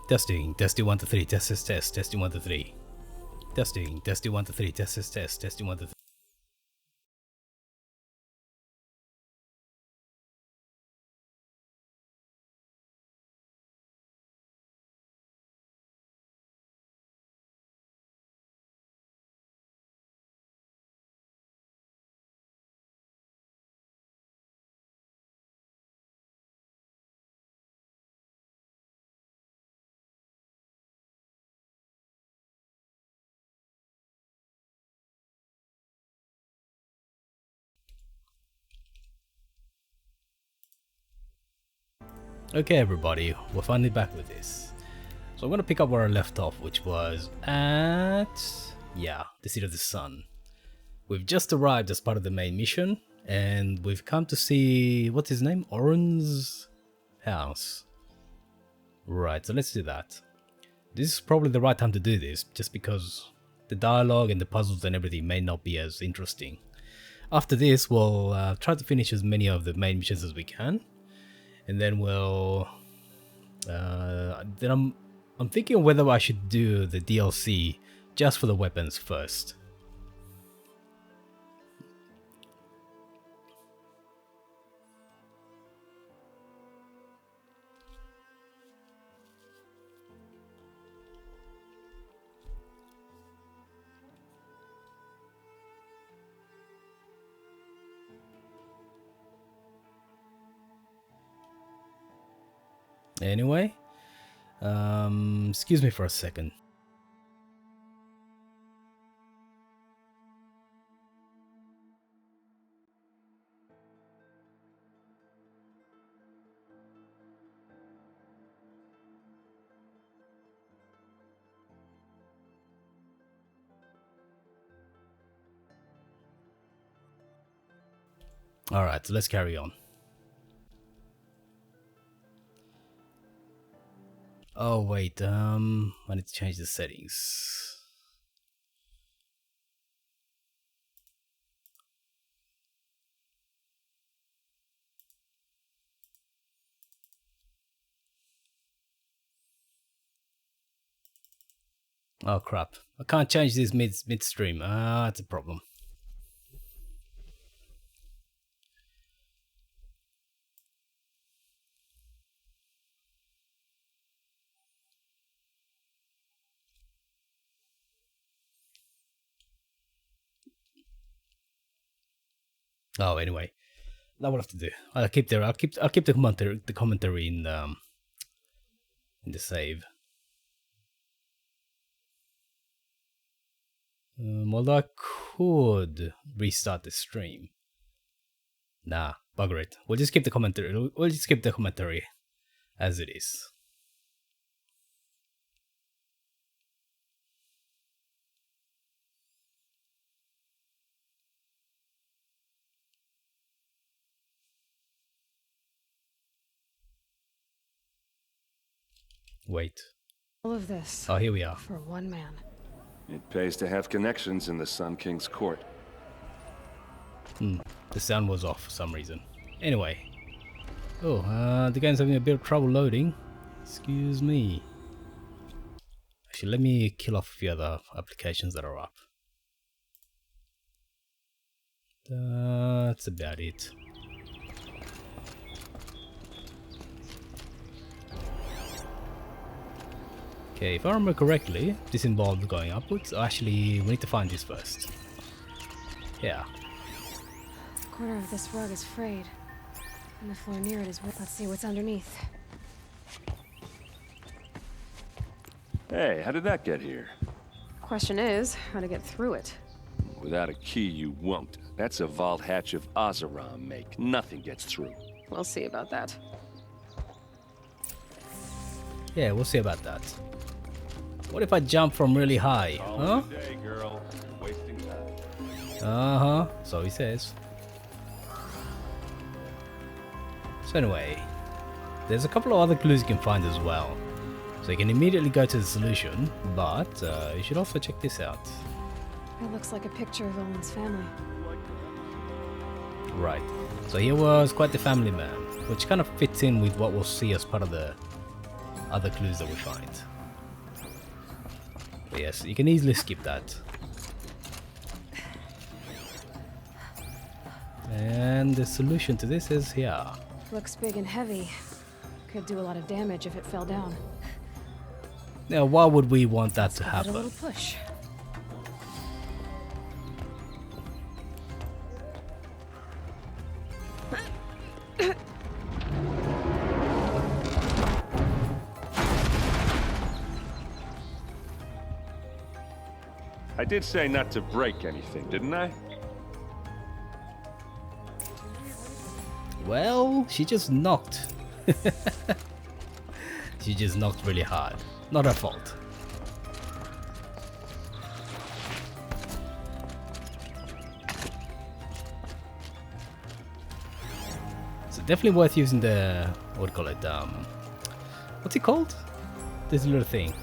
Testing, testing 1 to 3, test, testing 1 to 3. Testing, testing 1 to 3, test, testing 1 to 3. Okay everybody, we're finally back with this. So I'm gonna pick up where I left off, which was at... yeah, the City of the Sun. We've just arrived as part of the main mission, and we've come to see... what's his name? Oren's house. Right, so let's do that. This is probably the right time to do this, just because the dialogue and the puzzles and everything may not be as interesting. After this, we'll try to finish as many of the main missions as we can. And then we'll then I'm thinking whether I should do the DLC just for the weapons first. Anyway, excuse me for a second. Alright, so let's carry on. Oh wait, I need to change the settings. Oh crap, I can't change this midstream. Ah, that's a problem. Oh, anyway, that will have to do. I'll keep the commentary in the save. Although I could restart the stream. Nah, bugger it. We'll just keep the commentary. We'll just keep the commentary as it is. Wait. All of this. Oh, here we are. For one man. It pays to have connections in the Sun King's court. The sound was off for some reason. Anyway. Oh, the game's having a bit of trouble loading. Excuse me. Actually, let me kill off a few other applications that are up. That's about it. Okay, if I remember correctly, this involved going upwards. Oh, actually, we need to find this first. Yeah. The corner of this rug is frayed, and the floor near it is wet. Let's see what's underneath. Hey, how did that get here? Question is, how to get through it. Without a key, you won't. That's a vault hatch of Oseram make. Nothing gets through. We'll see about that. Yeah, we'll see about that. What if I jump from really high? Huh? Day, girl. Wasting time. Uh-huh, so he says. So anyway, there's a couple of other clues you can find as well. So you can immediately go to the solution, but you should also check this out. It looks like a picture of Owen's family. Right, so he was quite the family man, which kind of fits in with what we'll see as part of the other clues that we find. But yes, you can easily skip that. And the solution to this is here. Looks big and heavy. Could do a lot of damage if it fell down. Now, why would we want that to Give it a happen? little push. I did say not to break anything, didn't I? Well, she just knocked. She just knocked really hard. Not her fault. So definitely worth using the, what do you call it, what's it called? This little thing.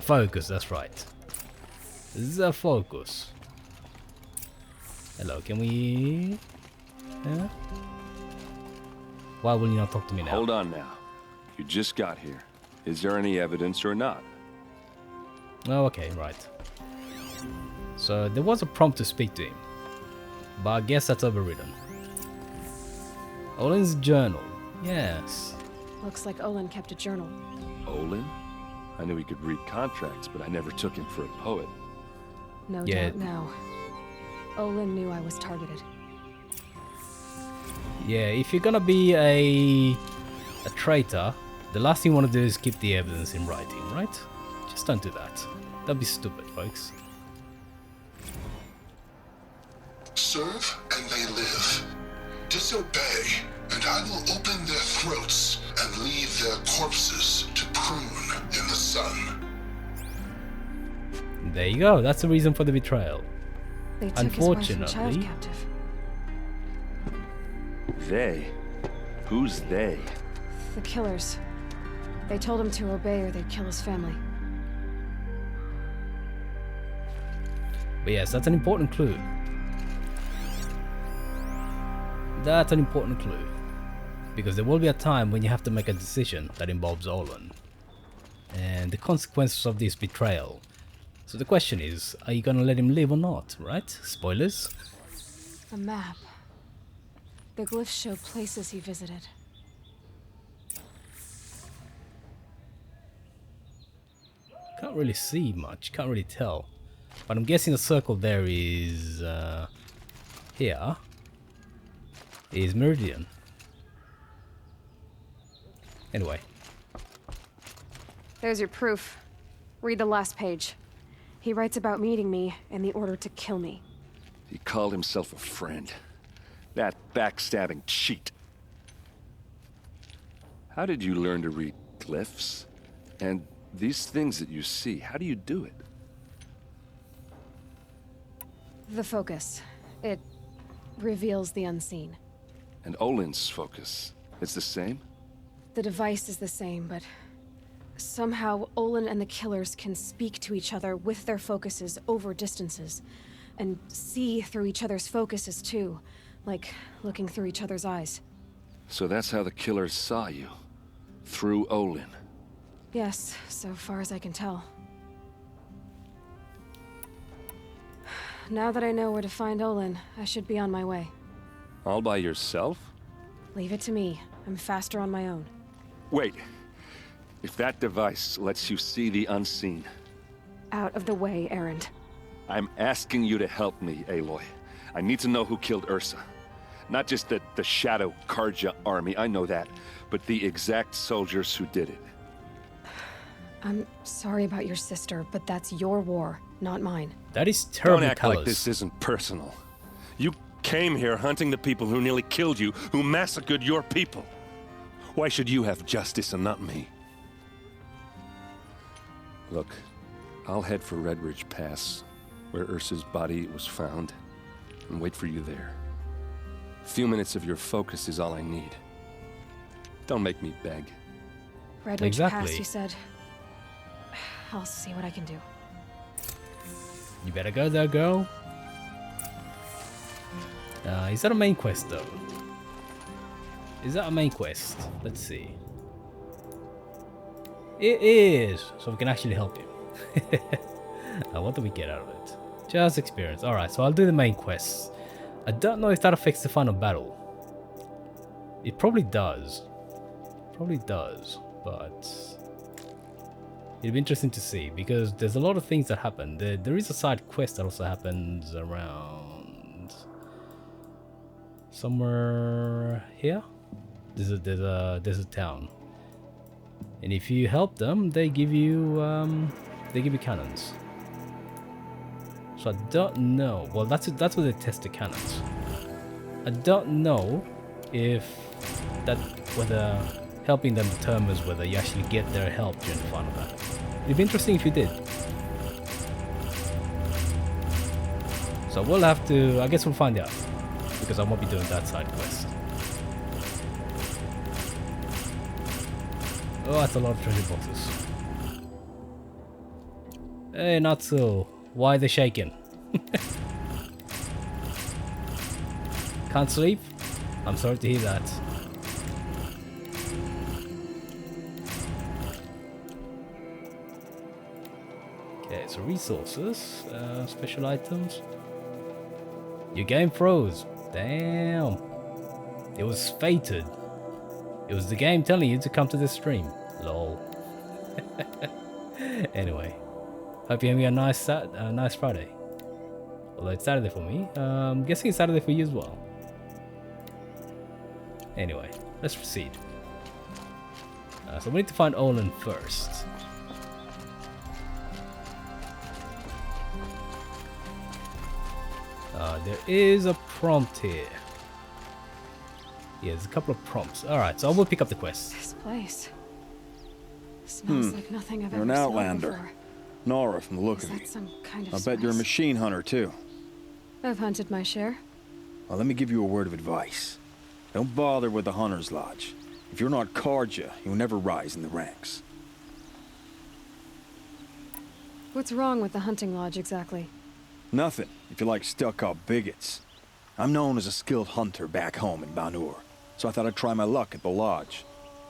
Focus, that's right. The focus. Hello, can we... Yeah? Why will you not talk to me now? Hold on now. You just got here. Is there any evidence or not? Oh, okay, right. So there was a prompt to speak to him, but I guess that's overridden. Olin's journal. Yes. Looks like Olin kept a journal. Olin? I knew he could read contracts, but I never took him for a poet. No Yeah. doubt now. Olin knew I was targeted. Yeah, if you're gonna be a traitor, the last thing you want to do is keep the evidence in writing, right? Just don't do that. That'd be stupid, folks. Serve and they live. Disobey, and I will open their throats and leave their corpses to prune in the sun. There you go. That's the reason for the betrayal. They took his wife and child Unfortunately- captive. They? Who's they? The killers. They told him to obey or they'd kill his family. But yes, that's an important clue. That's an important clue. Because there will be a time when you have to make a decision that involves Olin. And the consequences of this betrayal. So the question is, are you gonna let him live or not, right? Spoilers? A map. The glyphs show places he visited. Can't really see much, can't really tell. But I'm guessing the circle there is... here. Is Meridian. Anyway. There's your proof. Read the last page. He writes about meeting me and the order to kill me. He called himself a friend. That backstabbing cheat. How did you learn to read glyphs? And these things that you see, how do you do it? The focus. It reveals the unseen. And Olin's focus, it's the same? The device is the same, but somehow Olin and the killers can speak to each other with their focuses over distances. And see through each other's focuses too. Like looking through each other's eyes. So that's how the killers saw you. Through Olin. Yes, so far as I can tell. Now that I know where to find Olin, I should be on my way. All by yourself? Leave it to me. I'm faster on my own. Wait. If that device lets you see the unseen, Out of the way, Erend. I'm asking you to help me, Aloy. I need to know who killed Ursa. Not just the Shadow Karja army, I know that, but the exact soldiers who did it. I'm sorry about your sister, but that's your war, not mine. That is terribly Don't act callous. like this isn't personal. You came here hunting the people who nearly killed you, who massacred your people. Why should you have justice and not me? Look, I'll head for Red Ridge Pass, where Ursa's body was found, and wait for you there. A few minutes of your focus is all I need. Don't make me beg. Red Ridge Exactly. Pass, you said. I'll see what I can do. You better go there, girl. Is that a main quest, though? Is that a main quest? Let's see. It is, so we can actually help him. What do we get out of it? Just experience. Alright, so I'll do the main quests. I don't know if that affects the final battle. It probably does. Probably does, but it'll be interesting to see because there's a lot of things that happen. There is a side quest that also happens around somewhere here. There's a town, and if you help them, they give you cannons. So I don't know. Well, that's what they test the cannons. I don't know if whether helping them determines whether you actually get their help during the final battle. It'd be interesting if you did. So we'll have to. I guess we'll find out because I won't be doing that side quest. Oh, that's a lot of treasure boxes. Hey, not so. Why are they shaking? Can't sleep? I'm sorry to hear that. Okay, so resources, special items. Your game froze. Damn. It was fated. It was the game telling you to come to this stream. Lol. Anyway, hope you're having a nice Friday. Although it's Saturday for me. I'm guessing it's Saturday for you as well. Anyway, let's proceed. So we need to find Olin first. There is a prompt here. Yeah, there's a couple of prompts. Alright, so I will pick up the quest. This place smells like nothing I've You're ever an smelled Outlander. before. Nora from the look Is of that you. some kind of I bet you're a spice? machine hunter too. I've hunted my share. Well, let me give you a word of advice. Don't bother with the Hunter's Lodge. If you're not Karja, you'll never rise in the ranks. What's wrong with the hunting lodge exactly? Nothing, if you like stuck-up bigots. I'm known as a skilled hunter back home in Banur, so I thought I'd try my luck at the lodge.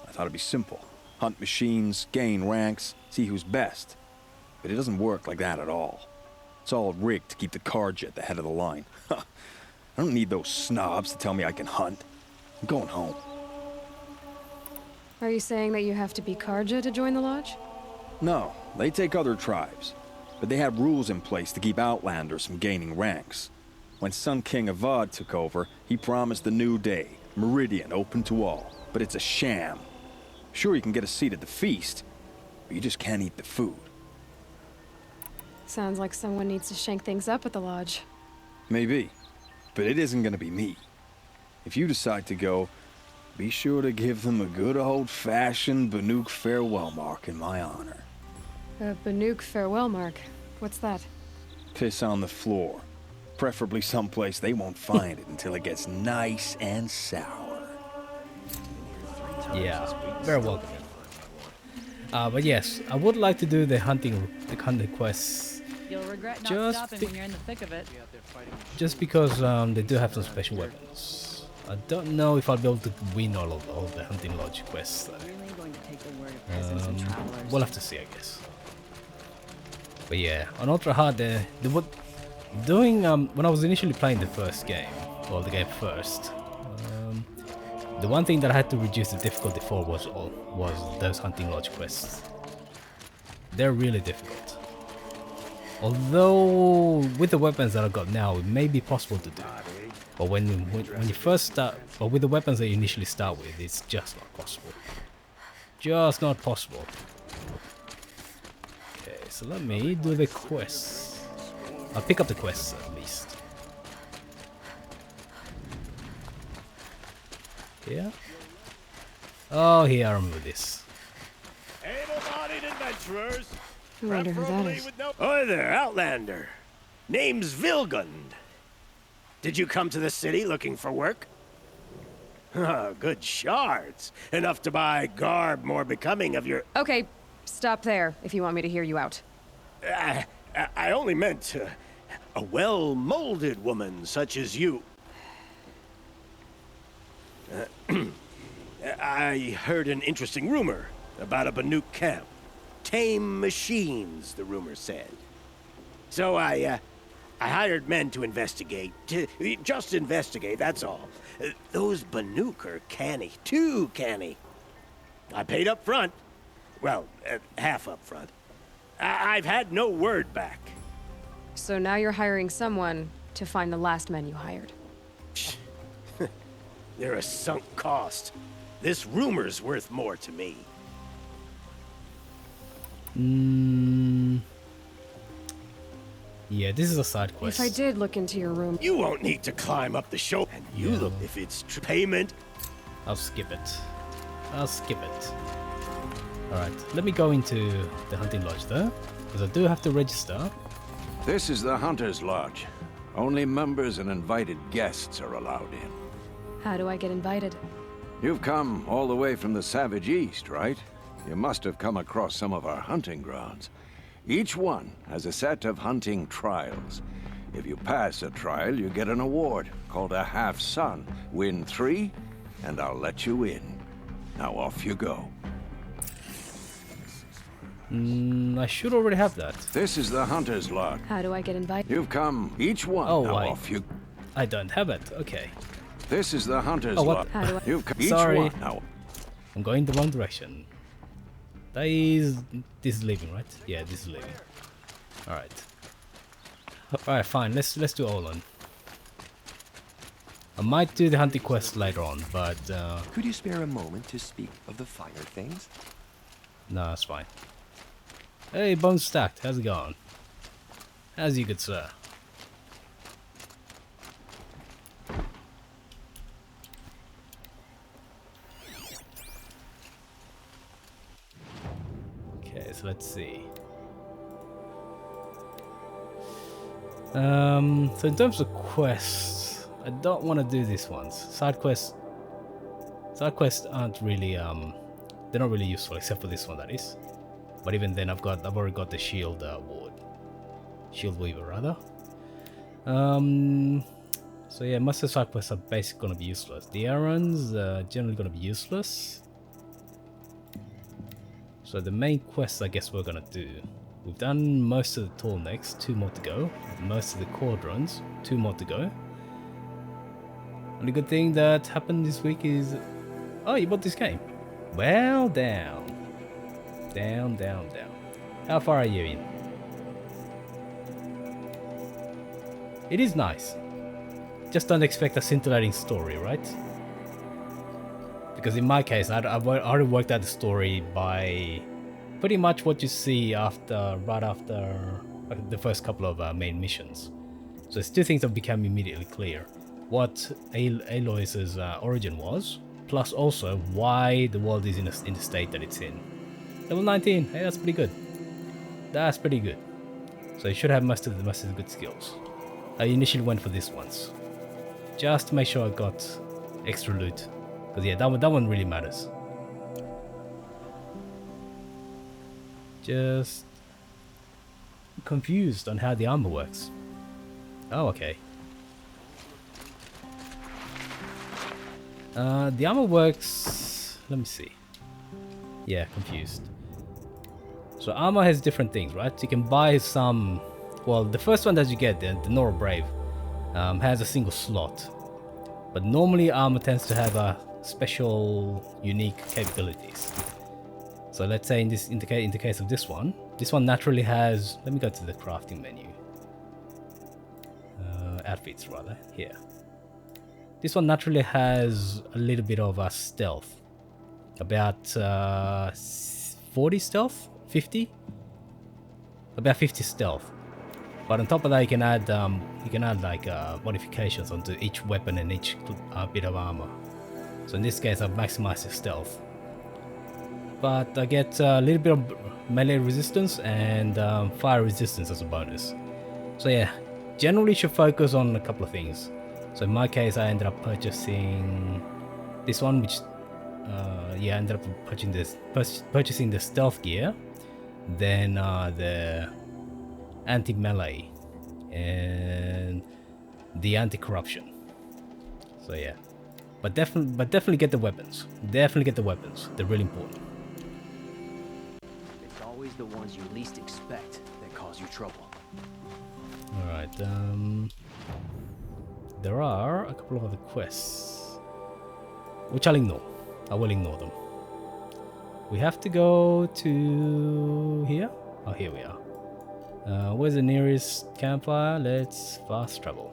I thought it'd be simple. Hunt machines, gain ranks, see who's best. But it doesn't work like that at all. It's all rigged to keep the Karja at the head of the line. I don't need those snobs to tell me I can hunt. I'm going home. Are you saying that you have to be Karja to join the lodge? No, they take other tribes. But they have rules in place to keep Outlanders from gaining ranks. When Sun King Avad took over, he promised a new day, Meridian open to all. But it's a sham. Sure, you can get a seat at the feast, but you just can't eat the food. Sounds like someone needs to shank things up at the lodge. Maybe, but it isn't gonna be me. If you decide to go, be sure to give them a good old-fashioned Banuk farewell mark in my honor. A Banuk farewell mark. What's that? Piss on the floor. Preferably someplace they won't find it until it gets nice and sour. Yeah, very welcome. But yes, I would like to do the hunting quests. You'll regret not Just stopping when you're in the thick of it. Just because they do have some special weapons. I don't know if I'll be able to win all the hunting lodge quests though. Really going to take the word of peasants and travelers. We'll have to see, I guess. But yeah, on UltraHard, when I was initially playing the first game, or the game first, the one thing that I had to reduce the difficulty for was those hunting lodge quests. They're really difficult. Although with the weapons that I got now, it may be possible to do. But when you first start, but with the weapons that you initially start with, it's just not possible. Just not possible. Okay, so let me do the quests. I'll pick up the quests at least. Yeah. Oh, here, I remember this. Able-bodied adventurers. I wonder who that preferably is. with no- Hi there, Outlander. Name's Vilgund. Did you come to the city looking for work? Good shards. Enough to buy garb more becoming of your... Okay, stop there if you want me to hear you out. I only meant a well-molded woman such as you. I heard an interesting rumor about a Banuk camp. tame machines, the rumor said. So I hired men to investigate. Just investigate, that's all. Those Banuk are canny, too canny. I paid up front. Well, half up front. I've had no word back. So now you're hiring someone to find the last men you hired. They're a sunk cost. This rumor's worth more to me. Yeah, this is a side quest. If I did look into your room... You won't need to climb up the show. And you look if it's payment. I'll skip it. I'll skip it. Alright, let me go into the hunting lodge though, because I do have to register. This is the Hunter's Lodge. Only members and invited guests are allowed in. How do I get invited? You've come all the way from the Savage East, right? You must have come across some of our hunting grounds. Each one has a set of hunting trials. If you pass a trial, you get an award called a half-sun. Win 3, and I'll let you in. Now off you go. I should already have that. This is the Hunter's Lodge. How do I get invited? You've come each one. Oh, now wait. off you. I don't have it. Okay. This is the Hunter's Oh, what? Lodge. How do I... You've come each Sorry. one. Now I'm going the wrong direction. That is... This is leaving, right? Yeah, this is leaving. Alright. Alright, fine. Let's do Olin. I might do the hunting quest later on, but... Could you spare a moment to speak of the finer things? No, that's fine. Hey, Bones Stacked. How's it going? How's you good, sir? Okay, so let's see. So in terms of quests, I don't want to do these ones. Side quests aren't really they're not really useful except for this one, that is. But even then, I've already got the shield award, shield weaver rather. So yeah, most of the side quests are basically gonna be useless. The errands are generally gonna be useless. So the main quests, I guess we're gonna do. We've done most of the tall necks, 2 more to go. Most of the cauldrons, 2 more to go. Only good thing that happened this week is, oh, you bought this game. Well, down. How far are you in? It is nice. Just don't expect a scintillating story, right? Because in my case, I've already worked out the story by pretty much what you see right after the first couple of main missions. So there's 2 things that become immediately clear. What Aloy's origin was, plus also why the world is in the state that it's in. Level 19, hey, that's pretty good. That's pretty good. So you should have most of the good skills. I initially went for this once, just to make sure I got extra loot. Because yeah, that one really matters. Just confused on how the armor works. Oh, okay. The armor works... Let me see. Yeah, confused. So armor has different things, right? You can buy some... Well, the first one that you get, the Nora Brave, has a single slot. But normally armor tends to have a special, unique capabilities. So let's say in the case of this one naturally has... Let me go to the crafting menu. Outfits rather, here. This one naturally has a little bit of a stealth. About 40 stealth? 50? About 50 stealth. But on top of that, you can add like modifications onto each weapon and each bit of armor. So in this case, I've maximized the stealth. But I get a little bit of melee resistance and fire resistance as a bonus. So yeah, generally should focus on a couple of things. So in my case, I ended up purchasing this one, which yeah, I ended up purchasing the stealth gear, then the anti-melee, and the anti-corruption. So yeah, but definitely get the weapons. Definitely get the weapons. They're really important. It's always always the ones you least expect that cause you trouble. Alright, there are a couple of other quests, which I'll ignore. I will ignore them. We have to go to here? Oh, here we are. Where's the nearest campfire? Let's fast travel.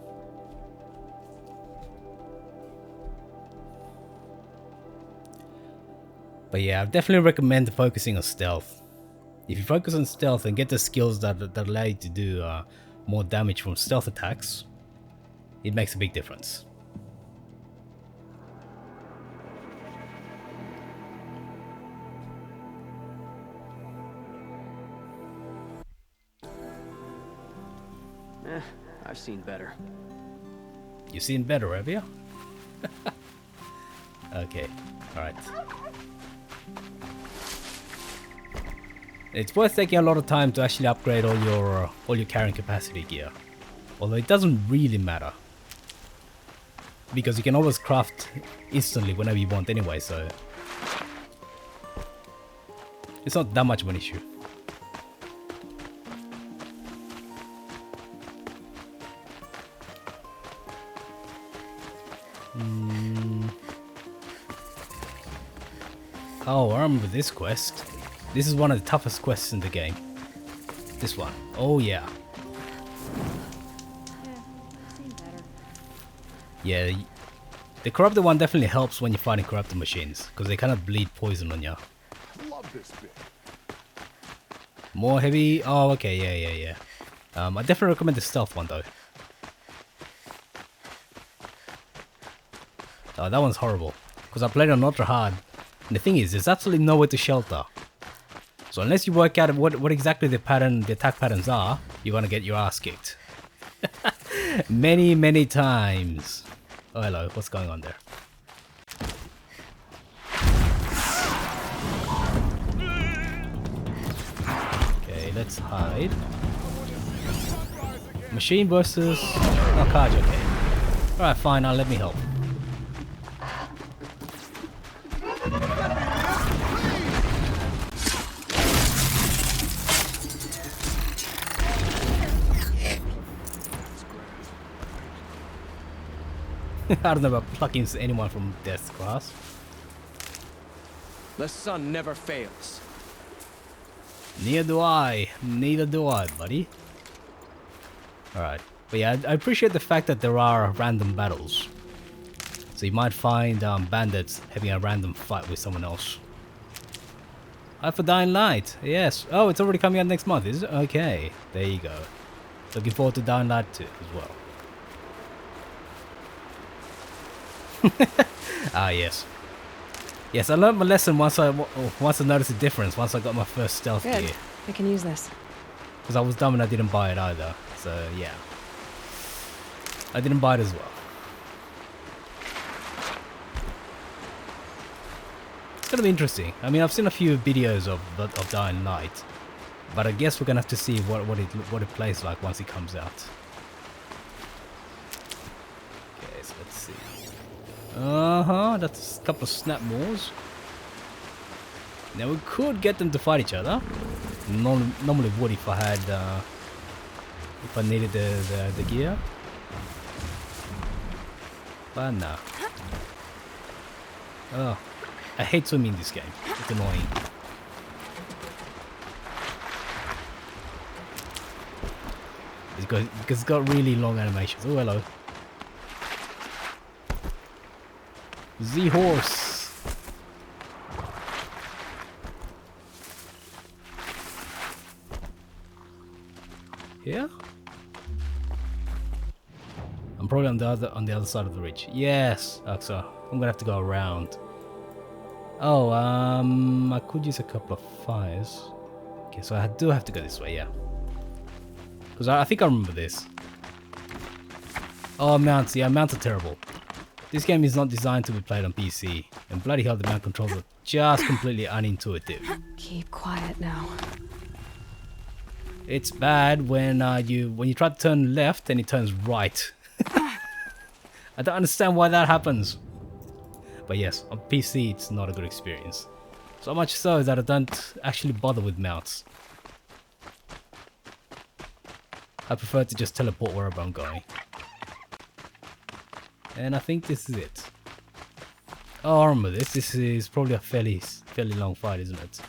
But yeah, I definitely recommend focusing on stealth. If you focus on stealth and get the skills that allow you to do more damage from stealth attacks, it makes a big difference. I've seen better. You've seen better, have you? Okay, alright. It's worth taking a lot of time to actually upgrade all your carrying capacity gear. Although it doesn't really matter, because you can always craft instantly whenever you want anyway, so it's not that much of an issue. Oh, I remember this quest. This is one of the toughest quests in the game. This one. Oh yeah. Yeah, the corrupted one definitely helps when you're fighting corrupted machines, because they kind of bleed poison on you. Love this bit. More heavy? Oh, okay, yeah. I definitely recommend the stealth one though. Oh, that one's horrible, because I played on UltraHard, and the thing is, there's absolutely nowhere to shelter. So unless you work out what exactly the attack patterns are, you're gonna get your ass kicked. Many times. Oh, hello. What's going on there? Okay, let's hide. Machine versus Arcade. Okay. Alright, fine. Now let me help. I don't know about plucking anyone from Death's class. The sun never fails. Neither do I. Neither do I, buddy. Alright. But yeah, I appreciate the fact that there are random battles. So you might find bandits having a random fight with someone else. Eye for Dying Light. Yes. Oh, it's already coming out next month, is it? Okay. There you go. Looking forward to Dying Light 2 as well. Ah, yes. Yes, I learned my lesson once I noticed the difference, once I got my first stealth Good. gear. I can use this. Because I was dumb and I didn't buy it either. So, yeah. I didn't buy it as well. It's gonna be interesting. I mean, I've seen a few videos of Dying Light, but I guess we're gonna have to see what it plays like once it comes out. Okay, so let's see. That's a couple of snap maws. Now we could get them to fight each other. Normally would if I had, if I needed the gear. But no. Oh, I hate swimming in this game. It's annoying. Because it's got really long animations. Oh, hello. Z-Horse. Here? I'm probably on the other side of the ridge. Yes, Axa. I'm gonna have to go around. Oh, I could use a couple of fires. Okay, so I do have to go this way, yeah. Because I think I remember this. Oh, mounts. Yeah, mounts are terrible. This game is not designed to be played on PC, and bloody hell, the mount controls are just completely unintuitive. Keep quiet now. It's bad when you try to turn left and it turns right. I don't understand why that happens. But yes, on PC it's not a good experience. So much so that I don't actually bother with mounts. I prefer to just teleport wherever I'm going. And I think this is it. Oh, I remember this. This is probably a fairly long fight, isn't it?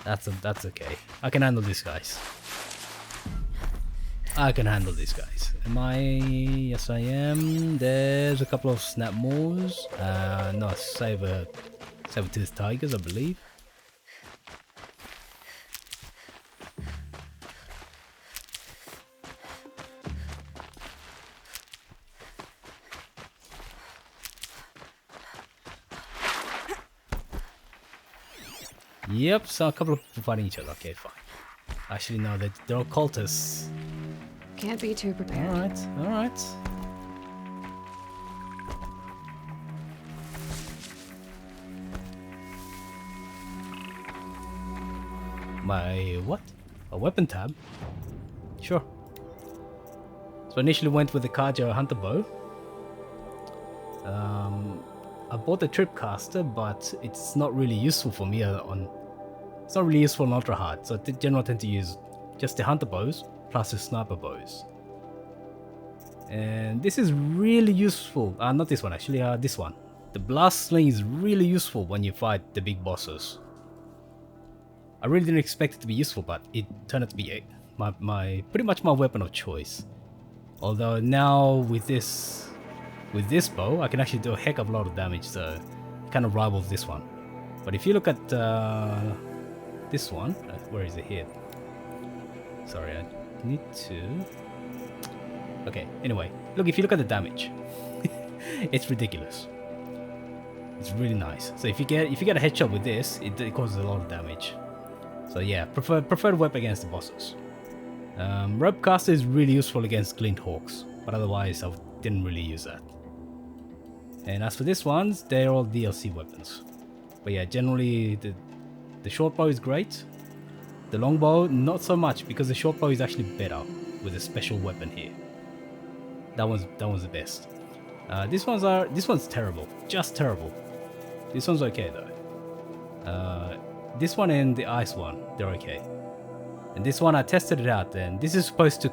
That's okay. I can handle these guys. I can handle these guys. Am I? Yes, I am. There's a couple of snap moors. No, saber-tooth tigers, I believe. Yep, so a couple of people fighting each other. Okay, fine. Actually, no, they're all cultists. Can't be too prepared. Alright, alright. My what? A weapon tab? Sure. So I initially went with the Kaja Hunter Bow. I bought the Tripcaster, but it's not really useful for me it's not really useful on UltraHard, so I generally tend to use just the Hunter Bows plus the Sniper Bows. And this is really useful. Not this one actually, this one. The Blast Sling is really useful when you fight the big bosses. I really didn't expect it to be useful, but it turned out to be pretty much my weapon of choice. Although now with this bow, I can actually do a heck of a lot of damage, so it kind of rivals this one. But if you look at this one, where is it here? Sorry, I need to... Okay, anyway, look, if you look at the damage, it's ridiculous. It's really nice. So if you get a headshot with this, it causes a lot of damage. So yeah, preferred weapon against the bosses. Ropecaster is really useful against Glint Hawks, but otherwise I didn't really use that. And as for this ones, they're all DLC weapons. But yeah, generally the short bow is great. The long bow, not so much, because the short bow is actually better with a special weapon here. That one's the best. This one's terrible, just terrible. This one's okay though. This one and the ice one, they're okay. And this one I tested it out, and this is supposed to,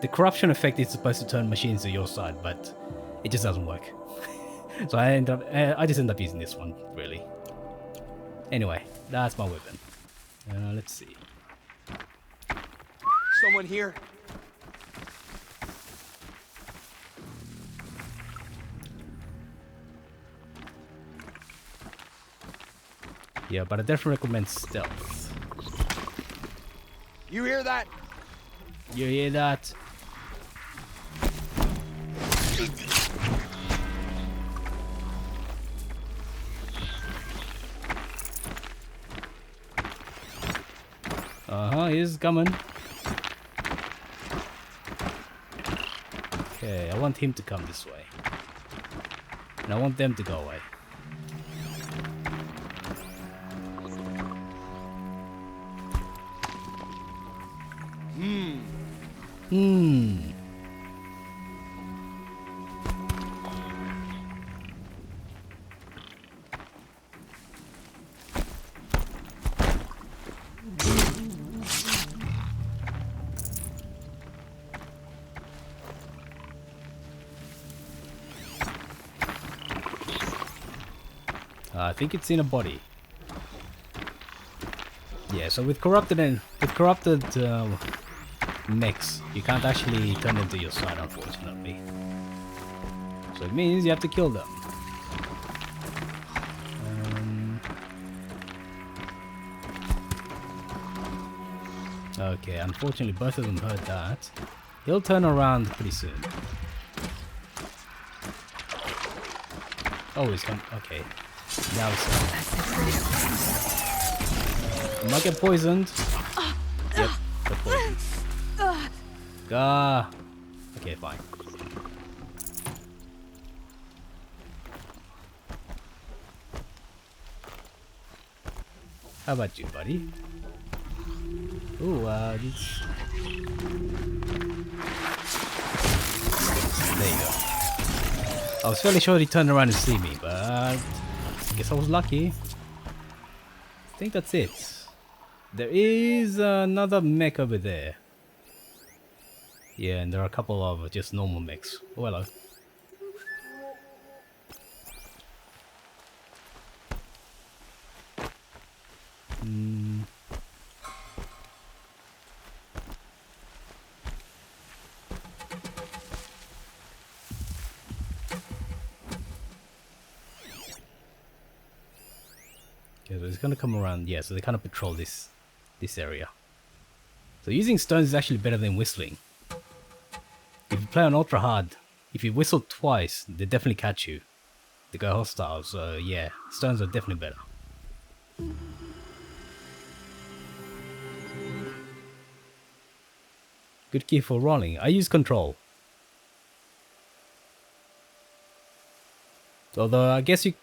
the corruption effect is supposed to turn machines to your side, but it just doesn't work. So I just end up using this one, really. Anyway, that's my weapon. Let's see. Someone here? Yeah, but I definitely recommend stealth. You hear that? You hear that? He's coming. Okay, I want him to come this way. And I want them to go away. I think it's in a body. Yeah, so with corrupted mechs, you can't actually turn them to your side, unfortunately. So it means you have to kill them. Okay, unfortunately both of them heard that. He'll turn around pretty soon. Oh, he's coming. Okay. Now it's I might get poisoned. Yep, got poisoned. Gah. Okay, fine. How about you, buddy? Ooh, this... There you go. I was fairly sure he turned around and see me, but I guess I was lucky. I think that's it. There is another mech over there. Yeah, and there are a couple of just normal mechs. Oh, hello. Okay, so it's gonna come around. Yeah, so they kind of patrol this area. So using stones is actually better than whistling. If you play on ultra hard, if you whistle twice, they definitely catch you. They go hostile, so yeah, stones are definitely better. Good key for rolling. I use control. Although I guess you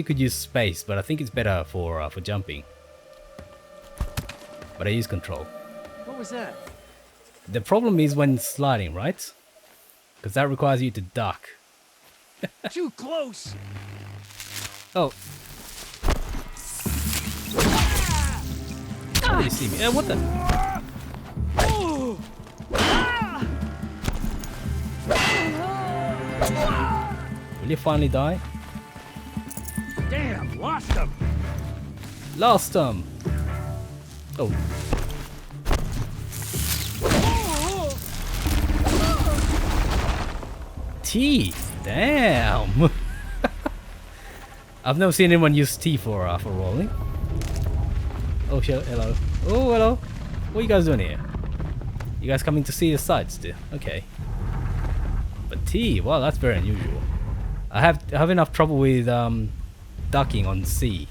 could use space, but I think it's better for jumping. But I use control. What was that? The problem is when sliding, right? Because that requires you to duck. Too close! Oh. How do you see me? What the? Will you finally die? Damn, lost him! Lost him! Oh. T! Damn! I've never seen anyone use T for rolling. Oh shit, hello. Oh, hello. What are you guys doing here? You guys coming to see the sights, too? Okay. But T, wow, that's very unusual. I have enough trouble with ducking on C.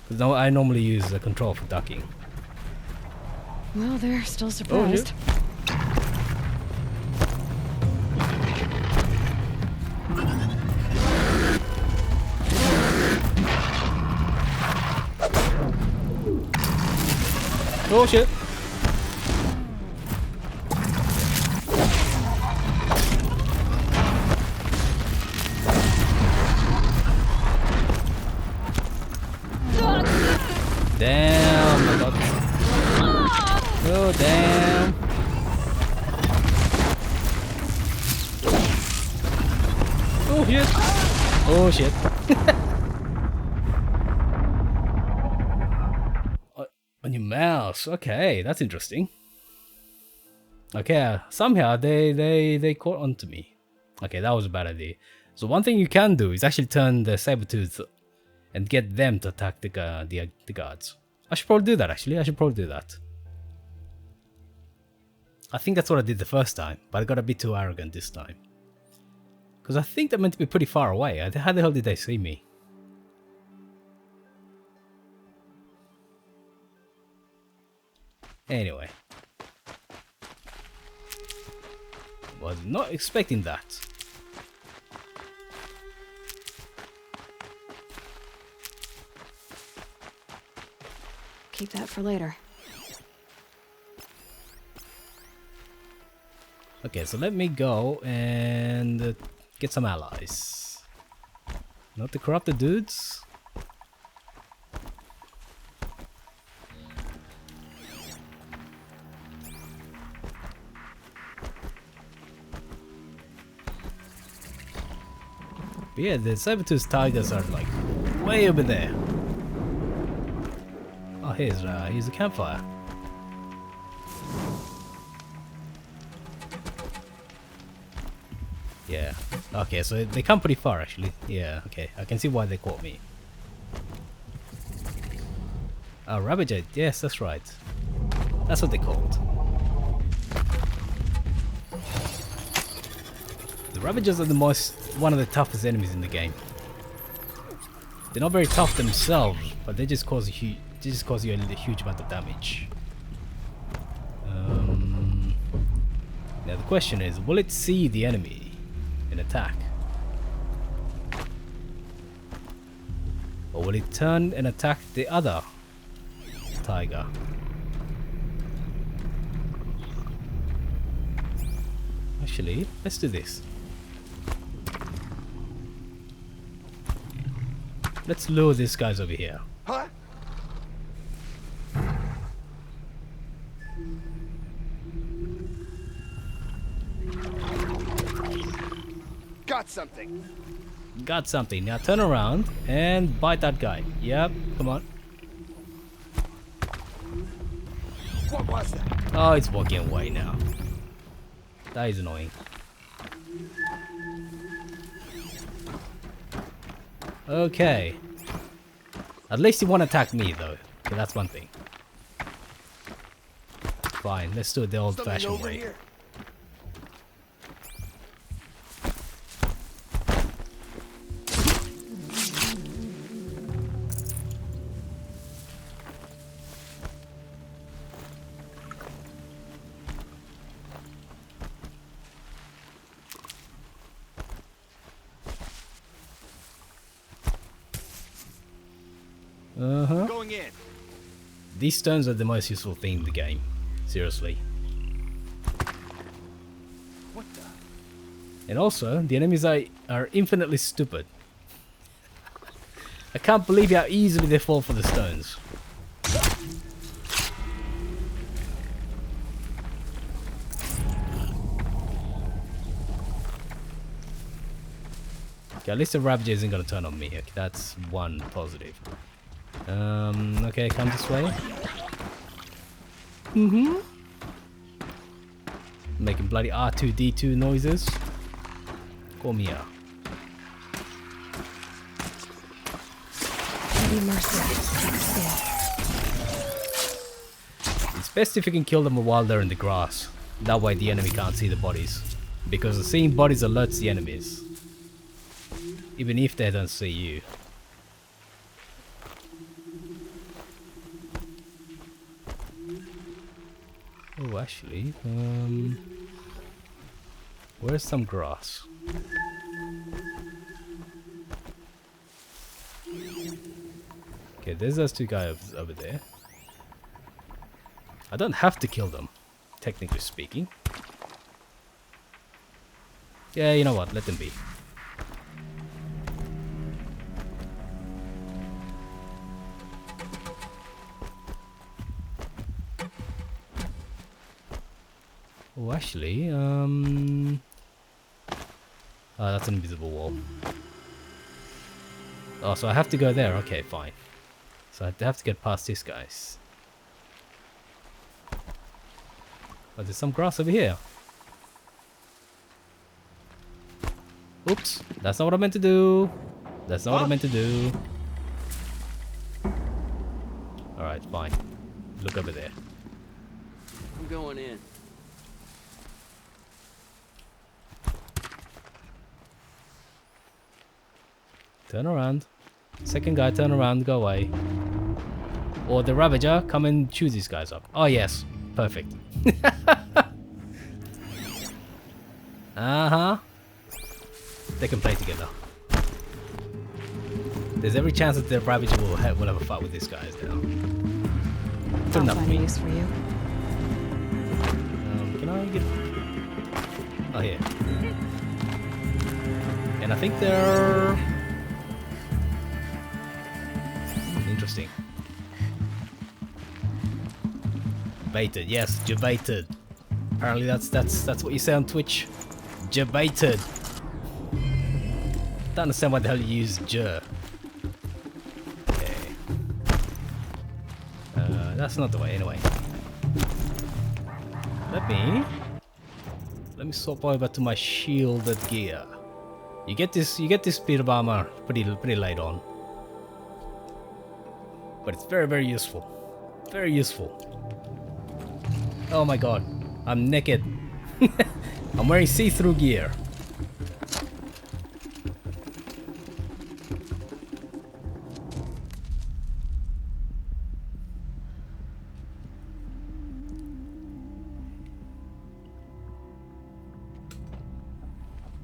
Because I normally use the control for ducking. Well, they're still surprised. Oh shit! Damn! I got this. Oh damn! Oh shit! Oh shit! On your mouse, okay, that's interesting. Okay, somehow they caught onto me. Okay, that was a bad idea. So one thing you can do is actually turn the saber-tooth and get them to attack the guards. I should probably do that actually, I should probably do that. I think that's what I did the first time, but I got a bit too arrogant this time. Because I think they're meant to be pretty far away. How the hell did they see me? Anyway. Was not expecting that. Keep that for later. Okay, so let me go and get some allies. Not the corrupted dudes. But yeah, the saber-tooth tigers are like way over there. Oh, here's a campfire. Yeah. Okay, so they come pretty far actually. Yeah. Okay, I can see why they caught me. Oh, Ravager. Yes, that's right. That's what they called. The Ravagers are one of the toughest enemies in the game. They're not very tough themselves, but they just cause you a huge amount of damage. Now the question is, will it see the enemy and attack? Or will it turn and attack the other tiger? Actually, let's do this. Let's lure these guys over here. Huh? got something. Got something. Now turn around and bite that guy. Yep, come on. What was that? Oh, it's walking away now. That is annoying. Okay. At least he won't attack me though. Okay, that's one thing. Fine, let's do it the old-fashioned way. Here. Going in. These stones are the most useful thing in the game. Seriously. What the? And also, the enemies are infinitely stupid. I can't believe how easily they fall for the stones. Okay, at least the Ravager isn't gonna turn on me. Okay, that's one positive. Okay, come this way. Making bloody R2-D2 noises. Come here. Be merciless. Keep still. It's best if you can kill them while they're in the grass. That way the enemy can't see the bodies. Because seeing bodies alerts the enemies. Even if they don't see you. Oh, actually, where's some grass? Okay, there's those two guys over there. I don't have to kill them, technically speaking. Yeah, you know what, let them be. Oh, actually, oh, that's an invisible wall. Oh, so I have to go there. Okay, fine. So I have to get past these guys. Oh, there's some grass over here. Oops, that's not what I meant to do. That's not what I meant to do. Alright, fine. Look over there. I'm going in. Turn around. Second guy, turn around, go away. Or the Ravager, come and choose these guys up. Oh yes, perfect. Uh-huh. They can play together. There's every chance that the Ravager will have a fight with these guys now. Good enough for me. Use for you. Can I get... Oh, here. And I think they're... Interesting. Baited, yes, jebaited. Apparently that's what you say on Twitch. Jebaited. Don't understand why the hell you use je. Okay. That's not the way anyway. Let me swap over to my shielded gear. You get this bit of armor pretty late on. But it's very, very useful. Very useful. Oh my god. I'm naked. I'm wearing see-through gear.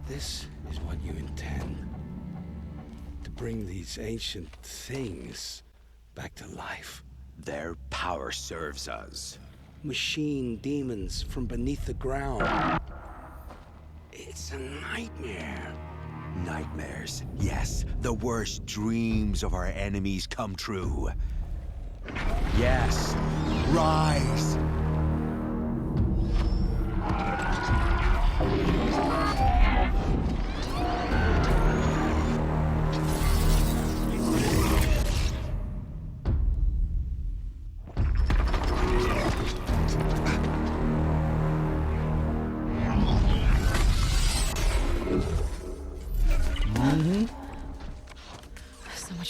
This is what you intend. To bring these ancient things back to life. Their power serves us. Machine demons from beneath the ground. It's a nightmare. Nightmares. Yes, the worst dreams of our enemies come true. Yes, rise!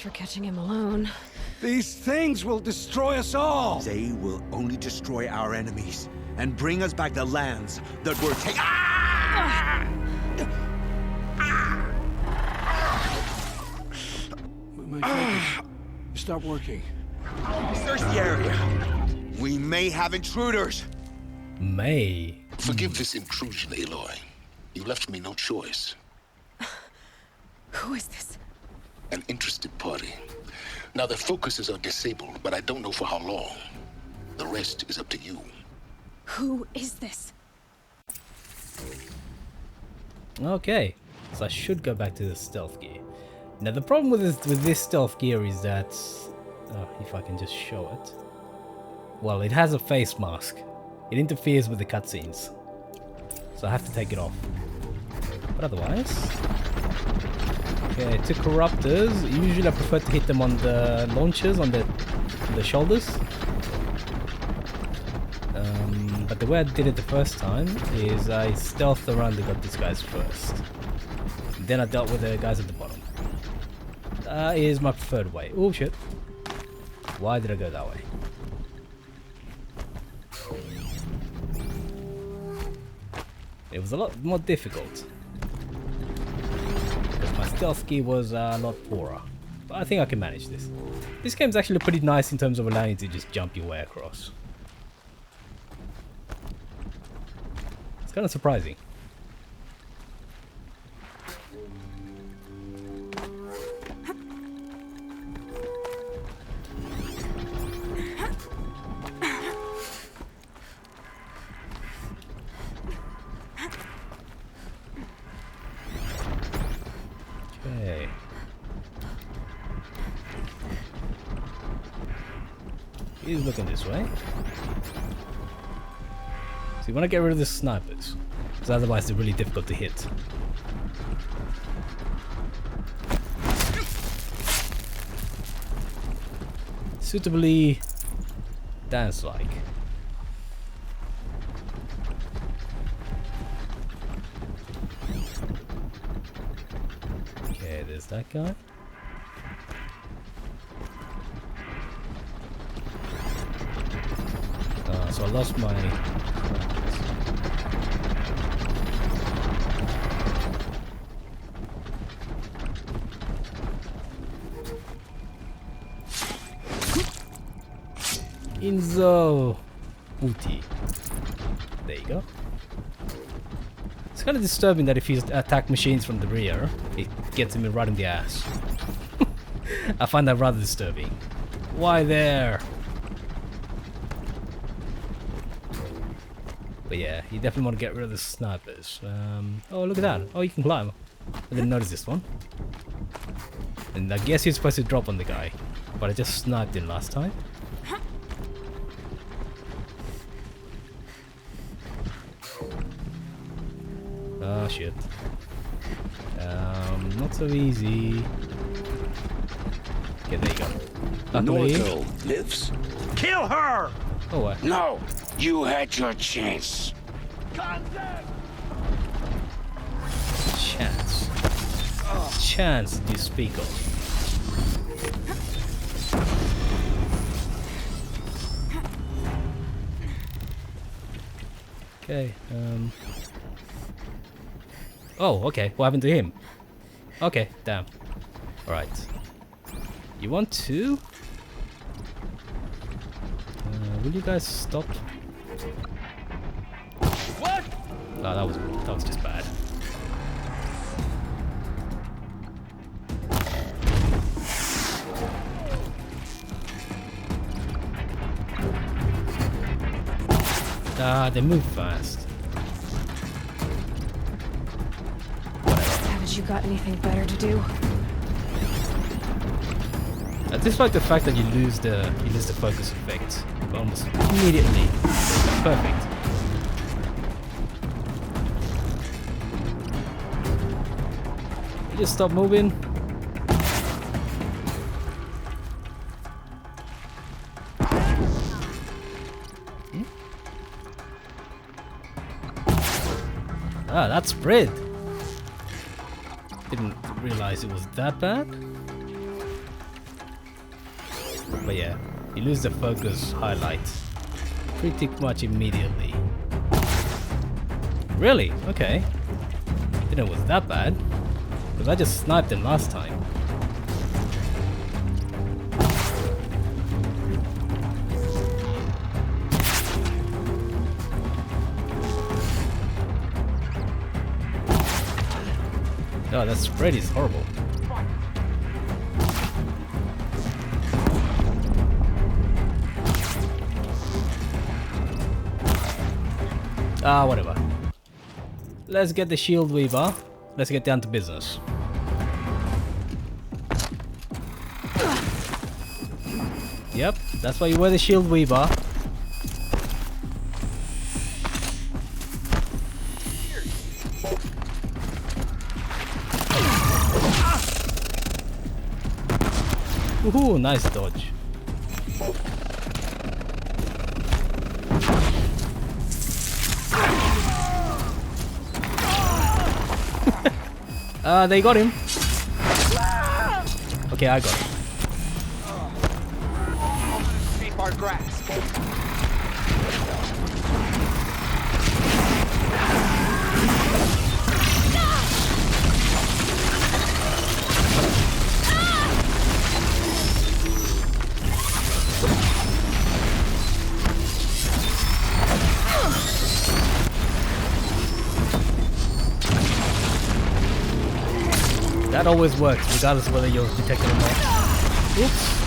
much for catching him alone. These things will destroy us all! They will only destroy our enemies and bring us back the lands that were taken. My focus. Stop working. Search the area. We may have intruders. May. Forgive this intrusion, Aloy. You left me no choice. Who is this? An interested party. Now their focuses are disabled, but I don't know for how long. The rest is up to you. Who is this? Okay, so I should go back to the stealth gear. Now the problem with this stealth gear is that, if I can just show it. Well, it has a face mask. It interferes with the cutscenes, so I have to take it off. But otherwise, okay, to corruptors, usually I prefer to hit them on the launchers, on the shoulders. But the way I did it the first time is I stealthed around and got these guys first. Then I dealt with the guys at the bottom. That is my preferred way. Oh shit. Why did I go that way? It was a lot more difficult. Because my stealth key was a lot poorer. But I think I can manage this. This game's actually pretty nice in terms of allowing you to just jump your way across. It's kind of surprising. Okay. He's looking this way. So you want to get rid of the snipers, because otherwise they're really difficult to hit. Suitably dance-like. Okay, there's that guy. So I lost my... Inzo Uti. There you go. It's kind of disturbing that if you attack machines from the rear, it gets me right in the ass. I find that rather disturbing. Why there? But yeah, you definitely want to get rid of the snipers. Oh, look at that. Oh, you can climb. I didn't notice this one. And I guess you're supposed to drop on the guy. But I just sniped him last time. Oh shit. Not so easy. Okay, there you go. Luckily... Norco lives. Kill her! Oh, what? No! You had your chance. Chance. Chance do you speak of? Okay, oh, okay. What happened to him? Okay, damn. Alright. You want to? Will you guys stop? What? Oh, that was just bad. Ah, they move fast. Haven't you got anything better to do? I dislike the fact that you lose the focus effect almost immediately. Perfect. You just stop moving. Ah, that spread. Didn't realize it was that bad. But yeah, you lose the focus highlight pretty much immediately. Really? Okay. Didn't know it was that bad. Because I just sniped him last time. Oh, that spread is horrible. Ah, whatever. Let's get the shield weaver. Let's get down to business. Yep, that's why you wear the shield weaver. Woohoo, nice dodge. They got him. Okay, I got him. Escape our grasp. That always works, regardless of whether you're detected or not. Oops.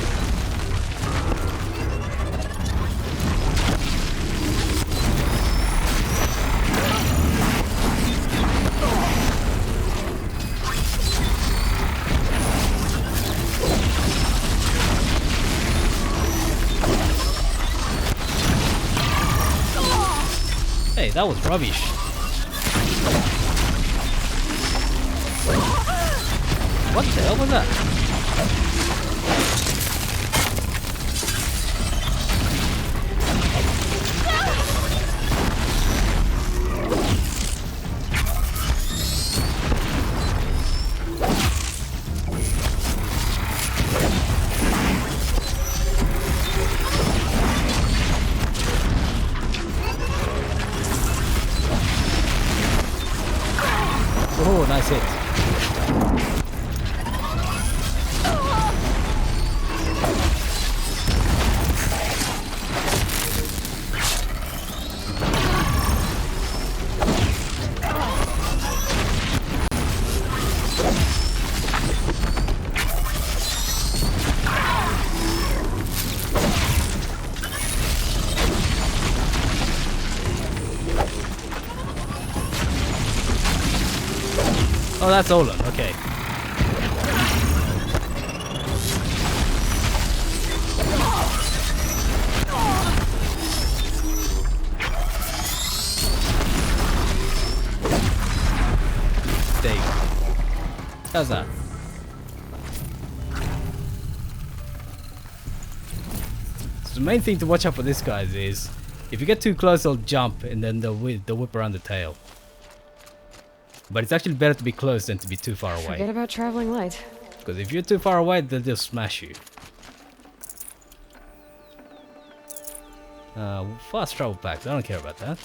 Hey, that was rubbish. What the hell was that? Oh, nice hit. Oh, that's Olin, okay. There you go. How's that? So the main thing to watch out for this guys is if you get too close, they'll jump and then they'll whip around the tail. But it's actually better to be close than to be too far away. Forget about traveling light. Because if you're too far away, they'll just smash you. Fast travel packs, I don't care about that.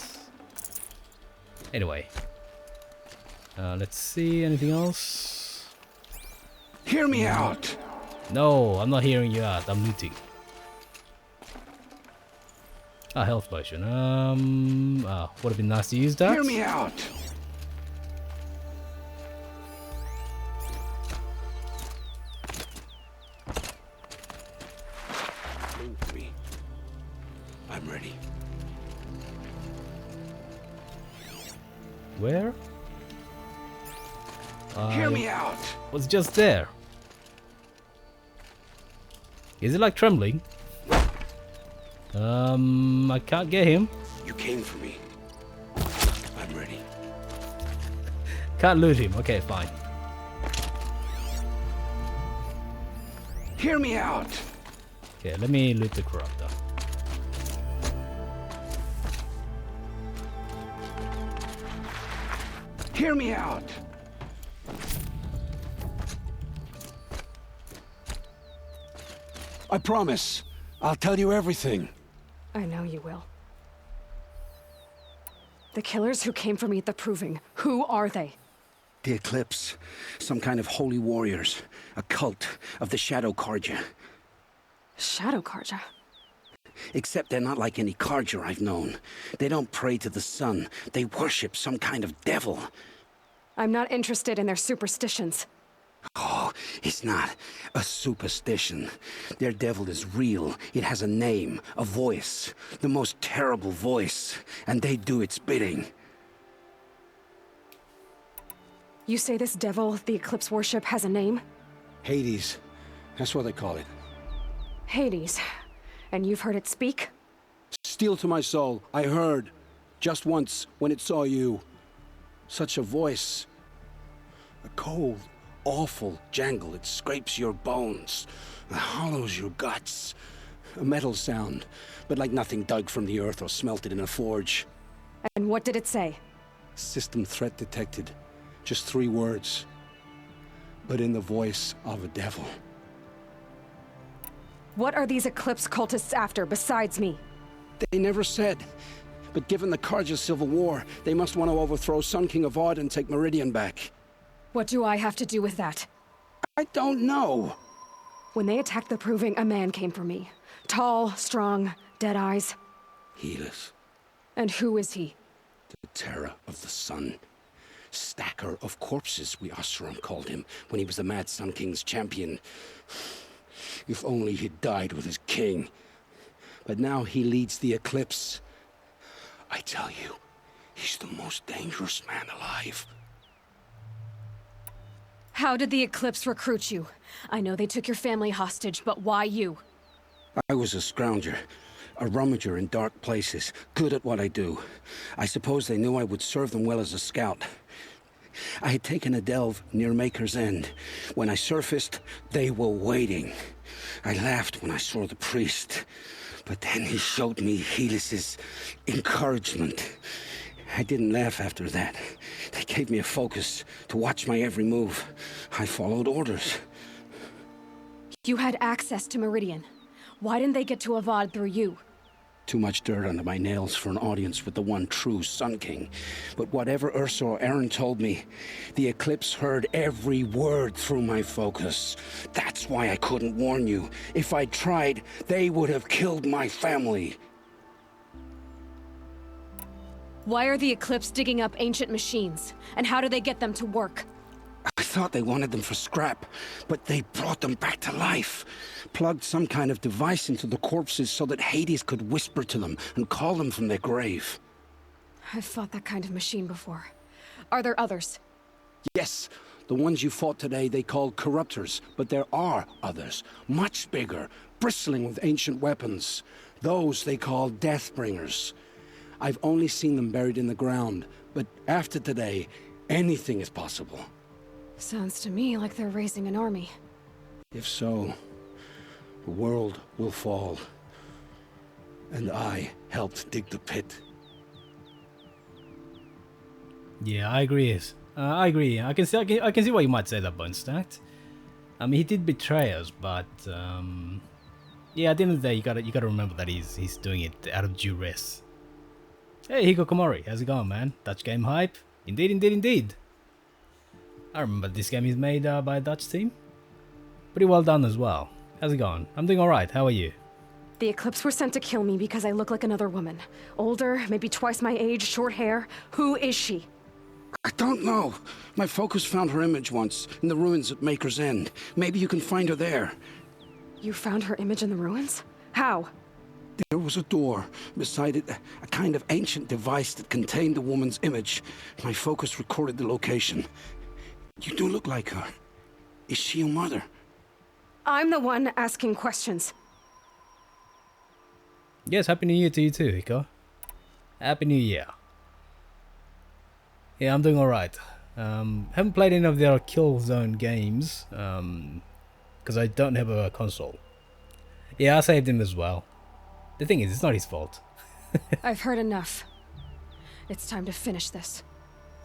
Anyway. Let's see, anything else? Hear me out! No, I'm not hearing you out, I'm looting. Ah, health potion. Would have been nice to use that. Hear me out! I'm ready. Where? Hear me out! Was just there. Is it like trembling? I can't get him. You came for me. I'm ready. Can't loot him. Okay, fine. Hear me out! Okay, let me loot the corruptor. Hear me out! I promise. I'll tell you everything. I know you will. The killers who came for me at the Proving, who are they? The Eclipse. Some kind of holy warriors. A cult of the Shadow Carja. Shadow Carja? Except they're not like any Carja I've known. They don't pray to the sun. They worship some kind of devil. I'm not interested in their superstitions. Oh, it's not a superstition. Their devil is real. It has a name, a voice. The most terrible voice. And they do its bidding. You say this devil the Eclipse worship has a name? Hades. That's what they call it. Hades. And you've heard it speak? Steel to my soul. I heard. Just once, when it saw you. Such a voice. A cold, awful jangle. It scrapes your bones. It hollows your guts. A metal sound, but like nothing dug from the earth or smelted in a forge. And what did it say? System threat detected. Just 3 words. But in the voice of a devil. What are these Eclipse cultists after besides me? They never said. But given the Carja civil war, they must want to overthrow Sun King Avad and take Meridian back. What do I have to do with that? I don't know. When they attacked the Proving, a man came for me. Tall, strong, dead eyes. Helis. And who is he? The terror of the sun. Stacker of corpses, we Oseram called him, when he was the Mad Sun King's champion. If only he'd died with his king. But now he leads the Eclipse. I tell you, he's the most dangerous man alive. How did the Eclipse recruit you? I know they took your family hostage, but why you? I was a scrounger. A rummager in dark places, good at what I do. I suppose they knew I would serve them well as a scout. I had taken a delve near Maker's End. When I surfaced, they were waiting. I laughed when I saw the priest, but then he showed me Helis's encouragement. I didn't laugh after that. They gave me a focus to watch my every move. I followed orders. You had access to Meridian. Why didn't they get to Avad through you? Too much dirt under my nails for an audience with the one true Sun King. But whatever Ursa or Aaron told me, the Eclipse heard every word through my focus. That's why I couldn't warn you. If I'd tried, they would have killed my family. Why are the Eclipse digging up ancient machines? And how do they get them to work? I thought they wanted them for scrap, but they brought them back to life. Plugged some kind of device into the corpses so that Hades could whisper to them and call them from their grave. I've fought that kind of machine before. Are there others? Yes, the ones you fought today they called corruptors, but there are others, much bigger, bristling with ancient weapons. Those they call Deathbringers. I've only seen them buried in the ground, but after today, anything is possible. Sounds to me like they're raising an army. If so, the world will fall. And I helped dig the pit. Yeah, I agree. I agree. I can see why you might say that, Bonestacked. I mean, he did betray us, but yeah, at the end of the day, you gotta remember that he's doing it out of duress. Hey, Hikokomori, how's it going, man? Dutch game hype? Indeed, indeed, indeed. I remember this game is made by a Dutch team. Pretty well done as well. How's it going? I'm doing alright, how are you? The Eclipse were sent to kill me because I look like another woman. Older, maybe twice my age, short hair. Who is she? I don't know. My focus found her image once, in the ruins at Maker's End. Maybe you can find her there. You found her image in the ruins? How? There was a door. Beside it, a kind of ancient device that contained the woman's image. My focus recorded the location. You do look like her. Is she your mother? I'm the one asking questions. Yes, Happy New Year to you too, Hiko. Happy New Year. Yeah, I'm doing alright. Haven't played any of their Killzone games, because I don't have a console. Yeah, I saved him as well. The thing is, it's not his fault. I've heard enough. It's time to finish this.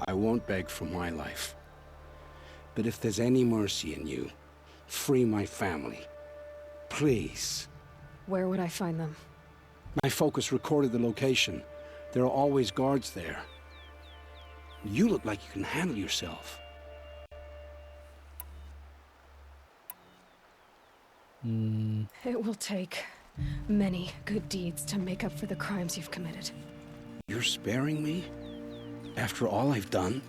I won't beg for my life. But if there's any mercy in you, free my family. Please. Where would I find them? My focus recorded the location. There are always guards there. You look like you can handle yourself. It will take many good deeds to make up for the crimes you've committed. You're sparing me? After all I've done?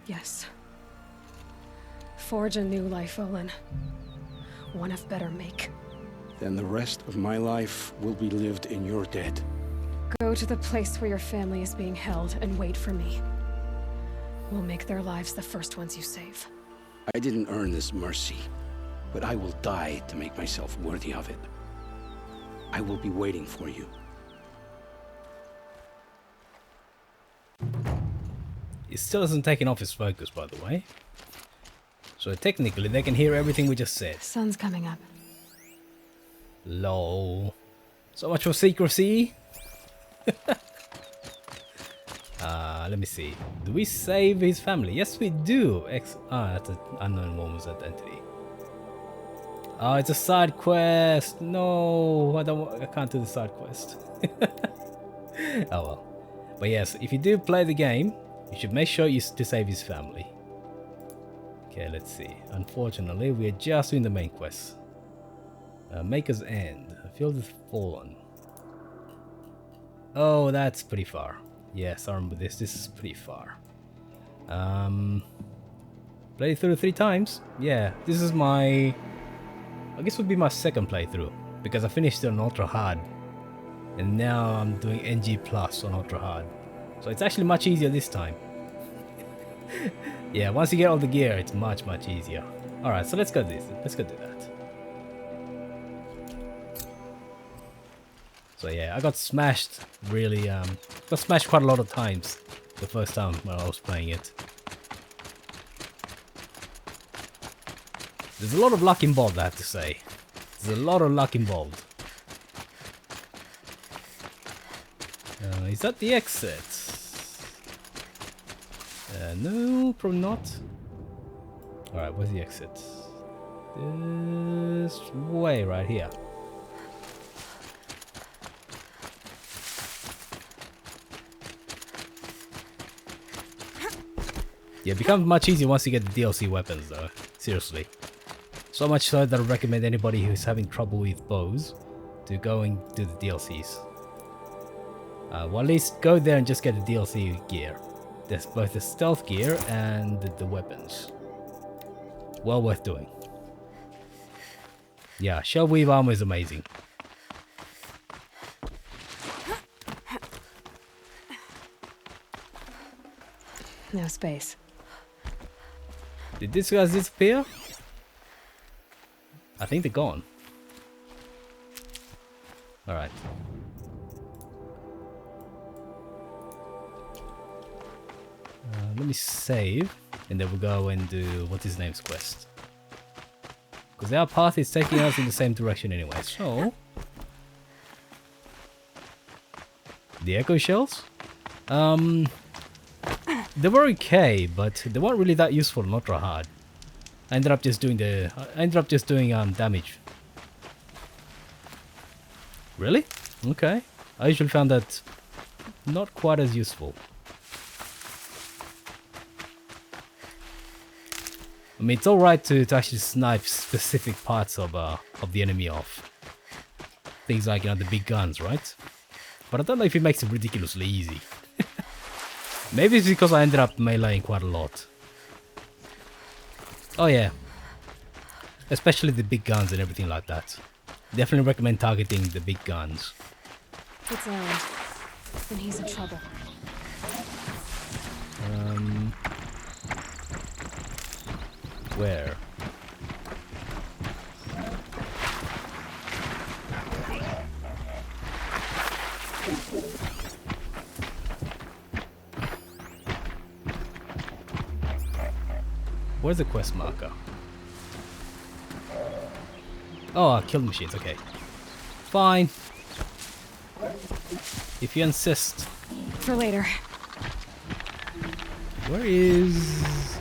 Yes. Forge a new life, Olin. One of better make. Then the rest of my life will be lived in your debt. Go to the place where your family is being held and wait for me. We'll make their lives the first ones you save. I didn't earn this mercy, but I will die to make myself worthy of it. I will be waiting for you. It still hasn't taken off his focus, by the way. So technically, they can hear everything we just said. Sun's coming up. Lol. So much for secrecy. Let me see. Do we save his family? Yes, we do. That's an unknown woman's identity. Oh, it's a side quest. No, I can't do the side quest. Oh well. But yes, if you do play the game, you should make sure to save his family. Okay, let's see. Unfortunately, we are just doing the main quest. Maker's End. Field with Fallen. Oh, that's pretty far. Yes, I remember this. This is pretty far. Played through 3 times. Yeah, this is my... I guess would be my second playthrough. Because I finished it on UltraHard. And now I'm doing NG Plus on UltraHard. So it's actually much easier this time. Yeah, once you get all the gear, it's much easier. Alright, so let's go do this. Let's go do that. So yeah, I got smashed really, got smashed quite a lot of times the first time when I was playing it. There's a lot of luck involved, I have to say. There's a lot of luck involved. Is that the exit? No, probably not. Alright, where's the exit? This way, right here. Yeah, it becomes much easier once you get the DLC weapons though, seriously. So much so that I recommend anybody who's having trouble with bows to go and do the DLCs. Well, at least go there and just get the DLC gear. There's both the stealth gear and the weapons. Well worth doing. Yeah, shell weave armor is amazing. No space. Did these guys disappear? I think they're gone. Alright. Let me save, and then we'll go and do what's his name's quest. Because our path is taking us in the same direction anyway, so... The echo shells? They were okay, but they weren't really that useful, not hard. I ended up just doing damage. Really? Okay. I usually found that not quite as useful. I mean, it's alright to actually snipe specific parts of the enemy off. Things like, you know, the big guns, right? But I don't know if it makes it ridiculously easy. Maybe it's because I ended up meleeing quite a lot. Oh yeah. Especially the big guns and everything like that. Definitely recommend targeting the big guns. It's Aaron. And he's in trouble. Where? Where's the quest marker? Oh, kill machines, okay. Fine. If you insist. For later. Where is...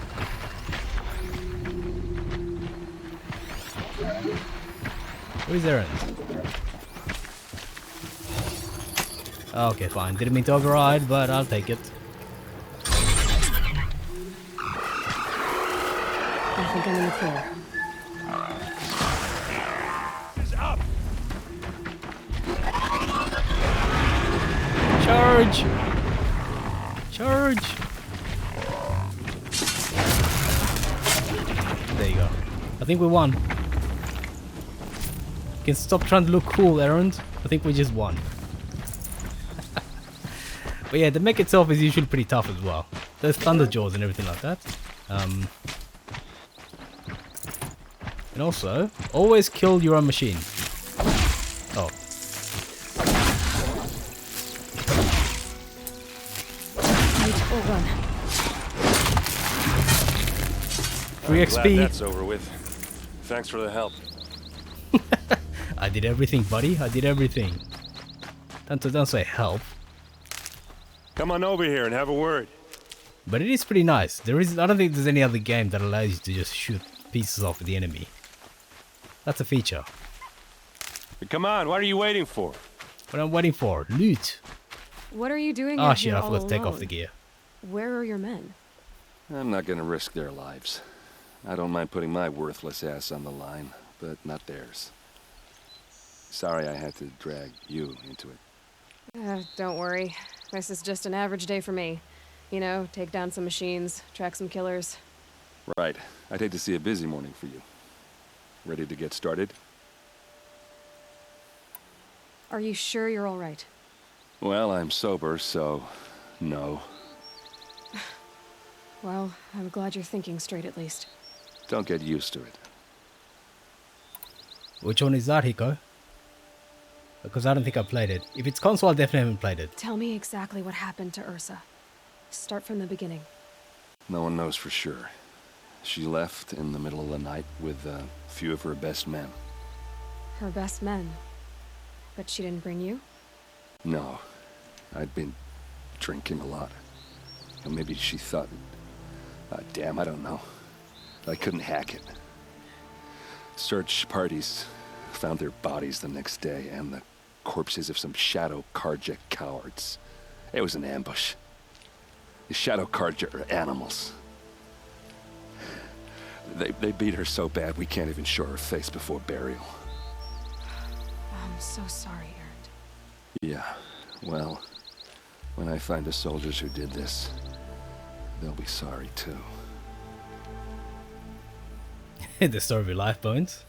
What is errand? Okay, fine. Didn't mean to override, but I'll take it. I think I'm in the clear. Charge! Charge! There you go. I think we won. You can stop trying to look cool, Errand. I think we just won. But yeah, the mech itself is usually pretty tough as well. There's thunder jaws and everything like that. And also, always kill your own machine. Oh. Right, or run. 3 XP. Glad that's over with. Thanks for the help. I did everything, buddy. I did everything. Don't say help. Come on over here and have a word. But it is pretty nice. I don't think there's any other game that allows you to just shoot pieces off the enemy. That's a feature. Come on, what are you waiting for? What I'm waiting for, loot. What are you doing Oh out shit, here I all forgot to take off alone? the gear. Where are your men? I'm not gonna risk their lives. I don't mind putting my worthless ass on the line, but not theirs. Sorry I had to drag you into it. Don't worry. This is just an average day for me. You know, take down some machines, track some killers. Right. I'd hate to see a busy morning for you. Ready to get started? Are you sure you're all right? Well, I'm sober, so no. Well, I'm glad you're thinking straight at least. Don't get used to it. Which one is that, Hiko? Because I don't think I played it. If it's console, I definitely haven't played it. Tell me exactly what happened to Ursa. Start from the beginning. No one knows for sure. She left in the middle of the night with a few of her best men. Her best men. But she didn't bring you? No. I'd been drinking a lot. Or maybe she thought... damn, I don't know. I couldn't hack it. Search parties found their bodies the next day and the corpses of some Shadow Karja cowards. It was an ambush. The Shadow Karja are animals. They beat her so bad we can't even show her face before burial. I'm so sorry, Erend. Yeah, well, when I find the soldiers who did this, they'll be sorry too. The story of your life, Bones.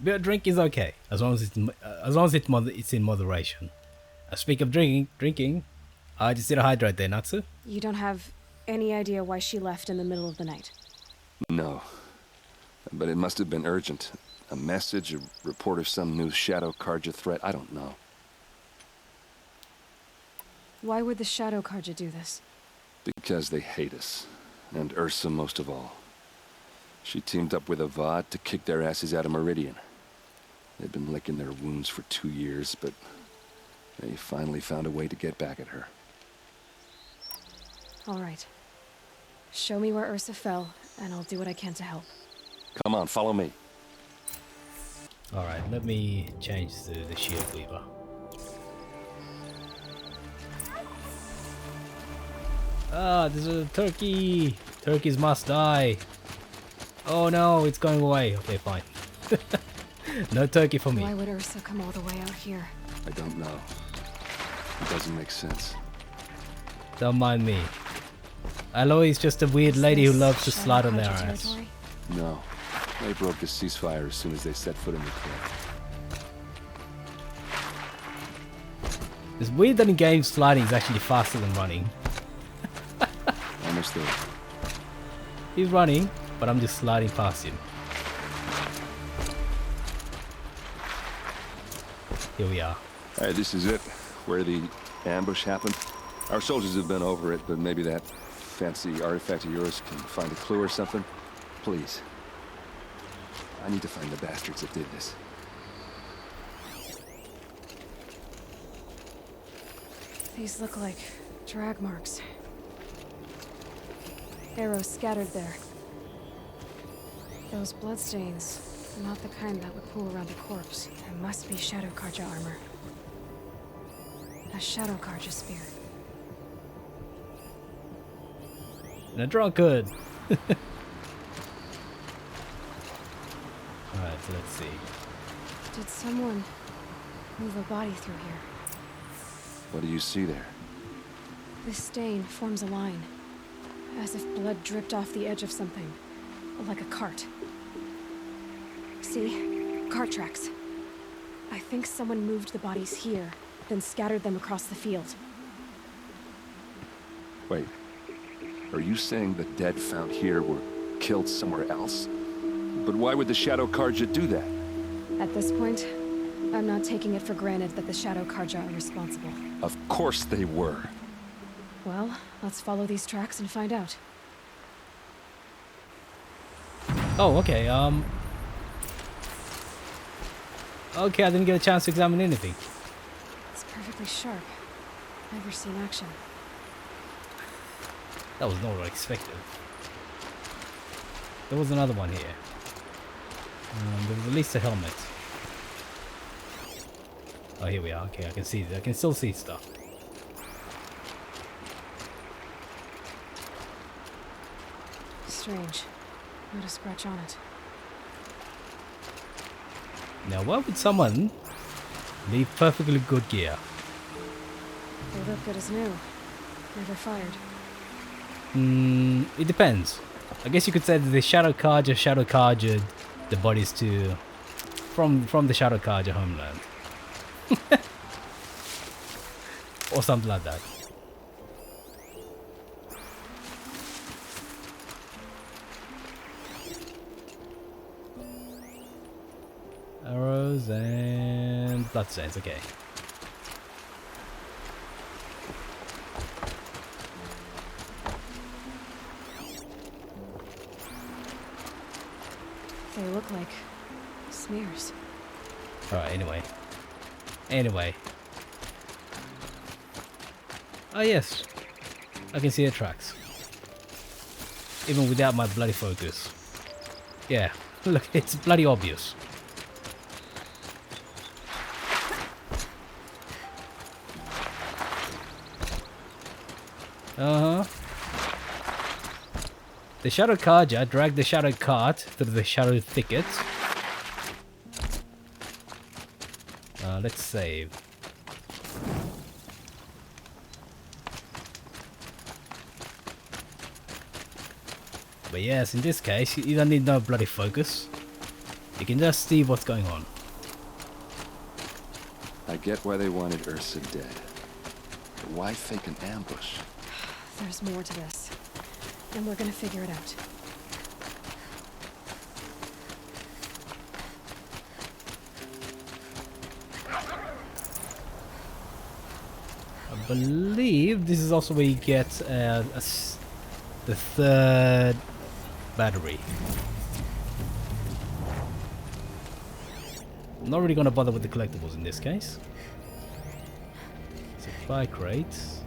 Beer drink is okay, as long as it's in moderation. Speak of drinking, I just did a hydrate there, Natsu. You don't have any idea why she left in the middle of the night? No, but it must have been urgent. A message, a report of some new Shadow Karja threat, I don't know. Why would the Shadow Karja do this? Because they hate us, and Ursa most of all. She teamed up with Avad to kick their asses out of Meridian. They've been licking their wounds for 2 years, but they finally found a way to get back at her. All right. Show me where Ursa fell, and I'll do what I can to help. Come on, follow me. Alright, let me change the shield weaver. Ah, there's a turkey! Turkeys must die! Oh no, it's going away. Okay, fine. No turkey for me. Why would Ursa come all the way out here? I don't know. It doesn't make sense. Don't mind me. Aloy is just a weird lady who loves to slide on their ass. No. They broke the ceasefire as soon as they set foot in the cliff. It's weird that in games sliding is actually faster than running. Almost there. He's running, but I'm just sliding past him. Here we are. Alright, this is it. Where the ambush happened. Our soldiers have been over it, but maybe that fancy artifact of yours can find a clue or something. Please. I need to find the bastards that did this. These look like drag marks. Arrows scattered there. Those bloodstains. Not the kind that would pull around a corpse. It must be Shadow Karja armor. A Shadow Karja spear. And a drunkard! Alright, so let's see. Did someone move a body through here? What do you see there? This stain forms a line, as if blood dripped off the edge of something, like a cart. See? Cart tracks. I think someone moved the bodies here, then scattered them across the field. Wait. Are you saying the dead found here were killed somewhere else? But why would the Shadow Karja do that? At this point, I'm not taking it for granted that the Shadow Karja are responsible. Of course they were. Well, let's follow these tracks and find out. Oh, okay, okay, I didn't get a chance to examine anything. It's perfectly sharp. Never seen action. That was not what I expected. There was another one here. There was at least a helmet. Oh, here we are. Okay, I can see it. I can still see stuff. Strange. Not a scratch on it. Now, why would someone leave perfectly good gear? They look good as new. Never fired. It depends. I guess you could say that the Shadow Karja the bodies to from the Shadow Karja homeland. Or something like that. Arrows and bloodstains, okay. They look like smears. Alright, anyway. Oh yes, I can see the tracks. Even without my bloody focus. Yeah, look, it's bloody obvious. The Shadow Karja dragged the Shadow Cart through the Shadow Thicket. Let's save. But yes, in this case, you don't need no bloody focus. You can just see what's going on. I get why they wanted Ursa dead. But why fake an ambush? There's more to this. And we're gonna figure it out. I believe this is also where you get the third battery. I'm not really gonna bother with the collectibles in this case. Supply crates.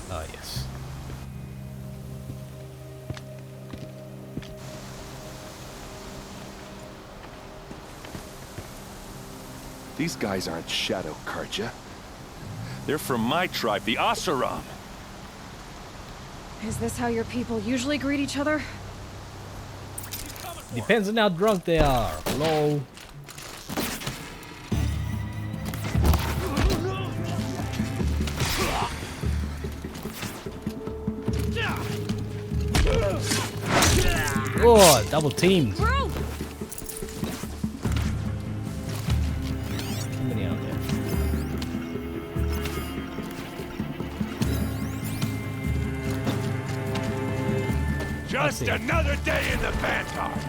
Ah, yes. These guys aren't Shadow Karja. They're from my tribe, the Asaram. Is this how your people usually greet each other? Depends on how drunk they are. Hello. Oh, double teamed. How many out there? Just another day in the Vanguard.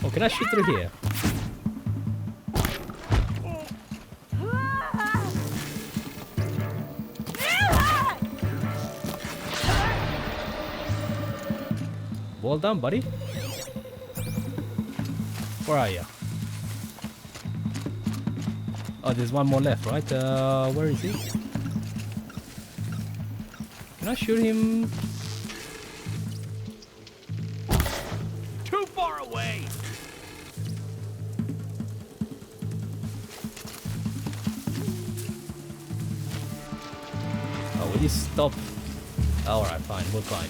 Oh, can I shoot through here? Well done, buddy. Where are you? Oh, there's one more left, right? Where is he? Can I shoot him? Too far far away. Oh, will you stop? Alright, fine, we'll climb.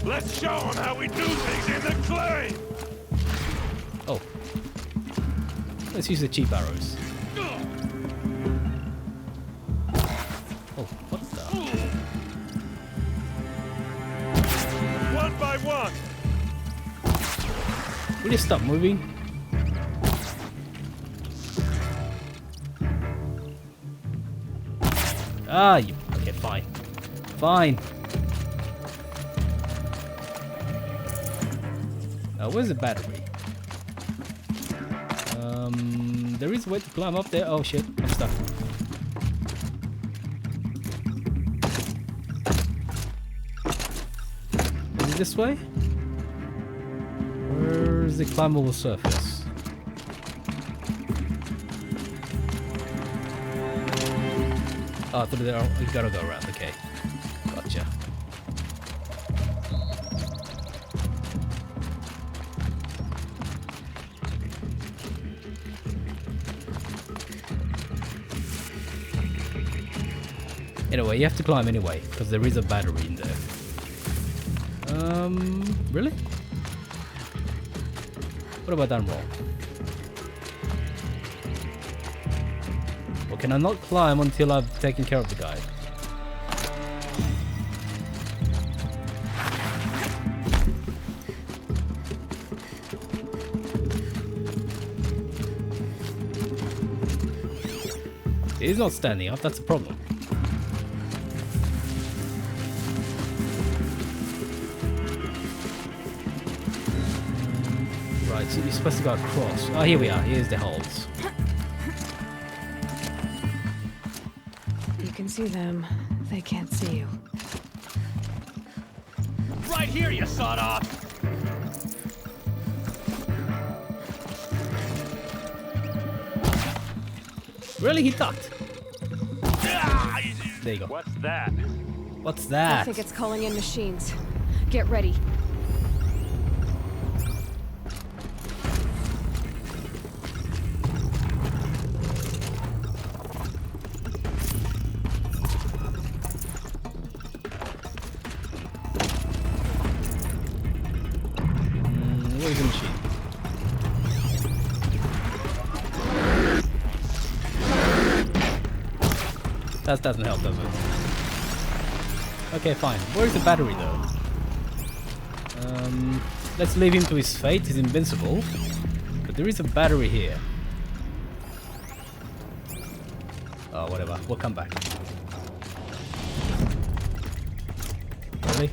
Let's show them how we do things in the clay. Oh. Let's use the cheap arrows. Oh, what the? One by one. Will you stop moving? Ah, you... Okay, fine. Fine. Where's the battery? There is a way to climb up there. Oh shit, I'm stuck. Is it this way? Where's the climbable surface? Oh, through there. You gotta go around. Okay, gotcha. Anyway, you have to climb anyway, because there is a battery in there. Really? What have I done wrong? Or can I not climb until I've taken care of the guy? He's not standing up, that's a problem. Right, so you're supposed to go across. Oh, here we are. Here's the holes. You can see them. They can't see you. Right here, you sawed off. Really? He ducked. There you go. What's that? What's I that? think it's calling in machines. Get ready. Where's the machine? That doesn't help, does it? Okay, fine. Where's the battery, though? Let's leave him to his fate. He's invincible. But there is a battery here. Oh, whatever. We'll come back. Really?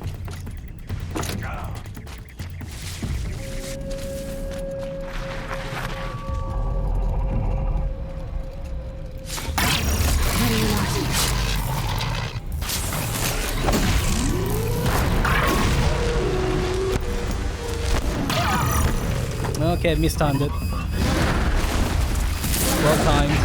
Okay, mistimed it. Well timed.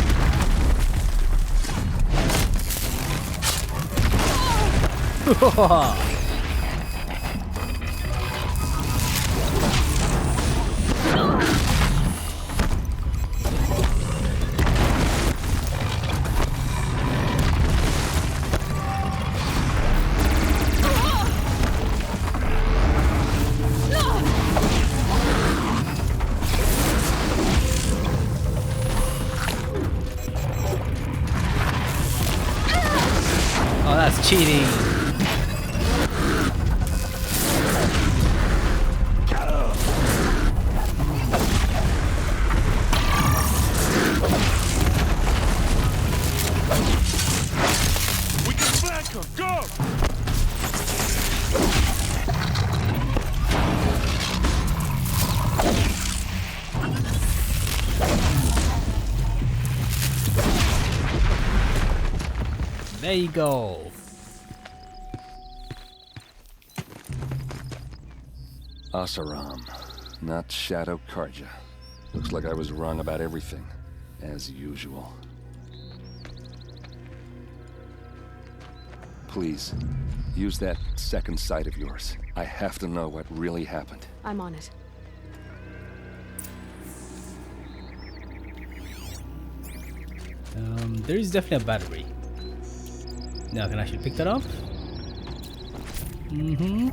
Oh, that's cheating. We can flank him. Go! There you go. Asaram, not Shadow Karja. Looks like I was wrong about everything, as usual. Please, Use that second sight of yours. I have to know what really happened. I'm on it. There is definitely a battery. Now, can I actually pick that up? Mm-hmm.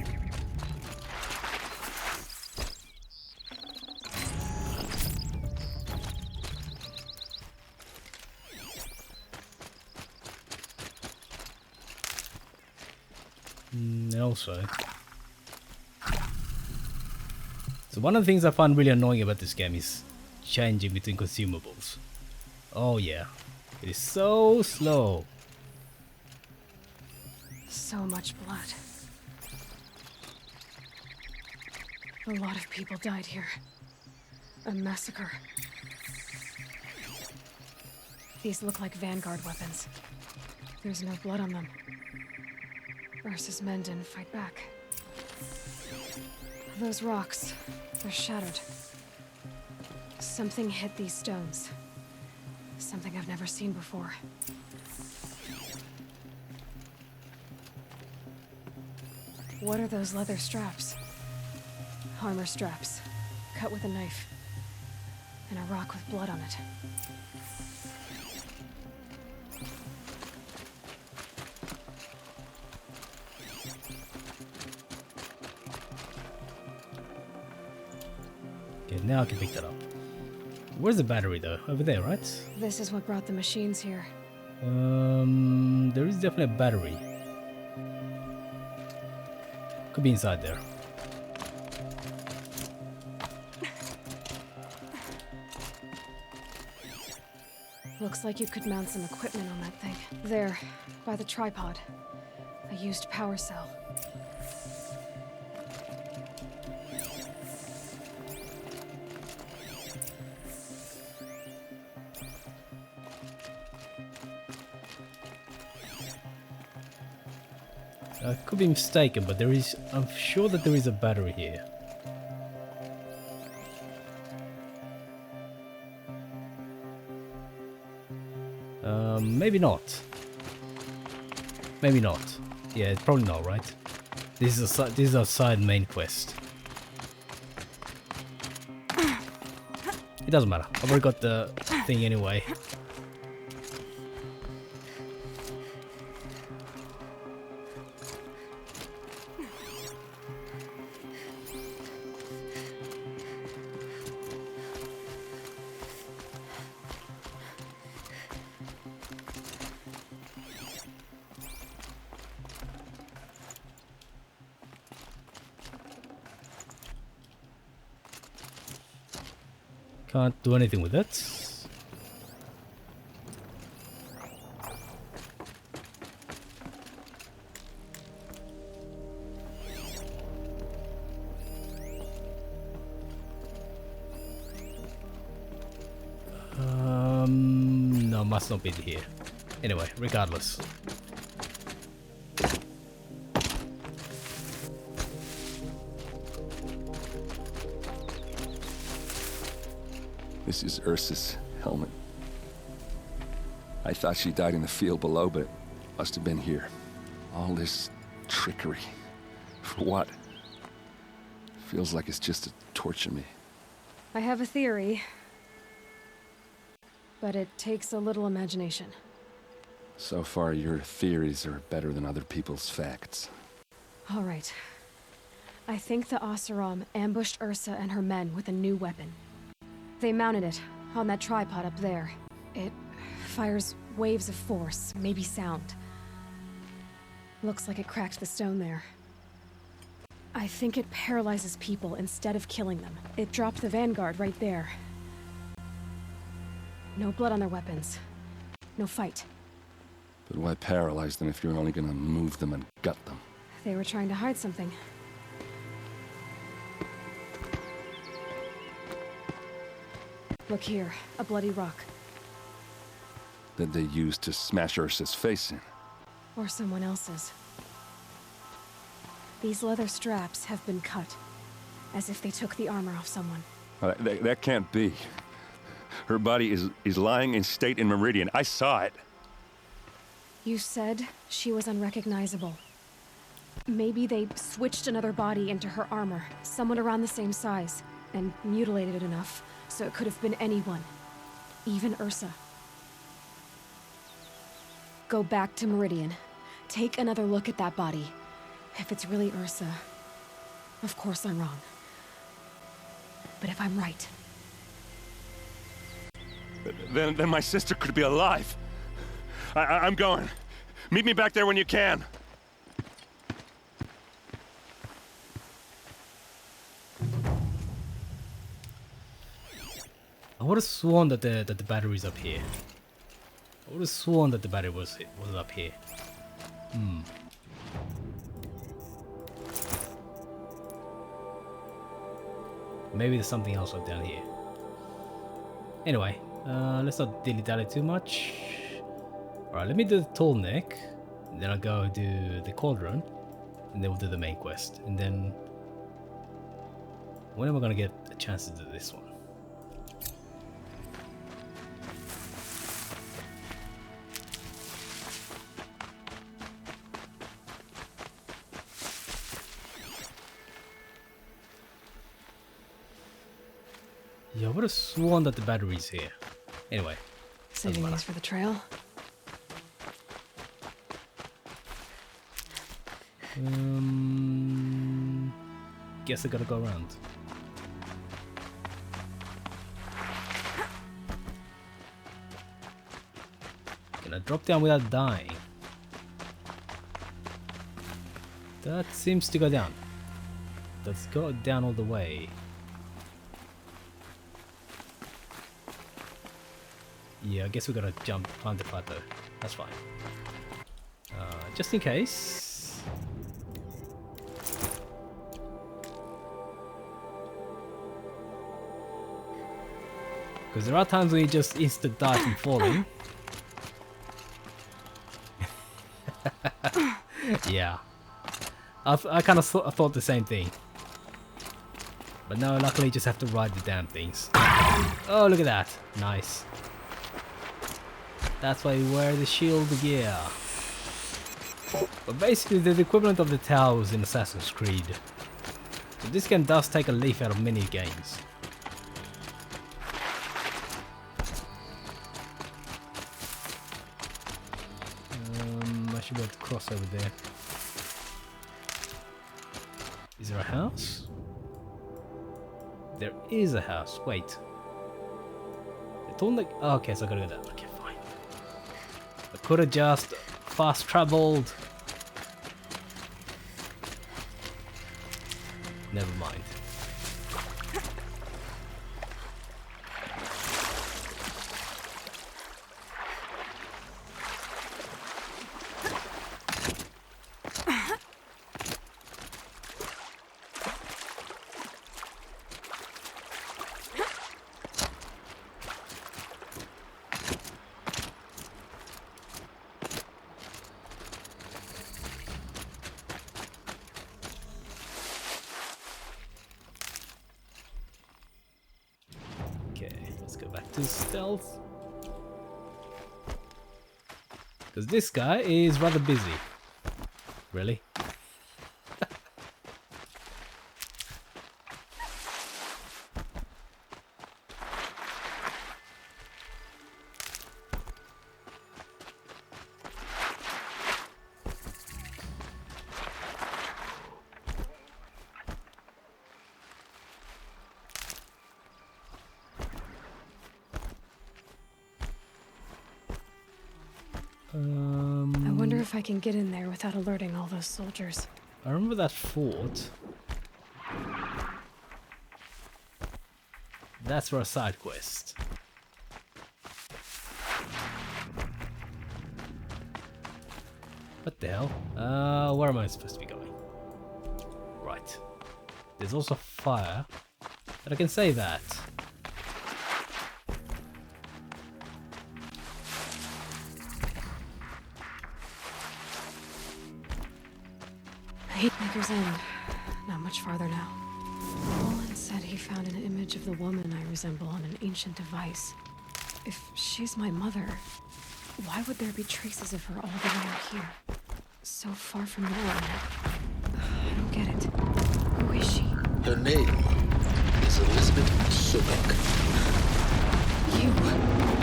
And also, so one of the things I find really annoying about this game is changing between consumables. Oh yeah, it is so slow. So much blood. A lot of people died here. A massacre. These look like Vanguard weapons. There's no blood on them. Ursa's men didn't fight back. Those rocks, they're shattered. Something hit these stones. Something I've never seen before. What are those leather straps? Armor straps, cut with a knife. And a rock with blood on it. Okay, now I can pick that up. Where's the battery though? Over there, right? This is what brought the machines here. There is definitely a battery. Could be inside there. Looks like you could mount some equipment on that thing. There, by the tripod. A used power cell. I could be mistaken, but I'm sure that there is a battery here. Maybe not. Maybe not. Yeah, it's probably not, right? This is a side main quest. It doesn't matter. I've already got the thing anyway. Can't do anything with it. No, must not be here. Anyway, regardless. This is Ursa's helmet. I thought she died in the field below, but it must have been here. All this trickery. For what? Feels like it's just to torture me. I have a theory. But it takes a little imagination. So far, your theories are better than other people's facts. All right. I think the Oseram ambushed Ursa and her men with a new weapon. They mounted it on that tripod up there. It fires waves of force, maybe sound. Looks like it cracked the stone there. I think it paralyzes people instead of killing them. It dropped the Vanguard right there. No blood on their weapons. No fight. But why paralyze them if you're only gonna move them and gut them? They were trying to hide something. Look here, a bloody rock. That they used to smash Ursa's face in. Or someone else's. These leather straps have been cut, as if they took the armor off someone. That can't be. Her body is lying in state in Meridian. I saw it. You said she was unrecognizable. Maybe they switched another body into her armor, someone around the same size, and mutilated it enough so it could have been anyone, even Ursa. Go back to Meridian. Take another look at that body. If it's really Ursa, of course I'm wrong. But if I'm right... Then my sister could be alive. I'm going. Meet me back there when you can. I would have sworn that the battery's up here. I would have sworn that the battery was up here. Maybe there's something else up down here. Anyway, let's not dilly-dally too much. Alright, let me do the tall neck. Then I'll go do the cauldron. And then we'll do the main quest. And then... when am I gonna get a chance to do this one? Yeah, I would have sworn that the battery's here. Anyway. Saving these for the trail. Guess I gotta go around. Can I drop down without dying? That seems to go down. Let's go down all the way. Yeah, I guess we gotta climb the plateau. That's fine. Just in case. Because there are times when you just instant die from falling. Yeah. I kind of thought the same thing. But no, luckily you just have to ride the damn things. Oh, look at that. Nice. That's why you wear the shield gear. But basically they're the equivalent of the towers in Assassin's Creed. So this game does take a leaf out of many games. I should be able to cross over there. Is there a house? There is a house. Wait. They told me... oh, okay, so I gotta go down. Okay, fine. I could have just fast traveled. Never mind. To stealth, because this guy is rather busy. Really? I wonder if I can get in there without alerting all those soldiers. I remember that fort. That's for a side quest. What the hell? Where am I supposed to be going? Right. There's also fire. But I can say that. Hitmaker's End. Not much farther now. Olin said he found an image of the woman I resemble on an ancient device. If she's my mother, why would there be traces of her all the way out here? So far from the one. get it. Who is she? Her name is Elizabeth Sobek. You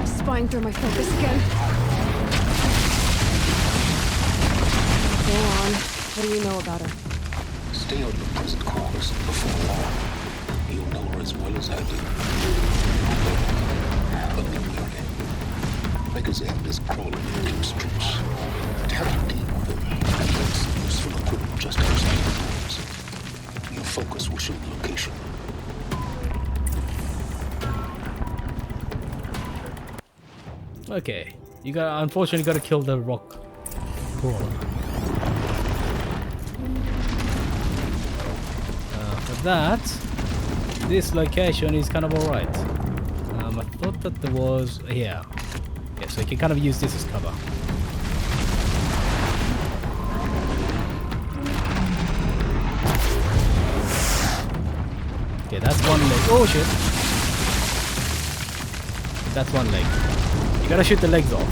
spying through my focus again? Go on. What do you know about her? Stay on your present course. Before long, you'll know her as well as I do. But be wary. Makers have this crawling against troops. To have to deal with them, that's useful equipment just outside the walls. Your focus will show the location. Okay, you got unfortunately got to kill the rock crawler. For that, this location is kind of alright. I thought that there was here. Yeah, so you can kind of use this as cover. Okay, that's one leg. Oh shit! That's one leg. You gotta shoot the legs off.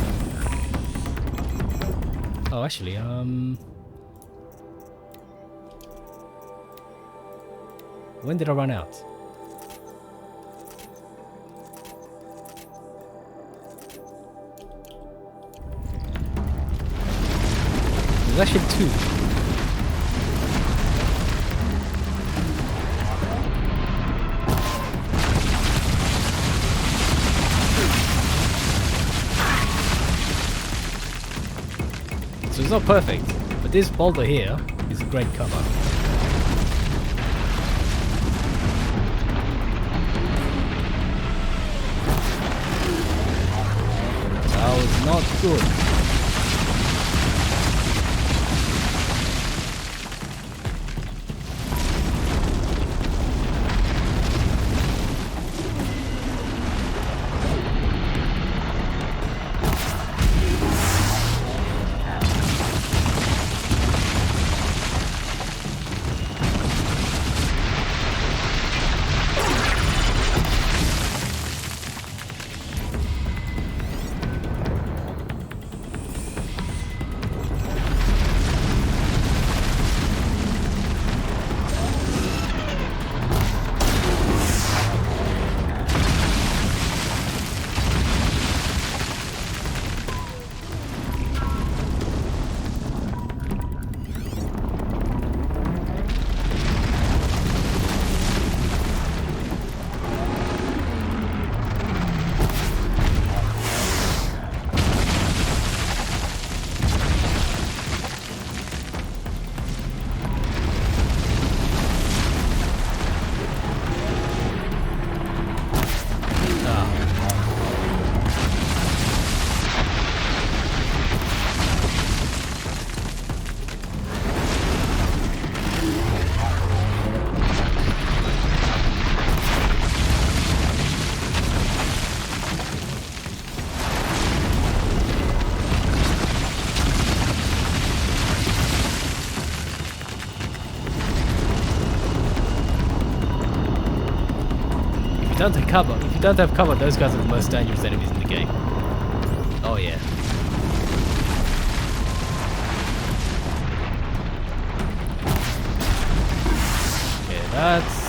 Oh, actually, when did I run out? There's actually two. So it's not perfect, but this boulder here is a great cover. That was not good. If you don't have cover, those guys are the most dangerous enemies in the game. Oh yeah. Okay, that's...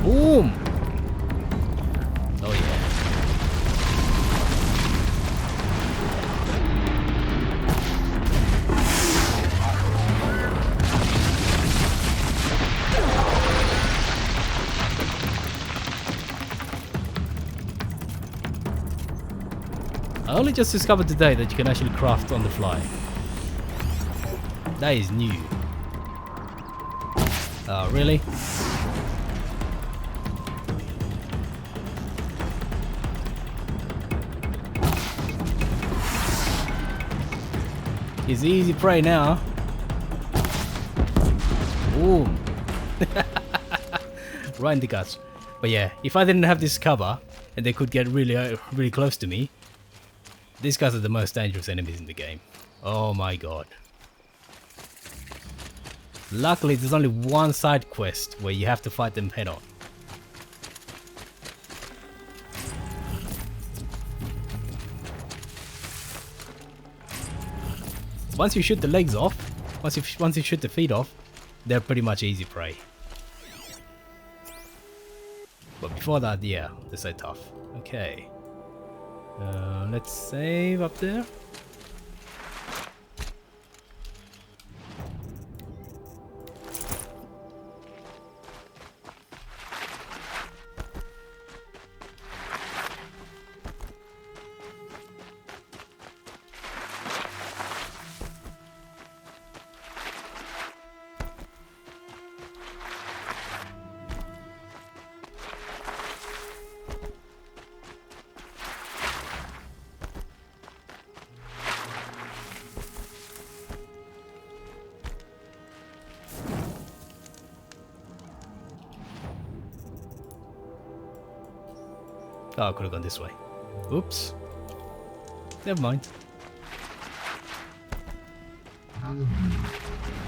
Boom! Oh yeah. I only just discovered today that you can actually craft on the fly. That is new. Oh, really? He's easy prey now. Ooh. Right in the guts. But yeah, if I didn't have this cover and they could get really close to me, these guys are the most dangerous enemies in the game. Oh my god. Luckily, there's only one side quest where you have to fight them head on. Once you shoot the legs off, once you shoot the feet off, they're pretty much easy prey. But before that, yeah, they're so tough. Okay. Let's save up there. Oh, I could have gone this way. Oops. Never mind.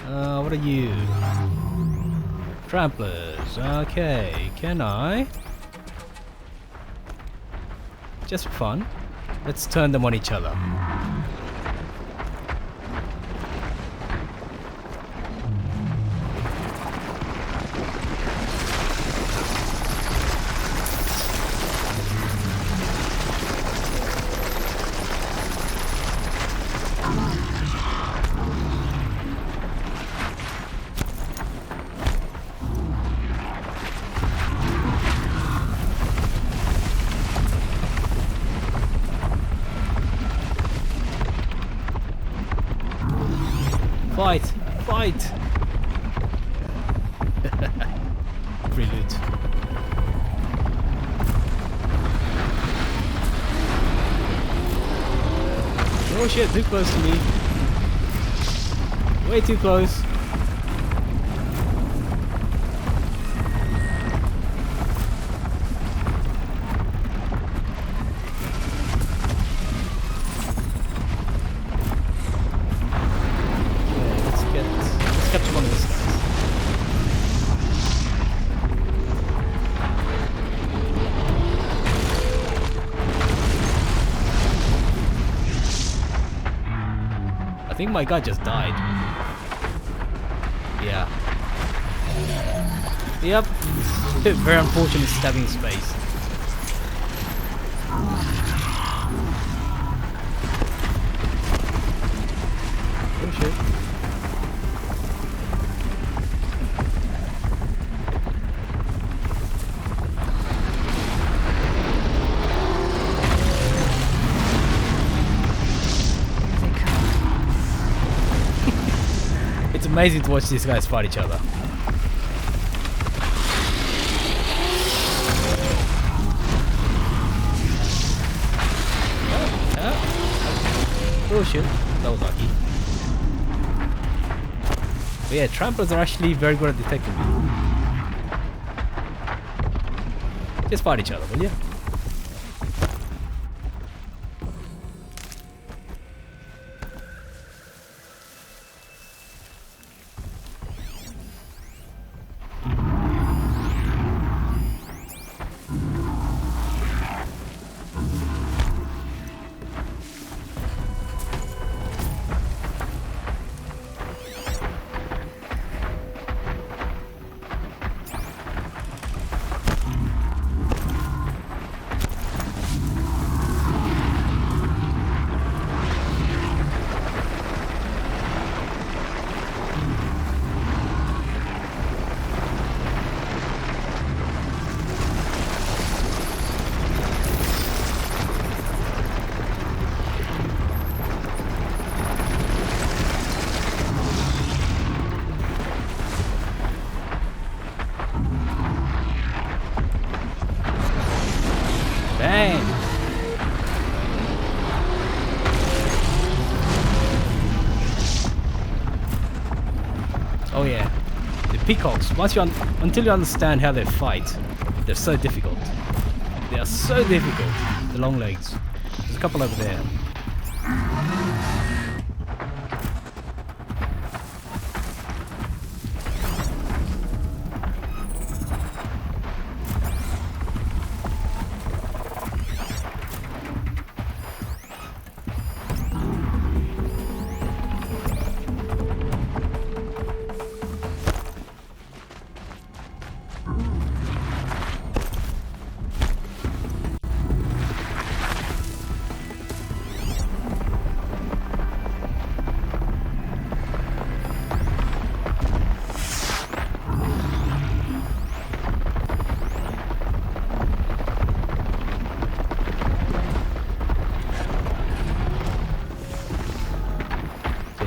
What are you? Tramplers. Okay, can I? Just for fun. Let's turn them on each other. Fight! Fight! Free loot. Oh shit, too close to me. Way too close. I think my guy just died. Yeah. Yep. Very unfortunate stabbing his face. Oh shit. It's amazing to watch these guys fight each other. Oh shit, that was lucky. But yeah, tramplers are actually very good at detecting me. Just fight each other, will you? peacocks, until you understand how they fight, they're so difficult. They are so difficult. The long legs. There's a couple over there.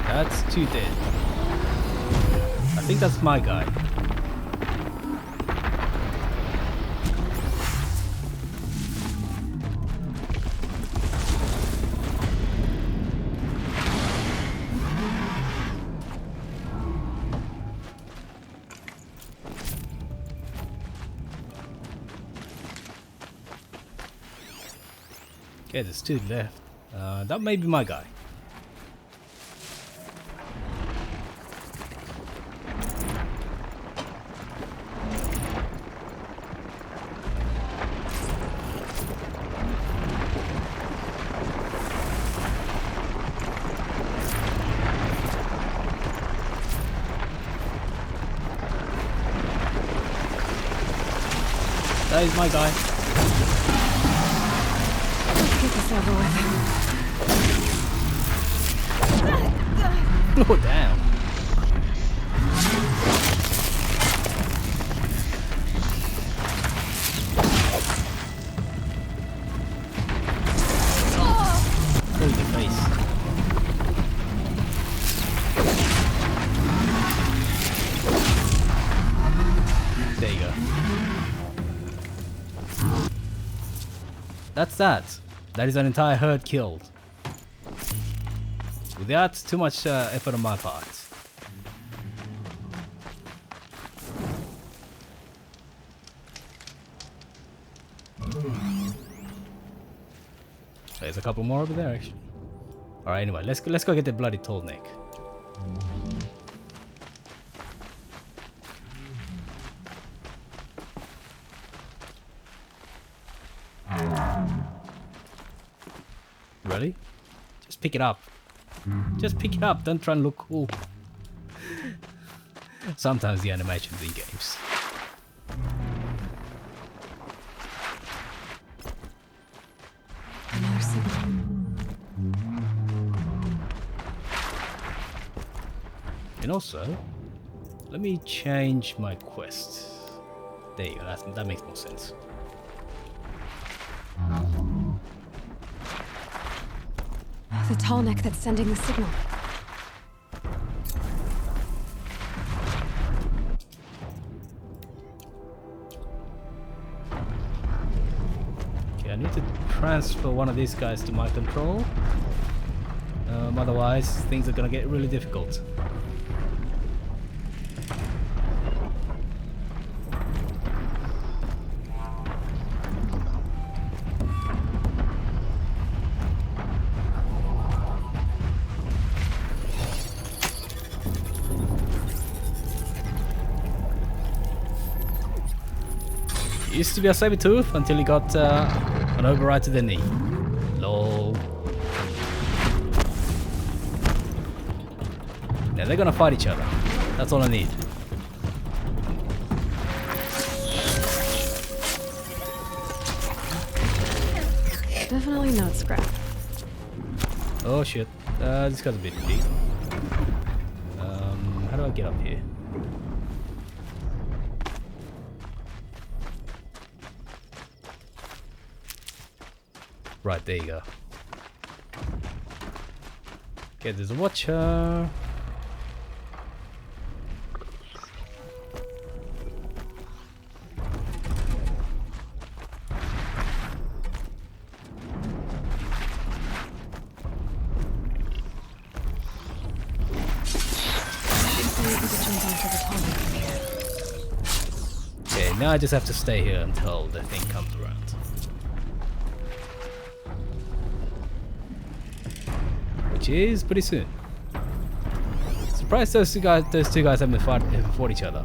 That's 2 dead. I think that's my guy. Okay, there's 2 left. That may be my guy. That is my guy. Let's get this over with. Oh, damn. Holy face. There you go. That's that. That is an entire herd killed. Without too much effort on my part. There's a couple more over there actually. Alright, anyway, let's go get the bloody tall neck. Really? Just pick it up. Just pick it up, don't try and look cool. Sometimes the animations in games. Another signal. And also, let me change my quest. There you go, that makes more sense. The tall neck that's sending the signal. Okay, I need to transfer one of these guys to my control. Otherwise, things are gonna get really difficult. Used to be a saber-tooth until he got an override to the knee. Lol. Now they're gonna fight each other. That's all I need. Definitely not scrap. Oh shit. This guy's a bit big. How do I get up here? Right, there you go. Okay, there's a watcher. Maybe we could jump onto the tall neck from here. now I just have to stay here until the thing comes around. Which is pretty soon. Surprised those two guys haven't fought each other.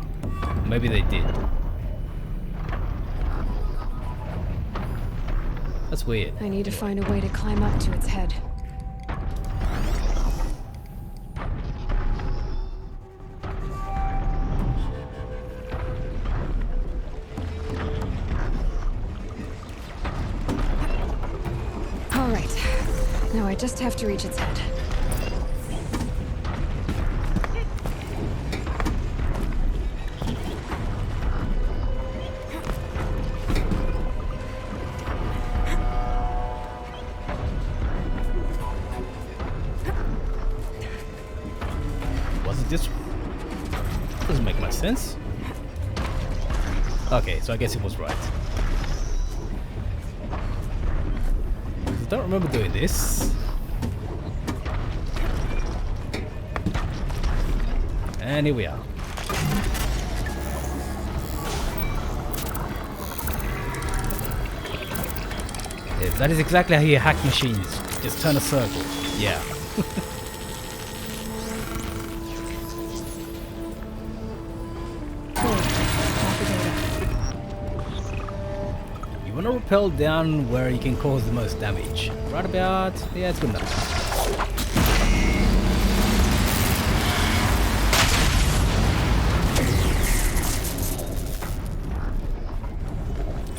Maybe they did. That's weird. I need to find a way to climb up to its head. All right. Now I just have to reach its head. This doesn't make much sense. Okay, so I guess it was right. I don't remember doing this. And here we are. Yeah, that is exactly how you hack machines. Just turn a circle. Yeah. You want to rappel down where you can cause the most damage. Right about... yeah, it's good enough.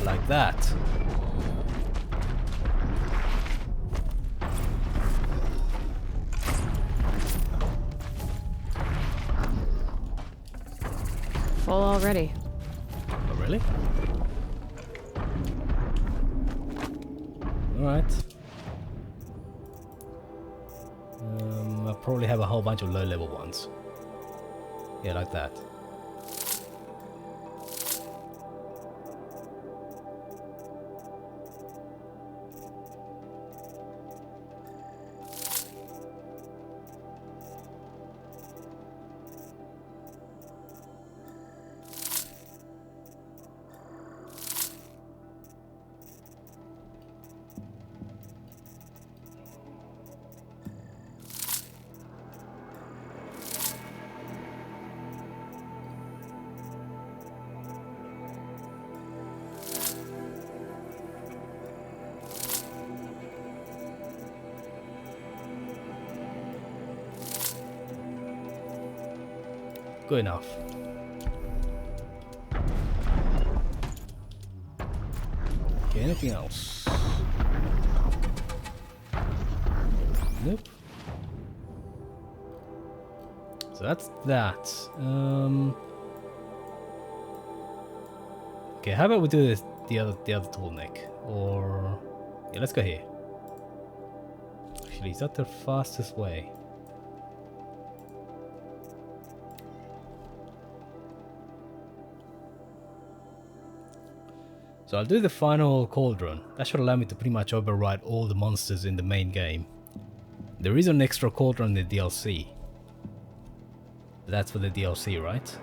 Like that. Full already. Oh, really? Alright. I'll probably have a whole bunch of low-level ones. Yeah, like that. Good enough. Okay, anything else? Nope. So that's that. Okay, how about we do this the other tool neck? Or yeah, let's go here. Actually, is that the fastest way? So I'll do the final cauldron. That should allow me to pretty much override all the monsters in the main game. There is an extra cauldron in the DLC. That's for the DLC, right?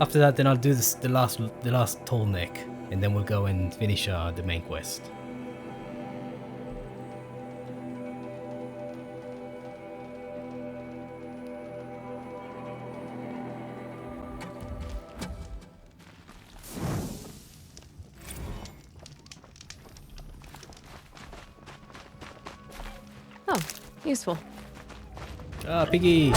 After that, then I'll do this, the last tall neck, and then we'll go and finish the main quest. Oh, useful. Ah, piggy!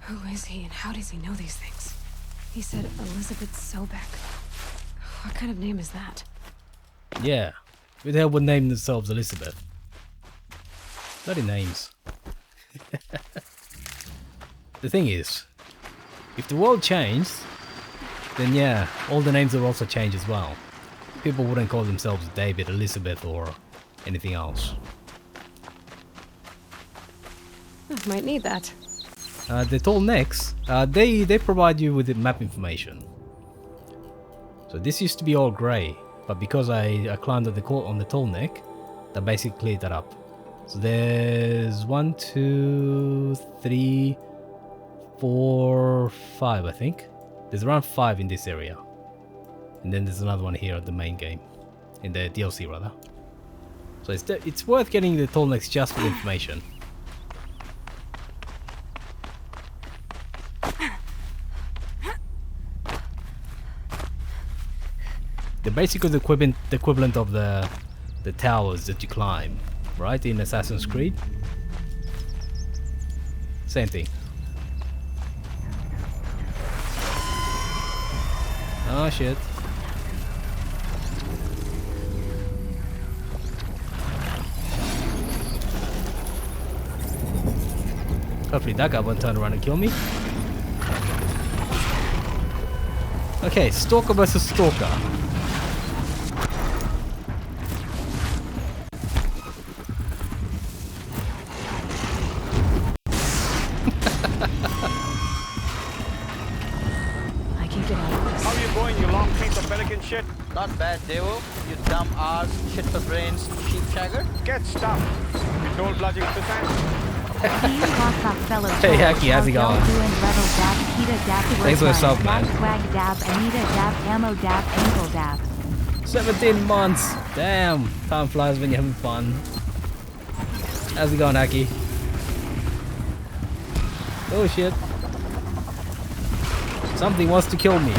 Who is he and how does he know these things? He said Elizabeth Sobek. What kind of name is that? Yeah, who the hell would name themselves Elizabeth? Bloody names. The thing is, if the world changed, then yeah, all the names would also change as well. People wouldn't call themselves David, Elizabeth, or anything else. Might need that. The tall necks, they provide you with the map information. So this used to be all grey, but because I climbed on the tall neck, that basically cleared that up. So there's 1, 2, 3, 4, 5, I think. There's around 5 in this area. And then there's another one here at the main game. In the DLC rather. So it's worth getting the tall necks just for the information. They're basically the equivalent of the towers that you climb, right? In Assassin's Creed. Same thing. Oh shit. Hopefully that guy won't turn around and kill me. Okay, Stalker versus Stalker. I can get out of this. How you going, you long piece of pelican shit? Not bad, Devo. You dumb ass, shit for brains, sheep shagger. Get stuffed. You told bludging to Hey Haki, how's it going? Thanks for the sub, man. 17 months! Damn! Time flies when you're having fun. How's it going, Haki? Oh shit. Something wants to kill me.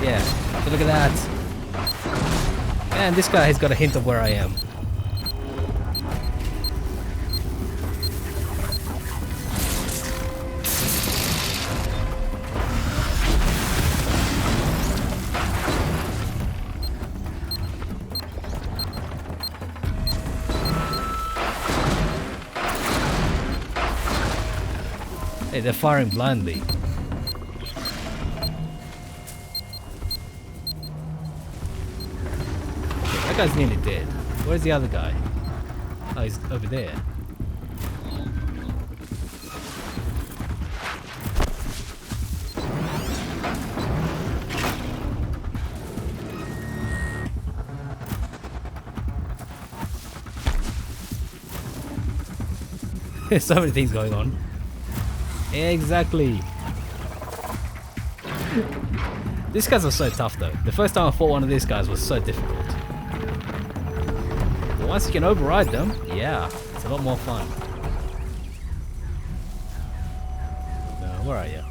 Yeah, so look at that. Man, this guy has got a hint of where I am. Hey, they're firing blindly. Okay, that guy's nearly dead. Where's the other guy? Oh, he's over there. There's so many things going on. Exactly. These guys are so tough though. The first time I fought one of these guys was so difficult. But once you can override them, yeah, it's a lot more fun. Where are you?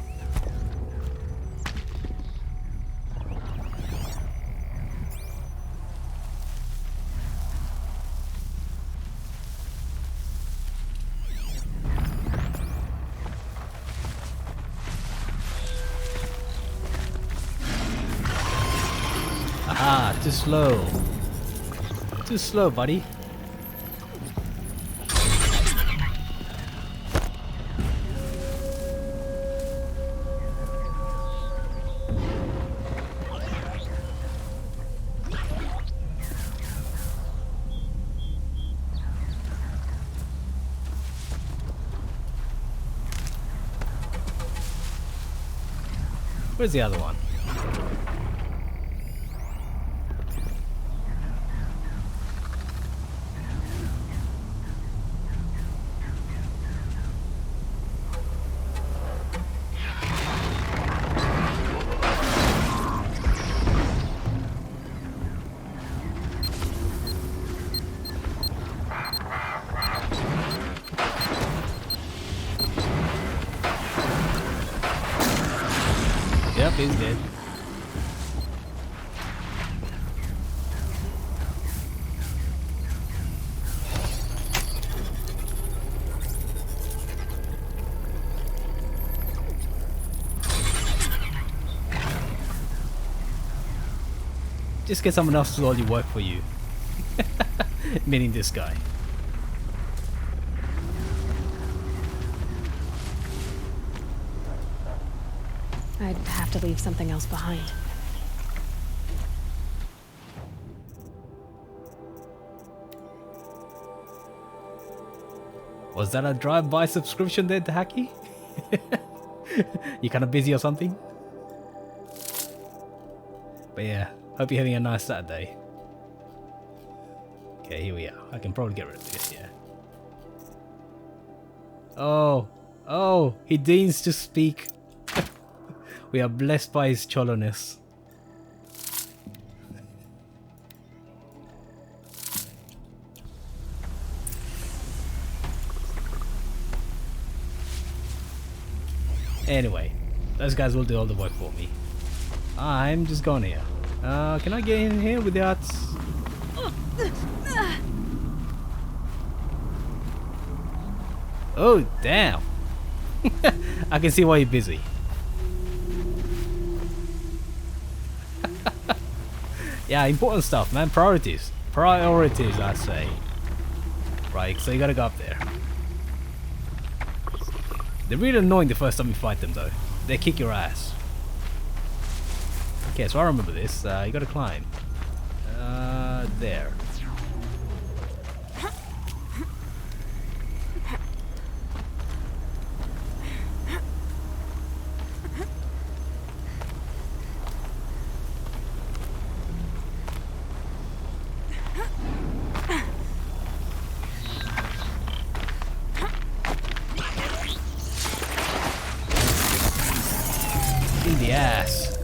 Ah, too slow. Too slow, buddy. Where's the other one? Yep, he's dead. Just get someone else to do all your work for you. Meaning this guy. I'd have to leave something else behind. Was that a drive-by subscription there, Hacky? You kind of busy or something? But yeah, hope you're having a nice Saturday. Okay, here we are. I can probably get rid of this, yeah. Oh, he deigns to speak. We are blessed by his choloness. Anyway, those guys will do all the work for me. I'm just going here. Can I get in here without... Oh, damn. I can see why you're busy. Yeah, important stuff, man. Priorities. Priorities, I say. Right, so you gotta go up there. They're really annoying the first time you fight them, though. They kick your ass. Okay, so I remember this. You gotta climb. There. In the ass.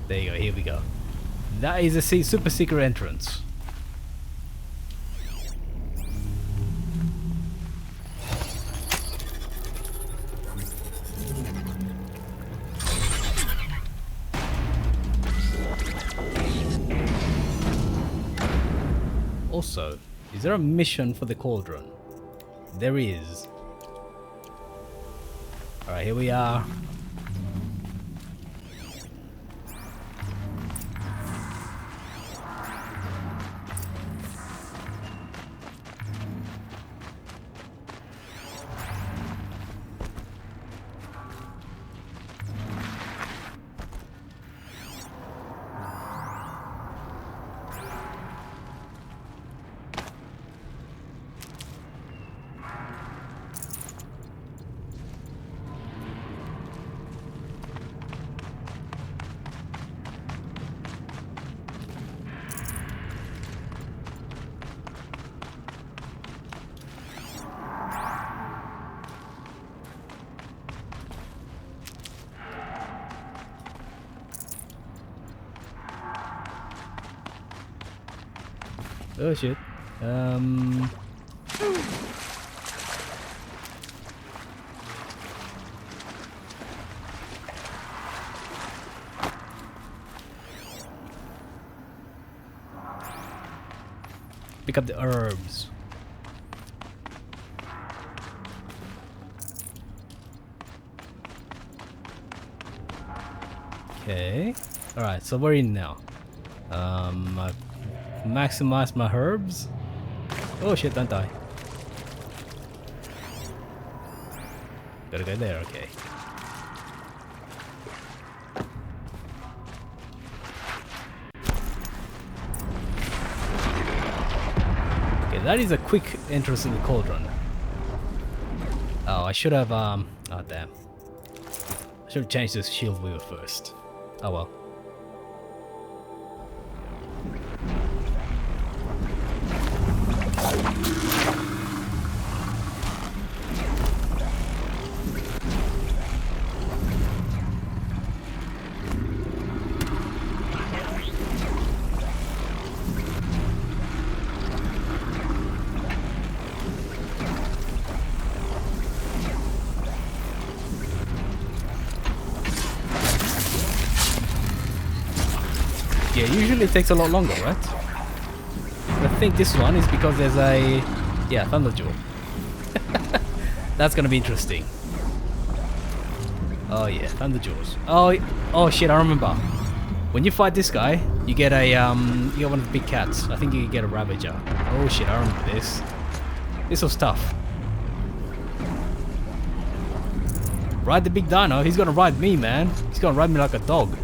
There you go, here we go. That is a super secret entrance. Also, is there a mission for the cauldron? There is. Alright, here we are. Oh shit. Pick up the herbs. Okay. Alright, so we're in now. Maximize my herbs. Oh shit, don't die. Gotta go there, okay. Okay, that is a quick entrance in the cauldron. Oh, I should have, oh damn. I should have changed this shield weaver first. Oh well. Yeah, usually it takes a lot longer, right? I think this one is because there's a... yeah, Thunder Jewel. That's gonna be interesting. Oh yeah, Thunder Jewels. Oh shit, I remember. When you fight this guy, you get a you get one of the big cats. I think you get a Ravager. Oh shit, I remember this. This was tough. Ride the big dino. He's gonna ride me, man. He's gonna ride me like a dog.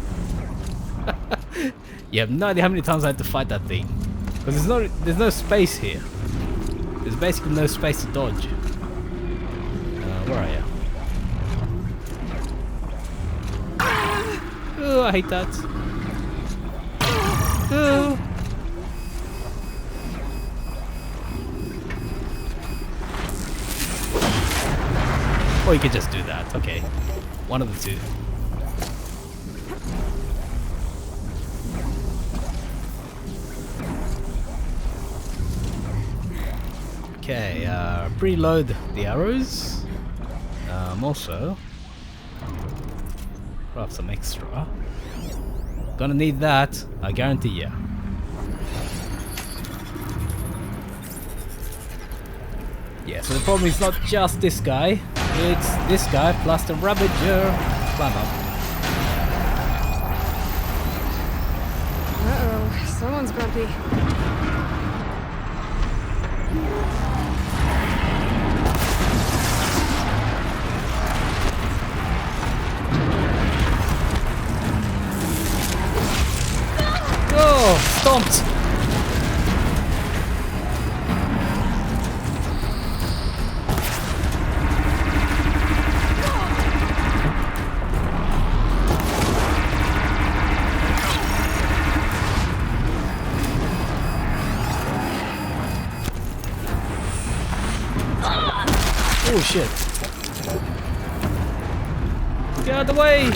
You have no idea how many times I had to fight that thing. Because there's no space here. There's basically no space to dodge. Where are you? Oh, I hate that. Oh. Or you could just do that. Okay. One of the two. Okay, preload the arrows. Also, craft some extra. Gonna need that, I guarantee ya. Yeah, so the problem is not just this guy, it's this guy plus the Ravager. Climb up. Uh-oh, someone's grumpy. Oh, stomped! Oh shit. Get out of the way!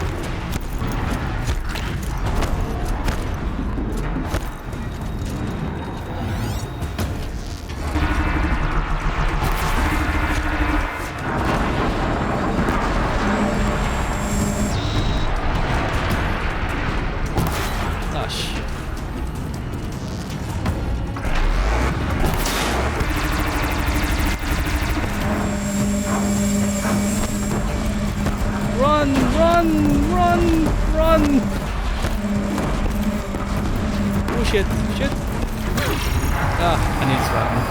Run! Oh shit, shit. Ah, I need this weapon.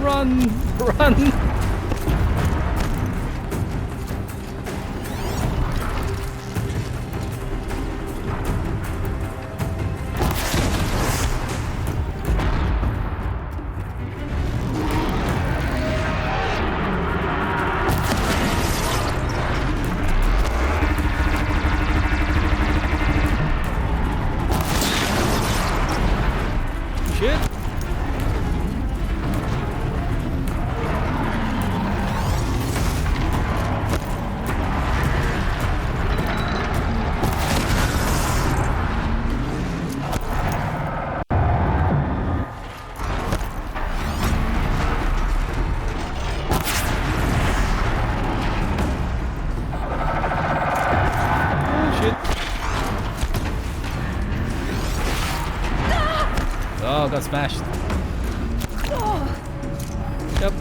Run! Shit. Oh, got smashed. Yep.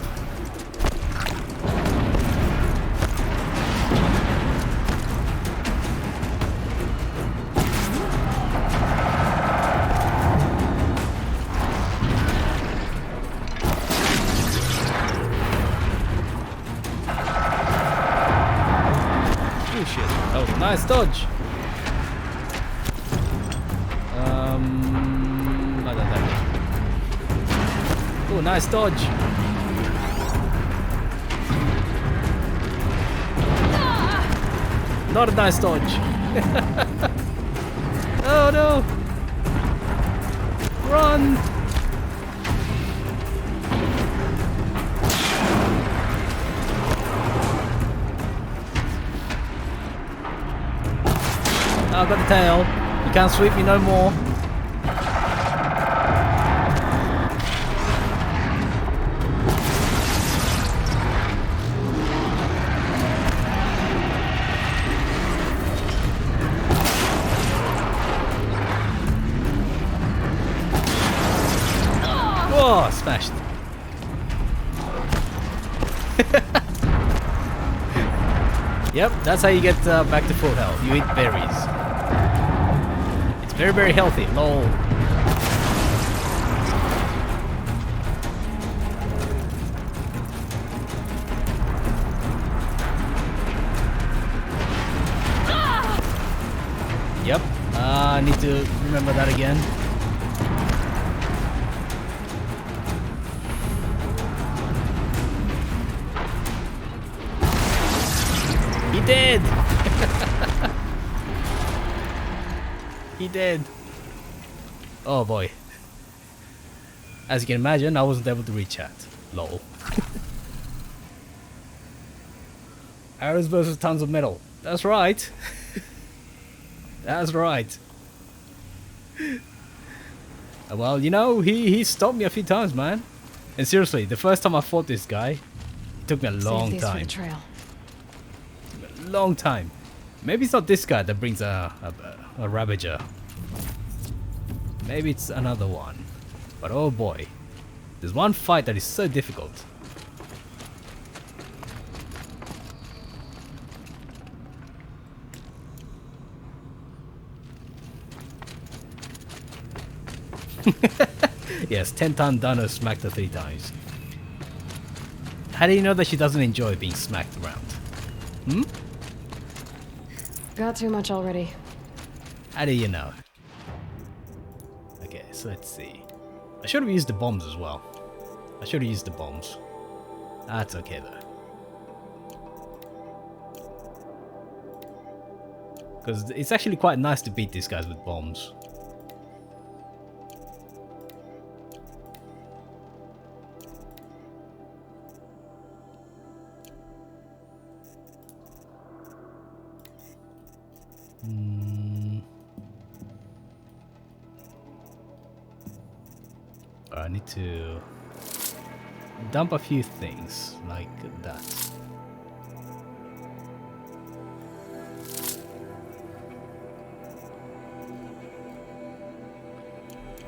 Oh shit. That was a nice dodge. Oh, nice dodge. Not a nice dodge. Oh no. Run. I've got the tail. You can't sweep me no more. Oh, smashed. Yep, that's how you get back to full health. You eat berries. It's very, very healthy. Lol. Yep, I need to remember that again. He did! He did! Oh boy. As you can imagine, I wasn't able to reach that. Lol. Arrows versus tons of metal. That's right. That's right. Well, you know, he stopped me a few times, man. And seriously, the first time I fought this guy, it took me a long time. Long time. Maybe it's not this guy that brings a Ravager. Maybe it's another one. But oh boy. There's one fight that is so difficult. Yes, 10-ton Dano smacked her 3 times. How do you know that she doesn't enjoy being smacked around? Hmm? Got too much already. How do you know? Okay, so let's see. I should have used the bombs as well. I should have used the bombs. That's okay though. Because it's actually quite nice to beat these guys with bombs. I need to dump a few things like that.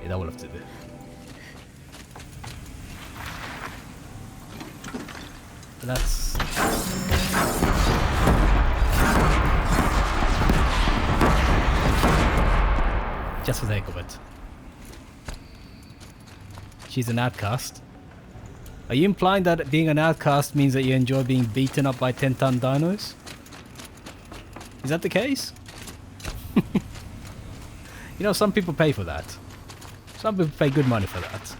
Yeah, that will have to do. That's just for the heck of it. She's an outcast. Are you implying that being an outcast means that you enjoy being beaten up by 10-ton dinos? Is that the case? You know, some people pay for that. Some people pay good money for that.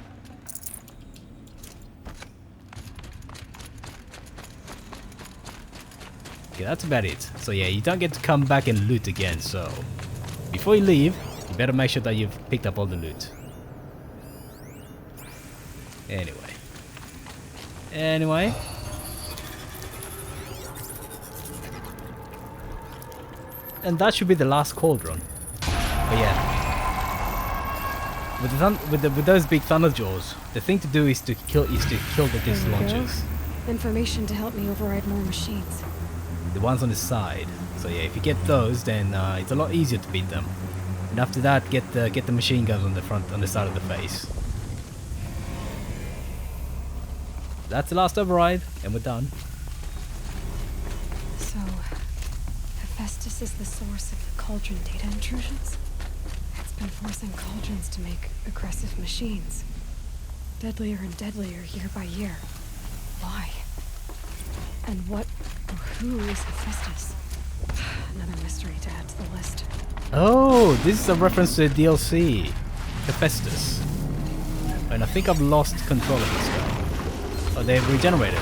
Okay, that's about it. So yeah, you don't get to come back and loot again, so before you leave, you better make sure that you've picked up all the loot. Anyway. And that should be the last cauldron. But yeah. With those big thunder jaws, the thing to do is to kill the disc launchers. Information to help me override more machines. The ones on the side. So yeah, if you get those, then it's a lot easier to beat them. And after that, get the machine guns on the side of the face. That's the last override, and we're done. So, Hephaestus is the source of the cauldron data intrusions? It's been forcing cauldrons to make aggressive machines. Deadlier and deadlier year by year. Why? And what or who is Hephaestus? Another mystery to add to the list. Oh, this is a reference to the DLC. Hephaestus. And I think I've lost control of this guy. Oh, they've regenerated.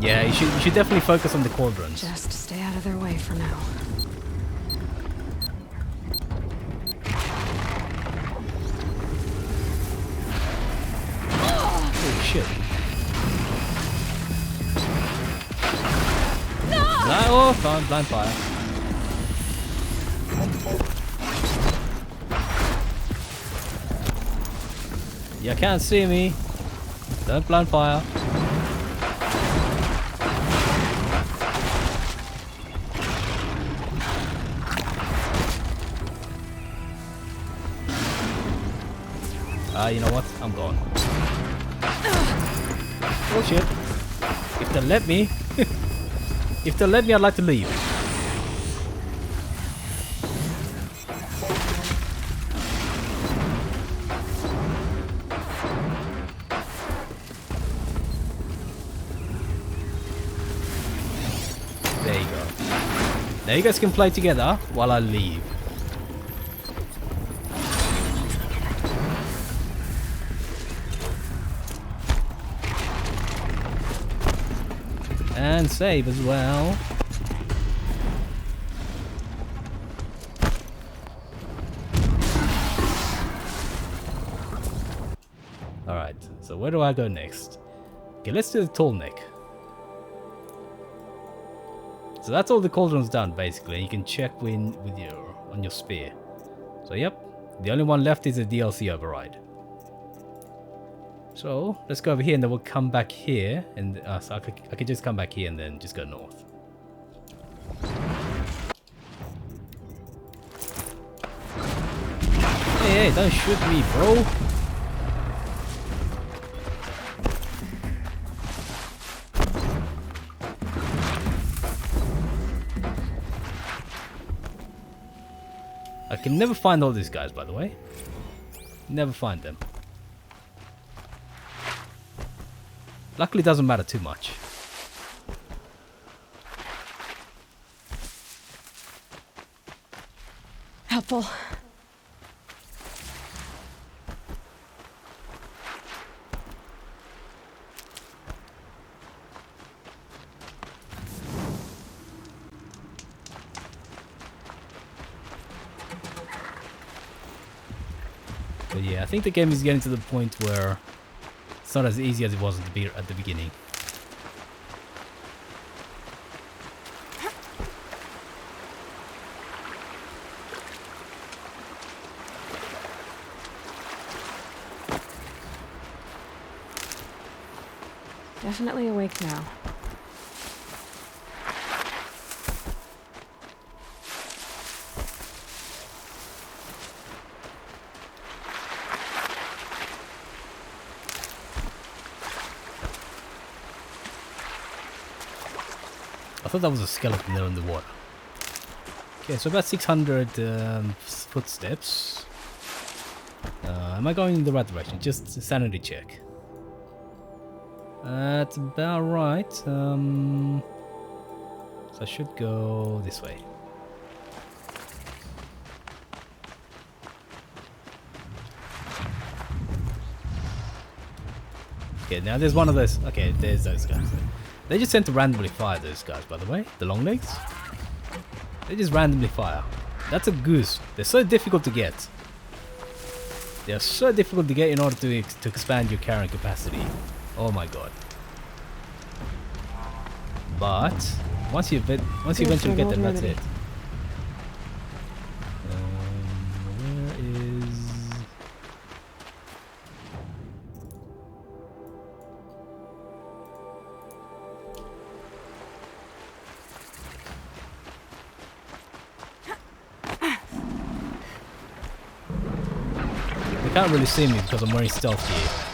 Yeah, you should definitely focus on the cauldrons. Just stay out of their way for now. Oh shit. No! Oh, blind fire. You can't see me. Don't blind fire. You know what? I'm gone. Oh shit. If they'll let me... if they'll let me, I'd like to leave. There you go. Now you guys can play together while I leave. And save as well. Alright, so where do I go next? Okay, let's do the tall neck. So that's all the cauldrons done basically. You can check on your spear. So yep, the only one left is a DLC override. So let's go over here and then we'll come back here, and so I could just come back here and then just go north. Hey, don't shoot me, bro. I can never find all these guys, by the way. Never find them. Luckily, it doesn't matter too much. Helpful. But yeah, I think the game is getting to the point where it's not as easy as it was at the beginning. Definitely awake now. I thought that was a skeleton there in the water. Okay, so about 600 footsteps. Am I going in the right direction? Just a sanity check. That's about right. So I should go this way. Okay, now there's one of those. Okay, there's those guys. They just tend to randomly fire, those guys, by the way. The long legs. They just randomly fire. That's a goose. They're so difficult to get. They are so difficult to get in order to expand your carrying capacity. Oh my god. But once you eventually get them, that's it. Where is... They can't really see me because I'm wearing stealth gear.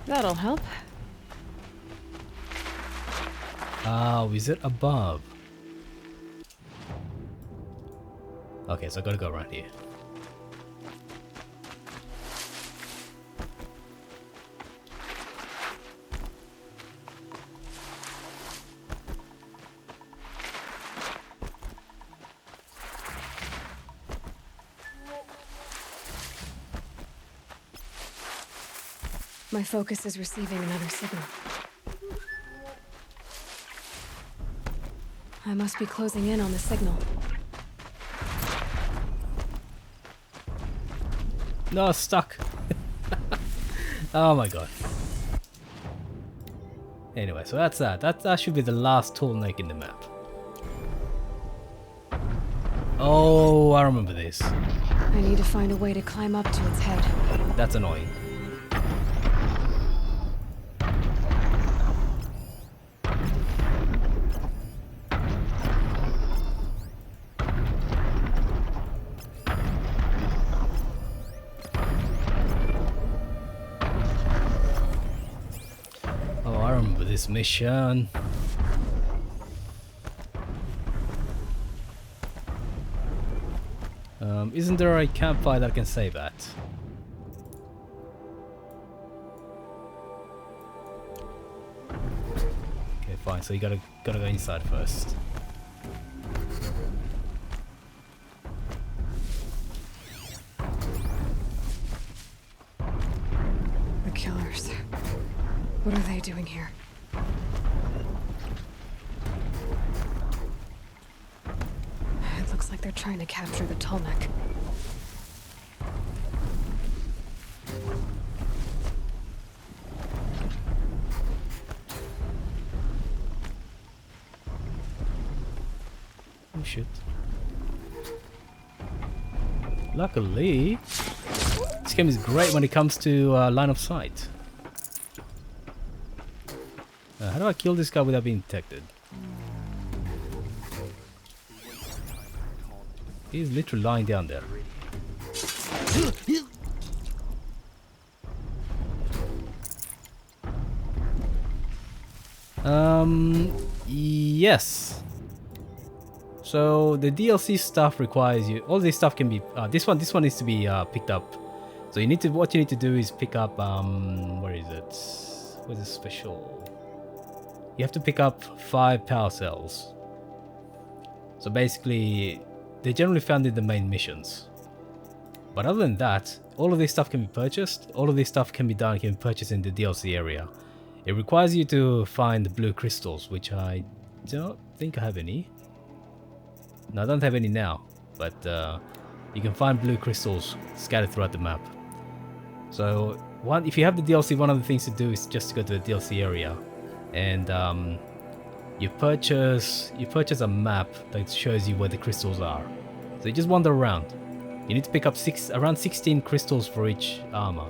That'll help. Oh, is it above? Okay, so I gotta go around here. My focus is receiving another signal. I must be closing in on the signal. No, stuck. Oh my god. Anyway, so that's that. That should be the last tall neck in the map. Oh, I remember this. I need to find a way to climb up to its head. That's annoying. Oh, I remember this mission. Isn't there a campfire that can save that? Okay, fine. So you gotta go inside first. The killers. What are they doing here? It looks like they're trying to capture the Tallneck. Oh shit. Luckily, this game is great when it comes to line of sight. How do I kill this guy without being detected? He's literally lying down there. Yes. So the DLC stuff requires you. All this stuff can be. This one needs to be picked up. So you need to. What you need to do is pick up. Where is it? Where's the special? You have to pick up 5 power cells. So basically, they're generally found in the main missions. But other than that, all of this stuff can be purchased. All of this stuff can be purchased in the DLC area. It requires you to find the blue crystals, which I don't think I have any. No, I don't have any now, but you can find blue crystals scattered throughout the map. So, if you have the DLC, one of the things to do is just to go to the DLC area, and you purchase a map that shows you where the crystals are. So you just wander around. You need to pick up around 16 crystals for each armor.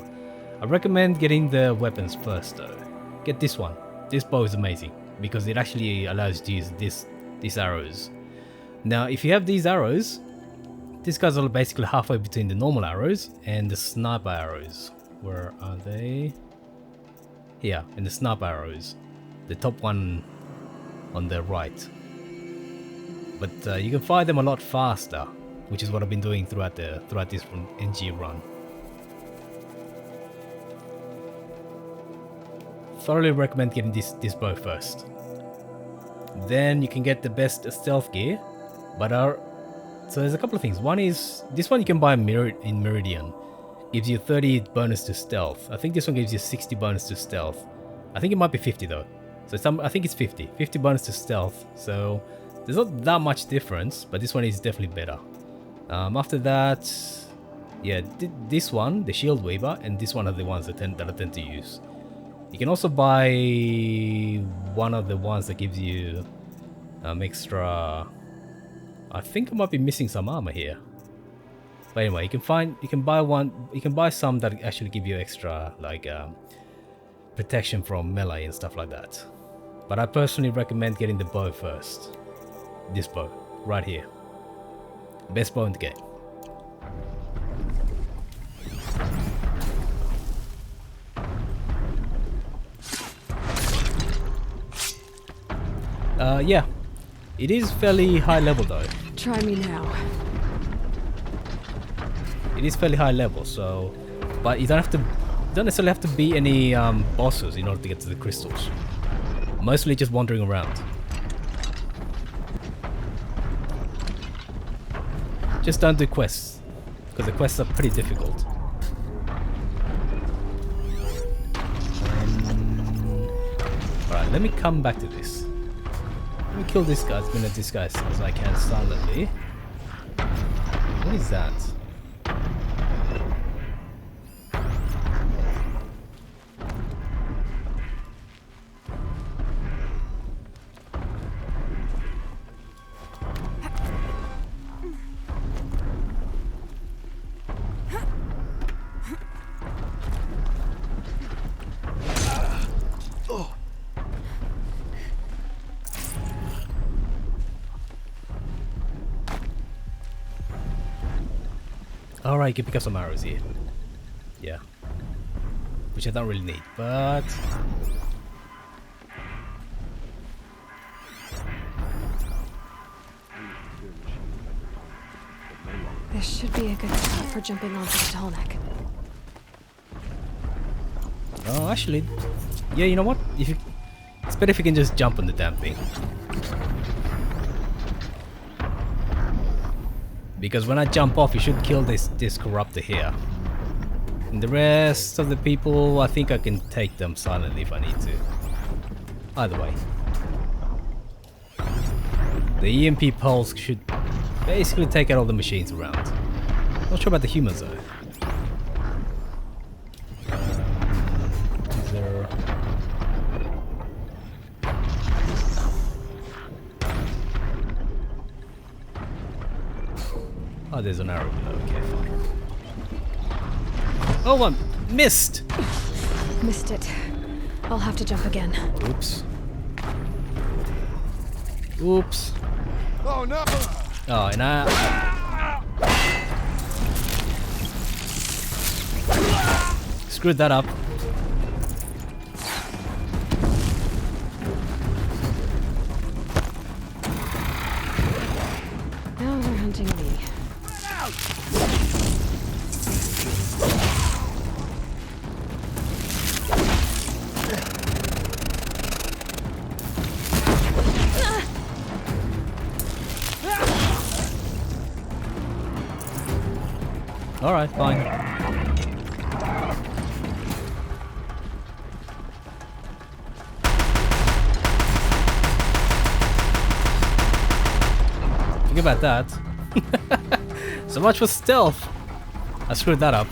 I recommend getting the weapons first though. Get this one. This bow is amazing because it actually allows you to use these arrows. Now, if you have these arrows, these guys are basically halfway between the normal arrows and the sniper arrows. Where are they? Here, in the sniper arrows. The top one on the right. But you can fire them a lot faster, which is what I've been doing throughout this NG run. Thoroughly recommend getting this bow first. Then you can get the best stealth gear. But so there's a couple of things. One is this one you can buy in Meridian. Gives you 30 bonus to stealth. I think this one gives you 60 bonus to stealth. I think it might be 50 though. So I think it's 50 bonus to stealth. So there's not that much difference, but this one is definitely better. After that, yeah, this one, the Shield Weaver, and this one are the ones that I tend to use. You can also buy one of the ones that gives you extra. I think I might be missing some armor here. But anyway, you can buy some that actually give you extra like protection from melee and stuff like that. But I personally recommend getting the bow first. This bow, right here. Best bow in the game. Yeah. It is fairly high level though. Try me now. It is fairly high level, so... But you don't necessarily have to beat any bosses in order to get to the crystals. Mostly just wandering around. Just don't do quests, because the quests are pretty difficult. Alright, let me come back to this. Let me kill this guy as many of these guys as I can silently. What is that? Alright, you can pick up some arrows here. Yeah. Which I don't really need, but... This should be a good spot for jumping onto the tall neck. Oh, actually... Yeah, you know what? If you... It's better if you can just jump on the damn thing. Because when I jump off, you should kill this corruptor here. And the rest of the people, I think I can take them silently if I need to. Either way. The EMP pulse should basically take out all the machines around. Not sure about the humans though. Is there... Oh, there's an arrow below. Okay, fine. Oh, I missed! Missed it. I'll have to jump again. Oops. Oops. Oh no! Oh, and screwed that up. Now they're hunting me. Alright, fine. Think about that. So much for stealth. I screwed that up.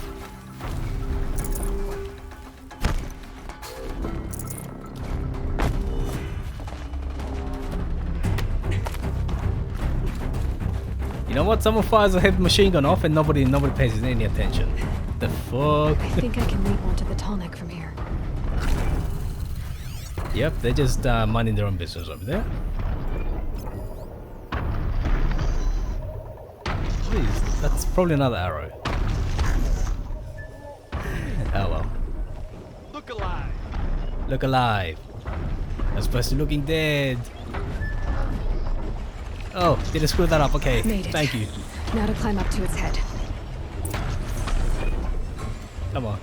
You know what? Someone fires a heavy machine gun off and nobody pays any attention. The fuck? I think I can leap onto the tall neck from here. Yep, they're just minding their own business over there. Please, that's probably another arrow. Oh well. Look alive! Look alive. As opposed to looking dead. Oh, did I screw that up? Okay, Made it. Thank you. Now to climb up to its head. Come on.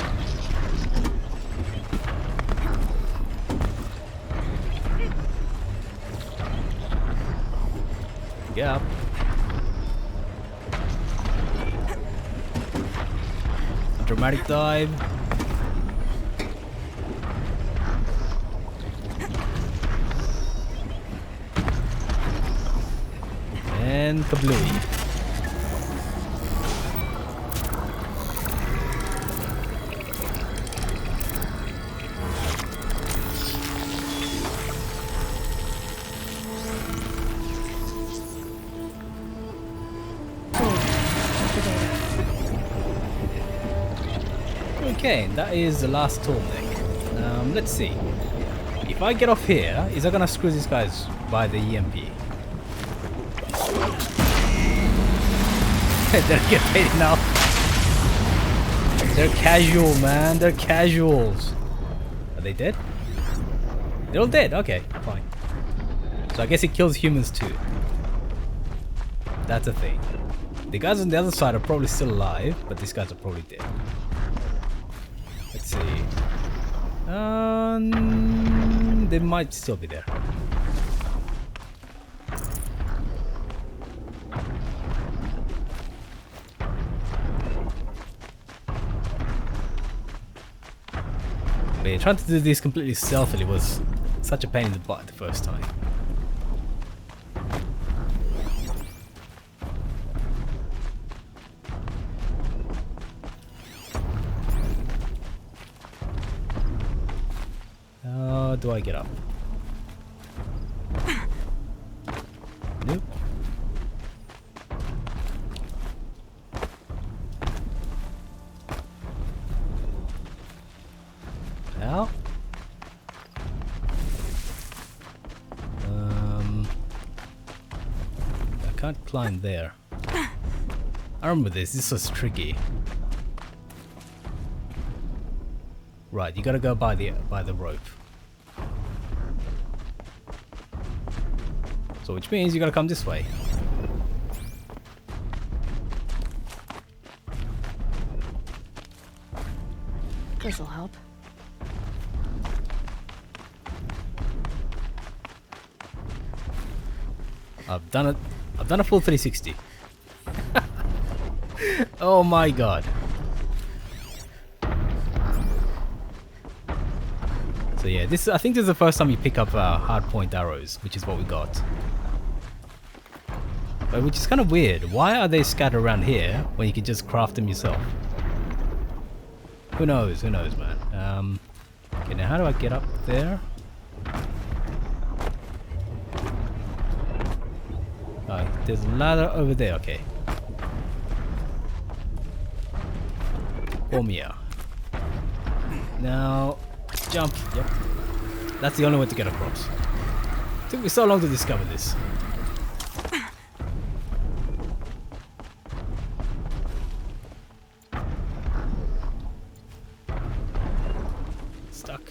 Get up. Dramatic dive. And kablooey. Okay, that is the last tall neck. Let's see. If I get off here, is that gonna screw these guys by the EMP? They're getting now. They're casual, man. They're casuals. Are they dead? They're all dead. Okay, fine. So I guess it kills humans too. That's a thing. The guys on the other side are probably still alive, but these guys are probably dead. Let's see. They might still be there. But yeah, trying to do this completely stealthily was such a pain in the butt the first time. How do I get up? Nope. How? I can't climb there. I remember this. This was tricky. Right, you gotta go by the rope. So which means you gotta come this way. This'll help. I've done it. I've done a full 360. Oh my god. So yeah, this I think this is the first time you pick up hard point arrows, which is what we got. But which is kind of weird. Why are they scattered around here when you can just craft them yourself? Who knows? Who knows, man? Okay, now how do I get up there? Oh, there's a ladder over there. Okay. Pull me out. Now, jump. Yep. That's the only way to get across. Took me so long to discover this. Stuck.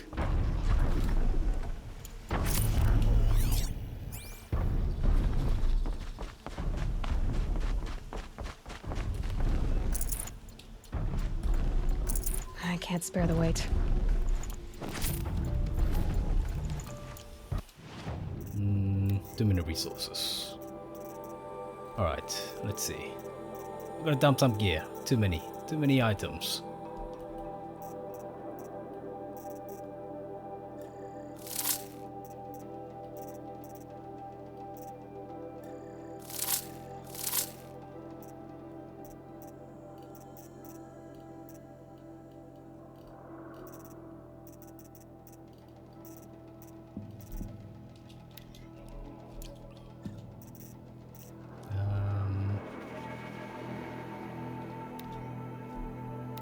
I can't spare the weight. Too many resources. Alright, let's see. I'm gonna dump some gear. Too many items.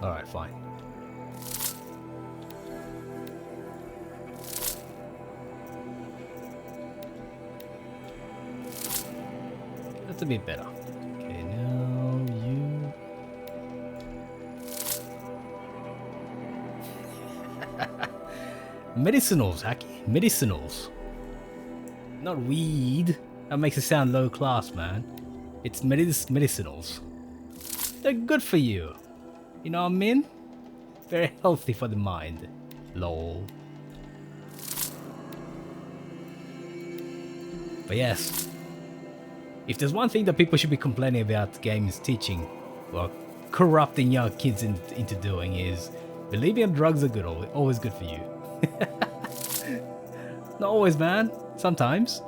Alright, fine. That's a bit better. Okay, now you... Medicinals, Hacky. Medicinals. Not weed. That makes it sound low class, man. It's medicinals. They're good for you. You know what I mean? Very healthy for the mind. Lol. But yes. If there's one thing that people should be complaining about games teaching, or corrupting young kids into doing, is believing that drugs are good, always good for you. Not always, man. Sometimes.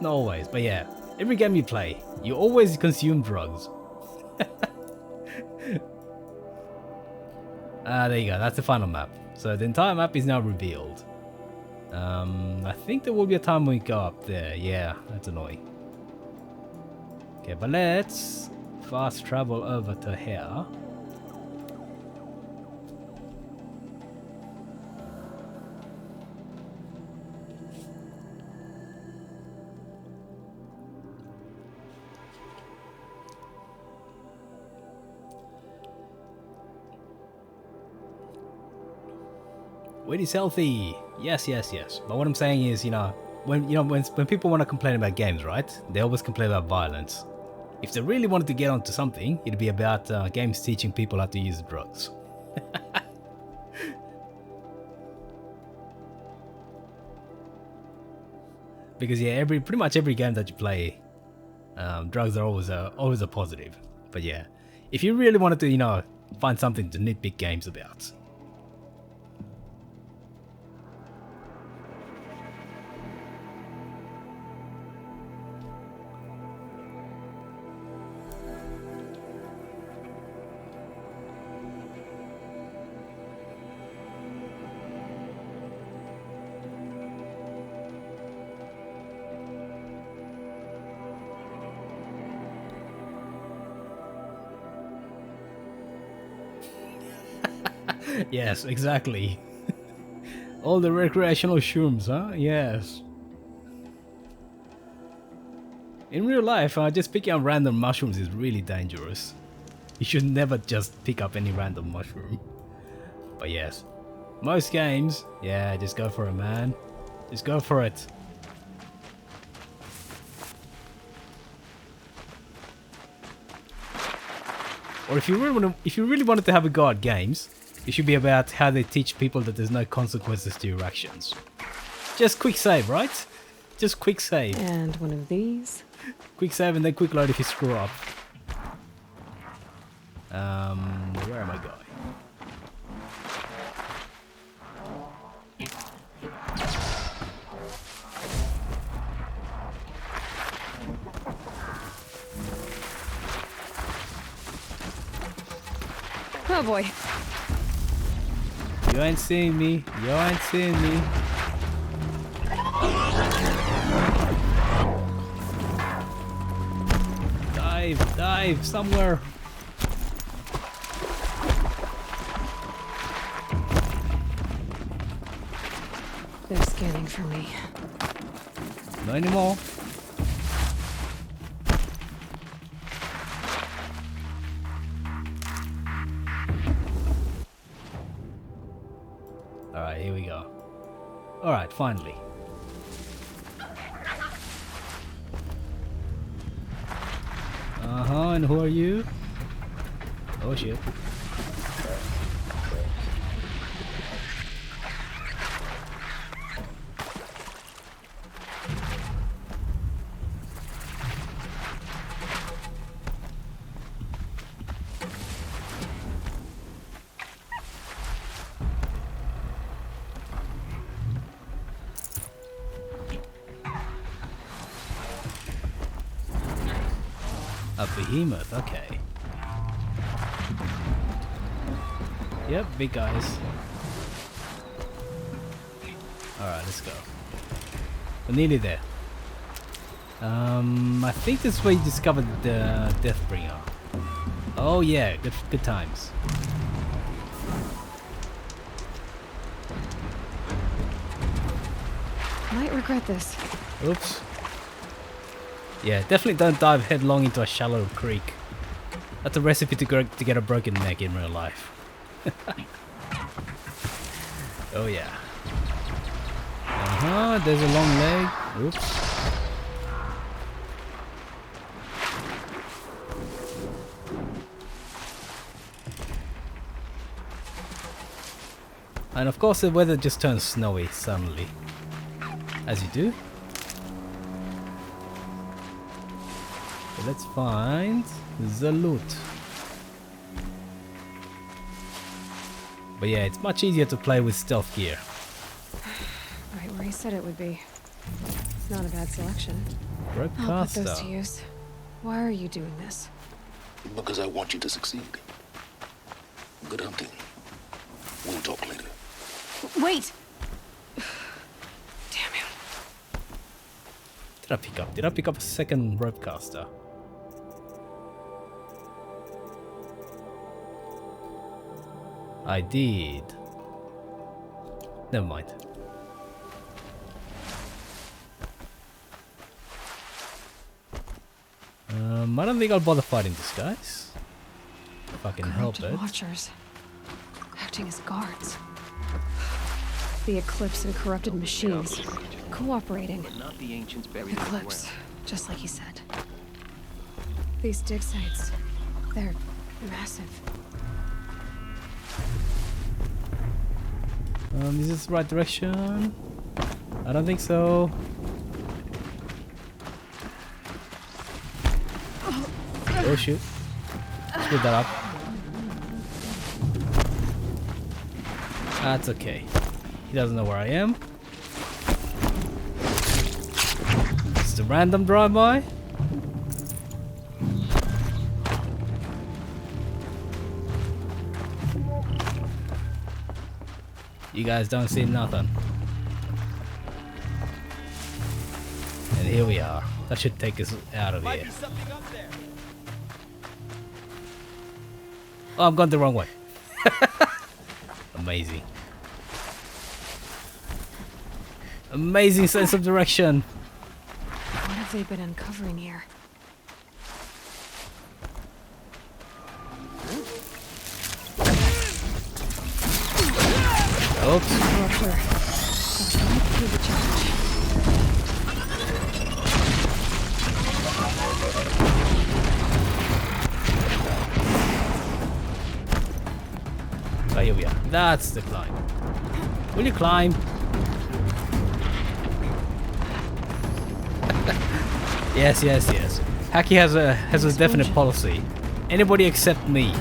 Not always, but yeah. Every game you play, you always consume drugs. There you go, that's the final map. So the entire map is now revealed. I think there will be a time when we go up there. Yeah, that's annoying. Okay, but let's fast travel over to here. Weight is healthy. Yes, yes, yes. But what I'm saying is, when people want to complain about games, right? They always complain about violence. If they really wanted to get onto something, it'd be about games teaching people how to use drugs. Because yeah, pretty much every game that you play, drugs are always a positive. But yeah, if you really wanted to, find something to nitpick games about. Yes, exactly. All the recreational shrooms, huh? Yes. In real life, just picking up random mushrooms is really dangerous. You should never just pick up any random mushroom. But yes, most games, yeah, just go for it, man. Just go for it. Or if you really wanted to have a go at games, it should be about how they teach people that there's no consequences to your actions. Just quick save, right? Just quick save. And one of these. Quick save and then quick load if you screw up. Where am I going? Oh boy. You ain't seeing me. You ain't seeing me. Dive, dive somewhere. They're scanning for me. Not anymore. Alright, here we go. Alright, finally. And who are you? Oh shit. A behemoth, okay. Yep, big guys. Alright, let's go. We're nearly there. I think this is where you discovered the Deathbringer. Oh yeah, good times. Might regret this. Oops. Yeah, definitely don't dive headlong into a shallow creek. That's a recipe to get a broken neck in real life. Oh yeah. There's a long leg. Oops. And of course the weather just turns snowy suddenly. As you do. So let's find the loot. But yeah, it's much easier to play with stealth gear. Right where he said it would be. It's not a bad selection. Rope I'll put those caster. to use. Why are you doing this? Because I want you to succeed. Good hunting. We'll talk later. Wait! Damn him. Did I pick up a second rope caster? I did. Never mind. I don't think I'll bother fighting this guys. If I can help Corrupted it. Watchers. Acting as guards. The Eclipse and corrupted machines. Cooperating. Not the ancients buried Eclipse. Just like he said. These dig sites. They're massive. Is this the right direction? I don't think so. Oh shoot. Screwed that up. That's okay. He doesn't know where I am. Just a random drive-by. You guys don't see nothing. And here we are. That should take us out of here. Oh, I'm going the wrong way. Amazing. Amazing sense of direction. One of they've been uncovering here? Oops. Arthur. Here's the challenge. So here we are. That's the climb. Will you climb? Yes. Haki has a definite policy. Anybody except me.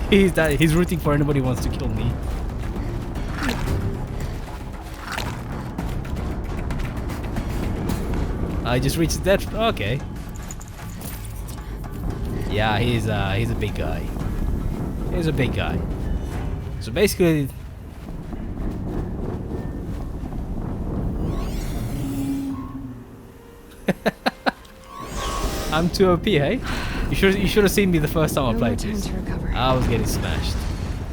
He's rooting for anybody who wants to kill me. I just reached that. Okay. Yeah, he's a big guy. He's a big guy. So basically, I'm too OP, hey? You should have seen me the first time I played this. I was getting smashed.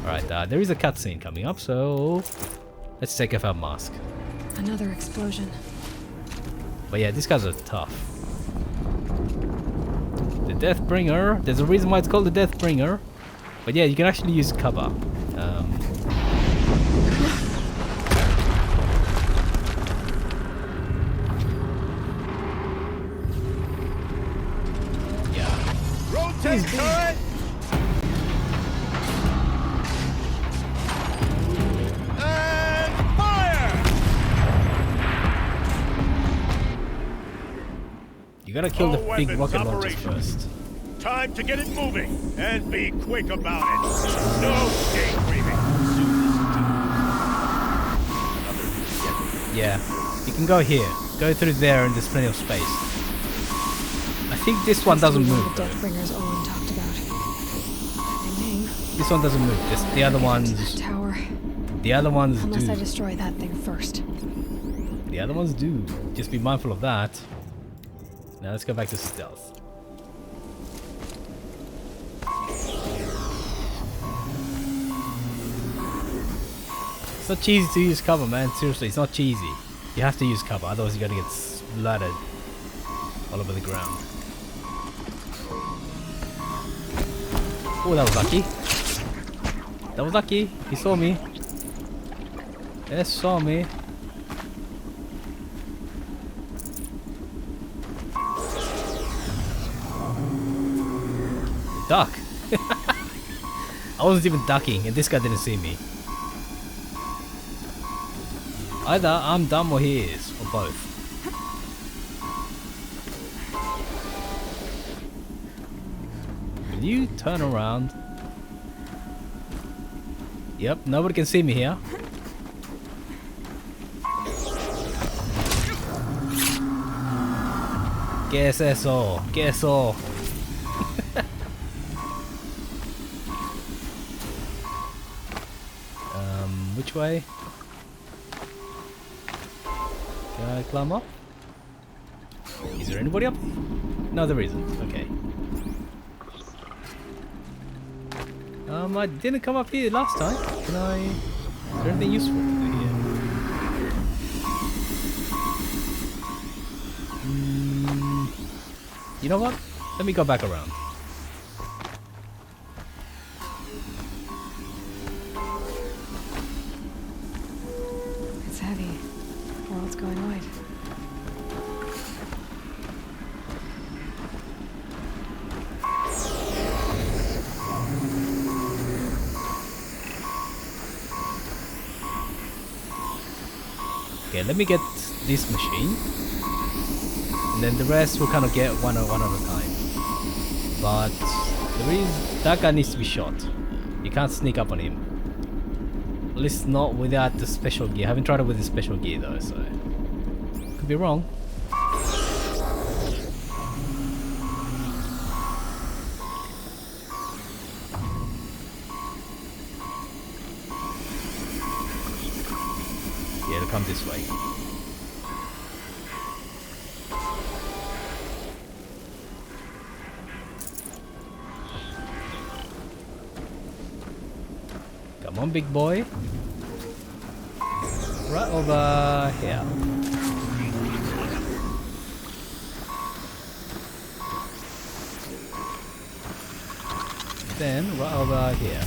Alright, there is a cutscene coming up, so let's take off our mask. Another explosion. But yeah, these guys are tough. The Deathbringer. There's a reason why it's called the Deathbringer. But yeah, you can actually use cover. Rotate turret! And fire! You gotta kill the big rocket launchers first. Time to get it moving, and be quick about it. No daydreaming. Yeah, you can go here. Go through there and there's plenty of space. I think this one doesn't move. The Deathbringers Olin talked about. This one doesn't move. The other ones. Tower. The other ones Unless do. I destroy that thing first. The other ones do. Just be mindful of that. Now let's go back to stealth. It's not cheesy to use cover, man. Seriously, it's not cheesy. You have to use cover, otherwise you're gonna get splattered all over the ground. Oh, that was lucky. That was lucky. He saw me. Yes, saw me. Duck. I wasn't even ducking, and this guy didn't see me. Either I'm dumb or he is, or both. Will you turn around? Yep, nobody can see me here. Guess eso, guess all. Which way? Can I climb up? Is there anybody up? No, there isn't. Okay. I didn't come up here last time. Can I... Is there anything useful to do here? You know what? Let me go back around. It's heavy. World's going wide. Okay, let me get this machine. And then the rest we'll kind of get one at a time. But that guy needs to be shot. You can't sneak up on him. At least not without the special gear. I haven't tried it with the special gear though, so could be wrong. Yeah, it'll come this way. Come on, big boy. Right over here. then right over here.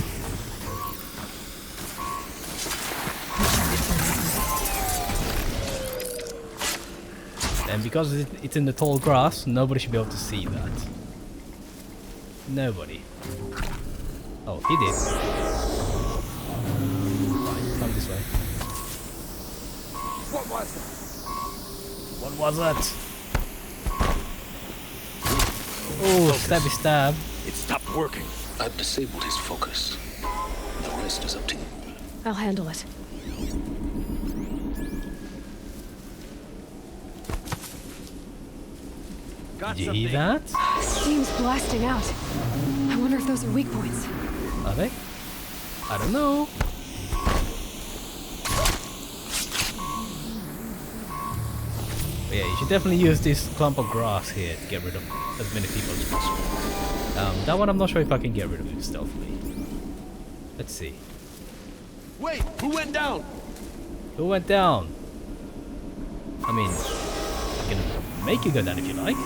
And because it's in the tall grass, nobody should be able to see that. Nobody. Oh, he did. Fine, come this way. What was that? What was that? Oh, stabby stab. It stopped working. I've disabled his focus. The rest is up to you. I'll handle it. Did you hear that? Steam's blasting out. I wonder if those are weak points. Are they? I don't know. But yeah, you should definitely use this clump of grass here to get rid of as many people as possible. That one I'm not sure if I can get rid of it stealthily. Let's see. Wait, who went down? Who went down? I mean, I can make you go down if you like.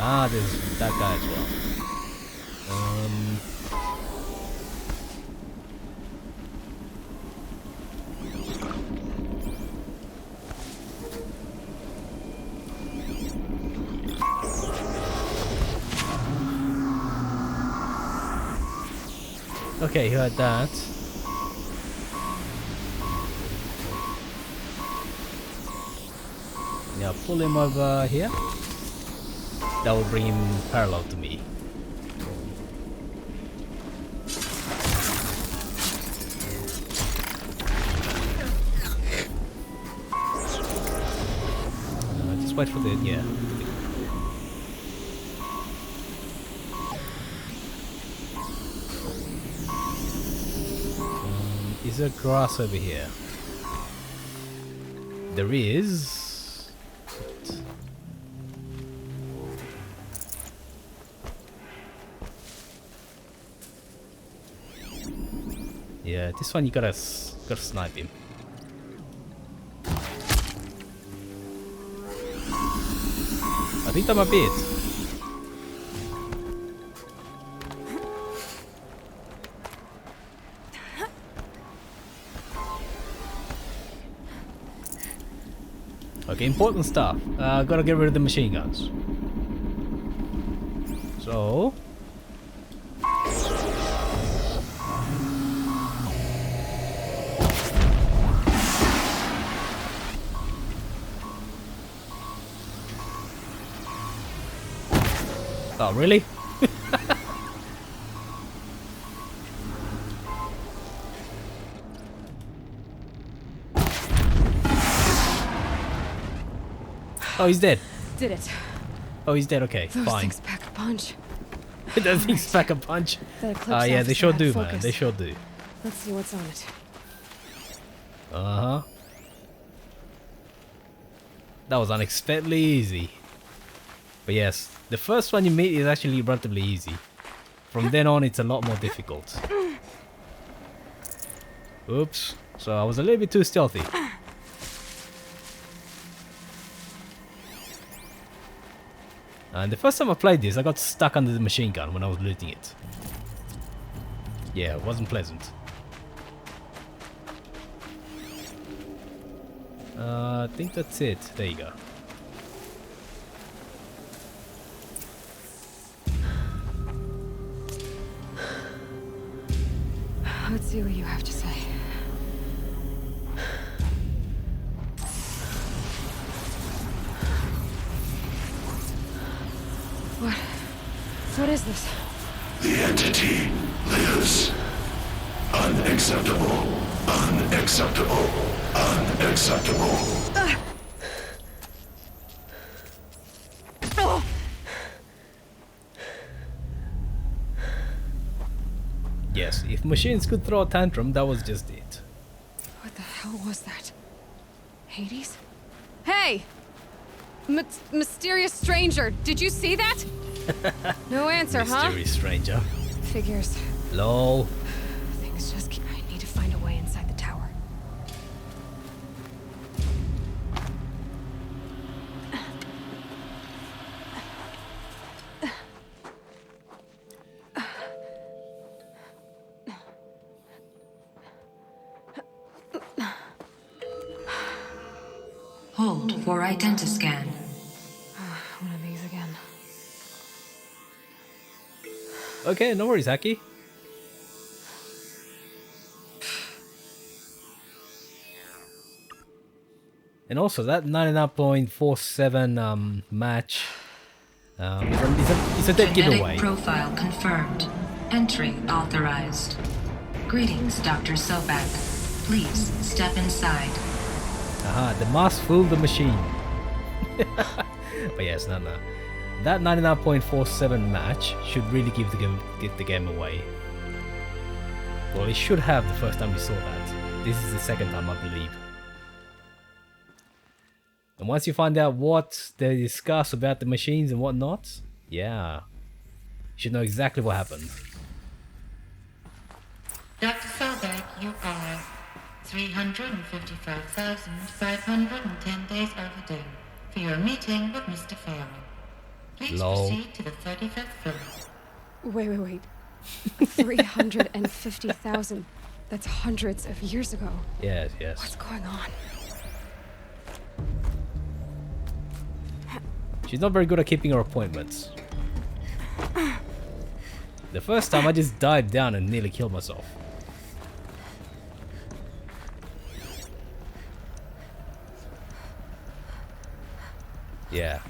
Ah, there's that guy as well. Okay, you heard that. Yeah, pull him over here. That will bring him parallel to me. Just wait for the, yeah. Is there grass over here? There is. Yeah, this one you gotta snipe him. I think that might be it. Okay, important stuff. Gotta get rid of the machine guns. So. Oh, really? Oh, he's dead. Did it. Oh, he's dead. Okay, Those fine. things pack a punch. Those things pack a punch. Oh, yeah, they sure do, man. They sure do. Let's see what's on it. Uh-huh. That was unexpectedly easy. But yes, the first one you meet is actually relatively easy. From then on, it's a lot more difficult. Oops. So I was a little bit too stealthy. And the first time I played this, I got stuck under the machine gun when I was looting it. Yeah, it wasn't pleasant. I think that's it. There you go. Let's see what you have to say. What is this? The entity lives. Unacceptable. Unacceptable. Unacceptable. Yes, if machines could throw a tantrum, that was just it. What the hell was that? Hades? Hey! Mysterious stranger, did you see that? No answer, huh? Mysterious stranger. Figures. Lol. Things just keep... I need to find a way inside the tower. for identiscan. One of these again. Okay, no worries, Haki. And also that 99.47 match is a dead giveaway. Profile confirmed. Entry authorized. Greetings, Dr. Sobek. Please step inside. Aha, the mask fooled the machine. But yes, no. That 99.47 match should really give the game away. Well, it should have the first time we saw that. This is the second time, I believe. And once you find out what they discuss about the machines and whatnot, yeah, you should know exactly what happened. Dr. Sobek, you are 355,510 days overdue for your meeting with Mr. Farrell. Please proceed to the 35th floor. Wait. 350,000. That's hundreds of years ago. Yes. What's going on? She's not very good at keeping her appointments. The first time I just dived down and nearly killed myself. Yeah.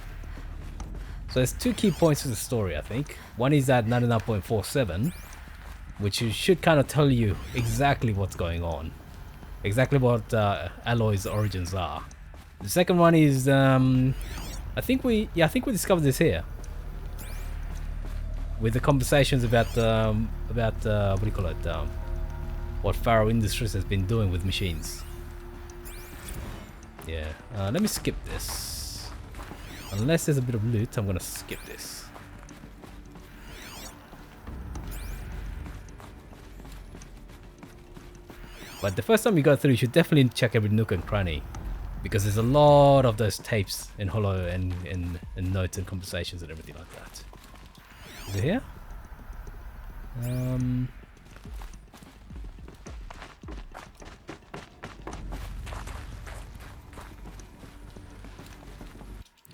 So there's two key points to the story, I think. One is that 99.47, which should kind of tell you exactly what's going on. Exactly what Aloy's origins are. The second one is I think we discovered this here with the conversations about what do you call it? What Farrow Industries has been doing with machines. Yeah. Let me skip this. Unless there's a bit of loot, I'm gonna skip this. But the first time you go through, you should definitely check every nook and cranny, because there's a lot of those tapes and hollow and notes and conversations and everything like that. Is it here?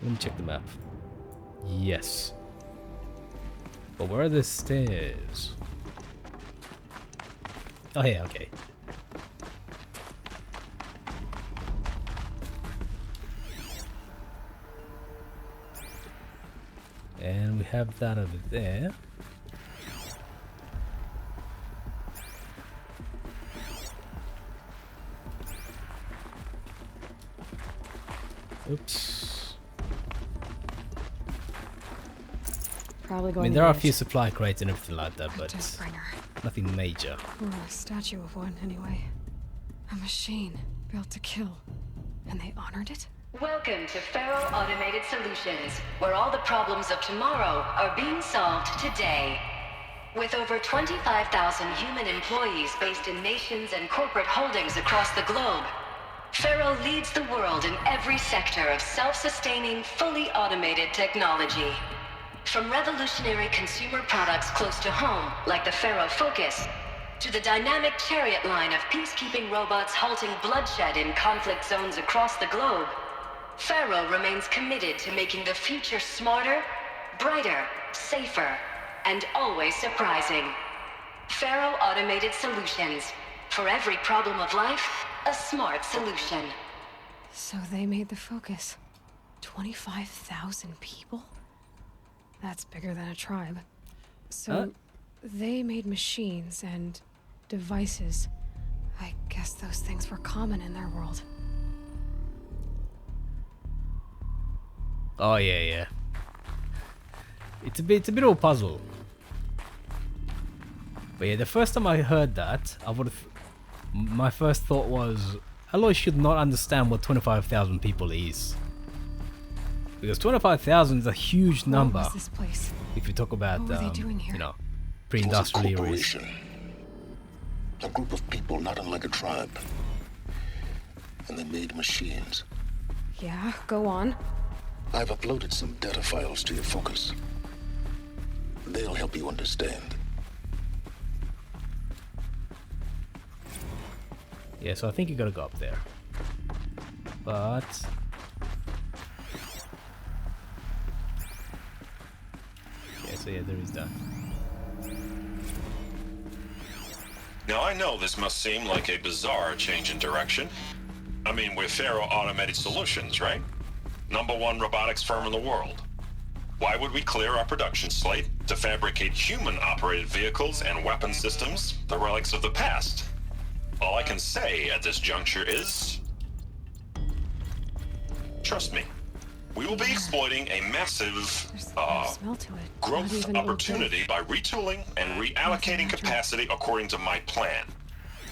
Let me check the map. Yes. But where are the stairs? Oh yeah, okay. And we have that over there. Oops. Probably going. I mean, there are a few supply crates and everything like that, but nothing major. Or a statue of one, anyway. A machine built to kill, and they honored it. Welcome to Farrow Automated Solutions, where all the problems of tomorrow are being solved today. With over 25,000 human employees based in nations and corporate holdings across the globe, Farrow leads the world in every sector of self-sustaining, fully automated technology. From revolutionary consumer products close to home, like the Farrow Focus, to the dynamic Chariot line of peacekeeping robots halting bloodshed in conflict zones across the globe, Farrow remains committed to making the future smarter, brighter, safer, and always surprising. Farrow Automated Solutions. For every problem of life, a smart solution. So they made the Focus. 25,000 people? That's bigger than a tribe. So they made machines and devices. I guess those things were common in their world. Oh yeah. It's a bit of a puzzle. But yeah, the first time I heard that, my first thought was, Aloy should not understand what 25,000 people is. Because 25,000 is a huge number. What was this place? If you talk about, what were they doing here? you know, pre-industrial eras. Corporation. A group of people not unlike a tribe. And they made machines. Yeah, go on. I've uploaded some data files to your Focus. They'll help you understand. Yeah, so I think you gotta go up there. But So yeah, there is that. Now I know this must seem like a bizarre change in direction. I mean, we're Faro Automated Solutions, right? #1 robotics firm in the world. Why would we clear our production slate to fabricate human-operated vehicles and weapon systems, the relics of the past? All I can say at this juncture is... trust me. We will be exploiting a massive, growth opportunity by retooling and reallocating capacity according to my plan.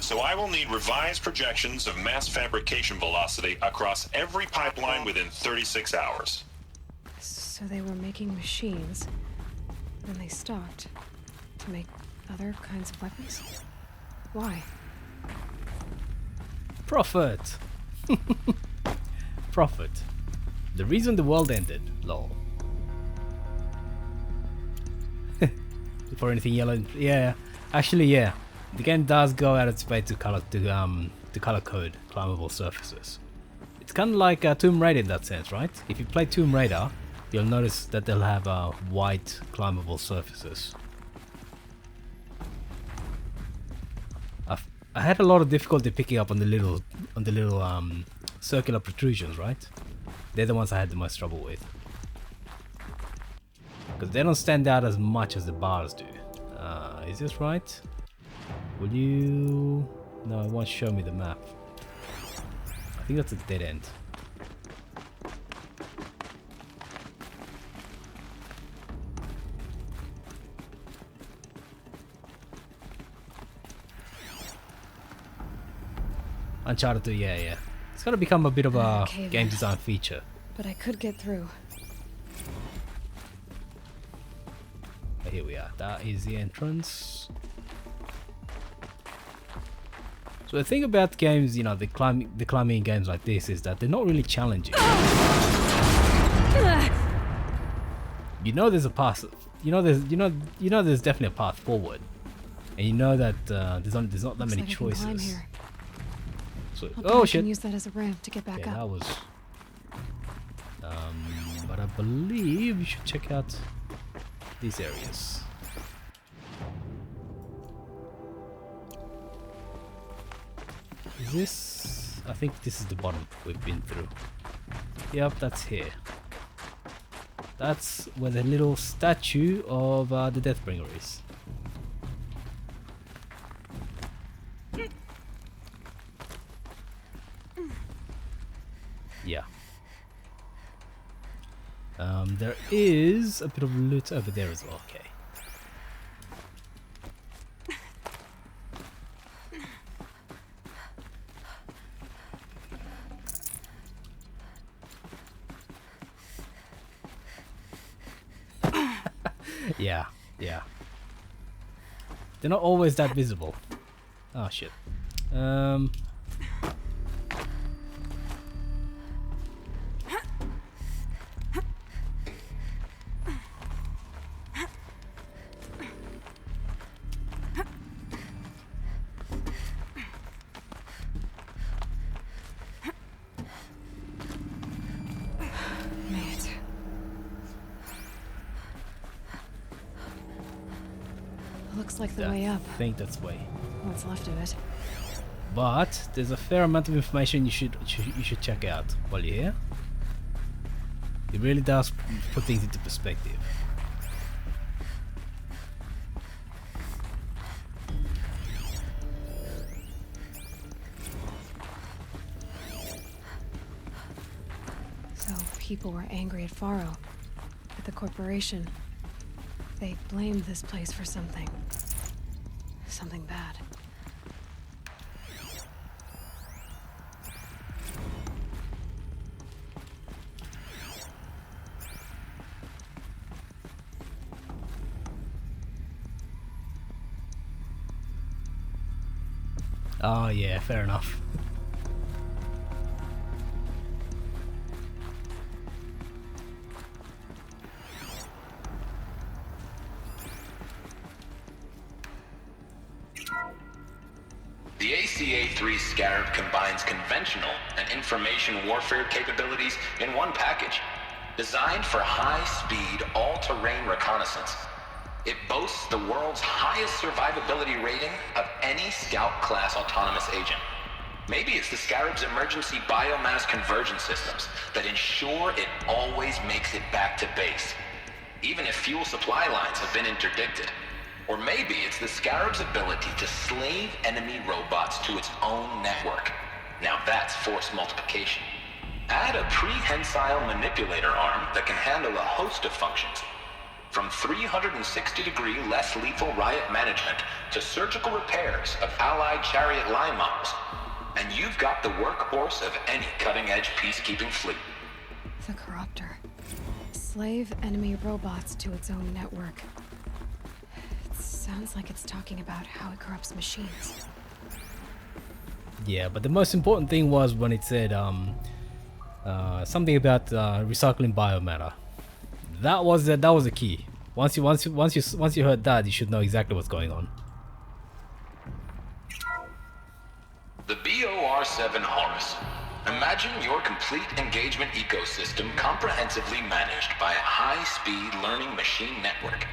So I will need revised projections of mass fabrication velocity across every pipeline within 36 hours. So they were making machines, then they stopped to make other kinds of weapons? Why? Profit! Profit. The reason the world ended, lol. For anything yellow, yeah. Actually, yeah. The game does go out of its way to color code climbable surfaces. It's kind of like Tomb Raider in that sense, right? If you play Tomb Raider, you'll notice that they'll have white climbable surfaces. I had a lot of difficulty picking up on the little circular protrusions, right? They're the ones I had the most trouble with. Because they don't stand out as much as the bars do. Is this right? Will you... No, it won't show me the map. I think that's a dead end. Uncharted 2, yeah. It's gonna become a bit of a game design feature. But I could get through. But here we are. That is the entrance. So the thing about games, you know, the climbing games like this is that they're not really challenging. You know there's a path. You know there's definitely a path forward, and you know that there's not that many choices. So, oh shit! I can use that as a ramp to get back up. That was. But I believe you should check out these areas. Is this? I think this is the bottom we've been through. Yep, that's here. That's where the little statue of the Deathbringer is. Yeah. There is a bit of loot over there as well. Okay. Yeah. They're not always that visible. Oh shit. Looks like the way up. I think that's way. What's left of it. But there's a fair amount of information you should check out while you're here. It really does put things into perspective. So people were angry at Faro, at the corporation. They blamed this place for something. Something bad. Oh yeah, fair enough. The ACA-3 Scarab combines conventional and information warfare capabilities in one package. Designed for high-speed, all-terrain reconnaissance, It boasts the world's highest survivability rating of any Scout-class autonomous agent. Maybe it's the Scarab's emergency biomass conversion systems that ensure it always makes it back to base, even if fuel supply lines have been interdicted. Or maybe it's the Scarab's ability to slave enemy robots to its own network. Now that's force multiplication. Add a prehensile manipulator arm that can handle a host of functions, from 360-degree less lethal riot management to surgical repairs of allied chariot line models. And you've got the workhorse of any cutting-edge peacekeeping fleet. The Corruptor. Slave enemy robots to its own network. It sounds like it's talking about how it corrupts machines. Yeah, but the most important thing was when it said something about recycling biomatter. That was the key. Once you heard that, you should know exactly what's going on. The BOR-7 Horus. Imagine your complete engagement ecosystem comprehensively managed by a high-speed learning machine network.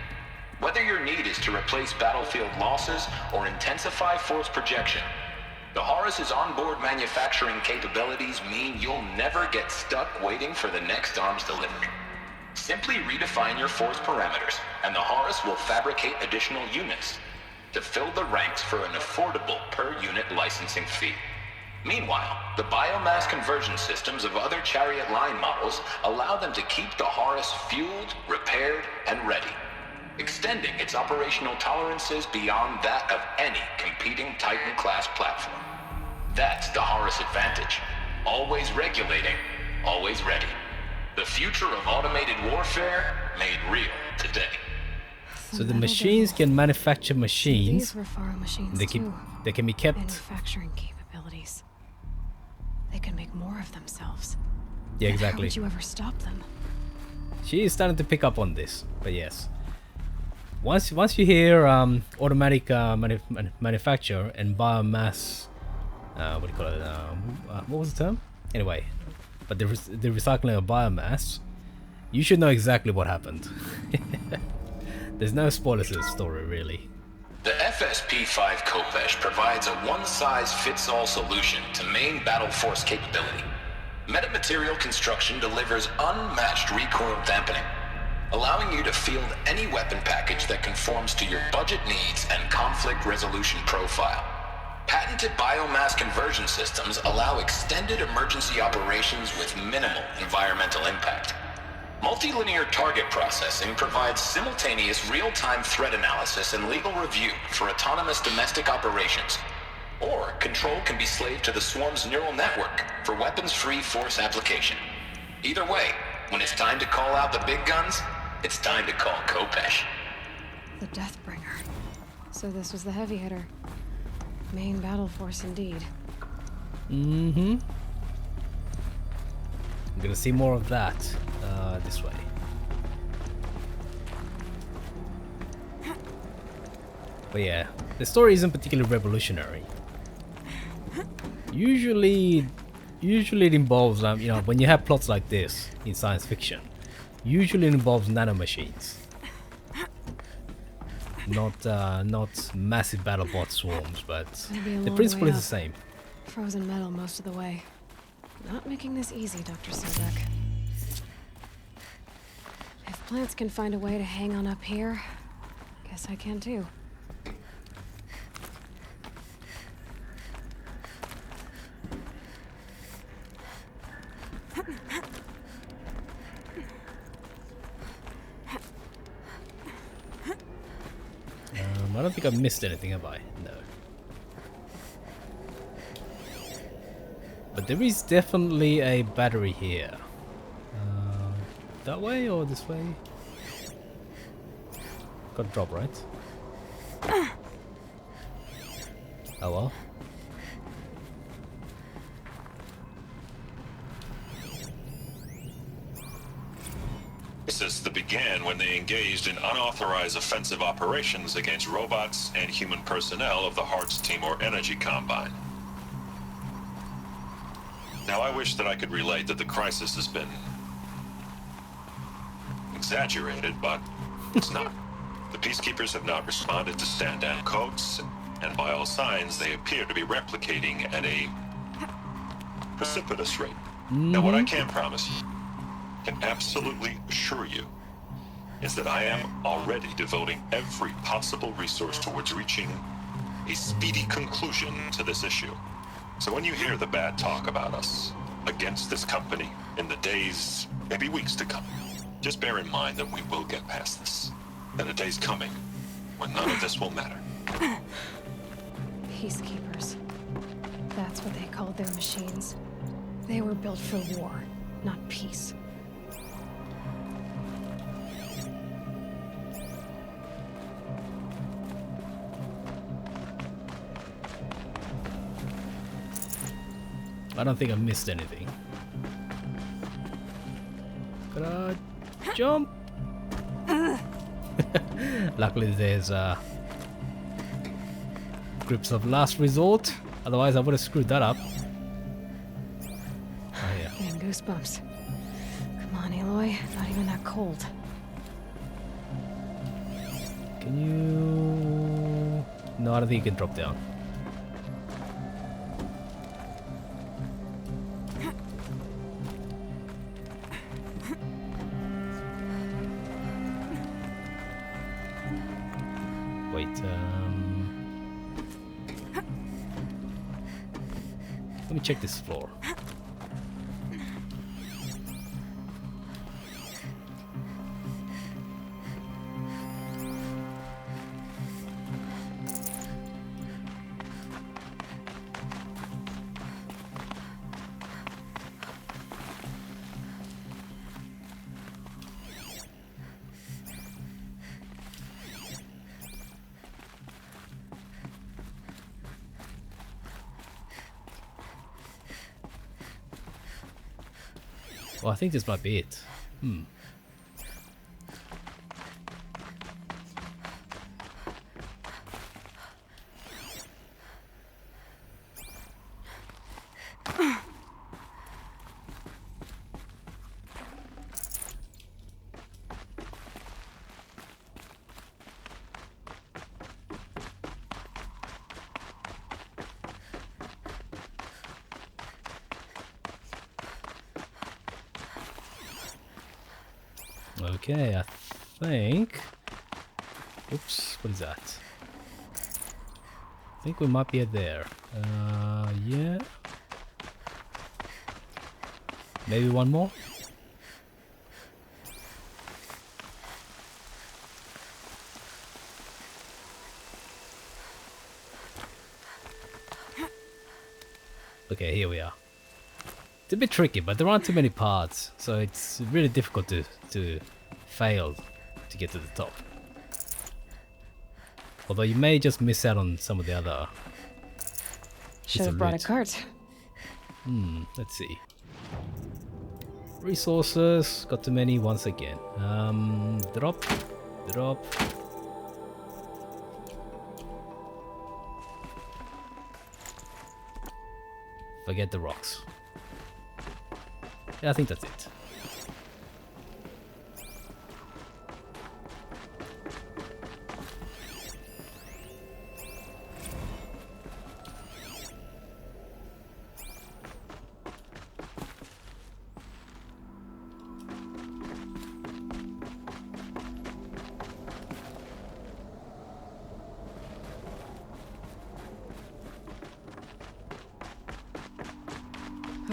Whether your need is to replace battlefield losses or intensify force projection, the Horus's onboard manufacturing capabilities mean you'll never get stuck waiting for the next arms delivery. Simply redefine your force parameters, and the Horus will fabricate additional units to fill the ranks for an affordable per-unit licensing fee. Meanwhile, the biomass conversion systems of other chariot line models allow them to keep the Horus fueled, repaired, and ready, extending its operational tolerances beyond that of any competing Titan-class platform. That's the Horus advantage. Always regulating, always ready. The future of automated warfare made real today. So the machines can manufacture machines. These were Faro machines They can be kept. Manufacturing capabilities. They can make more of themselves. Yeah, And exactly. how would you ever stop them? She is starting to pick up on this, but yes. Once you hear automatic manufacture and biomass, what do you call it? What was the term? Anyway, but the recycling of biomass, you should know exactly what happened. There's no spoilers to the story, really. The FSP-5 Khopesh provides a one-size-fits-all solution to main battle force capability. Metamaterial construction delivers unmatched recoil dampening, allowing you to field any weapon package that conforms to your budget needs and conflict resolution profile. Patented biomass conversion systems allow extended emergency operations with minimal environmental impact. Multilinear target processing provides simultaneous real-time threat analysis and legal review for autonomous domestic operations. Or control can be slaved to the Swarm's neural network for weapons-free force application. Either way, when it's time to call out the big guns, it's time to call Khopesh. The Deathbringer. So this was the heavy hitter. Main battle force indeed. Mm-hmm. I'm gonna see more of that this way. But yeah, the story isn't particularly revolutionary. Usually it involves you know, when you have plots like this in science fiction, usually it involves nanomachines, not massive battlebot swarms, but the principle is the same. Frozen metal most of the way. Not making this easy, Dr. Sobek. If plants can find a way to hang on up here, guess I can too. I don't think I've missed anything, have I? No. But there is definitely a battery here. That way or this way? Got a drop, right? Oh well. Crisis that began when they engaged in unauthorized offensive operations against robots and human personnel of the Hearts Timor Energy Combine. Now, I wish that I could relate that the crisis has been exaggerated, but it's not. The Peacekeepers have not responded to stand-down codes, and by all signs, they appear to be replicating at a precipitous rate. Now, what I can promise you, can absolutely assure you, is that I am already devoting every possible resource towards reaching a speedy conclusion to this issue. So when you hear the bad talk about us against this company in the days, maybe weeks to come, just bear in mind that we will get past this. And a day's coming when none of this will matter. Peacekeepers. That's what they called their machines. They were built for war, not peace. I don't think I missed anything. Could I jump? Luckily there's grips of last resort, otherwise I would have screwed that up. Oh yeah. Getting goosebumps. Come on, Aloy, not even that cold. Can you... No, I don't think you can drop down. Wait, let me check this floor. Well, I think this might be it. Okay, I think... Oops, what is that? I think we might be there. Yeah. Maybe one more? Okay, here we are. It's a bit tricky, but there aren't too many parts, so it's really difficult to fail to get to the top. Although you may just miss out on some of the other... Should have brought a cart. Let's see. Resources, got too many once again. Drop. Forget the rocks. Yeah, I think that's it.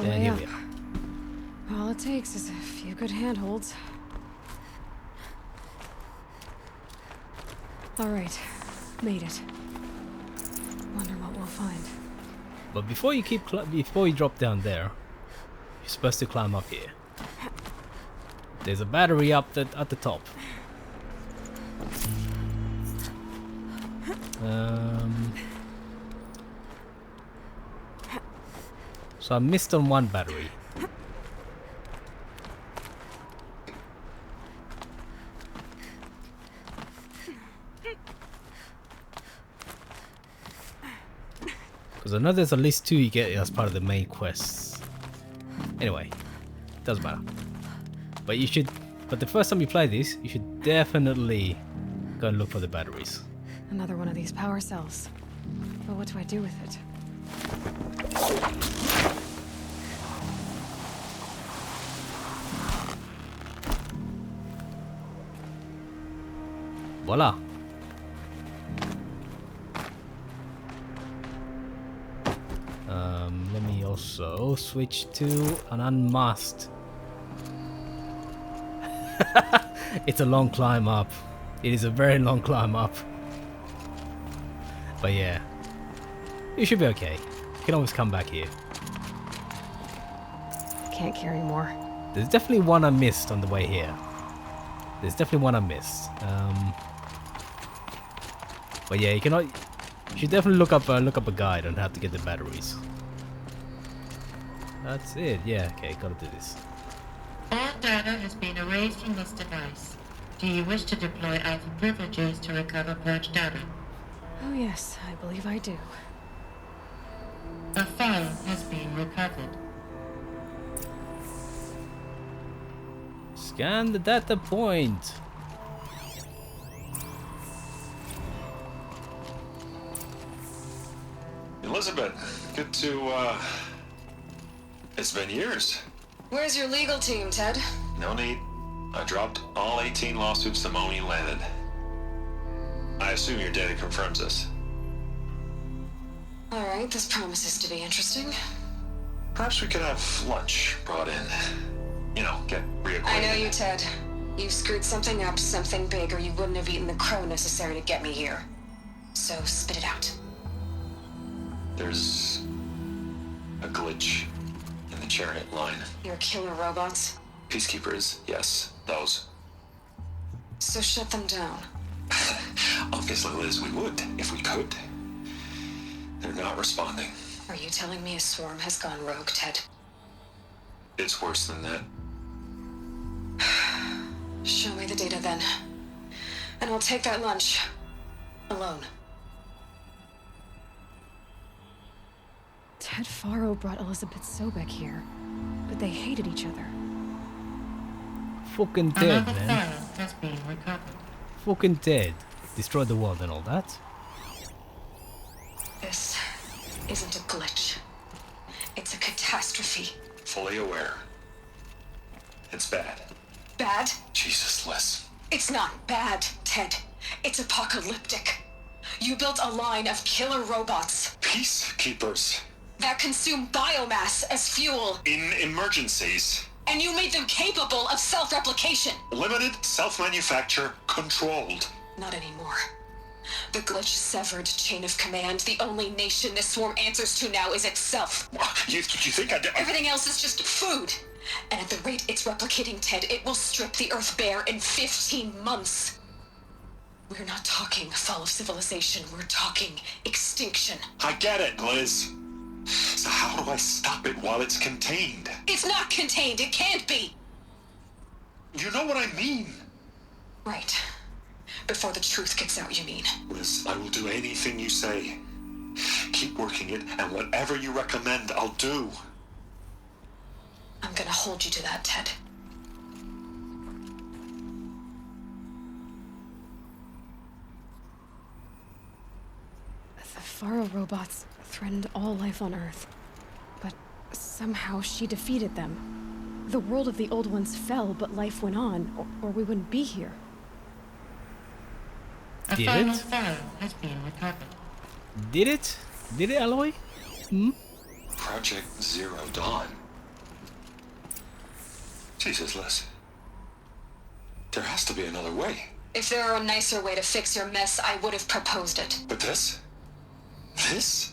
And here we are. All it takes is a few good handholds. All right, made it. Wonder what we'll find. But before you drop down there, you're supposed to climb up here. There's a battery up at the top. So I missed on one battery. Because I know there's at least 2 you get as part of the main quests. Anyway, doesn't matter. But the first time you play this, you should definitely Go and look for the batteries. Another one of these power cells. But what do I do with it? Voila. Let me also switch to an unmasked. It's a long climb up. It is a very long climb up. But yeah, you should be okay. You can always come back here. Can't carry more. There's definitely one I missed on the way here. There's definitely one I missed. But yeah, you cannot. You should definitely look up a guide on how to get the batteries. That's it. Yeah. Okay. Gotta do this. All data has been erased from this device. Do you wish to deploy alpha privileges to recover purged data? Oh yes, I believe I do. A file has been recovered. Scan the data point. Elizabeth, good to, It's been years. Where's your legal team, Ted? No need. I dropped all 18 lawsuits the moment you landed. I assume your data confirms this. Alright, this promises to be interesting. Perhaps we could have lunch brought in. You know, get reacquainted. I know you, Ted. You screwed something up, something big, or you wouldn't have eaten the crow necessary to get me here. So, spit it out. There's a glitch in the chariot line. Your killer robots? Peacekeepers, yes, those. So shut them down. Obviously, Liz, we would, if we could. They're not responding. Are you telling me a swarm has gone rogue, Ted? It's worse than that. Show me the data then. And I'll take that lunch. Alone. Ted Faro brought Elizabeth Sobek here, but they hated each other. Fucking dead, Another man. file has been recovered. Fucking dead. Destroyed the world and all that. This isn't a glitch. It's a catastrophe. Fully aware. It's bad. Bad? Jesus, Liz. It's not bad, Ted. It's apocalyptic. You built a line of killer robots Peacekeepers. that consume biomass as fuel, In emergencies. and you made them capable of self-replication. Limited, self-manufacture, controlled. Not anymore. The glitch severed chain of command. The only nation this swarm answers to now is itself. You think I did? Everything else is just food. And at the rate it's replicating, Ted, it will strip the Earth bare in 15 months. We're not talking fall of civilization. We're talking extinction. I get it, Liz. So how do I stop it while it's contained? It's not contained. It can't be. You know what I mean. Right. Before the truth gets out, you mean? Liz, I will do anything you say. Keep working it, and whatever you recommend, I'll do. I'm gonna hold you to that, Ted. The Faro robots threatened all life on Earth. But somehow she defeated them. The world of the old ones fell, but life went on, or we wouldn't be here. A Did final it? file has been recovered. Did it? Did it, Aloy? Hmm? Project Zero Dawn. Jesus, Liz. There has to be another way. If there were a nicer way to fix your mess, I would have proposed it. But this? This?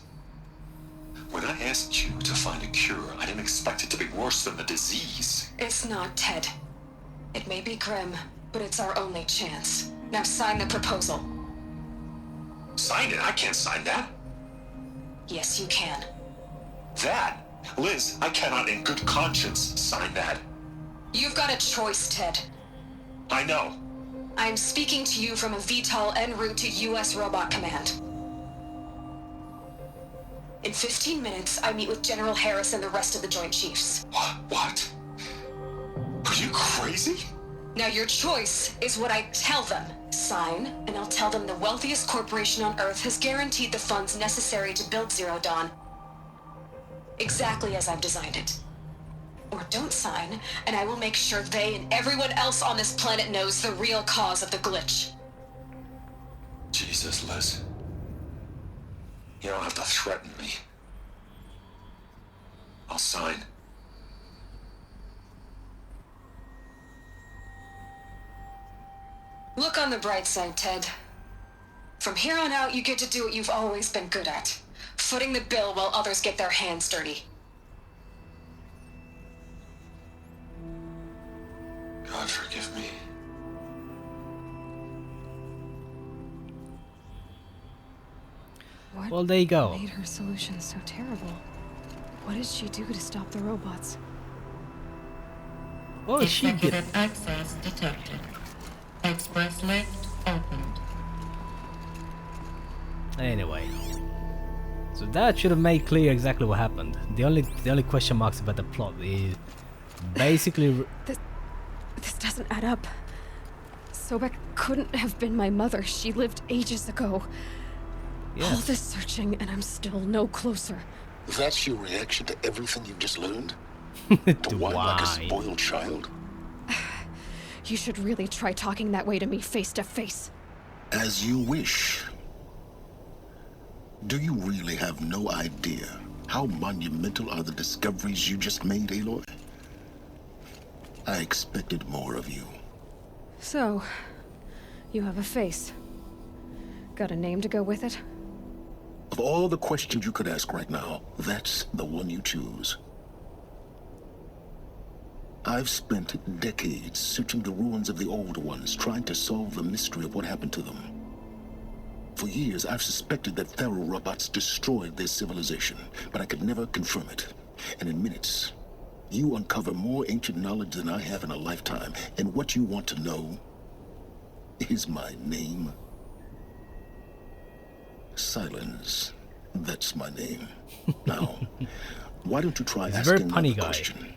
When I asked you to find a cure, I didn't expect it to be worse than the disease. It's not, Ted. It may be grim, but it's our only chance. Now sign the proposal. Sign it? I can't sign that. Yes, you can. That? Liz, I cannot in good conscience sign that. You've got a choice, Ted. I know. I'm speaking to you from a VTOL en route to U.S. Robot Command. In 15 minutes, I meet with General Harris and the rest of the Joint Chiefs. What? Are you crazy? Now your choice is what I tell them. Sign, and I'll tell them the wealthiest corporation on Earth has guaranteed the funds necessary to build Zero Dawn. Exactly as I've designed it. Or don't sign, and I will make sure they and everyone else on this planet knows the real cause of the glitch. Jesus, Liz. You don't have to threaten me. I'll sign. Look on the bright side, Ted. From here on out, you get to do what you've always been good at. Footing the bill while others get their hands dirty. God forgive me. What Well, there you go. made her solution so terrible? What did she do to stop the robots? What was she Executive getting? access detected. Express lift opened. Anyway, so that should have made clear exactly what happened. The only question marks about the plot is basically This doesn't add up. Sobek couldn't have been my mother. She lived ages ago. Yeah. All this searching, and I'm still no closer. That's your reaction to everything you've just learned? To whine like a spoiled child? You should really try talking that way to me face to face. As you wish. Do you really have no idea how monumental are the discoveries you just made, Aloy? I expected more of you. So, you have a face. Got a name to go with it? Of all the questions you could ask right now, that's the one you choose. I've spent decades searching the ruins of the old ones, trying to solve the mystery of what happened to them. For years, I've suspected that Faro robots destroyed their civilization, but I could never confirm it. And in minutes, you uncover more ancient knowledge than I have in a lifetime. And what you want to know is my name. Silence. That's my name. Now, why don't you try He's a very asking punny another guy. question?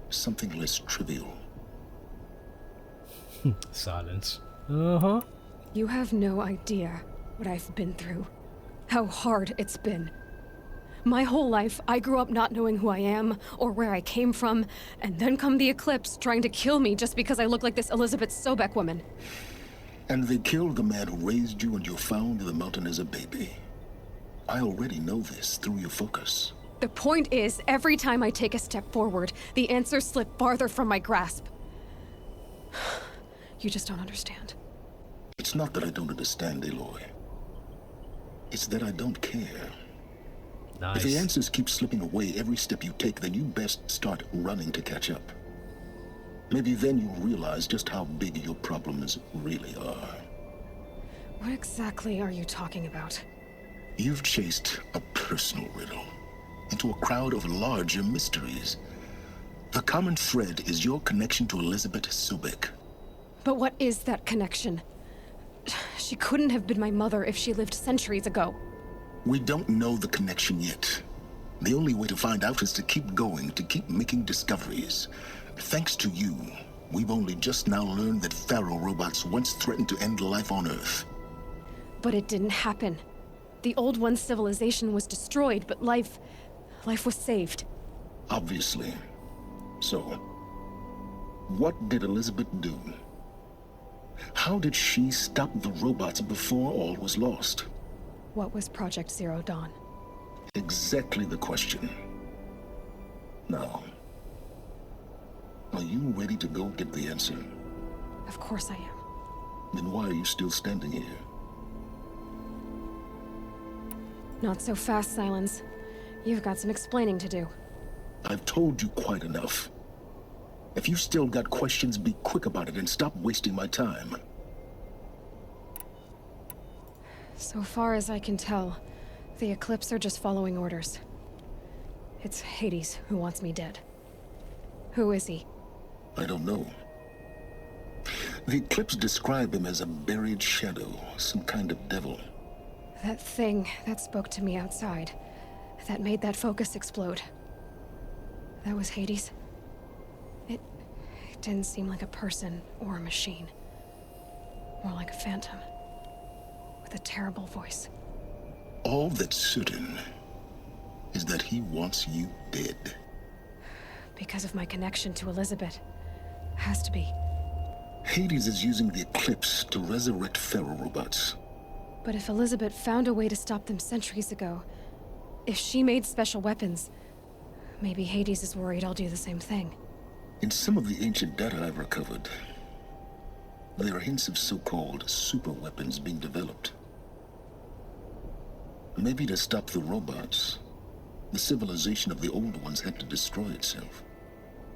Something less trivial. Silence. You have no idea what I've been through. How hard it's been. My whole life, I grew up not knowing who I am or where I came from, and then come the Eclipse trying to kill me just because I look like this Elizabeth Sobek woman. And they killed the man who raised you and you found in the mountain as a baby. I already know this through your focus. The point is, every time I take a step forward, the answers slip farther from my grasp. You just don't understand. It's not that I don't understand, Aloy. It's that I don't care. Nice. If the answers keep slipping away every step you take, then you best start running to catch up. Maybe then you'll realize just how big your problems really are. What exactly are you talking about? You've chased a personal riddle into a crowd of larger mysteries. The common thread is your connection to Elizabeth Sobek. But what is that connection? She couldn't have been my mother if she lived centuries ago. We don't know the connection yet. The only way to find out is to keep going, to keep making discoveries. Thanks to you, we've only just now learned that Faro robots once threatened to end life on Earth. But it didn't happen. The old one's civilization was destroyed, but life was saved. Obviously. So, what did Elizabeth do? How did she stop the robots before all was lost? What was Project Zero Dawn? Exactly the question. Now, are you ready to go get the answer? Of course I am. Then why are you still standing here? Not so fast, Silence. You've got some explaining to do. I've told you quite enough. If you've still got questions, be quick about it and stop wasting my time. So far as I can tell, the Eclipse are just following orders. It's Hades who wants me dead. Who is he? I don't know. The Eclipse describe him as a buried shadow, some kind of devil. That thing that spoke to me outside, that made that focus explode. That was Hades. It didn't seem like a person or a machine. More like a phantom. With a terrible voice. All that's certain is that he wants you dead. Because of my connection to Elizabeth. Has to be. Hades is using the Eclipse to resurrect Pharaoh robots. But if Elizabeth found a way to stop them centuries ago, if she made special weapons, maybe Hades is worried I'll do the same thing. In some of the ancient data I've recovered, there are hints of so-called super weapons being developed. Maybe to stop the robots, the civilization of the old ones had to destroy itself.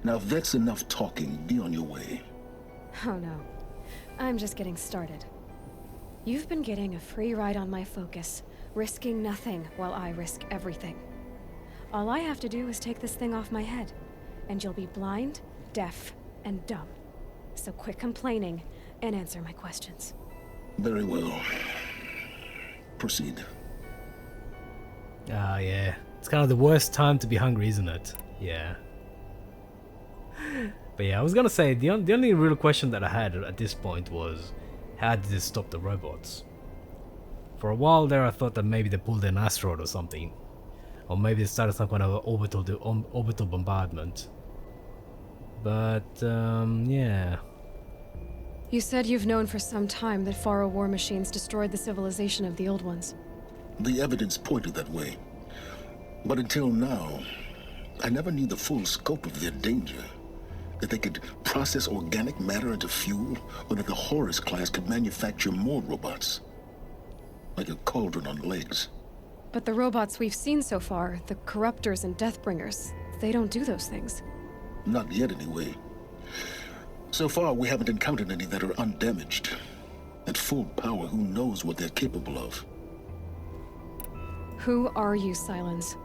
Now, if that's enough talking, be on your way. Oh no. I'm just getting started. You've been getting a free ride on my focus, risking nothing while I risk everything. All I have to do is take this thing off my head, and you'll be blind, deaf, and dumb. So quit complaining and answer my questions. Very well. Proceed. Ah, yeah. It's kind of the worst time to be hungry, isn't it? Yeah. But yeah, I was gonna say, the only real question that I had at this point was, how did this stop the robots? For a while there, I thought that maybe they pulled an asteroid or something. Or maybe they started some kind of orbital bombardment. But, yeah. You said you've known for some time that Pharaoh war machines destroyed the civilization of the old ones. The evidence pointed that way. But until now, I never knew the full scope of their danger. That they could process organic matter into fuel, or that the Horus class could manufacture more robots. Like a cauldron on legs. But the robots we've seen so far, the Corruptors and Deathbringers, they don't do those things. Not yet, anyway. So far, we haven't encountered any that are undamaged. At full power, who knows what they're capable of? Who are you, Silence?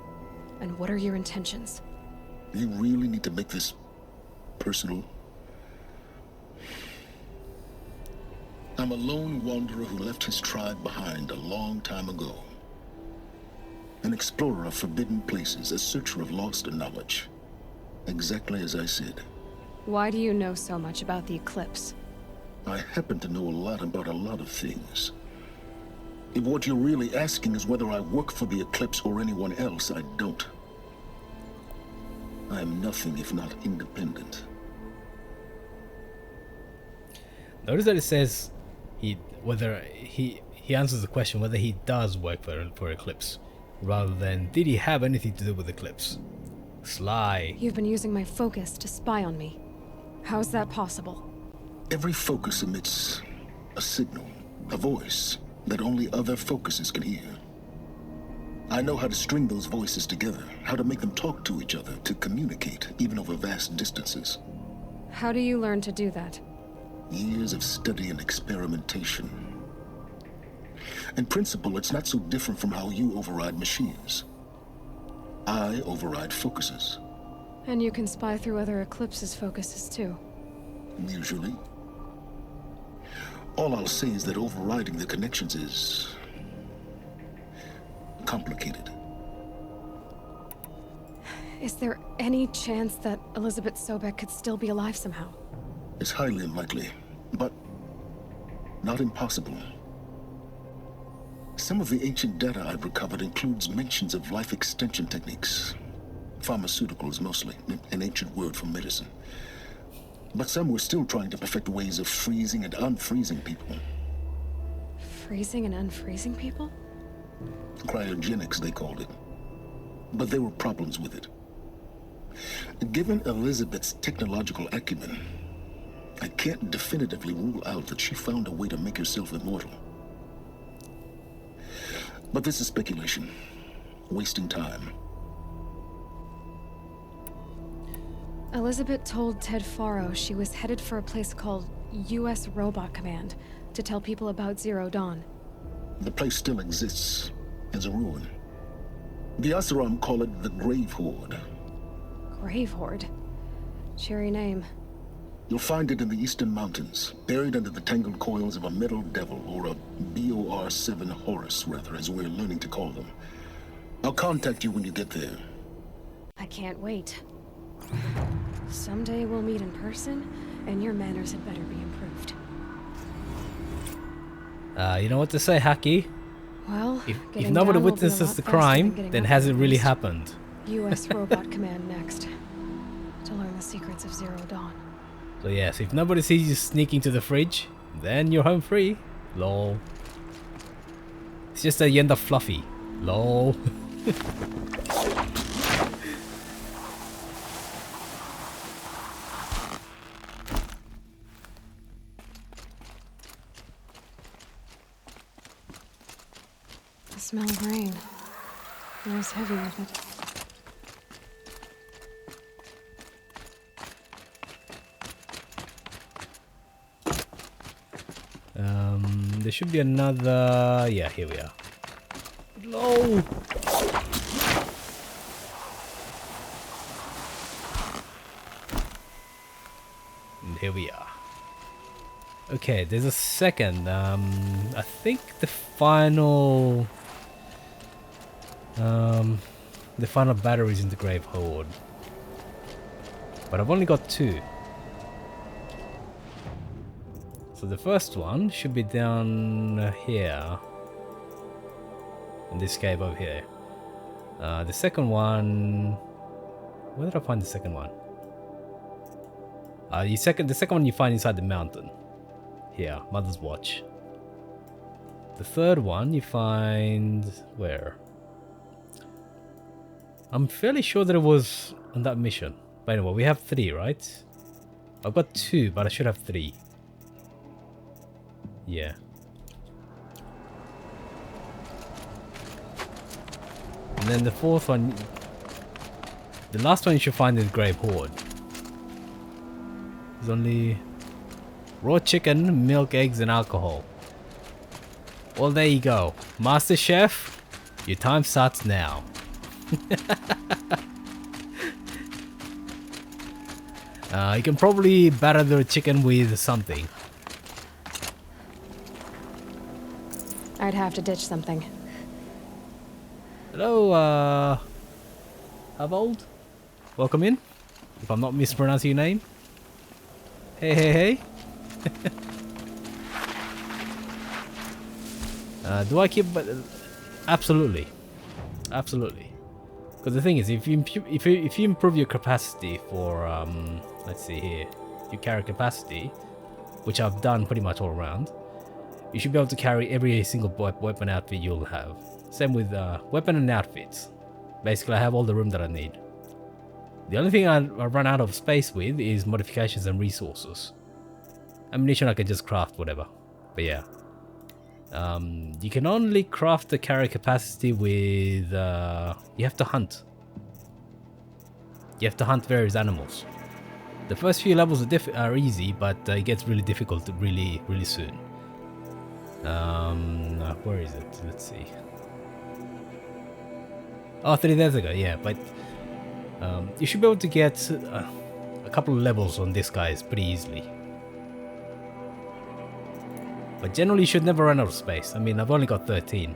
And what are your intentions? You really need to make this personal? I'm a lone wanderer who left his tribe behind a long time ago. An explorer of forbidden places, a searcher of lost knowledge. Exactly as I said. Why do you know so much about the Eclipse? I happen to know a lot about a lot of things. If what you're really asking is whether I work for the Eclipse or anyone else, I don't. I am nothing if not independent. Notice that it says he answers the question whether he does work for Eclipse, rather than did he have anything to do with Eclipse. Sly. You've been using my focus to spy on me. How's that possible? Every focus emits a signal, a voice, that only other focuses can hear. I know how to string those voices together, how to make them talk to each other, to communicate, even over vast distances. How do you learn to do that? Years of study and experimentation. In principle, it's not so different from how you override machines. I override focuses. And you can spy through other Eclipse's focuses too. Usually. All I'll say is that overriding the connections is complicated. Is there any chance that Elizabeth Sobek could still be alive somehow? It's highly unlikely, but not impossible. Some of the ancient data I've recovered includes mentions of life extension techniques. Pharmaceuticals, mostly, an ancient word for medicine. But some were still trying to perfect ways of freezing and unfreezing people. Freezing and unfreezing people? Cryogenics, they called it. But there were problems with it. Given Elizabeth's technological acumen, I can't definitively rule out that she found a way to make herself immortal. But this is speculation. Wasting time. Elizabeth told Ted Faro she was headed for a place called U.S. Robot Command to tell people about Zero Dawn. The place still exists as a ruin. The Asaram call it the Grave Horde. Grave Horde? Cheery name. You'll find it in the Eastern Mountains, buried under the tangled coils of a metal devil, or a BOR-7 Horus, rather, as we're learning to call them. I'll contact you when you get there. I can't wait. Someday we'll meet in person, And your manners had better be improved. You know what to say, Haki? Well, If getting nobody down will be a witnesses lot the faster than crime, getting then up, has at it really least. happened? U.S. Robot Command next. To learn the secrets of Zero Dawn. So yes, if nobody sees you sneaking to the fridge, then you're home free. Lol. It's just that you end up fluffy. Lol. The smell of rain. It was heavy with it. There should be another... Yeah, here we are. Lol. And here we are. Okay, there's a second. I think the final battery is in the Grave Horde, but I've only got 2. So the first one should be down here in this cave over here. The second one, where did I find the second one? The second one you find inside the mountain. Here, Mother's Watch. The third one you find where? I'm fairly sure that it was on that mission. But anyway, we have 3, right? I've got 2, but I should have 3. Yeah. And then the fourth one, the last one you should find is Grave Horde. There's only raw chicken, milk, eggs, and alcohol. Well, there you go. Master Chef, your time starts now. You can probably batter the chicken with something. I'd have to ditch something. Hello, Havold. Welcome in. If I'm not mispronouncing your name. Hey, hey, hey. Do I keep? Absolutely, absolutely. Because the thing is, if you improve your capacity for let's see here, your carry capacity, which I've done pretty much all around, you should be able to carry every single weapon outfit you'll have. Same with weapon and outfits. Basically, I have all the room that I need. The only thing I run out of space with is modifications and resources. Ammunition I can just craft whatever. But yeah. You can only craft the carry capacity with... you have to hunt. You have to hunt various animals. The first few levels are easy, but it gets really difficult really soon. Where is it? Let's see. Oh, 3 days ago, yeah, but you should be able to get a couple of levels on this guy pretty easily. But generally, you should never run out of space. I mean, I've only got 13.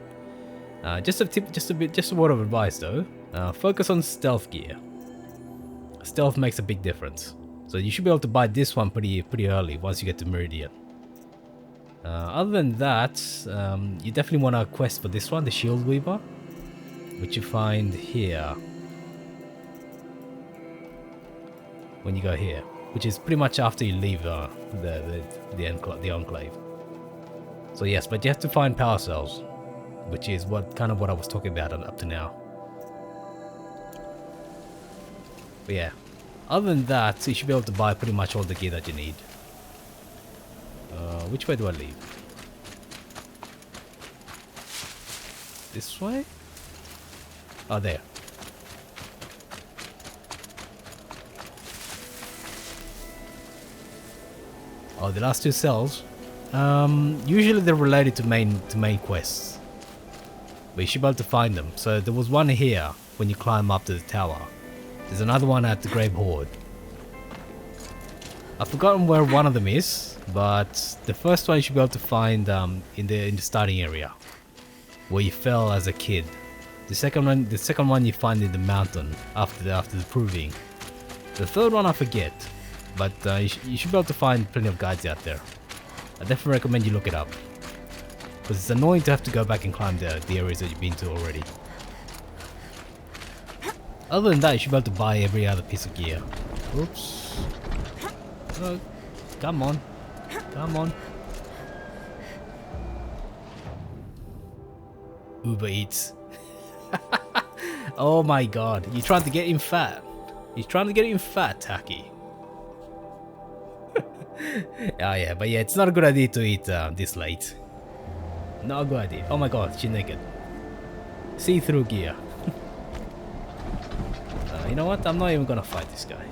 Just a word of advice though. Focus on stealth gear. Stealth makes a big difference. So you should be able to buy this one pretty early once you get to Meridian. Other than that, you definitely want to quest for this one, the Shield Weaver, which you find here when you go here, which is pretty much after you leave the enclave. So yes, but you have to find power cells, which is what I was talking about up to now. But yeah, other than that, you should be able to buy pretty much all the gear that you need. Which way do I leave? This way? Oh, there. Oh, the last 2 cells. Usually they're related to main quests, but you should be able to find them. So there was one here when you climb up to the tower. There's another one at the Grave Horde. I've forgotten where one of them is, but the first one you should be able to find in the starting area, where you fell as a kid. The second one you find in the mountain after the proving. The third one I forget, but you should be able to find plenty of guides out there. I definitely recommend you look it up, because it's annoying to have to go back and climb the areas that you've been to already. Other than that, you should be able to buy every other piece of gear. Oops. Oh, come on. Come on. Uber Eats. Oh my god. You're trying to get him fat. He's trying to get him fat, Taki. Oh yeah, but yeah, it's not a good idea to eat this late. Not a good idea. Oh my god, she's naked. See-through gear. You know what? I'm not even gonna fight this guy.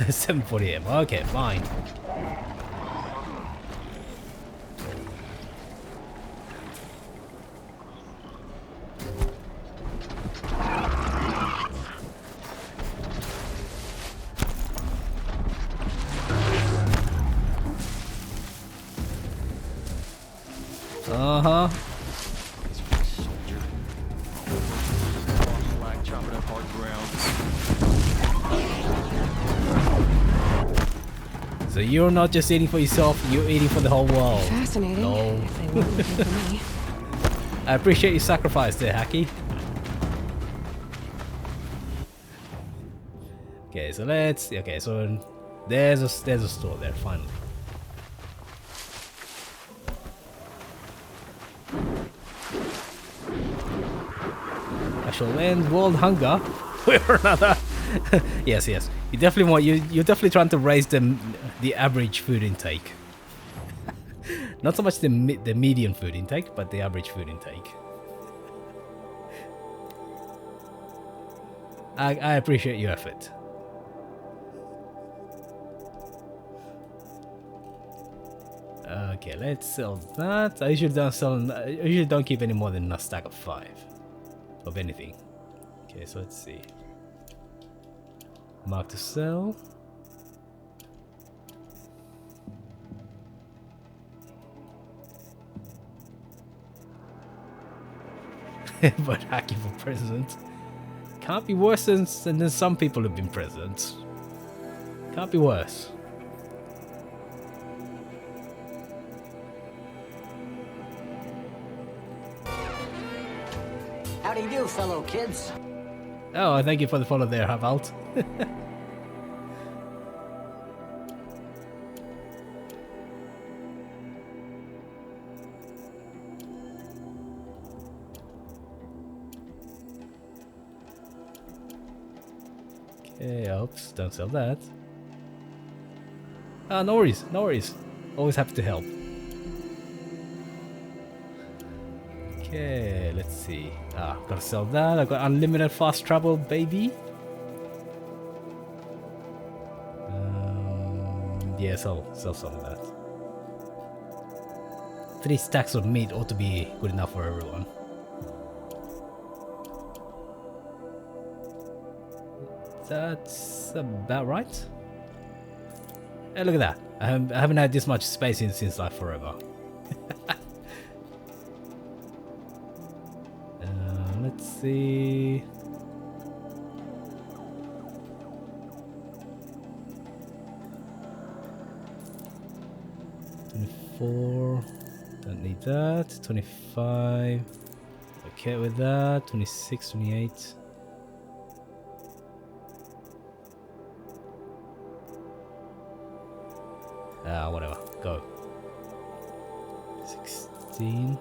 $740M. Okay, fine. Uh-huh. So you're not just eating for yourself, you're eating for the whole world. Fascinating. No. If they weren't looking for me. I appreciate your sacrifice there, Hacky. Okay, so let's... Okay, so there's a store there, finally. I shall end world hunger with another. Yes. You definitely want you're definitely trying to raise the average food intake. Not so much the median food intake, but the average food intake. I appreciate your effort. Okay, let's sell that. I usually don't keep any more than a stack of 5 of anything. Okay, so let's see. Mark to sell. But hacking for president can't be worse than some people have been presidents. Can't be worse. How do you do, fellow kids? Oh, thank you for the follow there, Havalt. Okay, oops, don't sell that. Ah, no worries, no worries. Always happy to help. Okay, let's see. Gotta sell that. I've got unlimited fast travel, baby. Yeah, sell some of that. 3 stacks of meat ought to be good enough for everyone. That's about right. Hey, look at that. I haven't had this much space since like forever. Let's see. $24. Don't need that. $25. Okay with that. $26, $28. Whatever. Go. 16.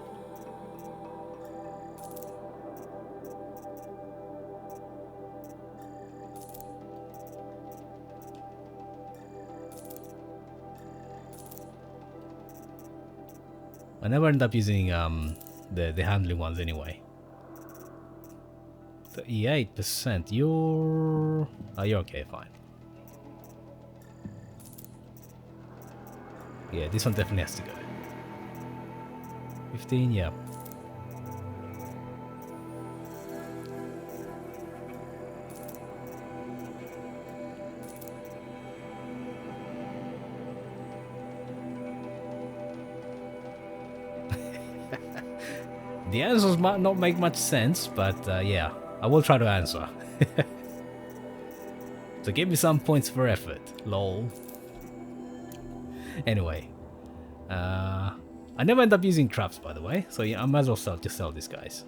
I never end up using the handling ones anyway. 38%. You're okay, fine. Yeah, this one definitely has to go. 15, yeah. The answers might not make much sense, but yeah, I will try to answer. So give me some points for effort, lol. Anyway, I never end up using traps, by the way, so yeah, I might as well just sell these guys.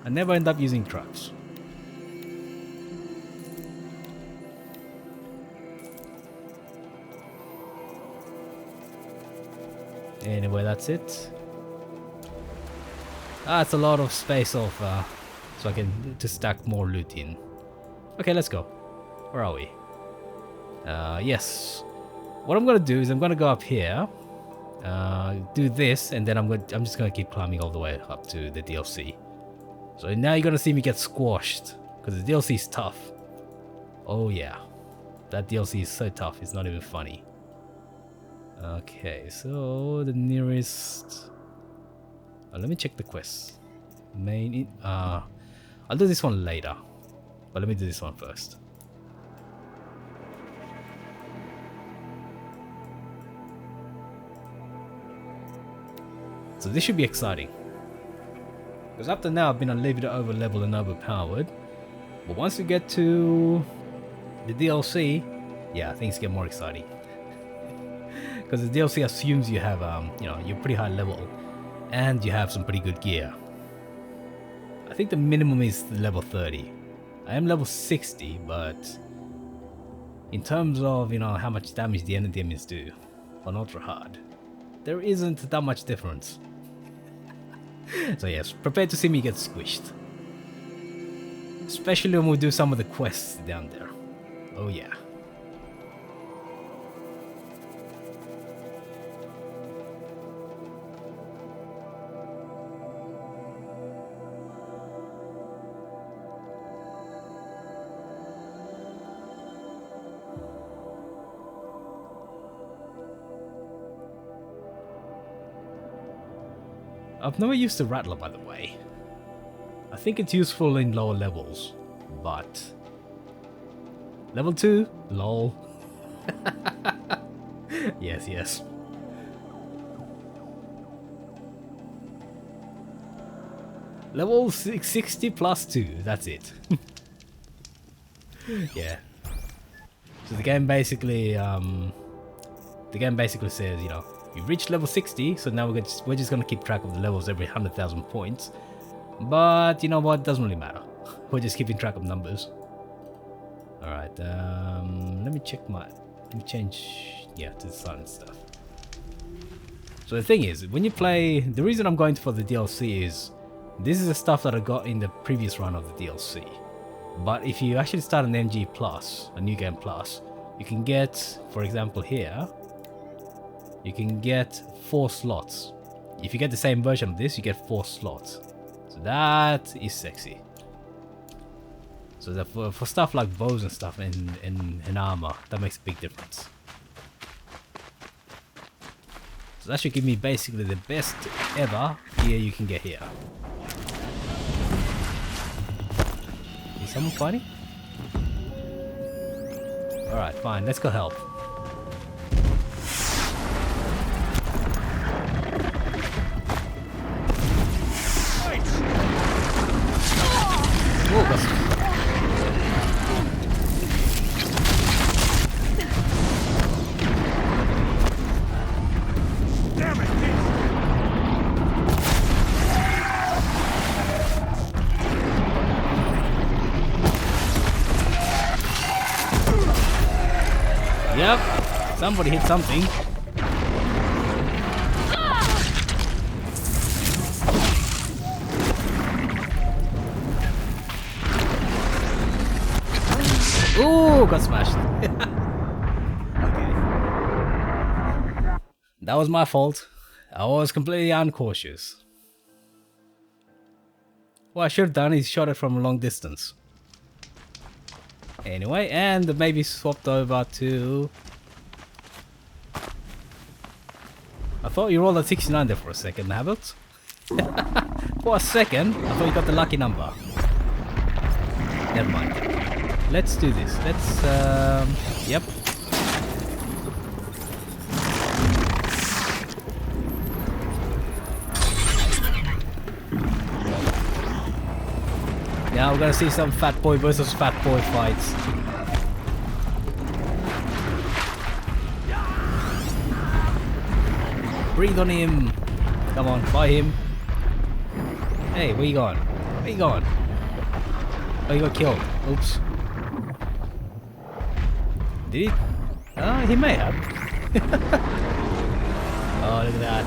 I never end up using traps. Anyway, that's it. It's a lot of space off, so I can just stack more loot in. Okay, let's go. Where are we? Yes. What I'm gonna do is I'm gonna go up here, do this, and then I'm just gonna keep climbing all the way up to the DLC. So now you're gonna see me get squashed because the DLC is tough. Oh yeah, that DLC is so tough. It's not even funny. Okay, so the nearest. Let me check the quests. I'll do this one later, but let me do this one first. So this should be exciting. Because up to now I've been a little bit over leveled and overpowered. But once you get to the DLC, yeah, things get more exciting. Because the DLC assumes you have, you know, you're pretty high level and you have some pretty good gear. I think the minimum is level 30. I am level 60, but in terms of, you know, how much damage the enemies do on UltraHard, there isn't that much difference. So yes, prepare to see me get squished. Especially when we do some of the quests down there. Oh yeah. I've never used the Rattler, by the way. I think it's useful in lower levels, but... Level 2? Lol. Yes, yes. Level 60 plus 2, that's it. Yeah. So the game basically says, you know, you've reached level 60, so now we're just gonna keep track of the levels every 100,000 points. But you know what? Doesn't really matter. We're just keeping track of numbers. All right. Let me change, yeah, to the silent stuff. So the thing is, when you play, the reason I'm going for the DLC is this is the stuff that I got in the previous run of the DLC. But if you actually start an NG Plus, a New Game Plus, you can get, for example, here. You can get 4 slots. If you get the same version of this, you get 4 slots. So that is sexy. So that for stuff like bows and stuff and armor, that makes a big difference. So that should give me basically the best ever gear you can get here. Is someone fighting? Alright, fine, let's go help. Oh, that's... Damn it! Yep, somebody hit something. Ooh, got smashed. Okay. That was my fault. I was completely uncautious. What I should have done is shot it from a long distance. Anyway, and maybe swapped over to... I thought you rolled at 69 there for a second, Habit. For a second, I thought you got the lucky number. Never mind. Let's do this. Let's, yep. Now we're gonna see some fat boy versus fat boy fights. Breathe on him. Come on, fight him. Hey, where you going? Where you going? Oh, you got killed. Oops. Did he? He may have. Oh, look at that.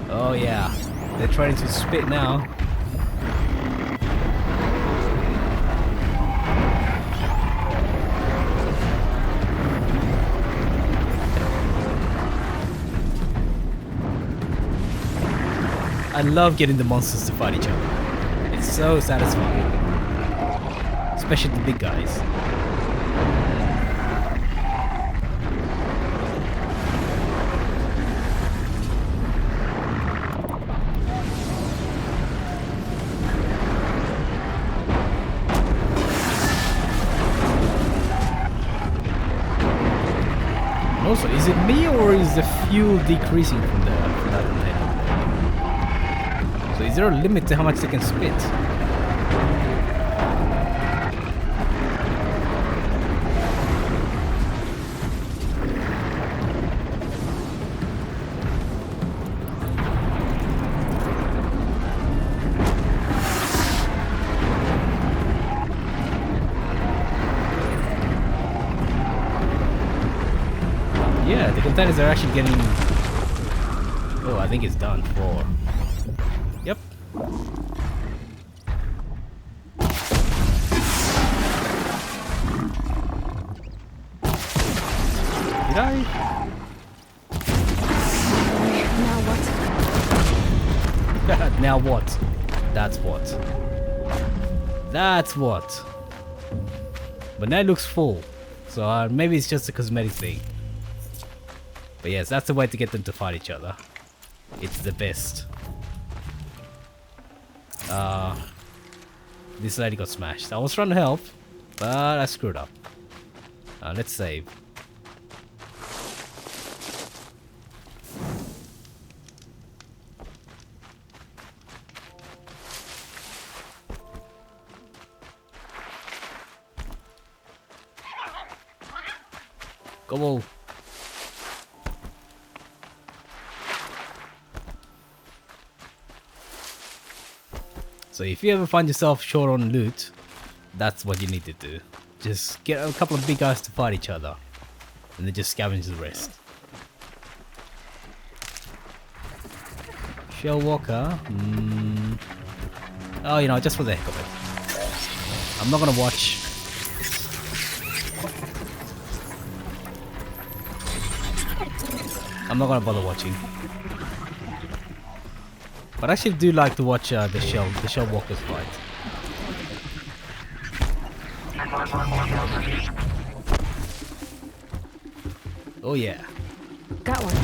Oh, yeah. They're trying to spit now. I love getting the monsters to fight each other. It's so satisfying. Especially the big guys. And also, is it me or is the fuel decreasing from that grenade? So is there a limit to how much they can spit? Yeah, the containers are actually getting... Oh, I think it's done. 4. Yep. Did I? Now what? Now what? That's what. That's what. But now it looks full. So maybe it's just a cosmetic thing. But yes, that's the way to get them to fight each other. It's the best. This lady got smashed. I was trying to help, but I screwed up. Let's save. Come on. So if you ever find yourself short on loot, that's what you need to do. Just get a couple of big guys to fight each other, and then just scavenge the rest. Shell Walker. Oh, you know, just for the heck of it. I'm not gonna watch. I'm not gonna bother watching. But I actually do like to watch the shell walkers fight. Oh yeah. Got one.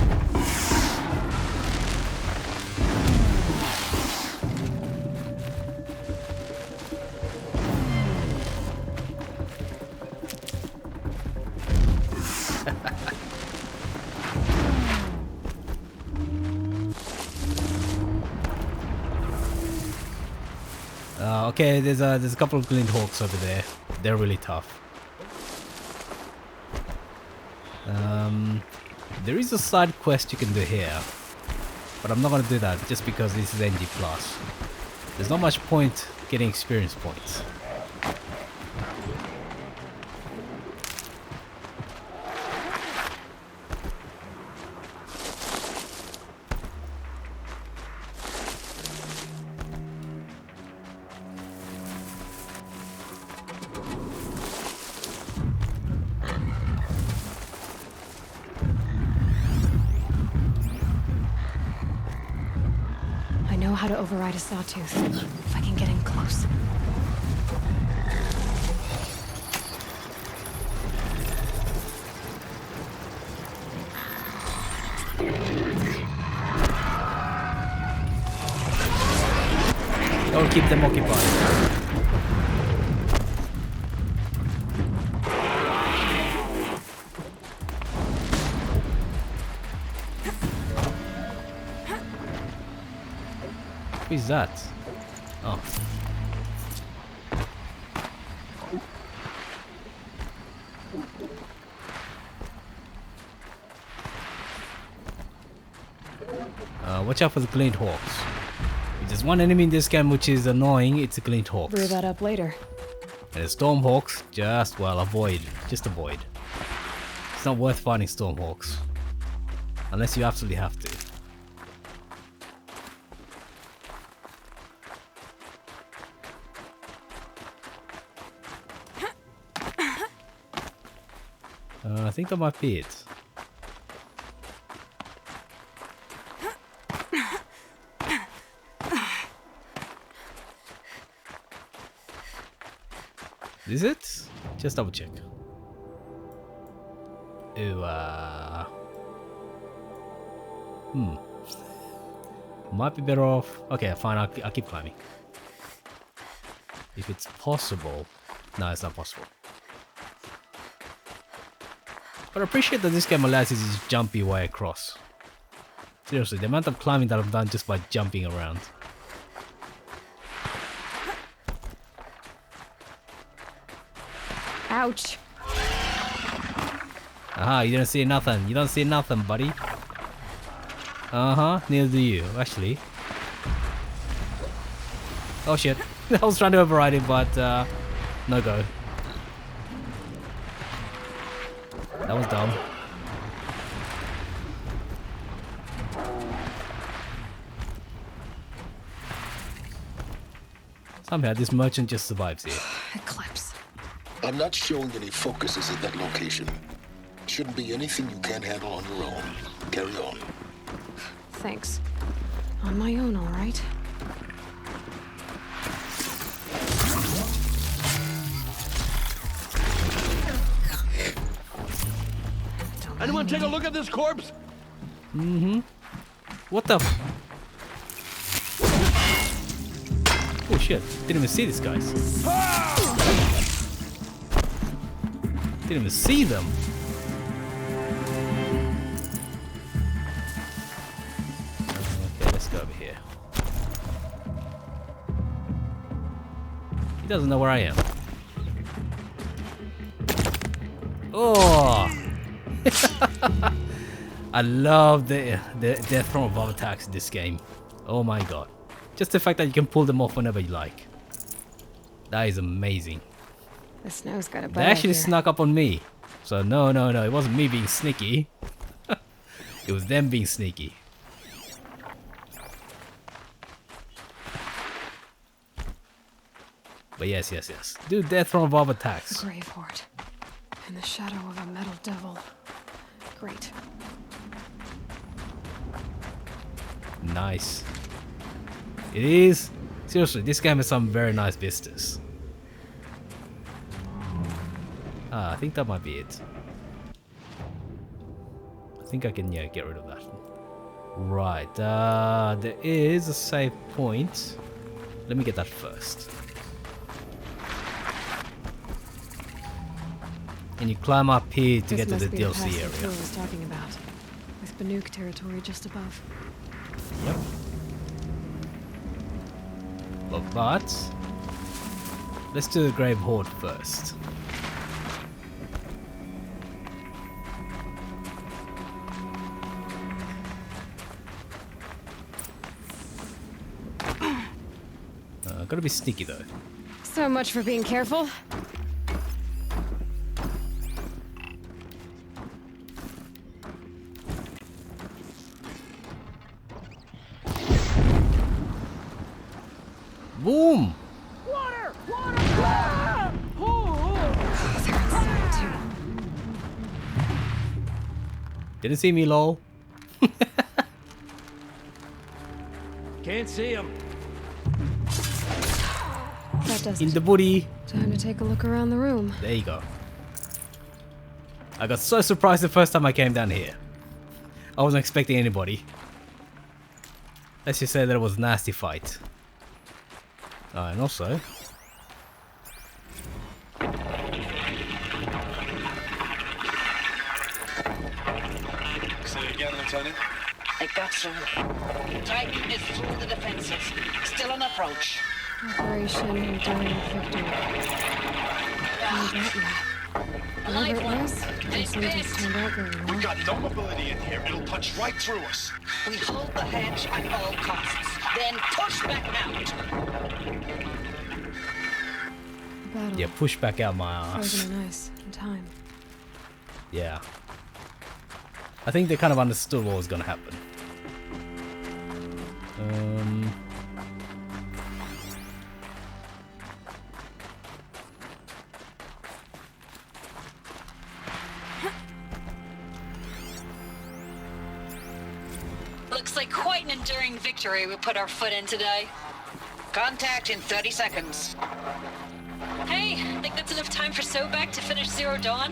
Okay, there's a couple of glint hawks over there. They're really tough. There is a side quest you can do here, but I'm not gonna do that just because this is NG+. There's not much point getting experience points. I know how to override a sawtooth, if I can get in close. Don't keep them occupied. Who is that? Oh. Watch out for the glint hawks. If there's one enemy in this game which is annoying, it's the glint hawks. Brew that up later. And the storm hawks, just, well, avoid. Just avoid. It's not worth fighting storm hawks. Unless you absolutely have to. I think that might be it. Is it? Just double check. Ooh, might be better off. Okay, fine, I'll keep climbing. If it's possible. No, it's not possible. But I appreciate that this game allows you to just jump your way across. Seriously, the amount of climbing that I've done just by jumping around. Ouch. Aha, you didn't see nothing. You don't see nothing, buddy. Uh-huh, neither do you, actually. Oh shit. I was trying to override it, but no go. That was dumb. Somehow this merchant just survives here. Eclipse. I'm not showing any focuses at that location. Shouldn't be anything you can't handle on your own. Carry on. Thanks. On my own, all right. Anyone take a look at this corpse? Mm-hmm. What the f- Oh shit, didn't even see these guys. Didn't even see them. Okay, let's go over here. He doesn't know where I am. Oh! I love the death from above attacks in this game. Oh my god. Just the fact that you can pull them off whenever you like. That is amazing. The snow's got a They actually snuck up on me. So no, it wasn't me being sneaky. It was them being sneaky. But yes. Do death from above attacks. The grave hoard. In the shadow of a metal devil. Great. Nice. It is. Seriously, this game has some very nice vistas. I think that might be it. I think I can, yeah, get rid of that. Right, there is a save point. Let me get that first. And you climb up here to get to the DLC area. This was talking about, with Banuk territory just above. Yep. But let's do the Grave Hoard first. Gotta be sneaky though. So much for being careful. Boom! Water! Water! Ah! Didn't see me, lol. Can't see him. That does In the booty. Time to take a look around the room. There you go. I got so surprised the first time I came down here. I wasn't expecting anybody. Let's just say that it was a nasty fight. And also... Say it again, Lieutenant. I got you. Titan is through the defenses. Still on approach. Operation Enduring Victory. Whatever it was, those scientists turned out very well. We've got no mobility in here. It'll punch right through us. We hold the hedge at all costs, then push back out. Battle. Yeah, push back out my ass. Frozen in ice in time. Yeah. I think they kind of understood what was gonna happen. Looks like quite an enduring victory we put our foot in today. Contact in 30 seconds. Hey, think that's enough time for Sobek to finish Zero Dawn?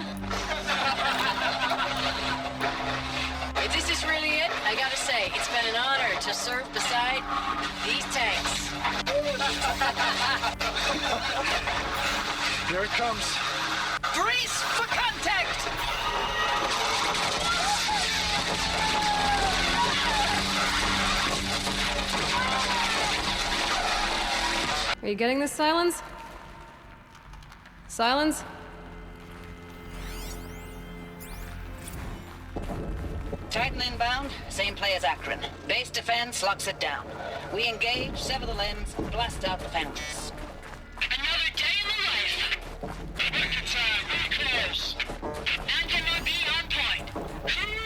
If this is really it, I gotta say, it's been an honor to serve beside these tanks. Here it comes. Brace for contact! Are you getting this, Silence? Silence? Titan inbound, same play as Akron. Base defense locks it down. We engage, sever the limbs, blast out the fountains. Another day in the life. Victor time, very close. Anti-MOB on point. Hoorah!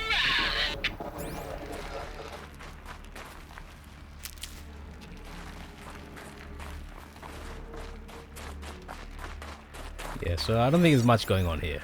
Yeah, so I don't think there's much going on here.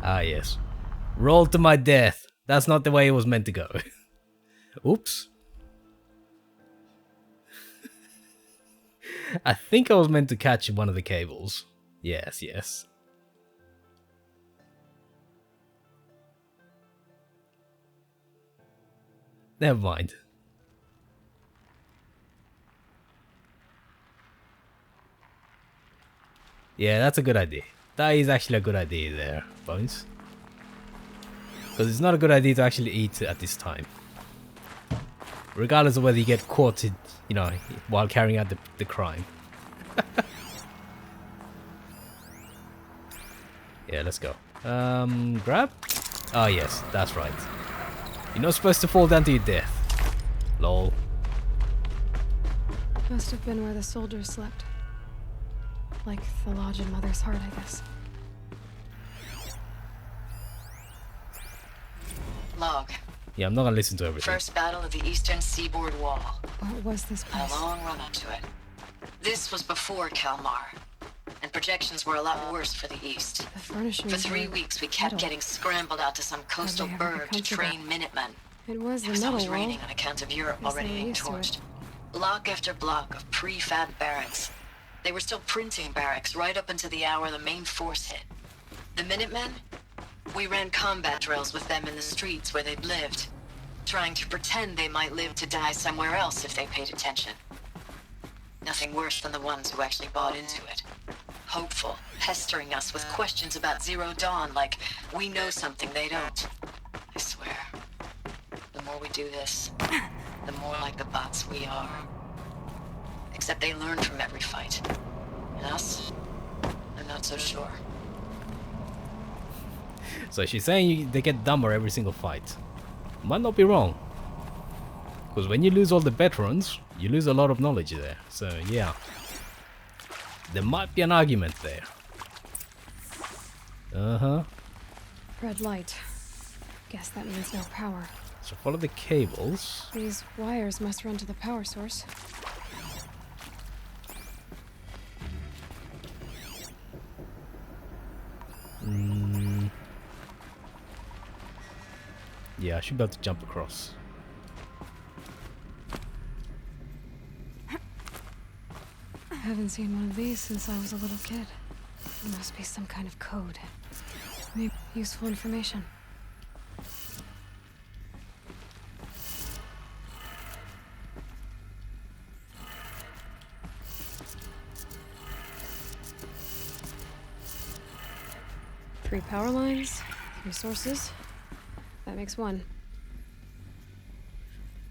Ah, yes. Roll to my death. That's not the way it was meant to go. Oops. I think I was meant to catch one of the cables. Yes, yes. Never mind. Yeah, that's a good idea. That is actually a good idea there, Bones. Because it's not a good idea to actually eat at this time. Regardless of whether you get caught, you know, while carrying out the crime. Yeah, let's go. Grab? Oh yes, that's right. You're not supposed to fall down to your death. Lol. Must have been where the soldiers slept. Like the lodge in Mother's Heart, I guess. Log. Yeah, I'm not gonna listen to everything. First battle of the eastern seaboard wall. What was this place? A long run up to it. This was before Kalmar, and projections were a lot worse for the east. The furnishings For 3 were weeks, we kept metal. getting scrambled out to some coastal they ever burg to come to train Minutemen. It was It the was metal always wall. raining on account of Europe Guess already they were being used to it. torched. Block after block of prefab barracks. They were still printing barracks right up until the hour the main force hit. The Minutemen? We ran combat drills with them in the streets where they'd lived, trying to pretend they might live to die somewhere else if they paid attention. Nothing worse than the ones who actually bought into it. Hopeful, pestering us with questions about Zero Dawn like we know something they don't. I swear, the more we do this, the more like the bots we are. Except they learn from every fight. And us? I'm not so sure. So she's saying they get dumber every single fight. Might not be wrong. Because when you lose all the veterans, you lose a lot of knowledge there. So yeah. There might be an argument there. Uh-huh. Red light. Guess that means no power. So follow the cables. These wires must run to the power source. Yeah, I should be able to jump across. I haven't seen one of these since I was a little kid. There must be some kind of code. Maybe useful information. 3 power lines, 3 sources. That makes 1.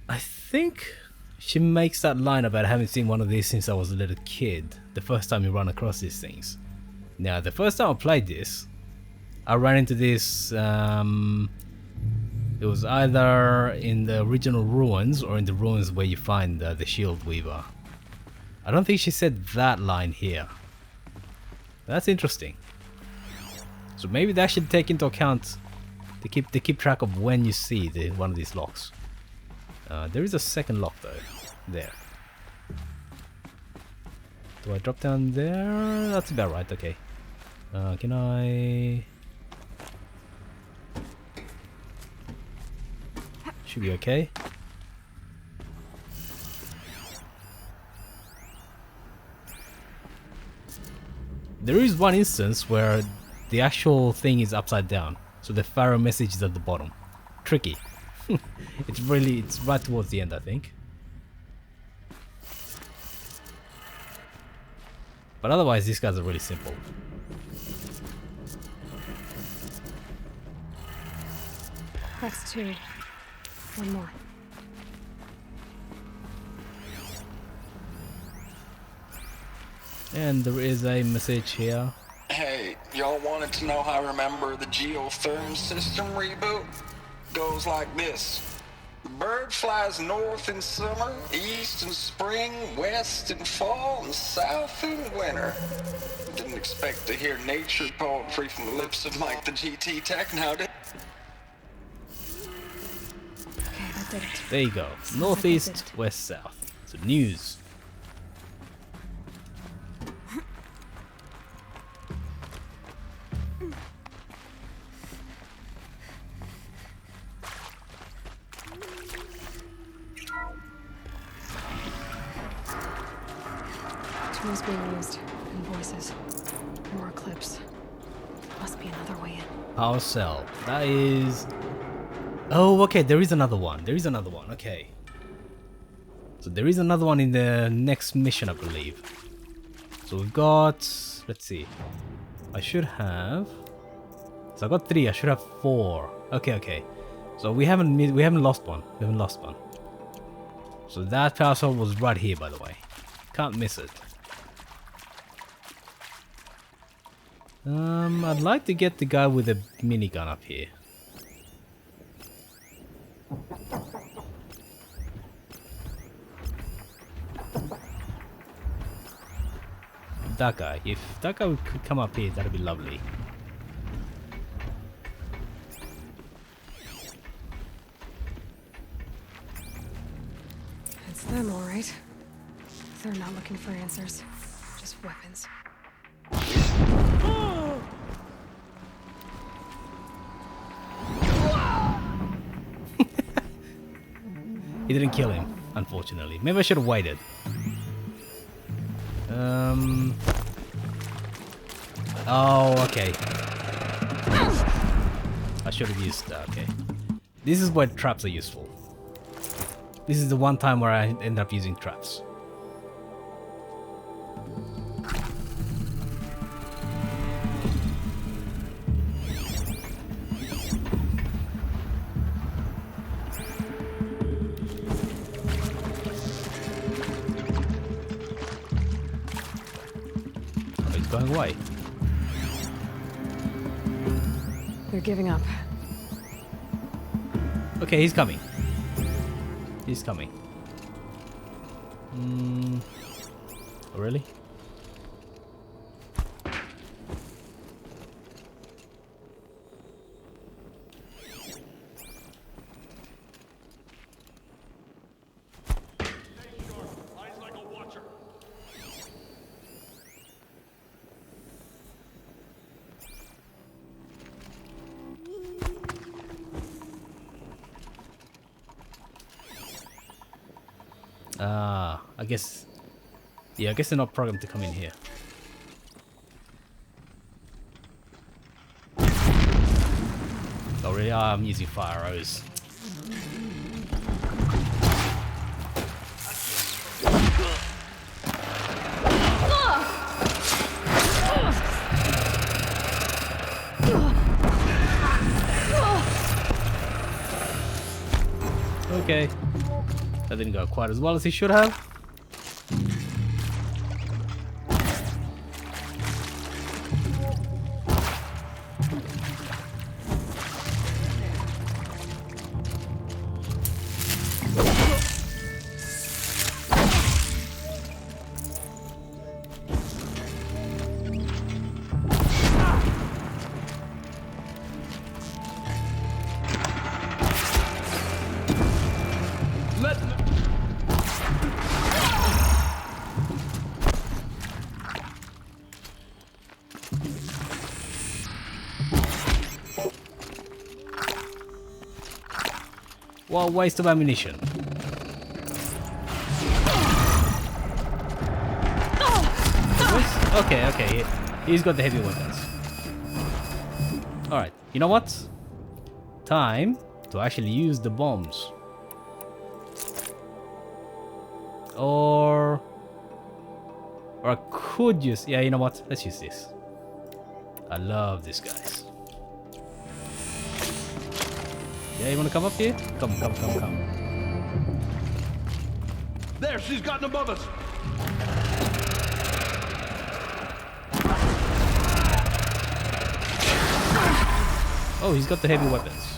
I think she makes that line about having seen one of these since I was a little kid, the first time you run across these things. Now, the first time I played this, I ran into this, it was either in the original ruins or in the ruins where you find the Shield Weaver. I don't think she said that line here. That's interesting. So maybe that should take into account to keep track of when you see one of these locks. There is a second lock though. There. Do I drop down there? That's about right, okay. Can I... Should be okay. There is one instance where the actual thing is upside down, so the Pharaoh message is at the bottom. Tricky. It's right towards the end, I think. But otherwise, these guys are really simple. That's 2. 1 more. And there is a message here. Hey, y'all wanted to know how I remember the geotherm system reboot? Goes like this. The bird flies north in summer, east in spring, west in fall, and south in winter. Didn't expect to hear nature poetry from the lips of Mike the GT Tech now, did? Okay, that's it. There you go. Northeast, west, south. So news. Tools being used, and voices. More clips. Must be another way in. Power cell. That is... Oh, okay, there is another one. There is another one, okay. So there is another one in the next mission, I believe. So we've got... Let's see. I should have... So I got 3, I should have 4. Okay, okay. So we haven't lost one. We haven't lost one. So that power cell was right here, by the way. Can't miss it. I'd like to get the guy with the minigun up here. That guy. If that guy could come up here, that'd be lovely. It's them, all right. They're not looking for answers, just weapons. He didn't kill him, unfortunately. Maybe I should have waited. Oh, okay. I should have used that, okay. This is where traps are useful. This is the one time where I end up using traps. Going away. They're giving up. Okay, he's coming. He's coming. Oh, really? I guess... Yeah, I guess they're not programmed to come in here. Oh really? I'm using fire arrows. Okay. That didn't go quite as well as he should have. What a waste of ammunition. Okay, okay, he's got the heavy weapons. Alright, you know what? Time to actually use the bombs. Or I could use... Yeah, you know what? Let's use this. I love these guys. Yeah, you wanna come up here? Come. There, she's gotten above us. Oh, he's got the heavy weapons.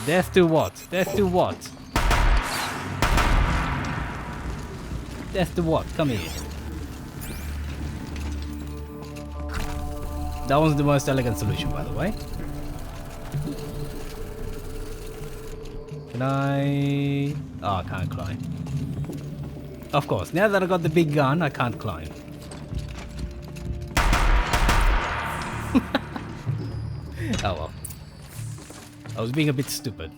Death to what? Death to what? Death to what? Come here. That was the most elegant solution, by the way. Can I... Oh, I can't climb. Of course, now that I got the big gun, I can't climb. Oh well. I was being a bit stupid.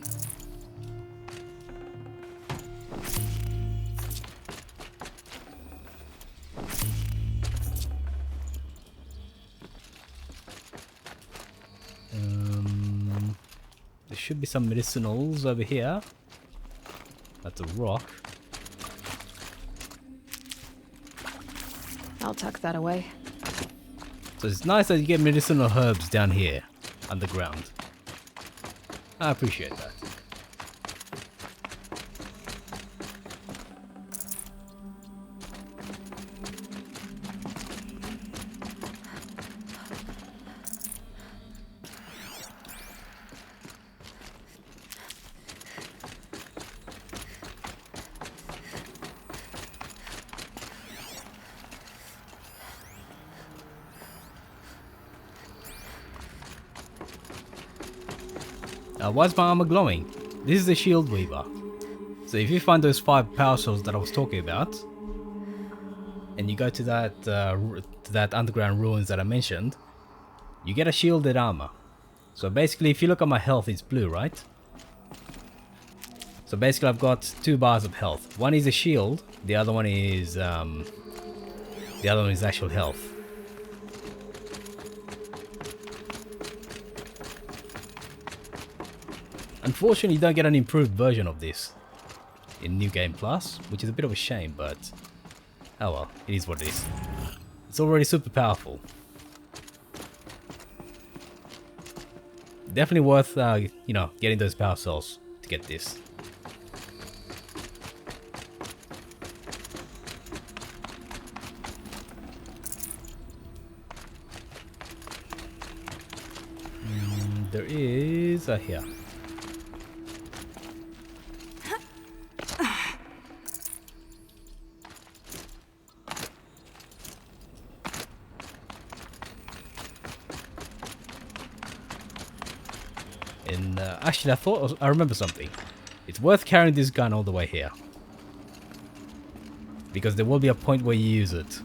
There should be some medicinals over here. That's a rock. I'll tuck that away. So it's nice that you get medicinal herbs down here, underground. I appreciate that. Why is my armor glowing? This is the shield weaver. So if you find those 5 power cells that I was talking about, and you go to that underground ruins that I mentioned, you get a shielded armor. So basically, if you look at my health, it's blue, right? So basically, I've got 2 bars of health. One is a shield. The other one is actual health. Unfortunately, you don't get an improved version of this in New Game Plus, which is a bit of a shame, but oh well, it is what it is. It's already super powerful. Definitely worth, you know, getting those power cells to get this. There is here. And actually, I remember something. It's worth carrying this gun all the way here, because there will be a point where you use it.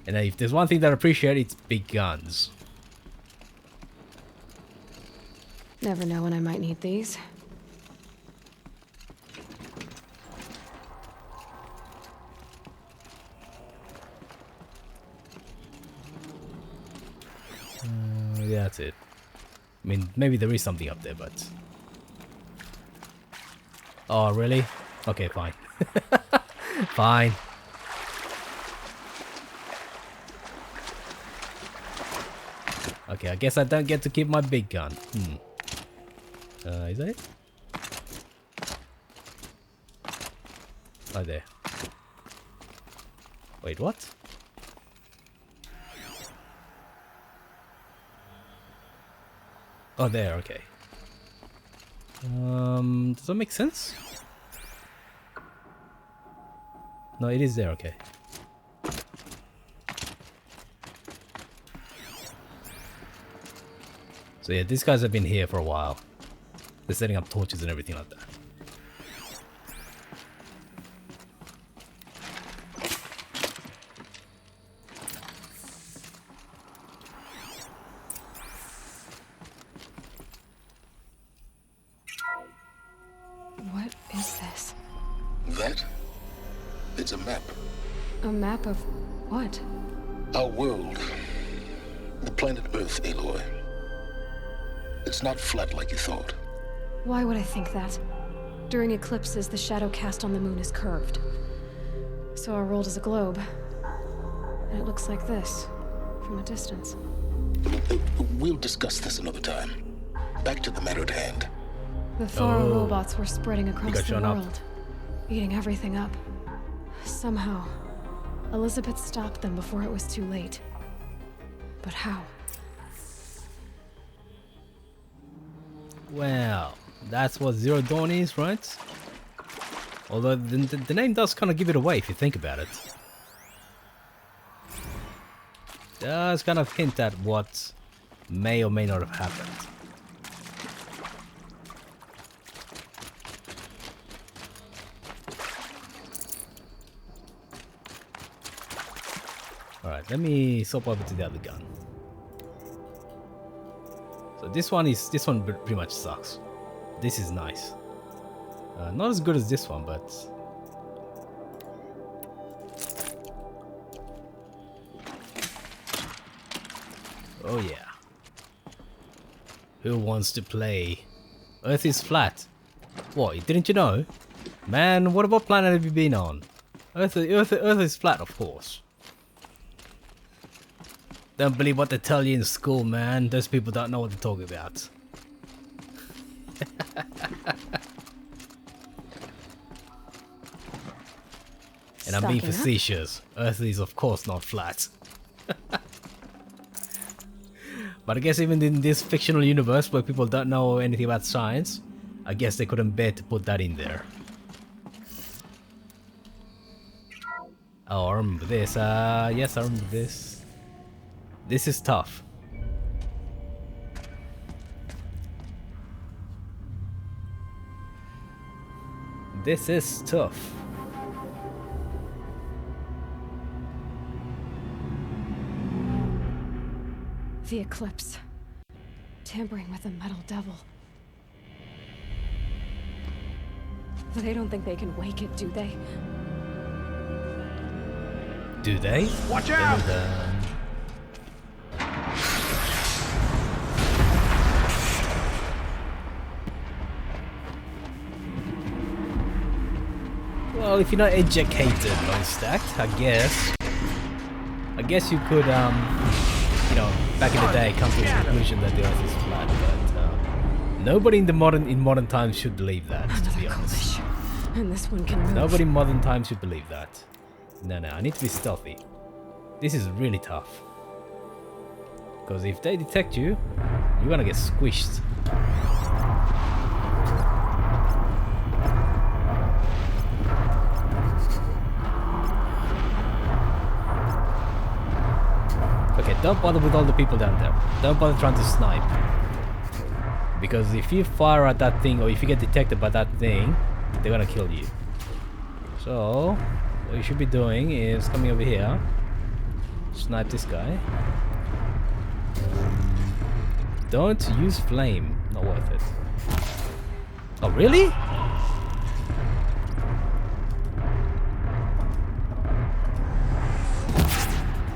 And if there's one thing that I appreciate, it's big guns. Never know when I might need these. maybe that's it. I mean, maybe there is something up there, but... Oh, really? Okay, fine. Fine. Okay, I guess I don't get to keep my big gun. Is that it? Oh, there. Wait, what? Oh, there, okay. Does that make sense? No, it is there, okay. So yeah, these guys have been here for a while. They're setting up torches and everything like that. What is this? That? It's a map. A map of what? Our world. The planet Earth, Aloy. It's not flat like you thought. Why would I think that? During eclipses, the shadow cast on the moon is curved. So our world is a globe. And it looks like this, from a distance. We'll discuss this another time. Back to the matter at hand. The Faro robots were spreading across the world, eating everything up. Somehow, Elizabeth stopped them before it was too late. But how? Well, that's what Zero Dawn is, right? Although the name does kind of give it away if you think about it. Does kind of hint at what may or may not have happened. Alright, let me swap over to the other gun. So this one pretty much sucks. This is nice. Not as good as this one, but... Oh yeah. Who wants to play? Earth is flat. What, didn't you know? Man, what about planet have you been on? Earth is flat, of course. Don't believe what they tell you in school, man. Those people don't know what they're talking about. And I'm being facetious. Earth is of course not flat. But I guess even in this fictional universe where people don't know anything about science, I guess they couldn't bear to put that in there. Oh, I remember this. Yes, I remember this. This is tough. This is tough. The eclipse. Tampering with the metal devil. They don't think they can wake it, do they? Do they? Watch out! Well, if you're not educated on stacked, I guess you could, you know, back in the day, come to the conclusion that the Earth is flat. But nobody in modern times should believe that. To be honest, and this one can move. Nobody in modern times should believe that. No, I need to be stealthy. This is really tough. Because if they detect you, you're gonna get squished. Okay, don't bother with all the people down there. Don't bother trying to snipe. Because if you fire at that thing, or if you get detected by that thing, they're gonna kill you. So, what you should be doing is coming over here. Snipe this guy. Don't use flame. Not worth it. Oh, really?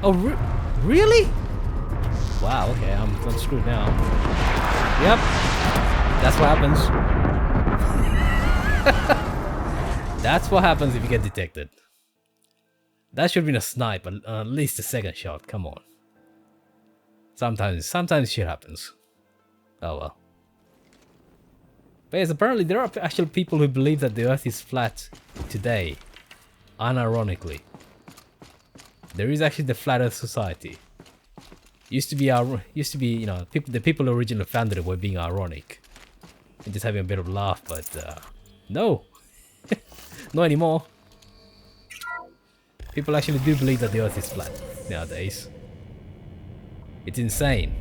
Oh, really? wow, okay, I'm screwed now. Yep, that's what happens. That's what happens if you get detected. That should have been a snipe, at least a second shot, come on. Sometimes shit happens. Oh well. But yes, apparently there are actual people who believe that the Earth is flat today. Unironically. There is actually the Flat Earth Society. Used to be, you know, the people who originally founded it were being ironic. And just having a bit of laugh, but no. Not anymore. People actually do believe that the Earth is flat nowadays. It's insane.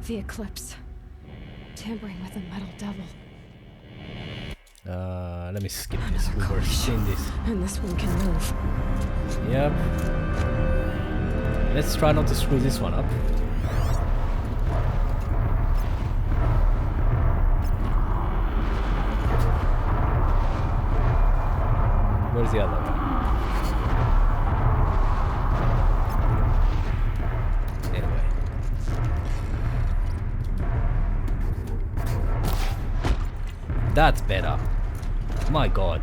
The eclipse. Tampering with the metal devil. Let me skip this. We've already seen this. And this one can move. Yep. Let's try not to screw this one up. Where's the other one? That's better. My god.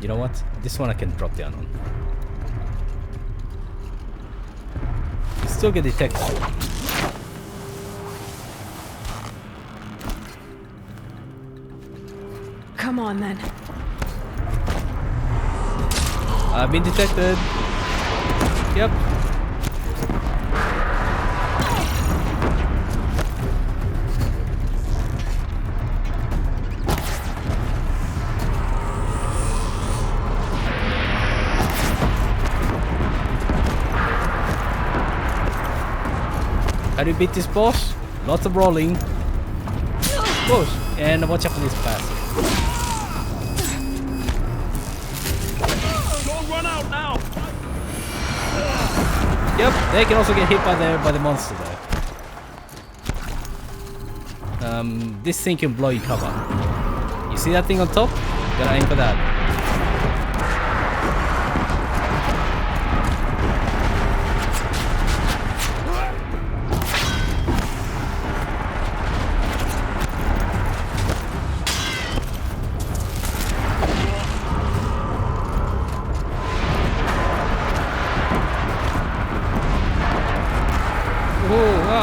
You know what? This one I can drop down on. You still get detected. Come on then. I've been detected. Yep. How do you beat this boss? Lots of rolling. Close. And watch out for this pass. Yep, they can also get hit by the monster though. This thing can blow your cover. You see that thing on top? You gotta aim for that.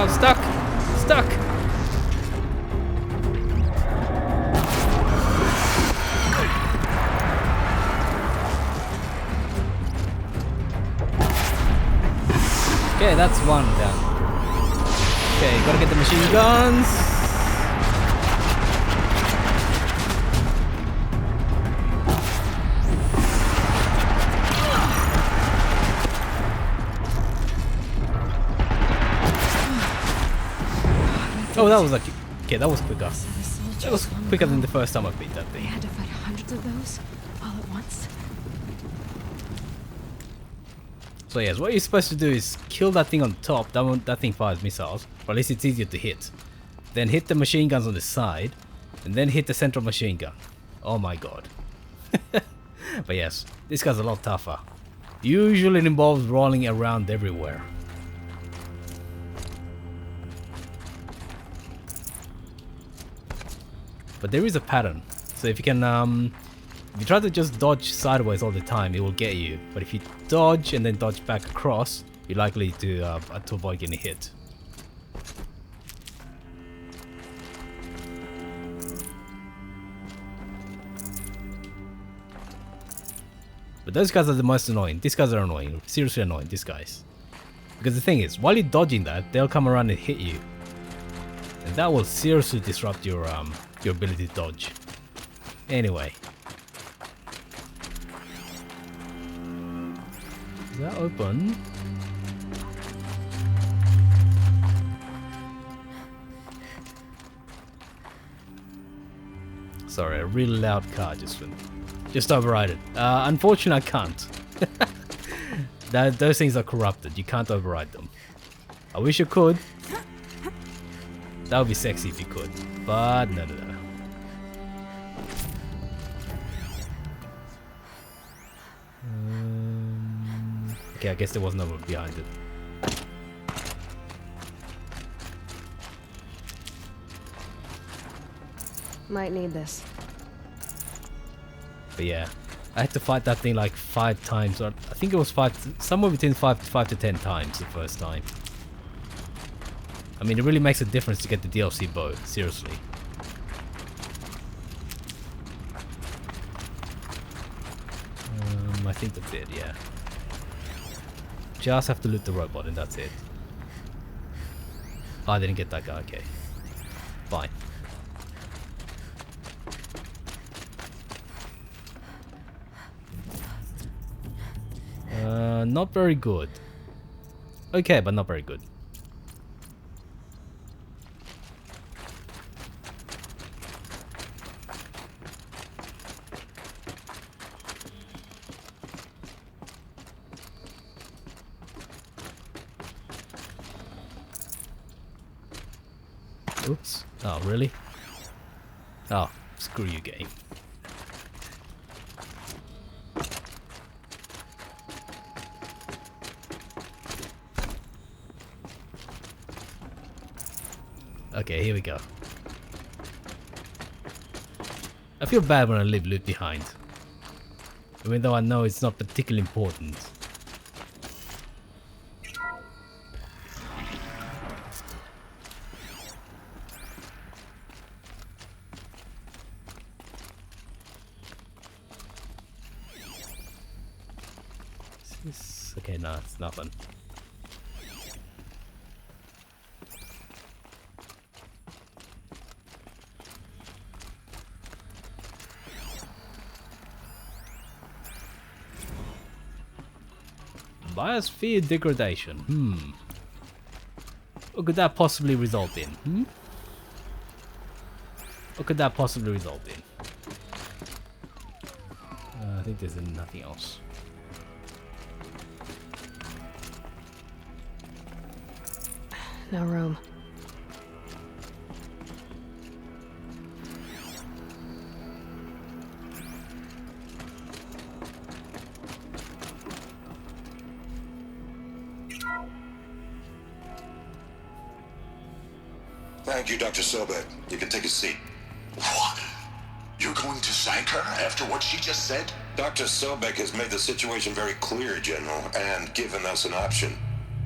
Stuck! Stuck! Okay, that's one down. Okay, gotta get the machine guns. Oh, that was like, okay, that was quicker. That was quicker than the first time I beat that thing. They had to fight hundreds of those all at once. So yes, what you're supposed to do is kill that thing on top. That thing fires missiles, or at least it's easier to hit. Then hit the machine guns on the side, and then hit the central machine gun. Oh my god. But yes, this guy's a lot tougher. Usually it involves rolling around everywhere. But there is a pattern, so if you can, if you try to just dodge sideways all the time, it will get you. But if you dodge and then dodge back across, you're likely to avoid getting hit. But those guys are the most annoying. These guys are annoying, seriously annoying, these guys. Because the thing is, while you're dodging that, they'll come around and hit you. And that will seriously disrupt your ability to dodge. Anyway. Is that open? Sorry, a really loud car just override it. Unfortunately, I can't. Those things are corrupted. You can't override them. I wish you could. That would be sexy if you could. But no. Okay, I guess there was no one behind it. Might need this. But yeah, I had to fight that thing like 5 times, or I think it was somewhere between 5 to 10 times the first time. I mean, it really makes a difference to get the DLC bow, seriously. I think that's it, yeah. Just have to loot the robot and that's it. Oh, I didn't get that guy, okay. Fine. Not very good. Okay, but not very good. Oops. Oh, really? Oh, screw you, game. Okay, here we go. I feel bad when I leave loot behind. Even though I know it's not particularly important. Okay, no, it's nothing. Biosphere degradation. What could that possibly result in? What could that possibly result in? I think there's nothing else. No room. Thank you, Dr. Sobek. You can take a seat. What? You're going to thank her after what she just said? Dr. Sobek has made the situation very clear, General, and given us an option.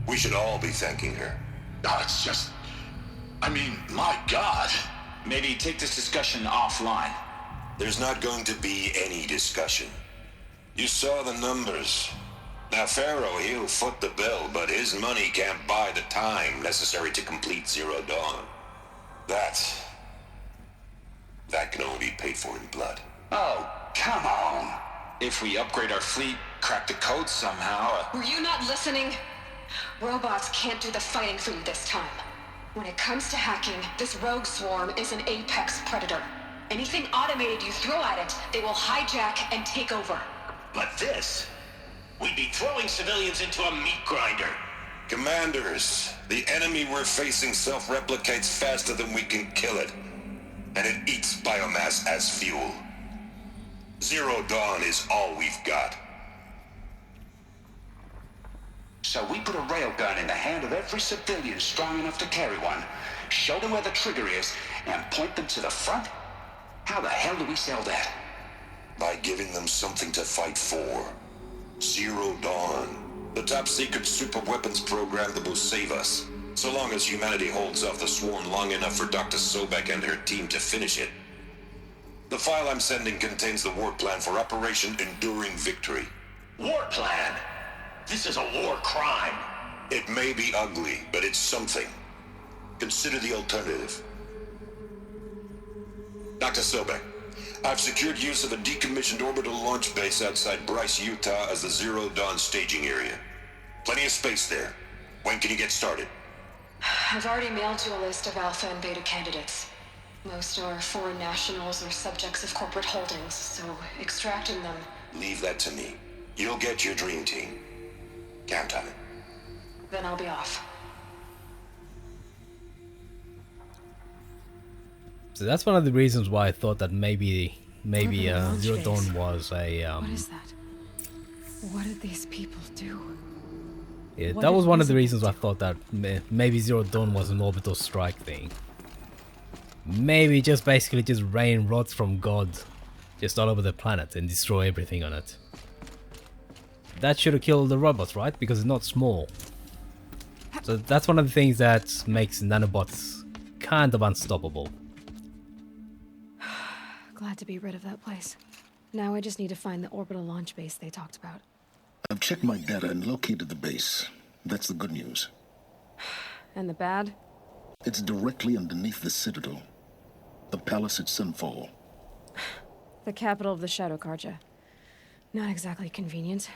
We should all be thanking her. No, it's just... I mean, my God. Maybe take this discussion offline. There's not going to be any discussion. You saw the numbers. Now, Pharaoh, he'll foot the bill, but his money can't buy the time necessary to complete Zero Dawn. That can only be paid for in blood. Oh, come on. If we upgrade our fleet, crack the code somehow... Were you not listening? Robots can't do the fighting for you this time. When it comes to hacking, this rogue swarm is an apex predator. Anything automated you throw at it, they will hijack and take over. But this... we'd be throwing civilians into a meat grinder. Commanders, the enemy we're facing self-replicates faster than we can kill it. And it eats biomass as fuel. Zero Dawn is all we've got. So we put a railgun in the hand of every civilian strong enough to carry one, show them where the trigger is, and point them to the front? How the hell do we sell that? By giving them something to fight for. Zero Dawn. The top-secret super-weapons program that will save us. So long as humanity holds off the swarm long enough for Dr. Sobek and her team to finish it. The file I'm sending contains the war plan for Operation Enduring Victory. War plan? This is a war crime. It may be ugly, but it's something. Consider the alternative. Dr. Sobek, I've secured use of a decommissioned orbital launch base outside Bryce, Utah as the Zero Dawn staging area. Plenty of space there. When can you get started? I've already mailed you a list of Alpha and Beta candidates. Most are foreign nationals or subjects of corporate holdings, so extracting them... Leave that to me. You'll get your dream team. Count on it. Then I'll be off. So that's one of the reasons why I thought that maybe Zero Dawn was a What is that? What did these people do? Yeah, What that was did one of the these reasons I thought that maybe Zero Dawn was an orbital strike thing. Maybe just basically just rain rods from God just all over the planet and destroy everything on it. That should have killed the robots, right? Because it's not small. So that's one of the things that makes nanobots kind of unstoppable. Glad to be rid of that place. Now I just need to find the orbital launch base they talked about. I've checked my data and located the base. That's the good news. And the bad? It's directly underneath the Citadel. The palace at Sunfall. The capital of the Shadow Carja. Not exactly convenient.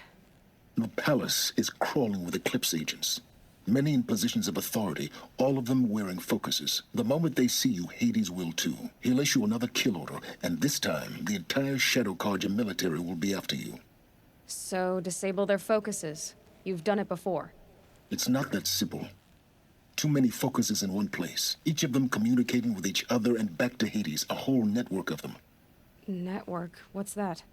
The palace is crawling with Eclipse agents. Many in positions of authority, all of them wearing focuses. The moment they see you, Hades will too. He'll issue another kill order, and this time, the entire Shadow Carja military will be after you. So, disable their focuses. You've done it before. It's not that simple. Too many focuses in one place, each of them communicating with each other and back to Hades, a whole network of them. Network? What's that?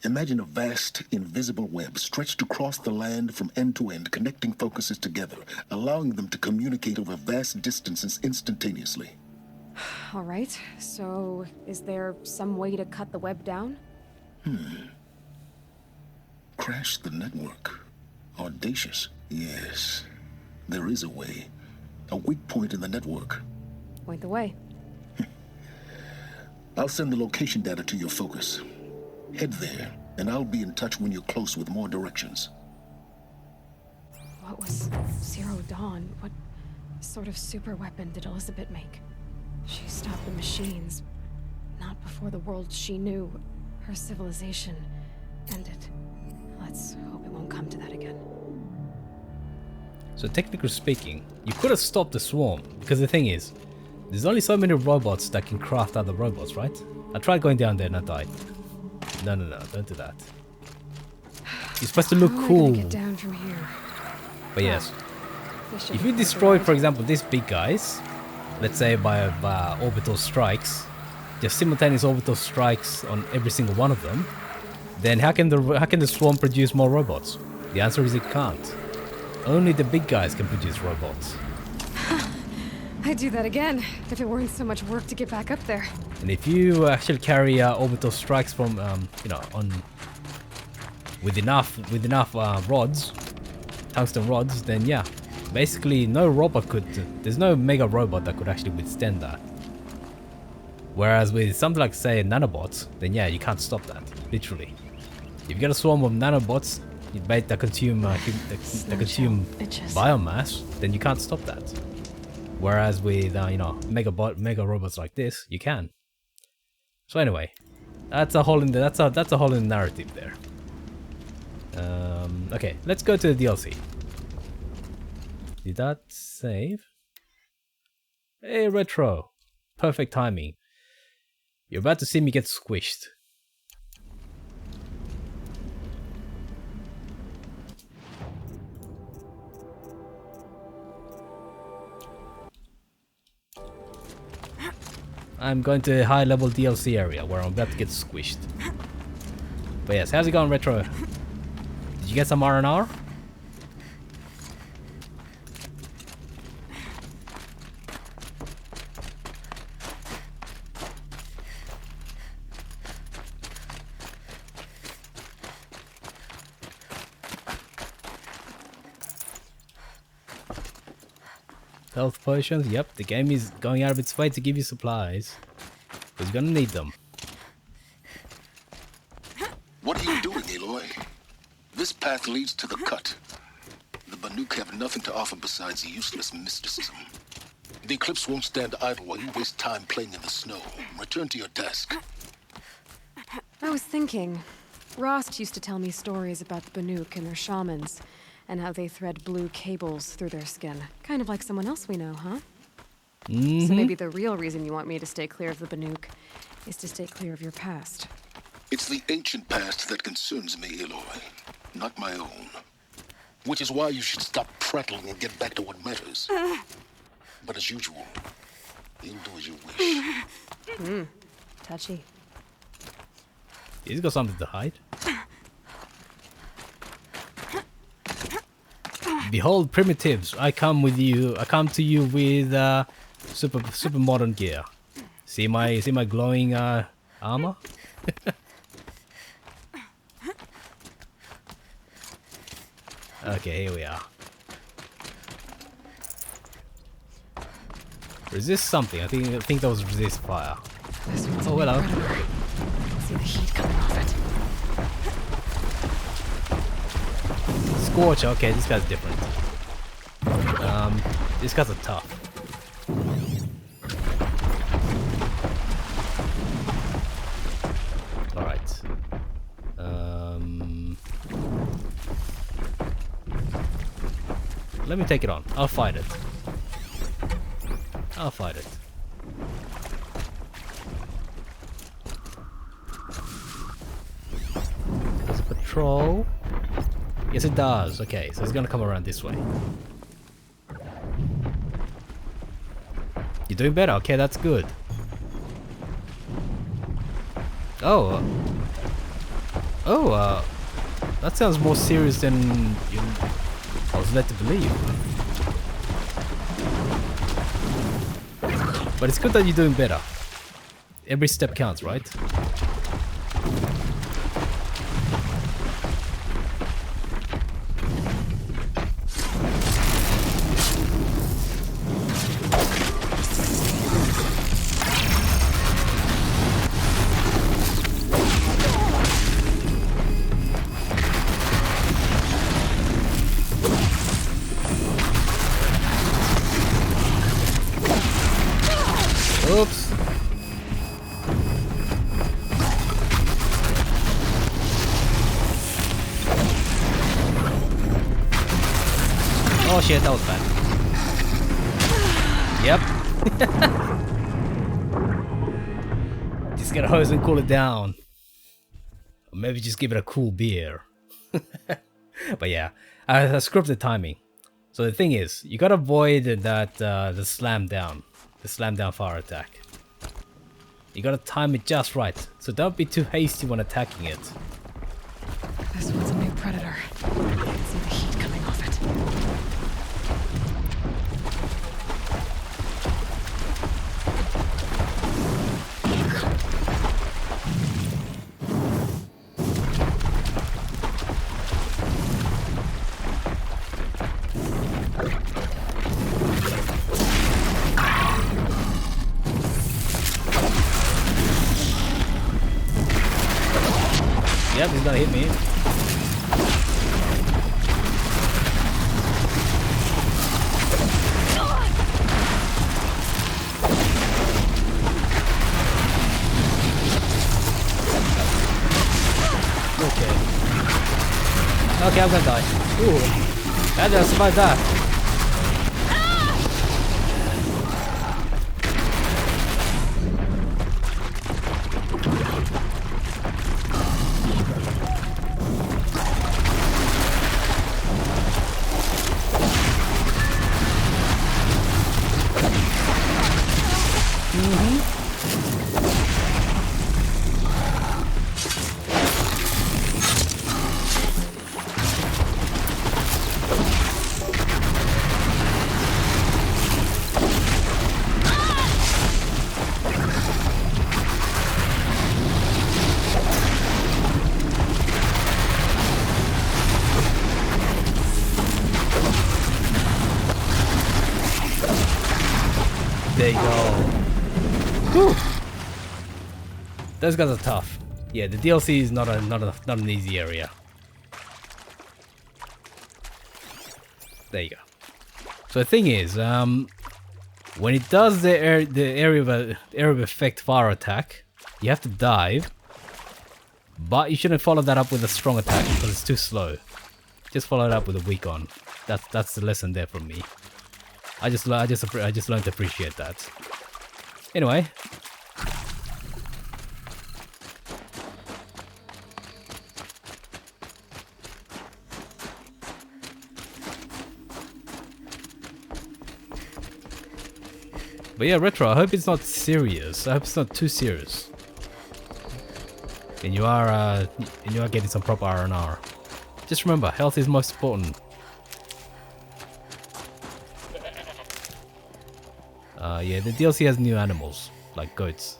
Imagine a vast, invisible web stretched across the land from end to end, connecting focuses together, allowing them to communicate over vast distances instantaneously. Alright, so is there some way to cut the web down? Crash the network. Audacious. Yes, there is a way. A weak point in the network. Point the way. I'll send the location data to your focus. Head there, and I'll be in touch when you're close with more directions. What was Zero Dawn? What sort of super weapon did Elizabeth make? She stopped the machines. Not before the world she knew, her civilization, ended. Let's hope it won't come to that again. So technically speaking, you could have stopped the swarm, because the thing is, there's only so many robots that can craft other robots, right? I tried going down there and I died. No, don't do that. You're supposed to look cool. Get down from here. But yes, if you destroy, for example, these big guys, let's say by orbital strikes, just simultaneous orbital strikes on every single one of them, then how can the swarm produce more robots? The answer is it can't. Only the big guys can produce robots. I'd do that again if it weren't so much work to get back up there. And if you actually carry orbital strikes from, with enough rods, tungsten rods, then yeah, basically no robot could. There's no mega robot that could actually withstand that. Whereas with something like, say, nanobots, then yeah, you can't stop that. Literally, if you get a swarm of nanobots that consume biomass, then you can't stop that. Whereas with mega robots like this, you can. So anyway, that's a hole in the narrative there. Okay, let's go to the DLC. Did that save? Hey, Retro, perfect timing. You're about to see me get squished. I'm going to a high level DLC area where I'm about to get squished. But yes, how's it going, Retro? Did you get some R&R? Health potions, yep, the game is going out of its way to give you supplies. But you're gonna need them. What are you doing, Aloy? This path leads to the cut. The Banuk have nothing to offer besides useless mysticism. The Eclipse won't stand idle while you waste time playing in the snow. Return to your task. I was thinking, Rost used to tell me stories about the Banuk and their shamans, and how they thread blue cables through their skin. Kind of like someone else we know, huh? So maybe the real reason you want me to stay clear of the Banuk is to stay clear of your past. It's the ancient past that concerns me, Aloy, not my own. Which is why you should stop prattling and get back to what matters. But as usual, you'll do as you wish. Touchy. He's got something to hide. Behold, primitives! I come with you. I come to you with super modern gear. See my glowing armor. Okay, here we are. Resist something. I think that was resist fire. Oh, hello. See the heat coming off it. Scorcher. Okay, this guy's different. These guys are tough. All right. Let me take it on. I'll fight it. I'll fight it. There's a patrol. Yes, it does. Okay, so it's gonna come around this way. You're doing better. Okay, that's good. Oh. That sounds more serious than I was led to believe. But it's good that you're doing better. Every step counts, right? Oops. Oh shit, that was bad. Yep. Just get a hose and cool it down. Or maybe just give it a cool beer. But yeah, I screwed the timing. So the thing is, you gotta avoid that the slam down fire attack. You gotta time it just right, so don't be too hasty when attacking it. This one's a new predator. I can see the heat coming off it. Yep, he's gonna hit me. Okay, I'm gonna die. Ooh, I just survived that. There you go. Whew. Those guys are tough. Yeah, the DLC is not an easy area. There you go. So the thing is, when it does the area of effect fire attack, you have to dive, but you shouldn't follow that up with a strong attack because it's too slow. Just follow it up with a weak on. That's the lesson there from me. I just learned to appreciate that. Anyway. But yeah, Retro, I hope it's not serious. I hope it's not too serious. And you are getting some proper R&R. Just remember, health is most important. Yeah, the DLC has new animals, like goats.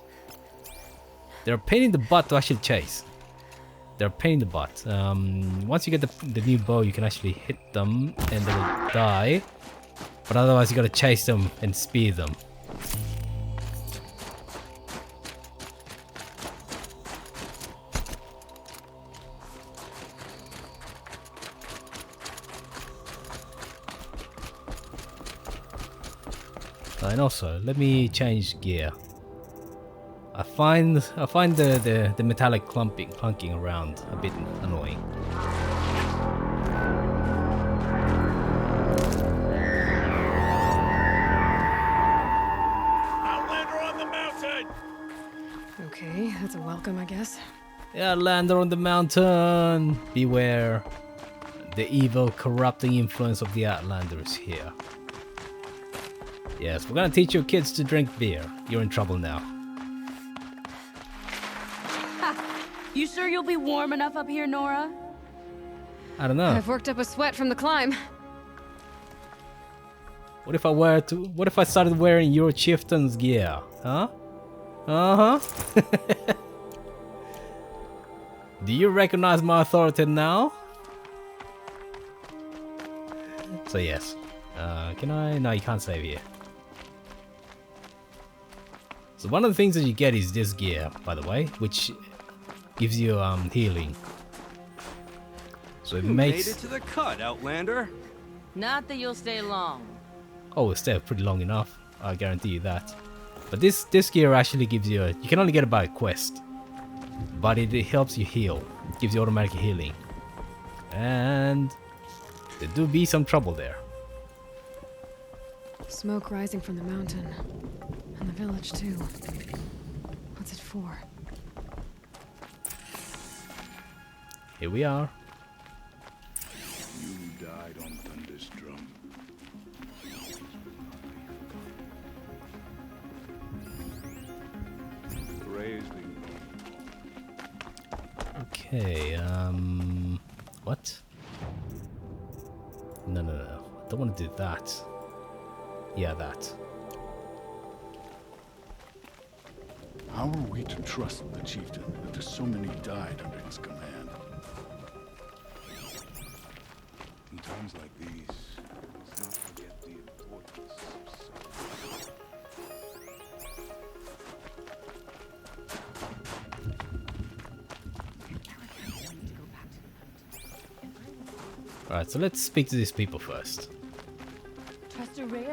They're a pain in the butt to actually chase. They're a pain in the butt. Once you get the new bow, you can actually hit them and they will die. But otherwise you gotta chase them and spear them. And also, let me change gear. I find the metallic clunking around a bit annoying. Outlander on the mountain! Okay, that's a welcome, I guess. Outlander on the mountain! Beware. The evil, corrupting influence of the Outlander is here. Yes, we're gonna teach your kids to drink beer. You're in trouble now. Ha! You sure you'll be warm enough up here, Nora? I don't know. I've worked up a sweat from the climb. What if I started wearing your chieftain's gear? Huh? Uh-huh. Do you recognize my authority now? So yes. Can I? No, you can't save here. So one of the things that you get is this gear, by the way, which gives you healing. So it makes... made it to the cut, Outlander. Not that you'll stay long. Oh, we'll stay pretty long enough. I guarantee you that. But this gear actually gives you you can only get it by a quest. But it helps you heal. It gives you automatic healing. And there do be some trouble there. Smoke rising from the mountain. And the village, too. What's it for? Here we are. You died on Thunder's drum. Praise the Okay, what? No. I don't want to do that. Yeah, that. How are we to trust the chieftain after so many died under his command? In times like these, let's not forget the importance of Alright, so let's speak to these people first.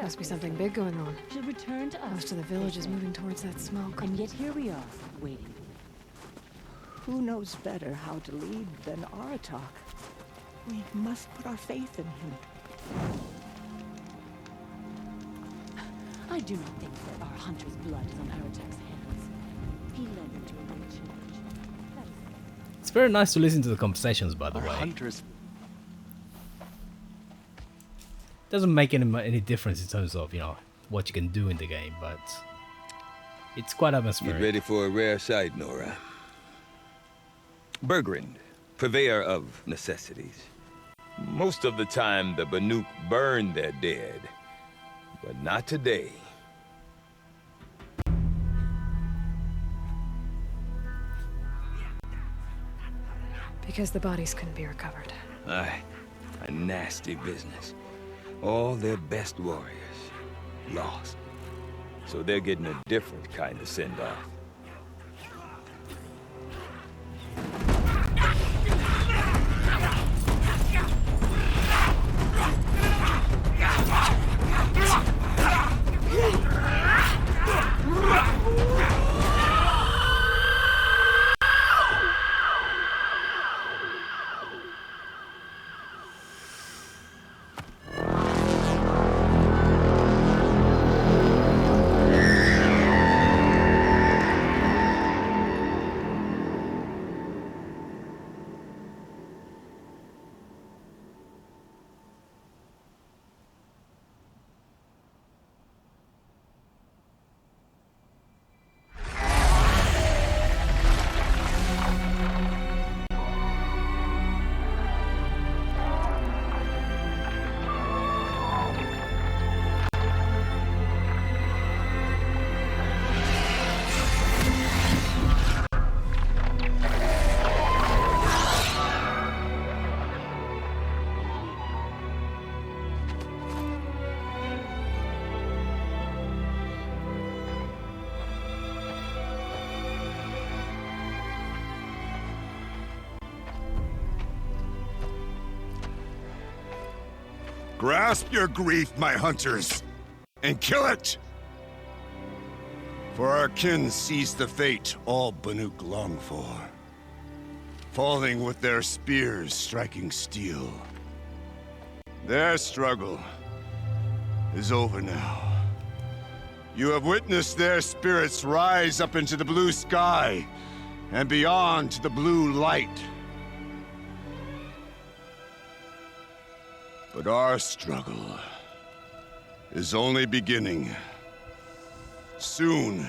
Must be something big going on. She'll return to us. Most of the village is moving towards that smoke. And yet here we are, waiting. Who knows better how to lead than Aratak? We must put our faith in him. I do not think that our hunter's blood is on Aratak's hands. He led them to a great change. It's very nice to listen to the conversations, by the way. Hunters. Doesn't make any difference in terms of, you know, what you can do in the game, but it's quite atmospheric. Get ready for a rare sight, Nora. Bergrand, purveyor of necessities. Most of the time, the Banuk burn their dead, but not today. Because the bodies couldn't be recovered. Aye, a nasty business. All their best warriors lost. So they're getting a different kind of send-off. Grasp your grief, my hunters, and kill it! For our kin sees the fate all Banuk long for. Falling with their spears striking steel. Their struggle is over now. You have witnessed their spirits rise up into the blue sky and beyond to the blue light. But our struggle is only beginning. Soon,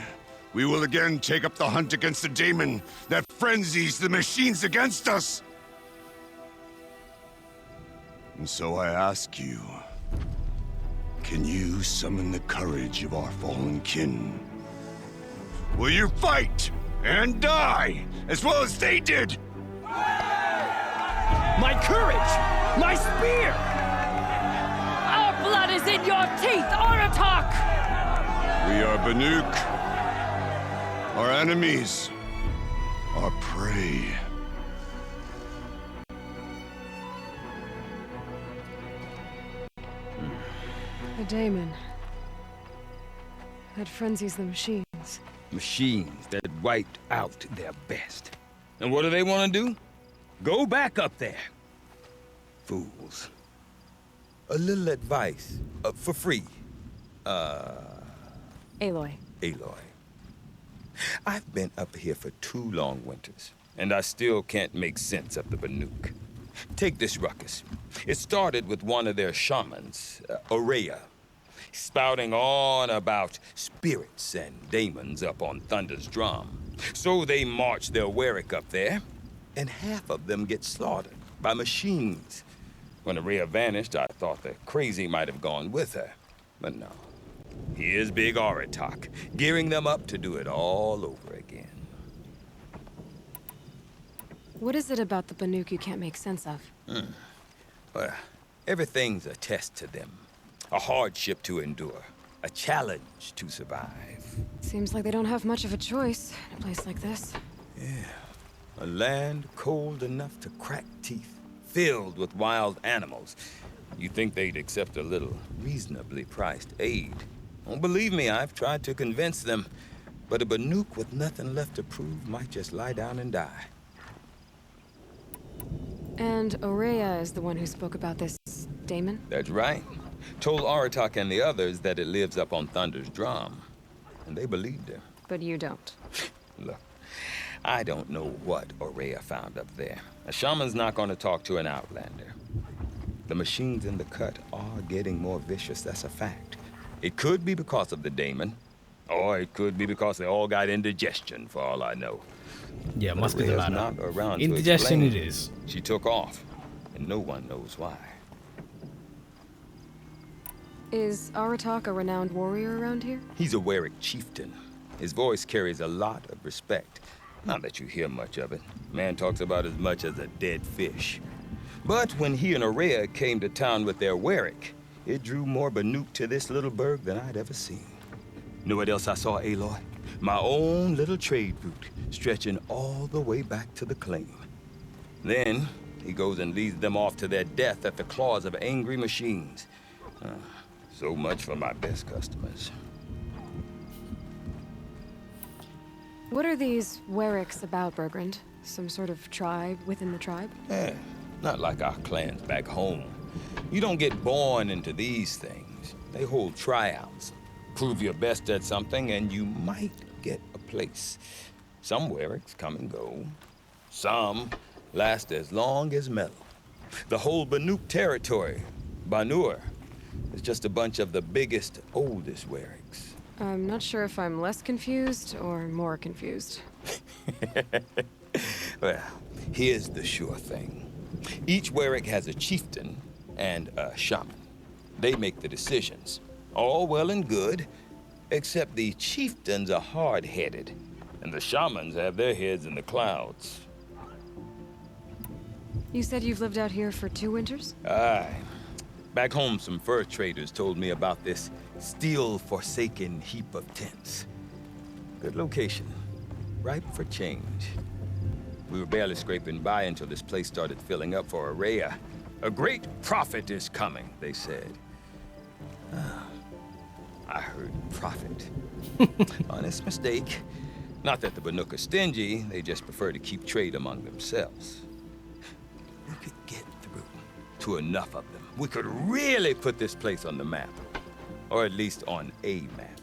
we will again take up the hunt against the daemon that frenzies the machines against us. And so I ask you, can you summon the courage of our fallen kin? Will you fight and die as well as they did? My courage! My spear! Our blood is in your teeth, Oratok! We are Banuk. Our enemies are prey. The daemon. That frenzies the machines. Machines that wiped out their best. And what do they want to do? Go back up there. Fools. A little advice, for free. Aloy. Aloy. I've been up here for 2 long winters, and I still can't make sense of the Banuk. Take this ruckus. It started with one of their shamans, Aurea, spouting on about spirits and daemons up on Thunder's drum. So they march their Warwick up there, and half of them get slaughtered by machines. When Aurea vanished, I thought the crazy might have gone with her, but no. Here's Big Oratok, gearing them up to do it all over again. What is it about the Banuk you can't make sense of? Well, everything's a test to them. A hardship to endure. A challenge to survive. Seems like they don't have much of a choice in a place like this. Yeah. A land cold enough to crack teeth, filled with wild animals. You'd think they'd accept a little reasonably priced aid. Oh, believe me, I've tried to convince them. But a Banuk with nothing left to prove might just lie down and die. And Aurea is the one who spoke about this daemon? That's right. Told Oratok and the others that it lives up on Thunder's drum. And they believed her. But you don't. Look, I don't know what Aurea found up there. A shaman's not going to talk to an outlander. The machines in the cut are getting more vicious, that's a fact. It could be because of the daemon, or it could be because they all got indigestion, for all I know. Yeah, it must be the latter. Not around indigestion to it is. She took off, and no one knows why. Is Oratok a renowned warrior around here? He's a Warwick chieftain. His voice carries a lot of respect. Not that you hear much of it. Man talks about as much as a dead fish. But when he and Aurea came to town with their Warwick, it drew more Banuk to this little burg than I'd ever seen. Know what else I saw, Aloy? My own little trade route, stretching all the way back to the claim. Then, he goes and leads them off to their death at the claws of angry machines. So much for my best customers. What are these Warwicks about, Bergrand? Some sort of tribe within the tribe? Not like our clans back home. You don't get born into these things. They hold tryouts. Prove your best at something and you might get a place. Some Warwicks come and go. Some last as long as metal. The whole Banuk territory, Banur, is just a bunch of the biggest, oldest Warwicks. I'm not sure if I'm less confused or more confused. Well, here's the sure thing. Each Warwick has a chieftain and a shaman. They make the decisions. All well and good, except the chieftains are hard-headed, and the shamans have their heads in the clouds. You said you've lived out here for 2 winters? Aye. Back home, some fur traders told me about this steel-forsaken heap of tents. Good location. Ripe for change. We were barely scraping by until this place started filling up for Aurea. A great prophet is coming, they said. I heard prophet. Honest mistake. Not that the Banuk are stingy, they just prefer to keep trade among themselves. We could get through to enough of them. We could really put this place on the map. Or at least on a map.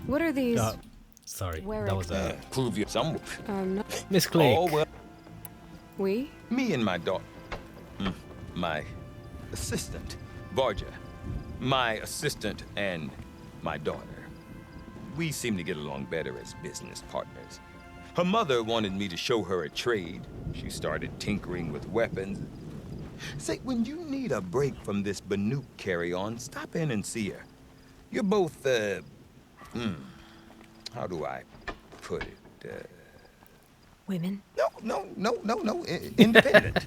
What are these? Sorry, Where that was a... prove you some... No. Miss Click. Oh, well. We? Me and my daughter. My assistant, Varja. My assistant and my daughter. We seem to get along better as business partners. Her mother wanted me to show her a trade. She started tinkering with weapons. Say, when you need a break from this Banuk carry-on, stop in and see her. You're both, how do I put it? Women? No. Independent.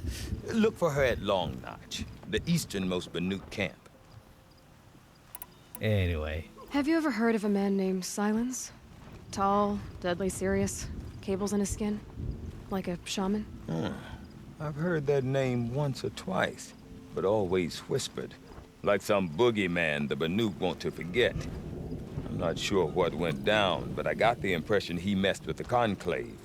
Look for her at Long Notch, the easternmost Banuk camp. Anyway. Have you ever heard of a man named Silence? Tall, deadly serious, cables in his skin? Like a shaman? I've heard that name once or twice, but always whispered. Like some boogeyman the Banuk want to forget. I'm not sure what went down, but I got the impression he messed with the Conclave.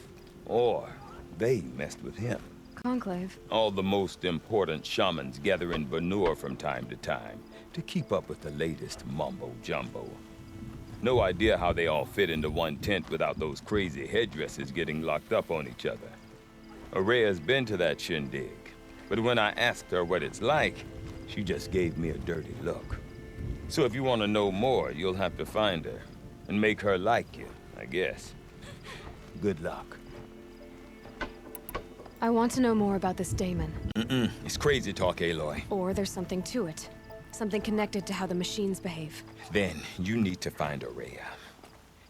Or they messed with him. Conclave? All the most important shamans gather in Banur from time to time to keep up with the latest mumbo-jumbo. No idea how they all fit into one tent without those crazy headdresses getting locked up on each other. Araya's been to that shindig, but when I asked her what it's like, she just gave me a dirty look. So if you want to know more, you'll have to find her and make her like you, I guess. Good luck. I want to know more about this daemon. It's crazy talk, Aloy. Or there's something to it. Something connected to how the machines behave. Then you need to find Araya.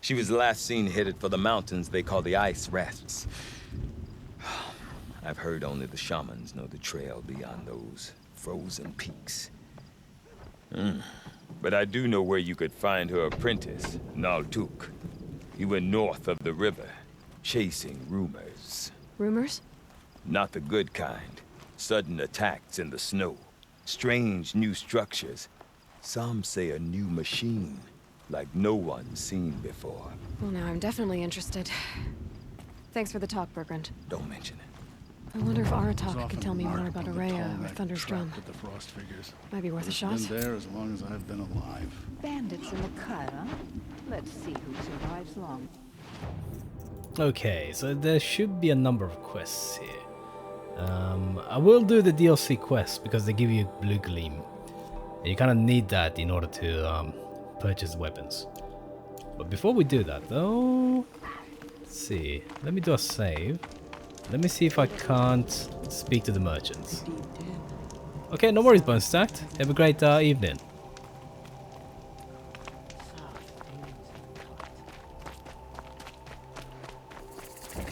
She was last seen headed for the mountains they call the Ice Rasps. I've heard only the shamans know the trail beyond those frozen peaks. But I do know where you could find her apprentice, Nalduk. He went north of the river, chasing rumors. Rumors? Not the good kind. Sudden attacks in the snow. Strange new structures. Some say a new machine, like no one's seen before. Well, now I'm definitely interested. Thanks for the talk, Bergrand. Don't mention it. I wonder if Aratak can tell me more about Araya or Thunder's Drum. With the frost figures. Might be worth a shot. It's been there as long as I've been alive. Bandits in the cut, huh? Let's see who survives long. Okay, so there should be a number of quests here. I will do the DLC quests because they give you Blue Gleam. And you kind of need that in order to purchase weapons. But before we do that though, let's see. Let me do a save. Let me see if I can't speak to the merchants. Okay, no worries, Bone Stacked. Have a great evening.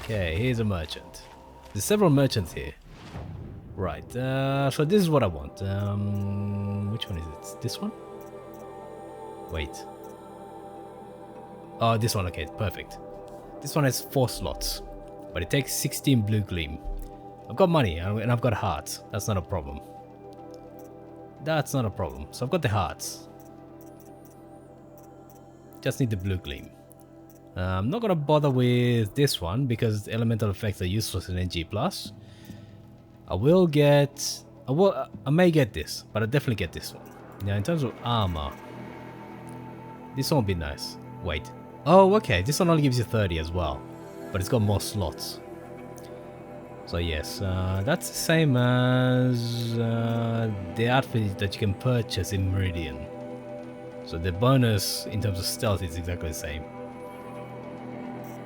Okay, here's a merchant. There's several merchants here. Right, so this is what I want. Which one is it? This one? Wait. Oh, this one, okay, perfect. This one has 4 slots, but it takes 16 Blue Gleam. I've got money, and I've got hearts. That's not a problem. That's not a problem. So I've got the hearts. Just need the Blue Gleam. I'm not gonna bother with this one because elemental effects are useless in NG+. I may get this, but I'll definitely get this one. Now in terms of armor, this one will be nice. Wait. Oh, okay, this one only gives you 30 as well, but it's got more slots. So yes, that's the same as the outfit that you can purchase in Meridian. So the bonus in terms of stealth is exactly the same.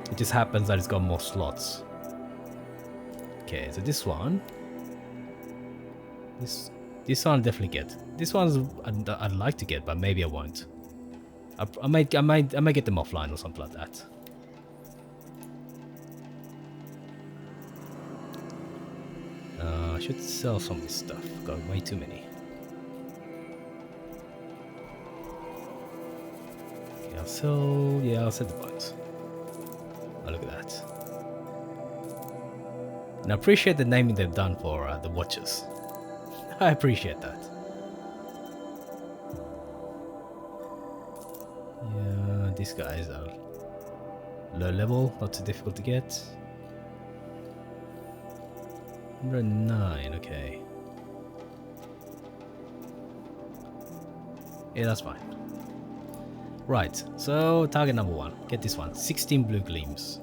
It just happens that it's got more slots. Okay, so this one. This one I'll definitely get. This one's I'd like to get, but maybe I won't. I might get them offline or something like that. I should sell some of this stuff. Got way too many. Okay, I'll sell the bones. Oh, look at that. And I appreciate the naming they've done for the watches. I appreciate that. Yeah, these guys are low level, not too difficult to get. 109, okay. Yeah, that's fine. Right, so target number 1. Get this one. 16 blue gleams.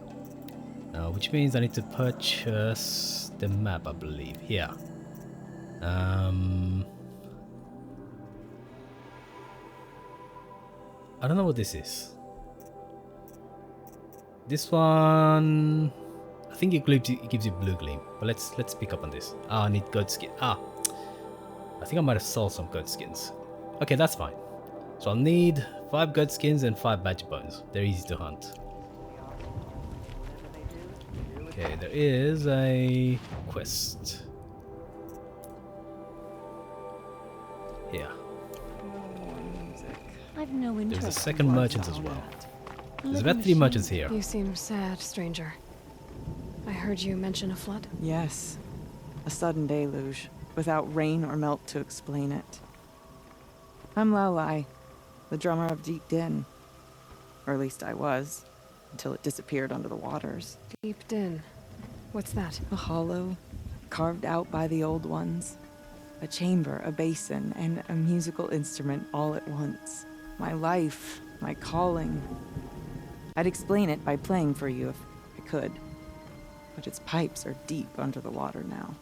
Which means I need to purchase the map, I believe. Here. I don't know what this is. This one, I think it gives you blue gleam. But let's pick up on this. Ah, I need goat skin. Ah, I think I might have sold some goat skins. Okay, that's fine. So I'll need 5 goat skins and 5 badger bones. They're easy to hunt. Okay, there is a quest. Yeah. I've no interest. There's a second merchant as well. There's about 3 merchants here. You seem sad, stranger. I heard you mention a flood. Yes. A sudden deluge, without rain or melt to explain it. I'm Lalai, the drummer of Deep Din. Or at least I was, until it disappeared under the waters. Deep Din. What's that? A hollow, carved out by the old ones. A chamber, a basin, and a musical instrument all at once. My life, my calling. I'd explain it by playing for you if I could. But its pipes are deep under the water now.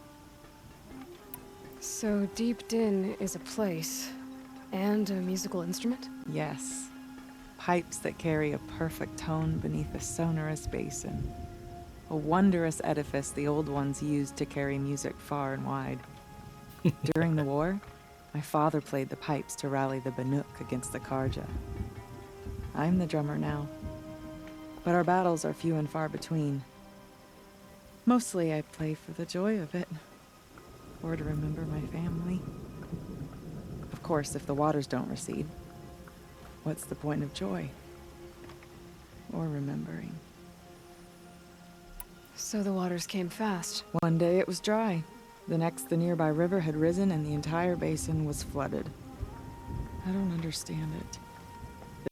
So Deep Din is a place, and a musical instrument? Yes. Pipes that carry a perfect tone beneath a sonorous basin. A wondrous edifice the old ones used to carry music far and wide. During the war, my father played the pipes to rally the Banuk against the Karja. I'm the drummer now, but our battles are few and far between. Mostly I play for the joy of it, or to remember my family. Of course, if the waters don't recede, what's the point of joy? Or remembering? So the waters came fast. One day it was dry. The next, the nearby river had risen and the entire basin was flooded. I don't understand it.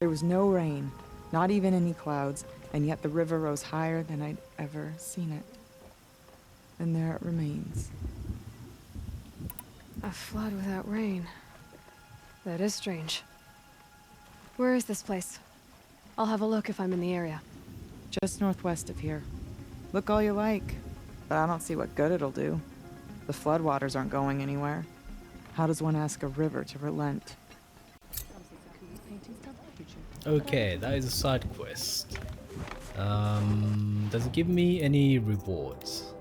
There was no rain, not even any clouds, and yet the river rose higher than I'd ever seen it. And there it remains. A flood without rain. That is strange. Where is this place? I'll have a look if I'm in the area. Just northwest of here. Look all you like, but I don't see what good it'll do. The floodwaters aren't going anywhere. How does one ask a river to relent? Okay, that is a side quest. Does it give me any rewards?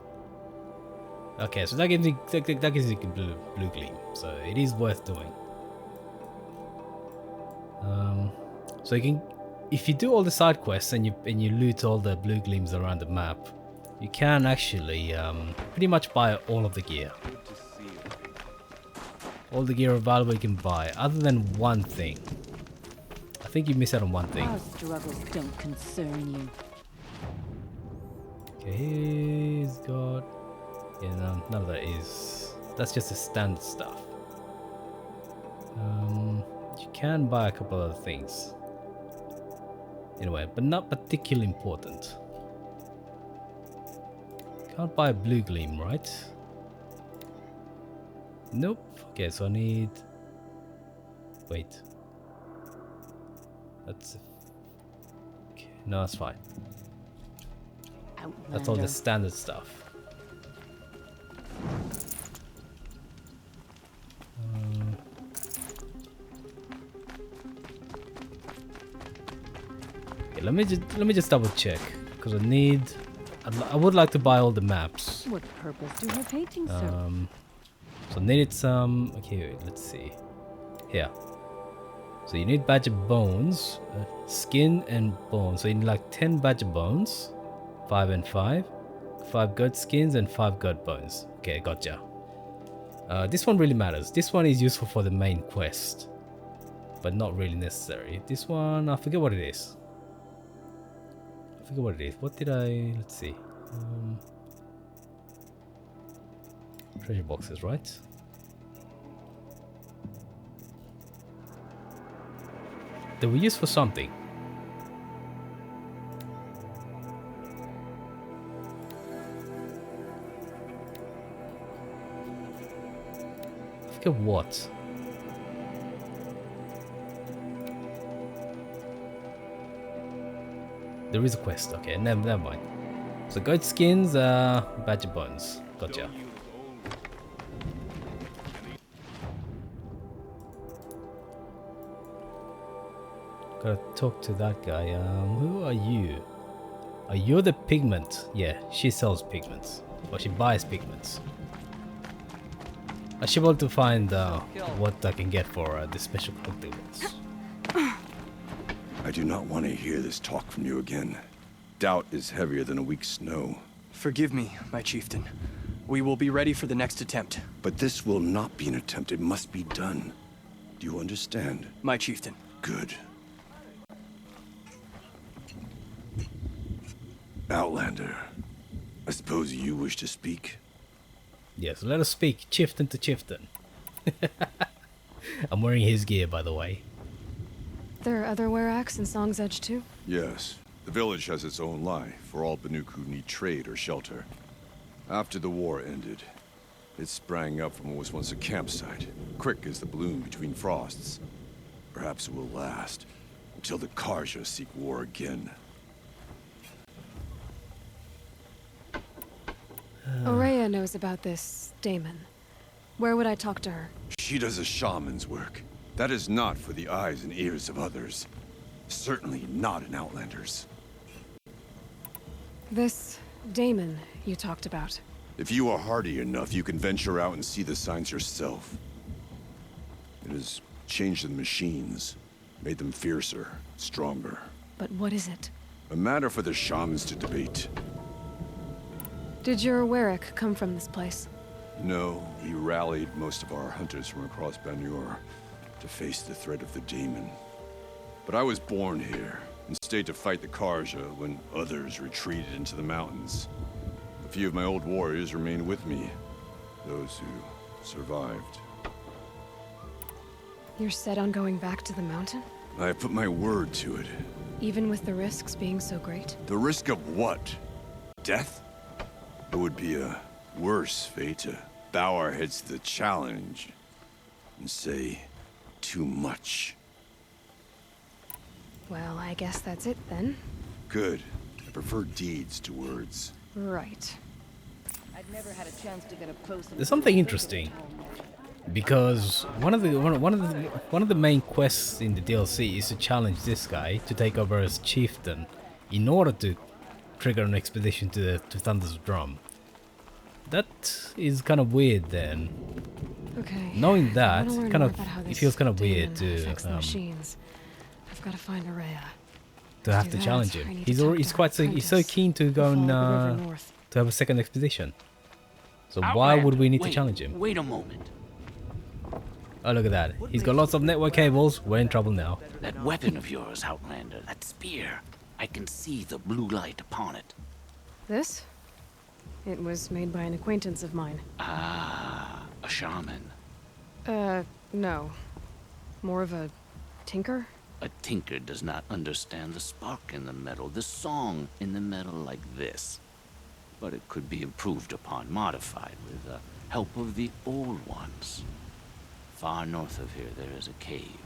Okay, so that gives me blue gleam, so it is worth doing. So you can, if you do all the side quests and you loot all the blue gleams around the map, you can actually pretty much buy all of the gear. All the gear available you can buy, other than one thing. I think you miss out on one thing. Our struggles don't concern you. Okay, he's got... Yeah, no, none of that is... That's just the standard stuff. You can buy a couple other things. Anyway, but not particularly important. Can't buy a blue gleam, right? Nope. Okay, so I need... Wait. That's... Okay, no, that's fine. That's all the standard stuff. Okay, let me just double check, because I would like to buy all the maps. What purpose do her paintings serve? So needed some. Okay, wait, let's see. Here. So you need badger bones, skin and bones. So you need like 10 badger bones, 5 and 5, 5 goat skins and 5 goat bones. Okay, gotcha. This one really matters. This one is useful for the main quest, but not really necessary. This one, I forget what it is. What did I... Let's see. Treasure boxes, right? They were used for something. I forget what. There is a quest. Okay, never mind. So goat skins, badger bones. Gotcha. Gotta talk to that guy. Who are you? Are you the pigment? Yeah, she sells pigments. Or she buys pigments. I should be able to find what I can get for the special collectibles. I do not want to hear this talk from you again. Doubt is heavier than a week's snow. Forgive me, my chieftain. We will be ready for the next attempt. But this will not be an attempt. It must be done. Do you understand? My chieftain. Good. Outlander, I suppose you wish to speak? Yes, let us speak chieftain to chieftain. I'm wearing his gear, by the way. There are other Weraks in Song's Edge too? Yes. The village has its own life for all Banuk who need trade or shelter. After the war ended, it sprang up from what was once a campsite, quick as the bloom between frosts. Perhaps it will last until the Karja seek war again. Aurea knows about this Damon. Where would I talk to her? She does a shaman's work. That is not for the eyes and ears of others. Certainly not an Outlander's. This Damon you talked about. If you are hardy enough, you can venture out and see the signs yourself. It has changed the machines, made them fiercer, stronger. But what is it? A matter for the shamans to debate. Did your Werak come from this place? No, he rallied most of our hunters from across Banur to face the threat of the demon. But I was born here and stayed to fight the Karja when others retreated into the mountains. A few of my old warriors remained with me, those who survived. You're set on going back to the mountain? I have put my word to it. Even with the risks being so great? The risk of what? Death? It would be a worse fate to bow our heads to the challenge and say too much. Well, I guess that's it then. Good. I prefer deeds to words. Right. I'd never had a chance to get up close. There's something interesting because one of the main quests in the DLC is to challenge this guy to take over as chieftain in order to trigger an expedition to Thunder's Drum. That is kind of weird then. Okay. Knowing that, kind of, it feels kind of weird to machines. I've got to find Aurea. To have to challenge him. He's so keen to go and to have a second expedition. So why would we need to challenge him? Wait a moment. Oh, look at that. He's got lots of network cables. We're in trouble now. That weapon of yours, Outlander, that spear. I can see the blue light upon it. This? It was made by an acquaintance of mine. Ah, a shaman. No. More of a tinker? A tinker does not understand the spark in the metal, the song in the metal like this. But it could be improved upon, modified with the help of the old ones. Far north of here there is a cave,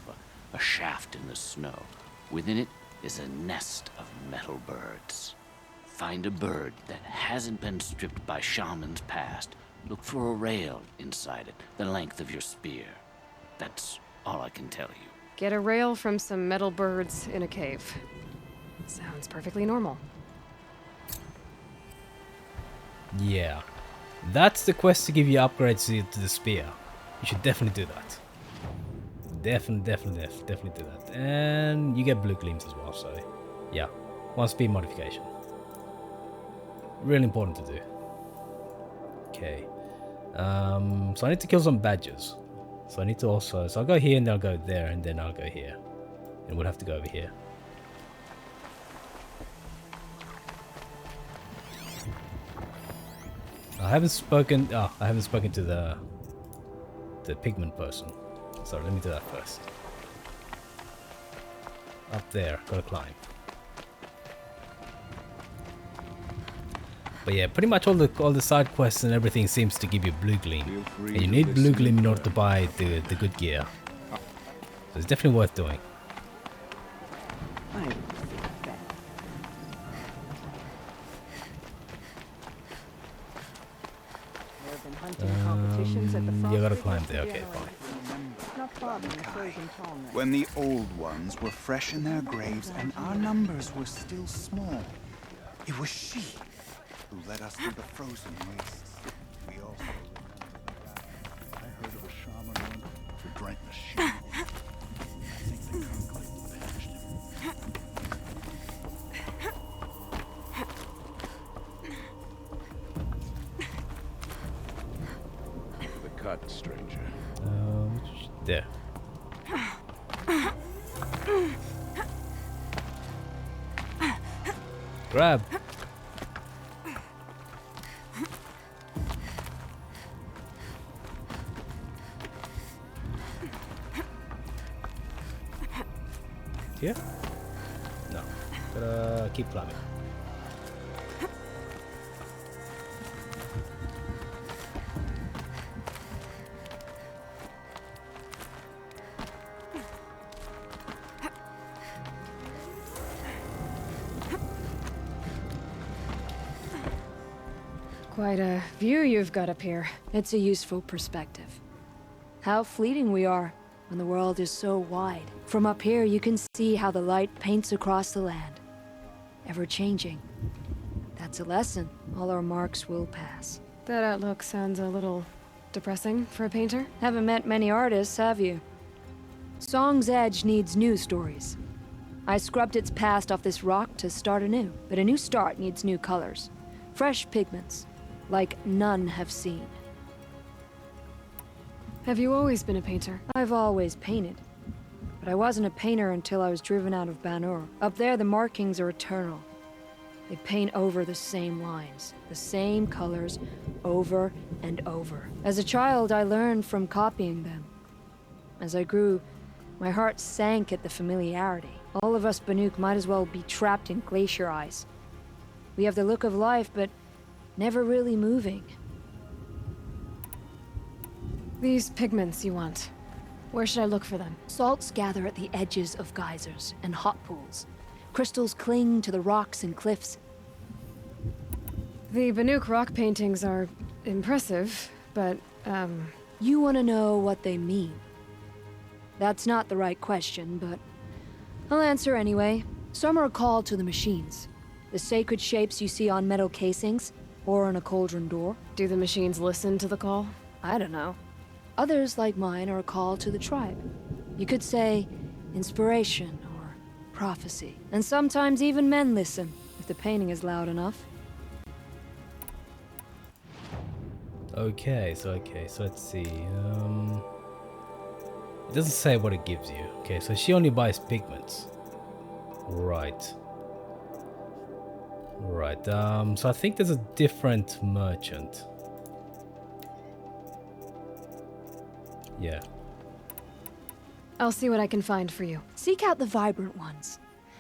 a shaft in the snow. Within it is a nest of metal birds. Find a bird that hasn't been stripped by shamans past. Look for a rail inside it, the length of your spear. That's all I can tell you. Get a rail from some metal birds in a cave. Sounds perfectly normal. Yeah. That's the quest to give you upgrades to the spear. You should definitely do that. Definitely do that. And you get blue gleams as well, so yeah. One speed modification. Really important to do. Okay. So I need to kill some badgers. So I need to also... So I'll go here and then I'll go there and then I'll go here. And we'll have to go over here. I haven't spoken. Oh, I haven't spoken to the pigment person. So let me do that first. Up there, gotta climb. But yeah, pretty much all the side quests and everything seems to give you blue gleam, and you need blue gleam in order to buy the good gear. So it's definitely worth doing. You gotta climb there. Okay, fine. When the old ones were fresh in their graves and our numbers were still small, it was she who led us through the frozen wastes. We also I heard of a shaman once who drank machine. I think the conflict banished him. The cut, stranger. There. Grab. Here? No. Gotta keep climbing. Quite a view you've got up here. It's a useful perspective. How fleeting we are when the world is so wide. From up here, you can see how the light paints across the land. Ever changing. That's a lesson. All our marks will pass. That outlook sounds a little depressing for a painter. Haven't met many artists, have you? Song's Edge needs new stories. I scrubbed its past off this rock to start anew, but a new start needs new colors. Fresh pigments, like none have seen. Have you always been a painter? I've always painted. But I wasn't a painter until I was driven out of Banur. Up there, the markings are eternal. They paint over the same lines, the same colors, over and over. As a child, I learned from copying them. As I grew, my heart sank at the familiarity. All of us Banuk might as well be trapped in glacier ice. We have the look of life, but never really moving. These pigments you want. Where should I look for them? Salts gather at the edges of geysers and hot pools. Crystals cling to the rocks and cliffs. The Banuk rock paintings are impressive, but, You want to know what they mean. That's not the right question, but I'll answer anyway. Some are a call to the machines. The sacred shapes you see on metal casings, or on a cauldron door. Do the machines listen to the call? I don't know. Others, like mine, are a call to the tribe. You could say inspiration or prophecy. And sometimes even men listen, if the painting is loud enough. Okay, so let's see. It doesn't say what it gives you. Okay, so she only buys pigments. Right. Right, so I think there's a different merchant. Yeah. I'll see what I can find for you. Seek out the vibrant ones.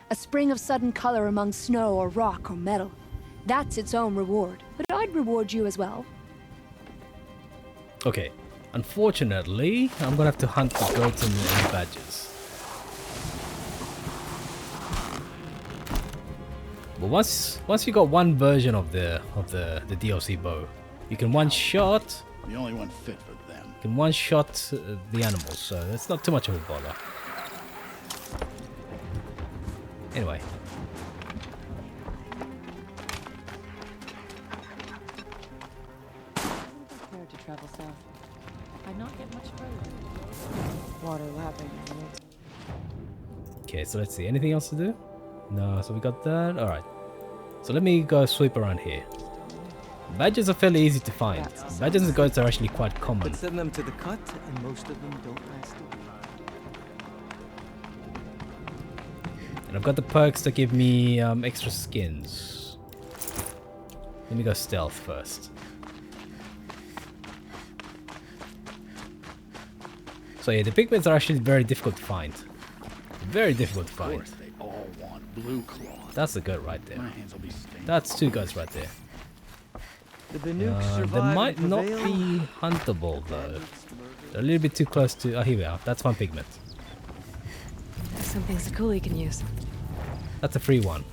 A spring of sudden color among snow or rock or metal. That's its own reward. But I'd reward you as well. Okay. Unfortunately, I'm gonna have to hunt the goats and the badgers. But once you got one version of the DLC bow, you can one shot. The only one fit for them. You can one shot the animals, so that's not too much of a bother. Anyway. Prepare to travel south. I'd not get much further. Water lapping. Okay, so let's see. Anything else to do? No, so we got that. Alright. So let me go sweep around here. Badgers are fairly easy to find. Badgers and goats are actually quite common. But send them to the cut, and most of them don't last. And I've got the perks that give me extra skins. Let me go stealth first. So yeah, the pigments are actually very difficult to find. Very difficult to find. Of course, they all want blue cloth. That's a goat right there. My hands will be stained. That's 2 goats right there. The Banuk They survived might the not veil. be huntable though. They're a little bit too close to. Oh, here we are. That's 1 pigment. Something Zakuli can use. That's a free one.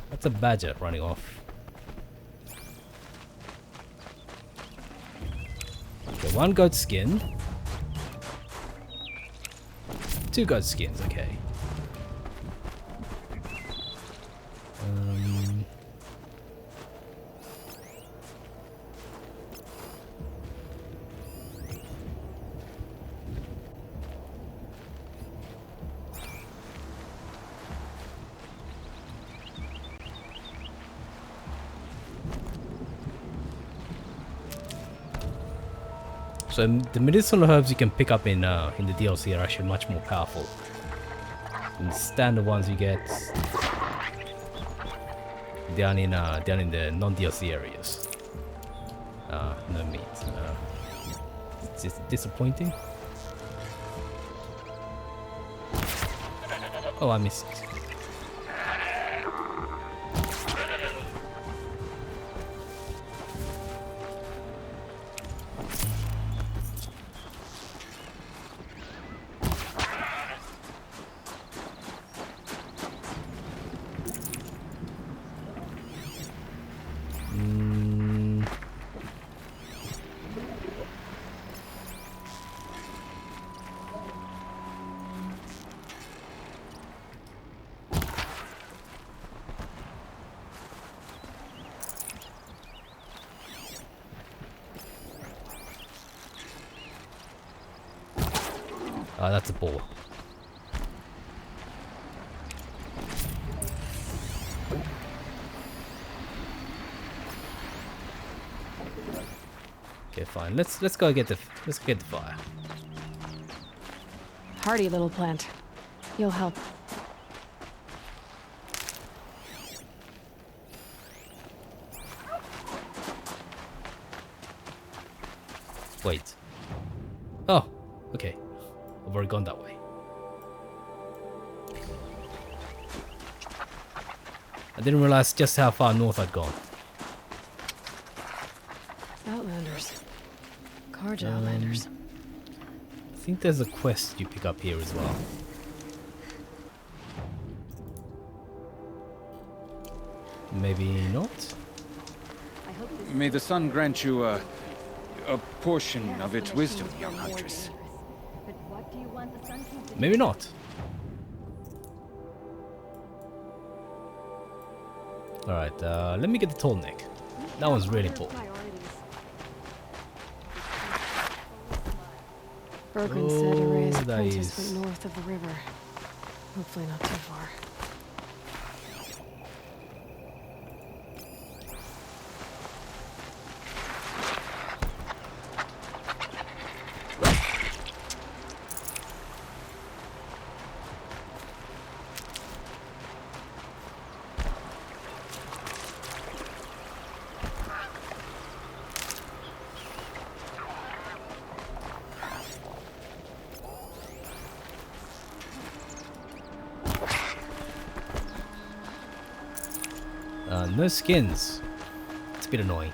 That's a badger running off. Okay, 1 goat skin. 2 goat skins, okay. So the medicinal herbs you can pick up in the DLC are actually much more powerful than the standard ones you get down in the non-DLC areas. No meat. It's just disappointing. Oh, I missed. Oh, that's a ball. Okay, fine. Let's go get the fire. Hardy little plant. You'll help. Wait. Oh, okay. I've already gone that way. I didn't realize just how far north I'd gone. Outlanders. Carja Outlanders. I think there's a quest you pick up here as well. Maybe not? May the sun grant you a portion of its wisdom, young huntress. Maybe not. Alright, let me get the tall neck. That one's really cool. Bergren said Array's apprentice went north of the river. Hopefully not too far. No skins. It's a bit annoying.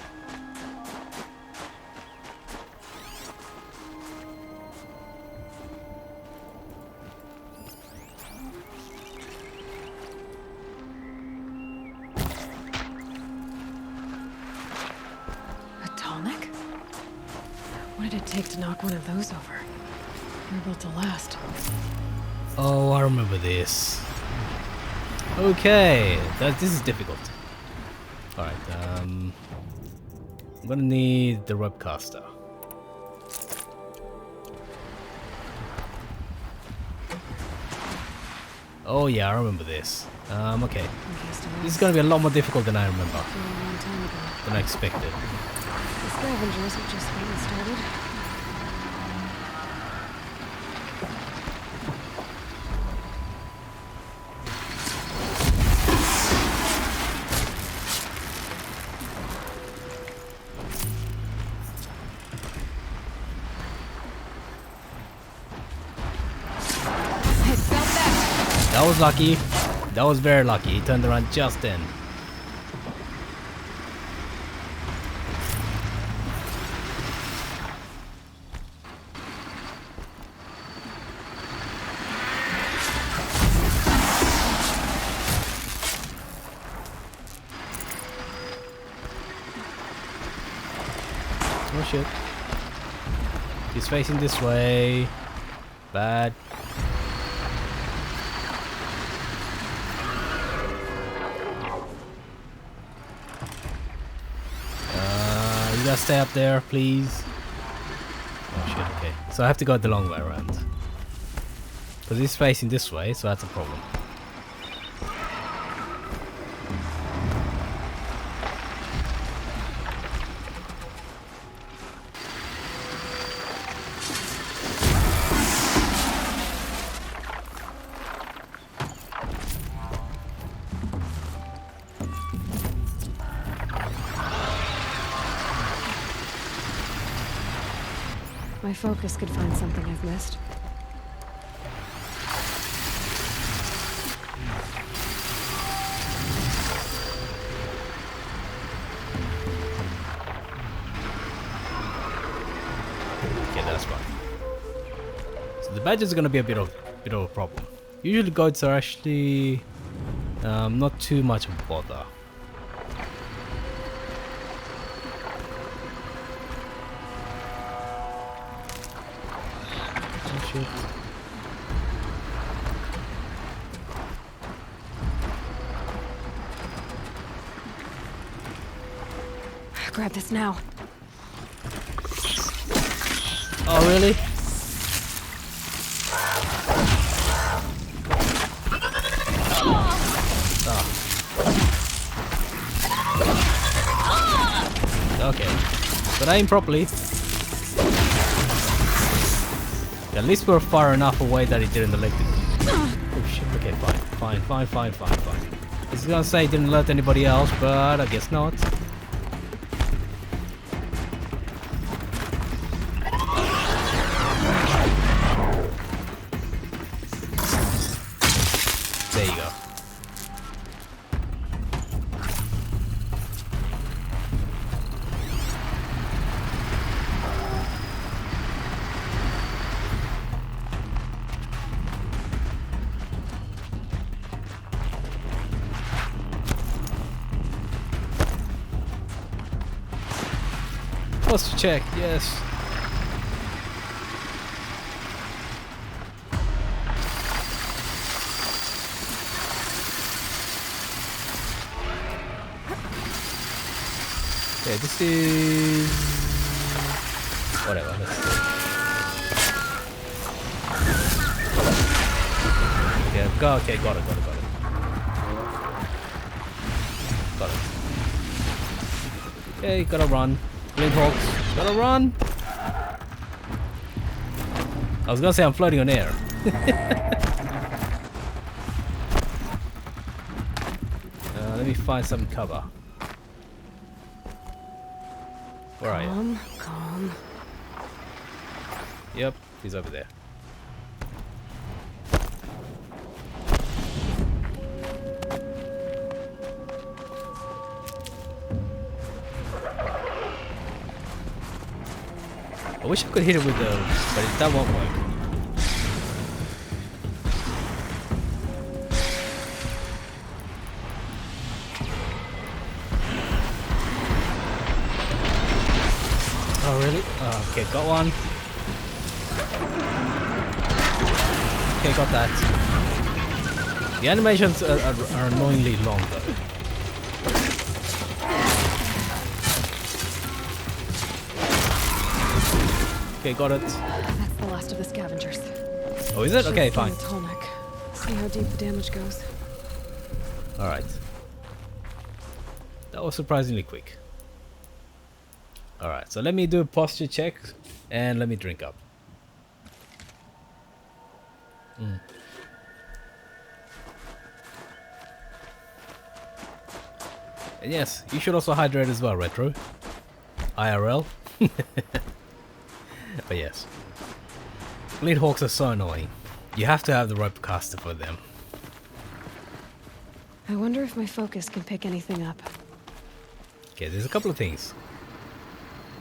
A tall neck? What did it take to knock one of those over? They're built to last. Oh, I remember this. Okay, this is difficult. Alright, I'm gonna need the rope caster. Oh yeah, I remember this. Okay. This is gonna be a lot more difficult than I remember. Than I expected. The scavengers have just gotten started. That was lucky. That was very lucky. He turned around just then. Oh shit. He's facing this way. Bad. You gotta stay up there, please. Oh shit, okay. So I have to go the long way around. Because he's facing this way, so that's a problem. My focus could find something I've missed. Okay, that's fine. So the badges are gonna be a bit of a problem. Usually goats are actually not too much of a bother. Shit. Grab this now. Oh, really? Oh. Okay. But aim properly. At least we're far enough away that he didn't elect it. Oh shit, okay, fine. I was gonna say he didn't alert anybody else, but I guess not. There you go. Posture check, yes. Okay, this is whatever. Let's see. Okay, okay, got it. Got it. Okay, gotta run. Blink Hawks, gotta run! I was gonna say I'm floating on air. Let me find some cover. Where are you? Calm. Yep, he's over there. I wish I could hit it with the, but that won't work. Oh really? Oh, okay, got one. Okay, got that. The animations are annoyingly long though. Okay, got it. That's the last of the scavengers. Oh, is it? Okay, fine. See how deep the damage goes. Alright. That was surprisingly quick. Alright, so let me do a posture check and let me drink up. And yes, you should also hydrate as well, Retro. IRL. But yes. Lead hawks are so annoying. You have to have the rope caster for them. I wonder if my focus can pick anything up. Okay, there's a couple of things.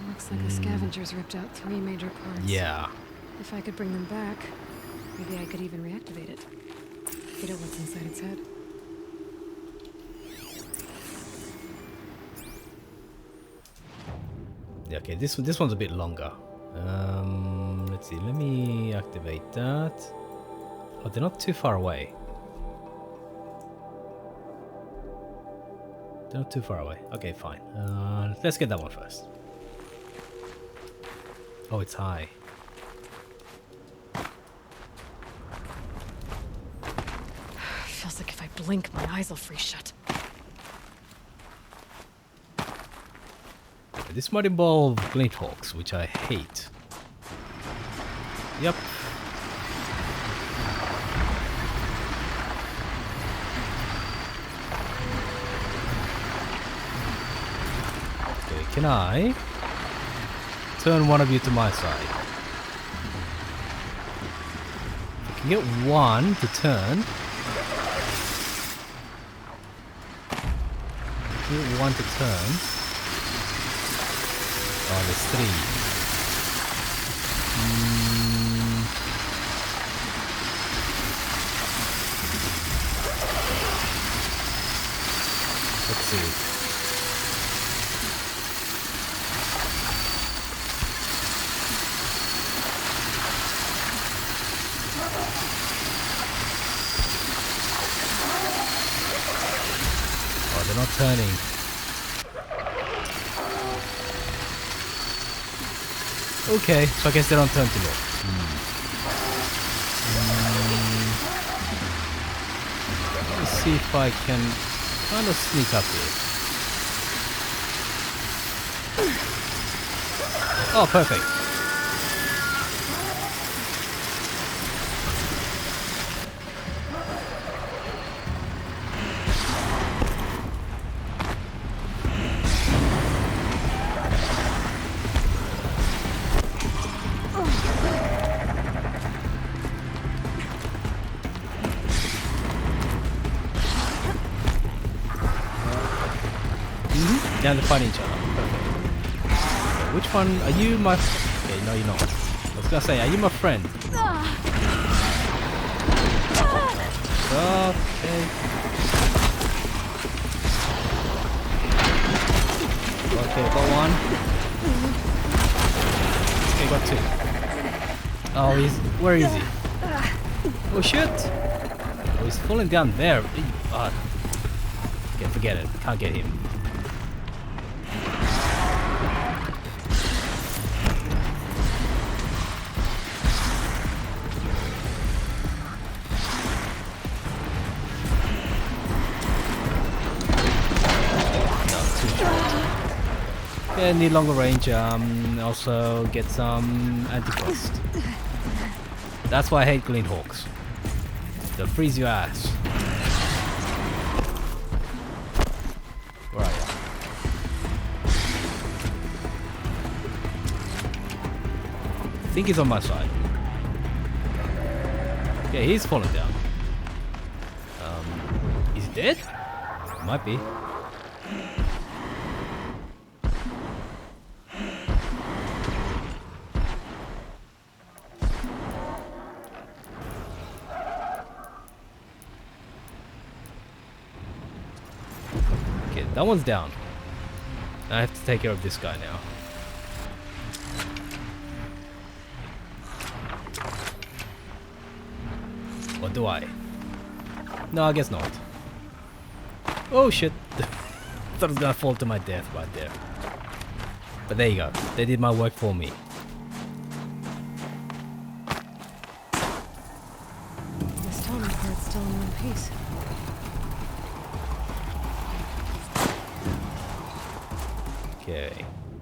Looks like the scavengers ripped out 3 major parts. Yeah. If I could bring them back, maybe I could even reactivate it. Figure out what's inside its head. Yeah, okay, this one's a bit longer. Let's see, let me activate that. Oh, they're not too far away. They're not too far away. Okay, fine. Let's get that one first. Oh, it's high. Feels like if I blink, my eyes will freeze shut. This might involve glint hawks, which I hate. Yep. Okay, can I turn one of you to my side? I can get one to turn. Get one to turn. Oh, there's 3. Let's see. Oh, they're not turning. Okay, so I guess they don't turn too low. Let's see if I can kind of sneak up here. Oh, perfect. Now they're fighting each other. Okay, which one are you, my? Okay, no, you're not. I was gonna say, are you my friend? Okay. Okay, got one. Okay, got 2. Oh, where is he? Oh shit! Oh, he's falling down there. Okay, forget it. Can't get him. Yeah, need longer range. Also get some anti-frost. That's why I hate glint hawks. They'll freeze your ass. Where are you? I think he's on my side. Yeah, he's falling down. Is he dead? Might be. That one's down. I have to take care of this guy now. Or do I? No, I guess not. Oh shit. Thought I was gonna fall to my death right there. But there you go. They did my work for me. This tunnel part's still in one piece. Okay,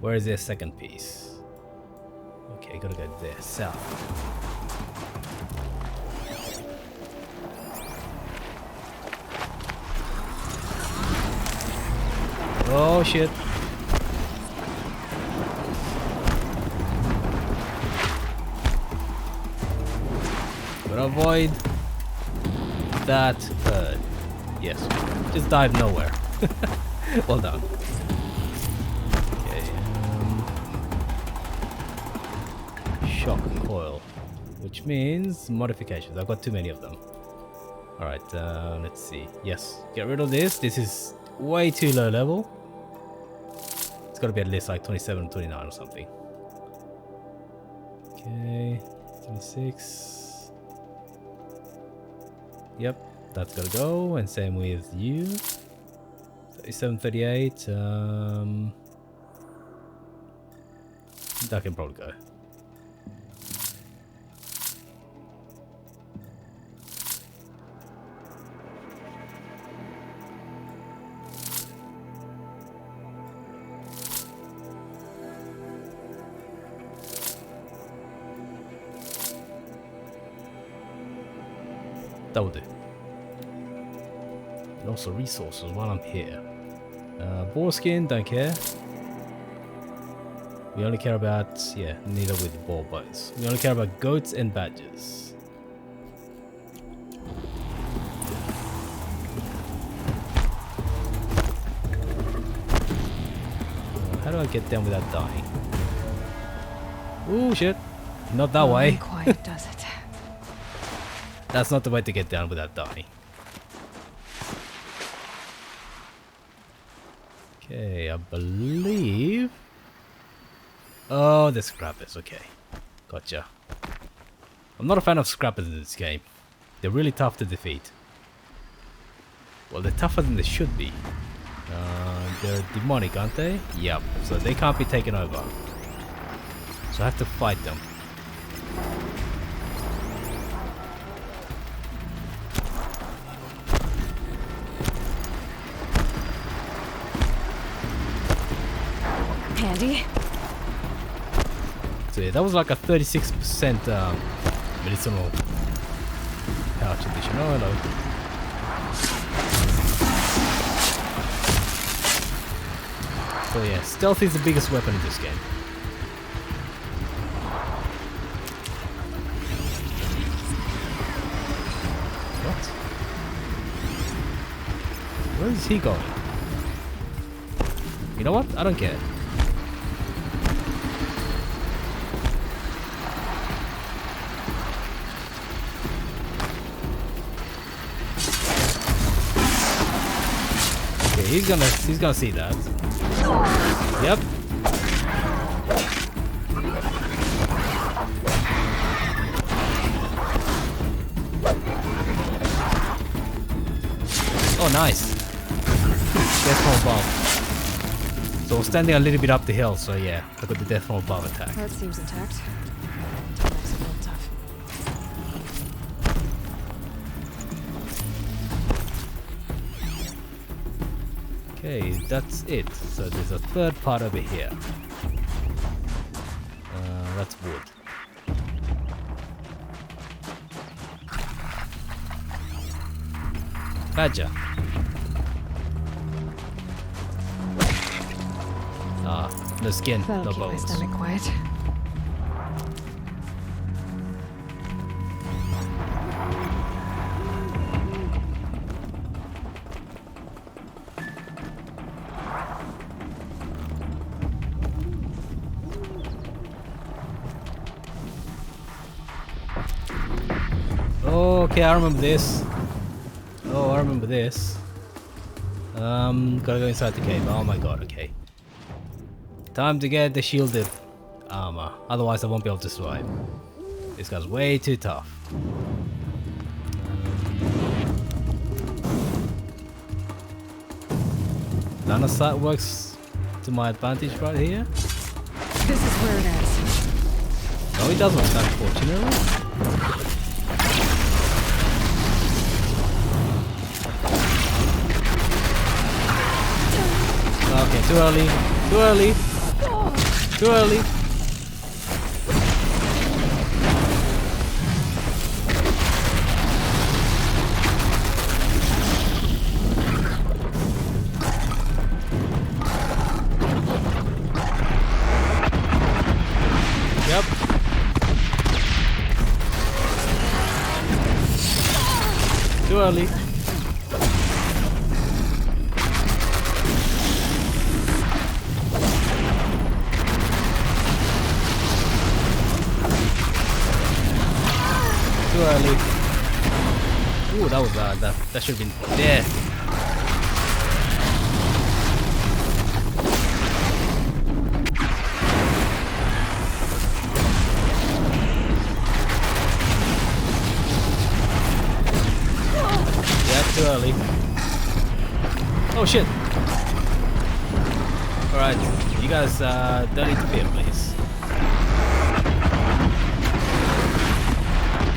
where is their second piece? Okay, gotta go there, south. Oh shit. Gotta avoid that bird. Yes. Just died nowhere. Well done. Okay. Shock coil. Which means modifications. I've got too many of them. Alright, let's see. Yes. Get rid of this. This is way too low level. It's gotta be at least like 27, 29 or something. Okay. 26. Yep. That's gotta go. And same with you. 37, 38. That can probably go. That will do. And also resources while I'm here. Boar skin, don't care. We only care about, yeah, neither with boar bones. We only care about goats and badgers. How do I get down without dying? Ooh, shit. Not that way. Quite does it. That's not the way to get down without dying. Okay, I believe... Oh, the scrappers, okay. Gotcha. I'm not a fan of scrappers in this game. They're really tough to defeat. Well, they're tougher than they should be. They're demonic, aren't they? Yep, so they can't be taken over. So I have to fight them. Handy. So yeah, that was like a 36% medicinal pouch edition. Oh, hello. So yeah, stealth is the biggest weapon in this game. What? Where is he going? You know what? I don't care. He's gonna see that. Yep. Oh, nice. Death roll bomb. So we're standing a little bit up the hill, so yeah, I got the death roll bomb attack. That seems intact. That's a little tough. Okay, that's it. So there's a third part over here. That's wood. Badger. Ah, no skin, That'll no keep my bones. stomach quiet. Okay, I remember this. Oh, I remember this. Gotta go inside the cave. Oh my god, okay. Time to get the shielded armor. Otherwise I won't be able to survive. This guy's way too tough. Line of sight works to my advantage right here. This is where it ends. No, it doesn't, unfortunately. Okay, too early. Too early. Too early. Yep. Too early. early. Ooh, that was that should have been death. Yeah, too early. Oh shit! Alright, you guys don't interfere, please.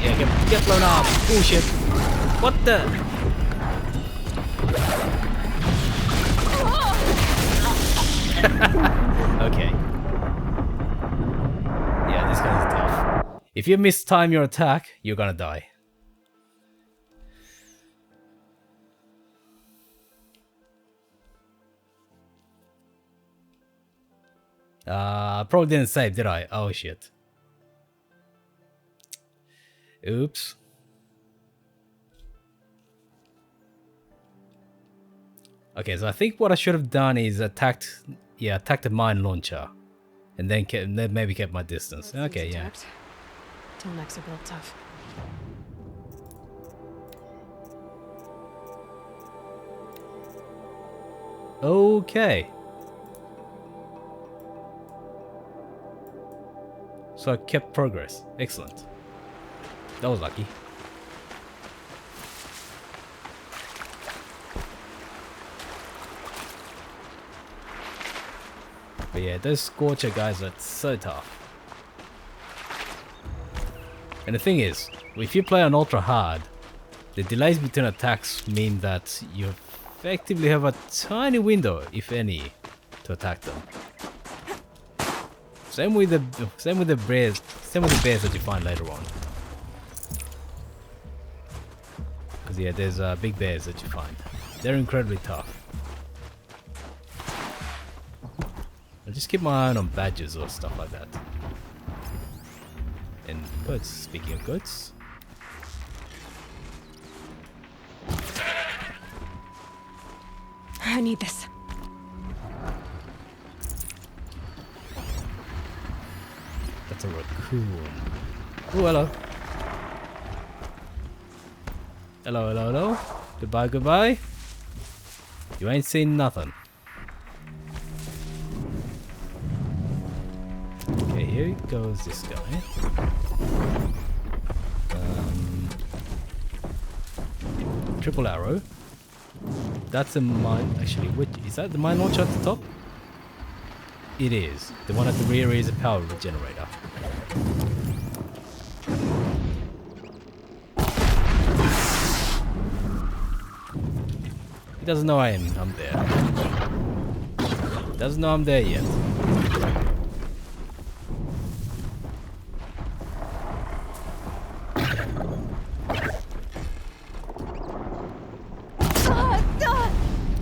Yeah, get blown up. Bullshit. What the? Okay. Yeah, this guy's tough. If you mistime your attack, you're gonna die. Probably didn't save, did I? Oh shit. Oops. Okay, so I think what I should have done is attack the mine launcher, and then maybe kept my distance. Okay, yeah. Tilnex are built tough. Okay. So I kept progress. Excellent. That was lucky. But yeah, those Scorcher guys are so tough. And the thing is, if you play on Ultra Hard, the delays between attacks mean that you effectively have a tiny window, if any, to attack them. Same with the bears that you find later on. Because yeah, there's big bears that you find. They're incredibly tough. I just keep my eye on badges or stuff like that. And goats. Speaking of goats. I need this. That's a raccoon. Oh, hello. Hello, hello, hello. Goodbye, goodbye. You ain't seen nothing. Okay, here goes this guy. Triple arrow. That's a mine. Actually, which is that? The mine launcher at the top? It is. The one at the rear is a power generator. He doesn't know I'm there. Doesn't know I'm there yet.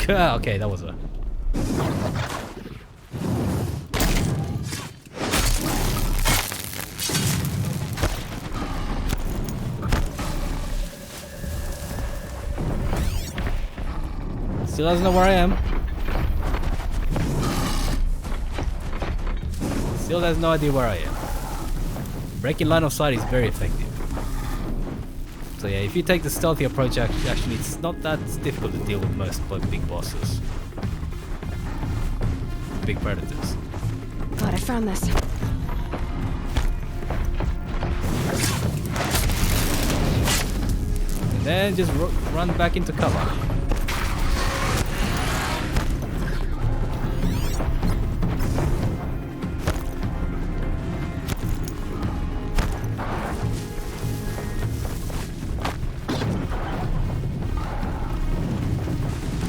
Okay, that was a... Still doesn't know where I am. Still has no idea where I am. Breaking line of sight is very effective. So yeah, if you take the stealthy approach, actually it's not that difficult to deal with most big bosses. Big predators. Glad I found this. And then just run back into cover.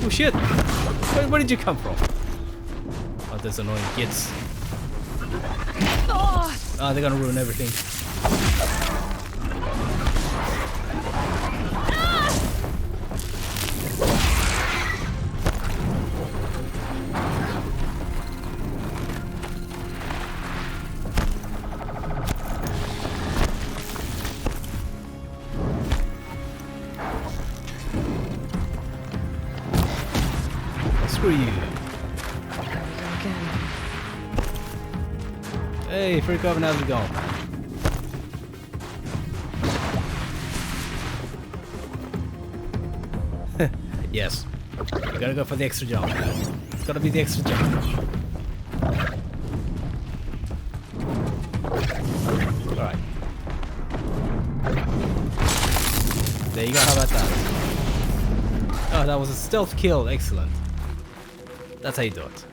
Oh shit! Where did you come from? Oh, those annoying kids. Oh, they're gonna ruin everything. Screw you. Hey, Freak Oven, how's it going? Yes. We gotta go for the extra jump. It's gotta be the extra jump. Alright. There you go, how about that? Oh, that was a stealth kill, excellent. That's how you do it.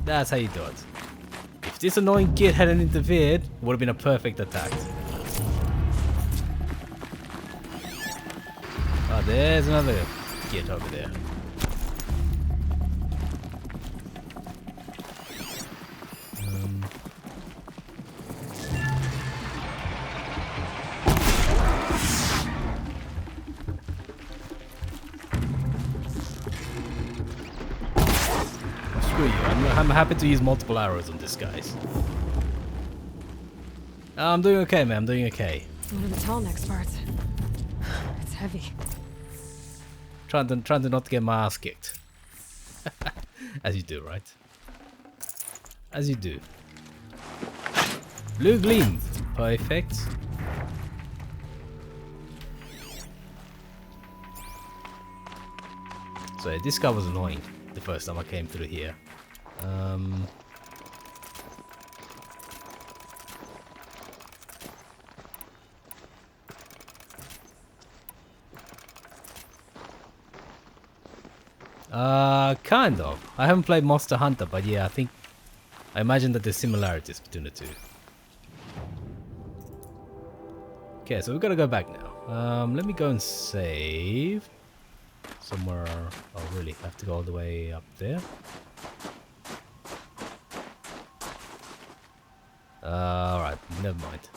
That's how you do it. If this annoying kid hadn't interfered, it would have been a perfect attack. Oh, there's another kid over there. Screw you, I'm happy to use multiple arrows on this, guys. I'm doing okay, man, I'm doing okay. One of the tall next parts. It's heavy. Trying to not get my ass kicked. As you do, right? As you do. Blue gleam. Perfect. So yeah, this guy was annoying the first time I came through here. Kind of. I haven't played Monster Hunter, but yeah, I imagine that there's similarities between the two. Okay, so we've got to go back now. Let me go and save somewhere. Oh, really? I have to go all the way up there. Alright, never mind.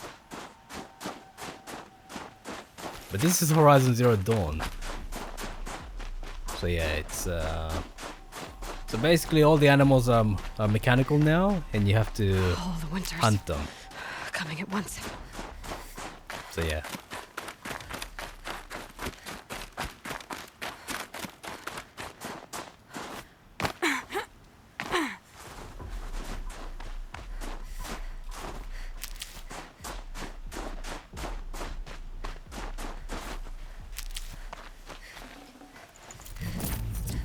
But this is Horizon Zero Dawn. So yeah, it's so basically all the animals are mechanical now, and you have to the winters hunt them. coming at once. So yeah.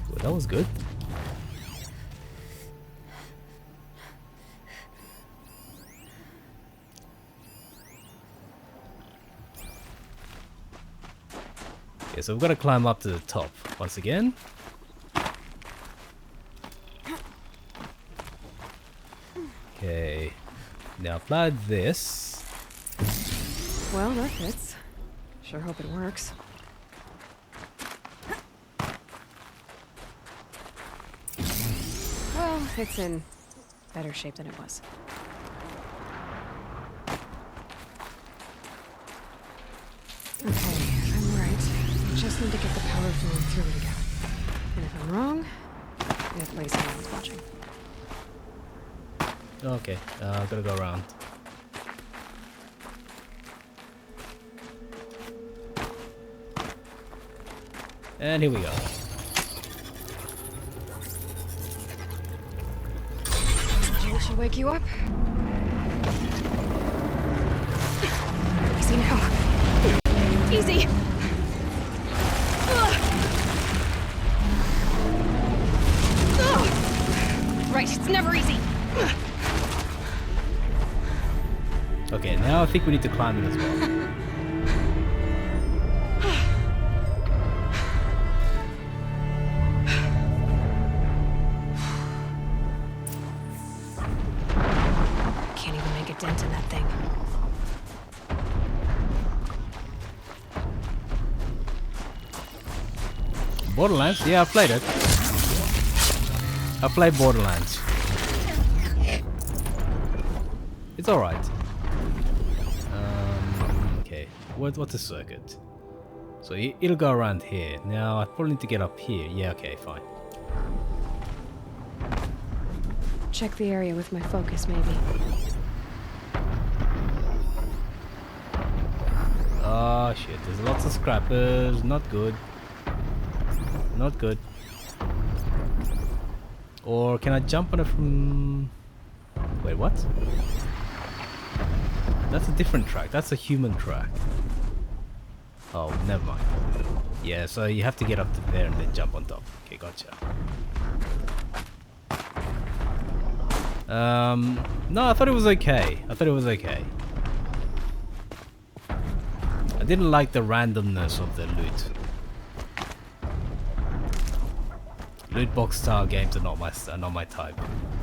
Well, that was good. Okay, so we've got to climb up to the top once again. Okay, now apply this. Well, that fits. Sure hope it works. Well, it's in better shape than it was. Okay, if I'm right, I just need to get the power flowing through it again. And if I'm wrong, at least someone's watching. Okay, I've got to go around. And here we go. It should wake you up. Easy now. Easy. Ugh. Ugh. Right, it's never easy. Okay, now I think we need to climb it as well. Can't even make a dent in that thing. Borderlands? Yeah, I've played it. I've played Borderlands. It's alright. Okay, what's the circuit? So it'll go around here. Now I probably need to get up here. Yeah, okay, fine. Check the area with my focus, maybe. Oh shit, there's lots of scrappers. Not good. Not good. Or can I jump on it from... Wait, what? That's a different track. That's a human track. Oh, never mind. Yeah, so you have to get up to there and then jump on top. Okay, gotcha. No, I thought it was okay. I didn't like the randomness of the loot. Loot box style games are not my type.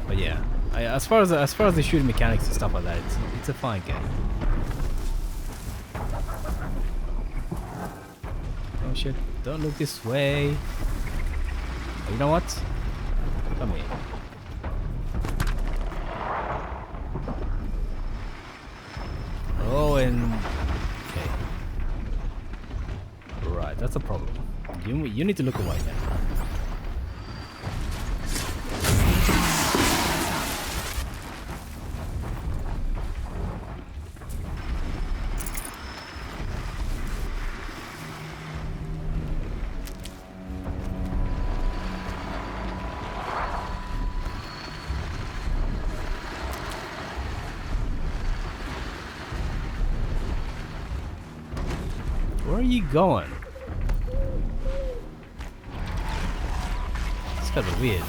But yeah, as far as the shooting mechanics and stuff like that, it's a fine game. Oh shit! Don't look this way. Oh, you know what? Come here. Oh, and okay. Right, that's a problem. You need to look away now. Where are you going? It's kind of weird.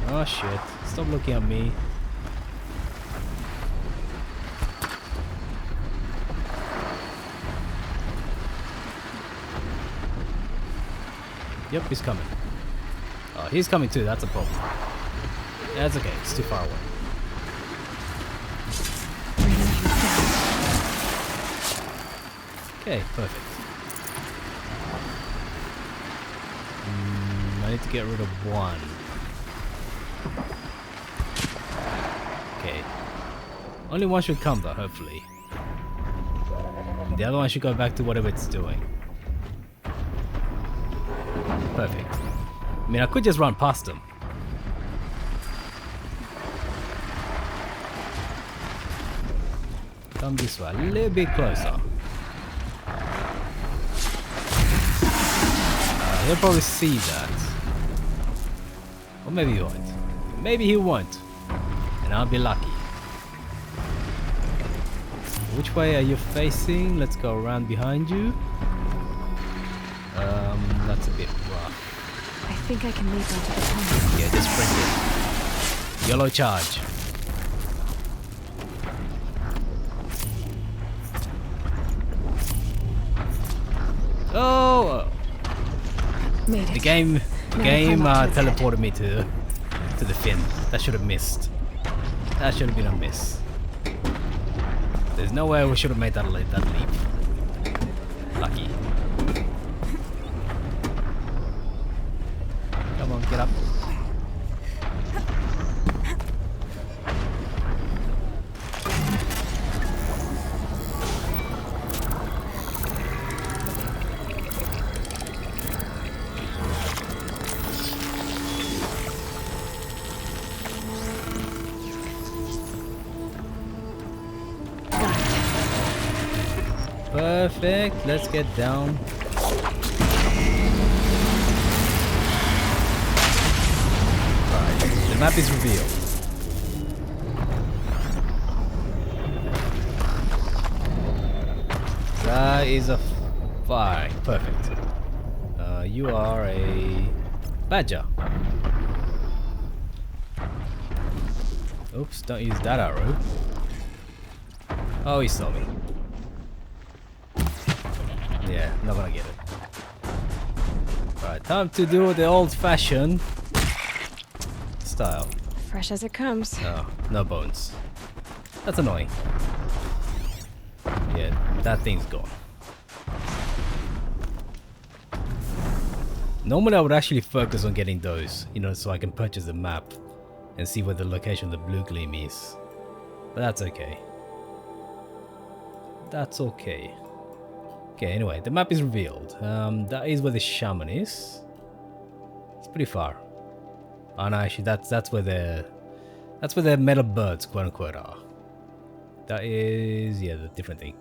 Oh shit, stop looking at me. Yep, he's coming. Oh, he's coming too, that's a problem. That's okay, it's too far away. Okay, perfect. I need to get rid of one. Okay. Only one should come though, hopefully. And the other one should go back to whatever it's doing. Perfect. I mean, I could just run past them. Come this way, a little bit closer. He'll probably see that. Or maybe he won't. Maybe he won't. And I'll be lucky. Which way are you facing? Let's go around behind you. That's a bit rough. I think I can leap onto the tunnel. Yeah, just sprint it. Yellow charge. Oh! Made it. The game teleported me to the fin. That should have missed. That should have been a miss. There's no way we should have made that leap. Lucky. Come on, get up. Perfect, let's get down. Right, the map is revealed. That is a fine, perfect. You are a badger. Oops, don't use that arrow. Oh, he saw me. Yeah, not gonna get it. Right, time to do the old-fashioned style. Fresh as it comes. No, no bones. That's annoying. Yeah, that thing's gone. Normally I would actually focus on getting those, you know, so I can purchase the map and see where the location of the blue gleam is. But that's okay. That's okay. Okay, anyway, the map is revealed. That is where the shaman is. It's pretty far. Oh no, actually that's where the metal birds, quote unquote, are. That is, yeah, the different thing.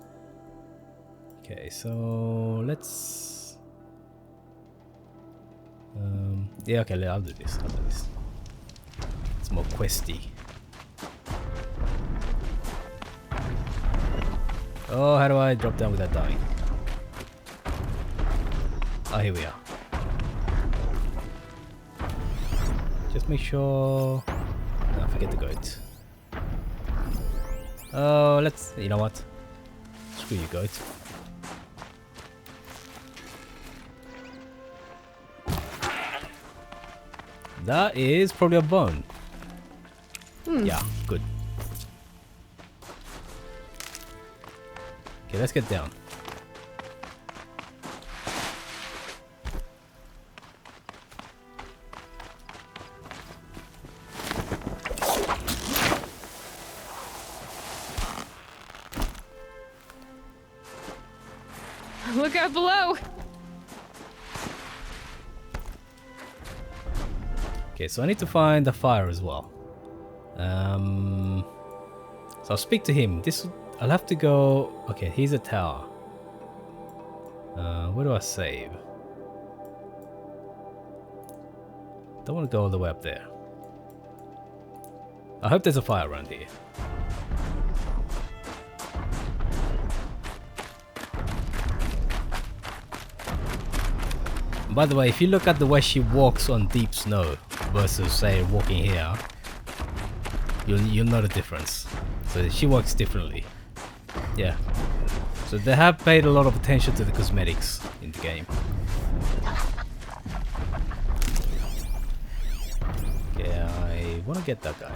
Okay, so let's yeah, okay, I'll do this. It's more questy. Oh, how do I drop down without dying? Oh, here we are. Just make sure... No, forget the goat. Oh, let's... You know what? Screw you, goat. That is probably a bone. Yeah, good. Okay, let's get down. Look out below! Okay, so I need to find the fire as well. So I'll speak to him. I'll have to go... Okay, here's a tower. Where do I save? Don't want to go all the way up there. I hope there's a fire around here. By the way, if you look at the way she walks on deep snow versus, say, walking here, you'll know the difference. So she walks differently. Yeah. So they have paid a lot of attention to the cosmetics in the game. Okay, I want to get that guy.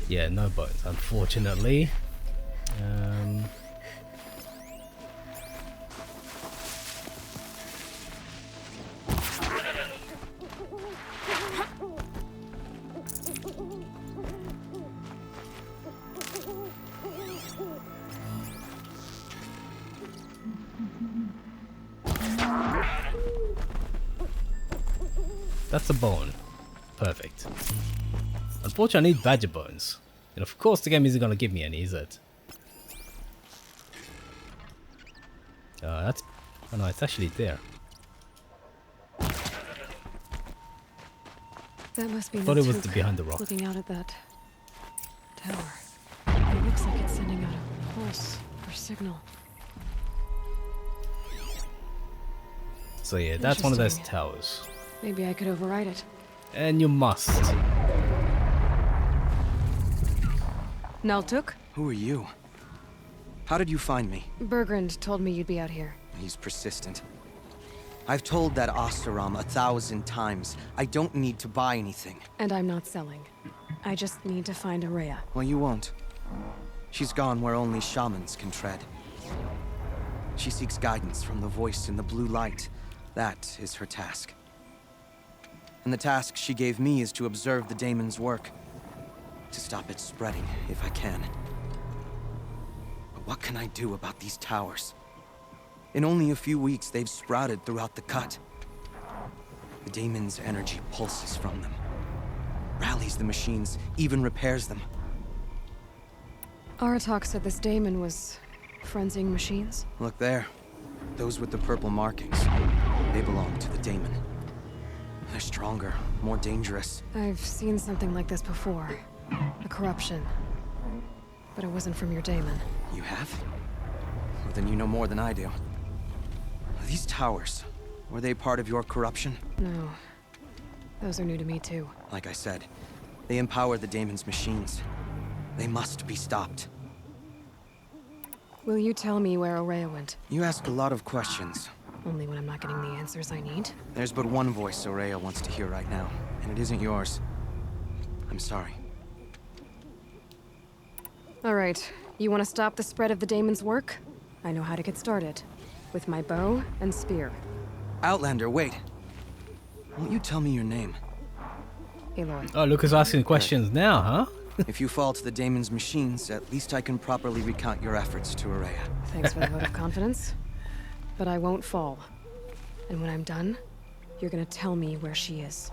Yeah, no bones, unfortunately. That's a bone. Perfect. Unfortunately, I need badger bones. And of course the game isn't gonna give me any, is it? That's... Oh no, it's actually there. That must be Thought it was Natook, behind the rock. looking out at that tower. It looks like it's sending out a pulse or signal. So yeah, that's one of those Interesting. towers. Maybe I could override it. And you must. Naltuk? Who are you? How did you find me? Bergrand told me you'd be out here. He's persistent. I've told that Oseram 1,000 times. I don't need to buy anything. And I'm not selling. I just need to find Araya. Well, you won't. She's gone where only shamans can tread. She seeks guidance from the voice in the blue light. That is her task. And the task she gave me is to observe the daemon's work. To stop it spreading, if I can. But what can I do about these towers? In only a few weeks, they've sprouted throughout the cut. The daemon's energy pulses from them. Rallies the machines, even repairs them. Aratak said this daemon was frenzying machines. Look there. Those with the purple markings. They belong to the daemon. They're stronger, more dangerous. I've seen something like this before. A corruption. But it wasn't from your daemon. You have? Well, then you know more than I do. These towers, were they part of your corruption? No. Those are new to me too. Like I said, they empower the daemon's machines. They must be stopped. Will you tell me where Araya went? You ask a lot of questions. Only when I'm not getting the answers I need. There's but one voice Araya wants to hear right now, and it isn't yours. I'm sorry. Alright, you want to stop the spread of the daemon's work? I know how to get started. With my bow and spear. Outlander, wait. Won't you tell me your name? Aloy. Oh, Lucas asking questions now, huh? If you fall to the daemon's machines, at least I can properly recount your efforts to Araya. Thanks for the vote of confidence. But I won't fall. And when I'm done, you're gonna tell me where she is.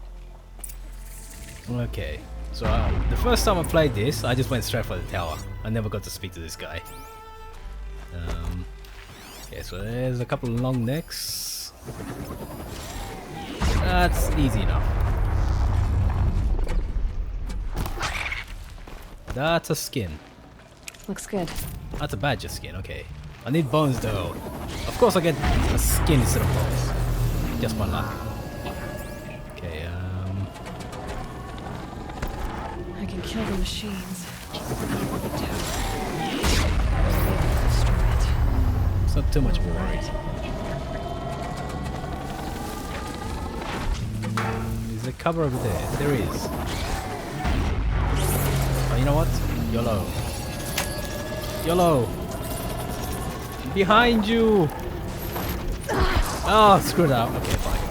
Okay. So the first time I played this, I just went straight for the tower. I never got to speak to this guy. Okay, so there's a couple of long necks. That's easy enough. That's a skin. Looks good. That's a badger skin, okay. I need bones though. Of course I get a skin instead of bones. Just my luck. Okay, I can kill the machines. It's not too much worries. Is there cover over there? There is. Oh, you know what? YOLO. YOLO! Behind you! Oh, screw that up. Okay, fine.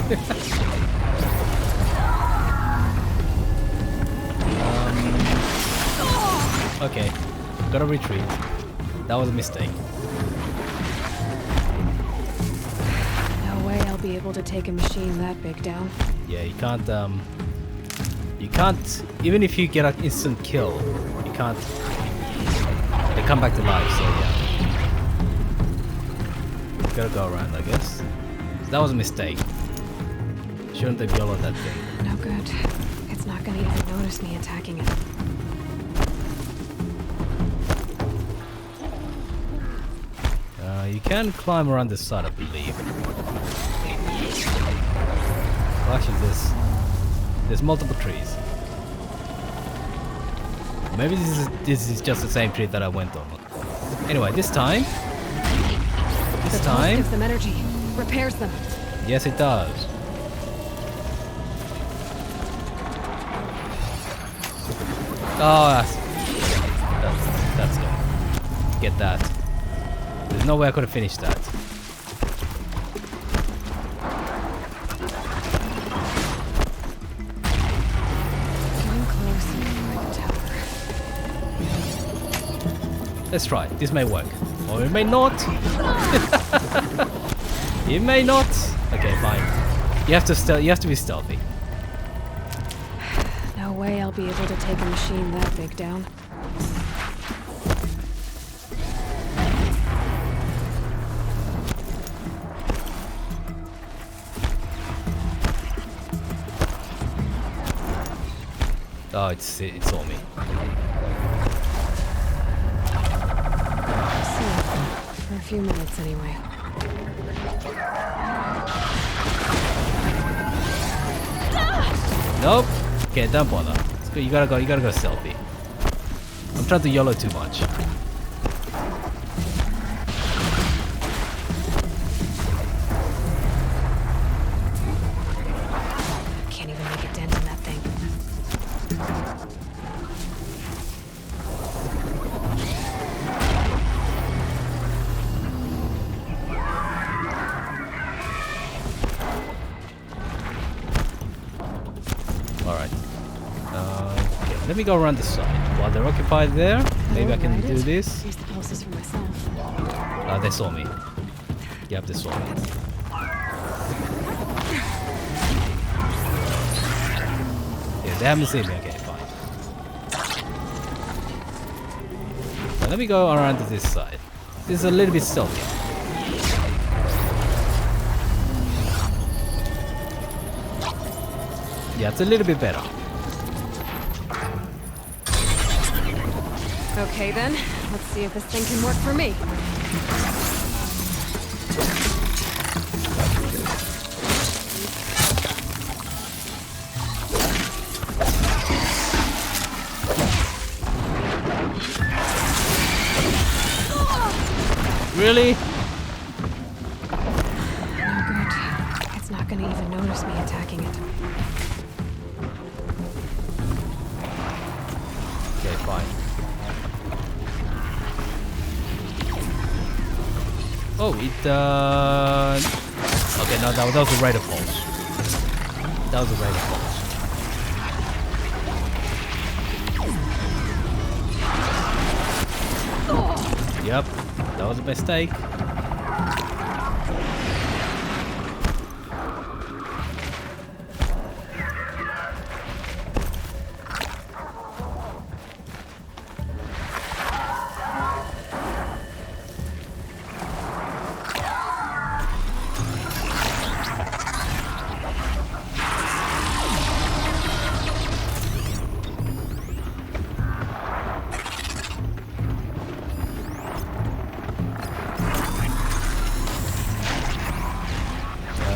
Okay, gotta retreat. That was a mistake. No way I'll be able to take a machine that big down. Yeah, you can't, even if you get an instant kill, you can't, they come back to life, so yeah. Gotta go around, I guess. That was a mistake. Shouldn't have yelled that thing. No good. It's not gonna even notice me attacking it. You can climb around this side, I believe. Well, actually, there's multiple trees. Maybe this is just the same tree that I went on. Anyway, this time. The pulse gives them energy, repairs them. Yes, it does. Oh, that's good. Get that. There's no way I could have finished that. Getting close by the tower. Let's try. This may work. Or it may not. It may not. Okay, fine. You have to be stealthy. No way I'll be able to take a machine that big down. Oh, it saw me. For a few minutes anyway. Nope. Okay, don't bother. It's good. You gotta go stealthy. I'm trying to YOLO too much. Can't even make a dent in that thing. Alright. Okay, let me go around the side. While they're occupied there, maybe I can do this. Use the pulses for myself. They saw me. Yep, they saw me. Yeah, they haven't seen me. Okay, fine. Now let me go around to this side. This is a little bit stealthy. Yeah, it's a little bit better. Okay then, let's see if this thing can work for me. Really? No good. It's not gonna even notice me attacking it. Okay, fine. Oh, it okay, no, that was a rate of pulse. That was a rate of pulse. Yep, that was a mistake.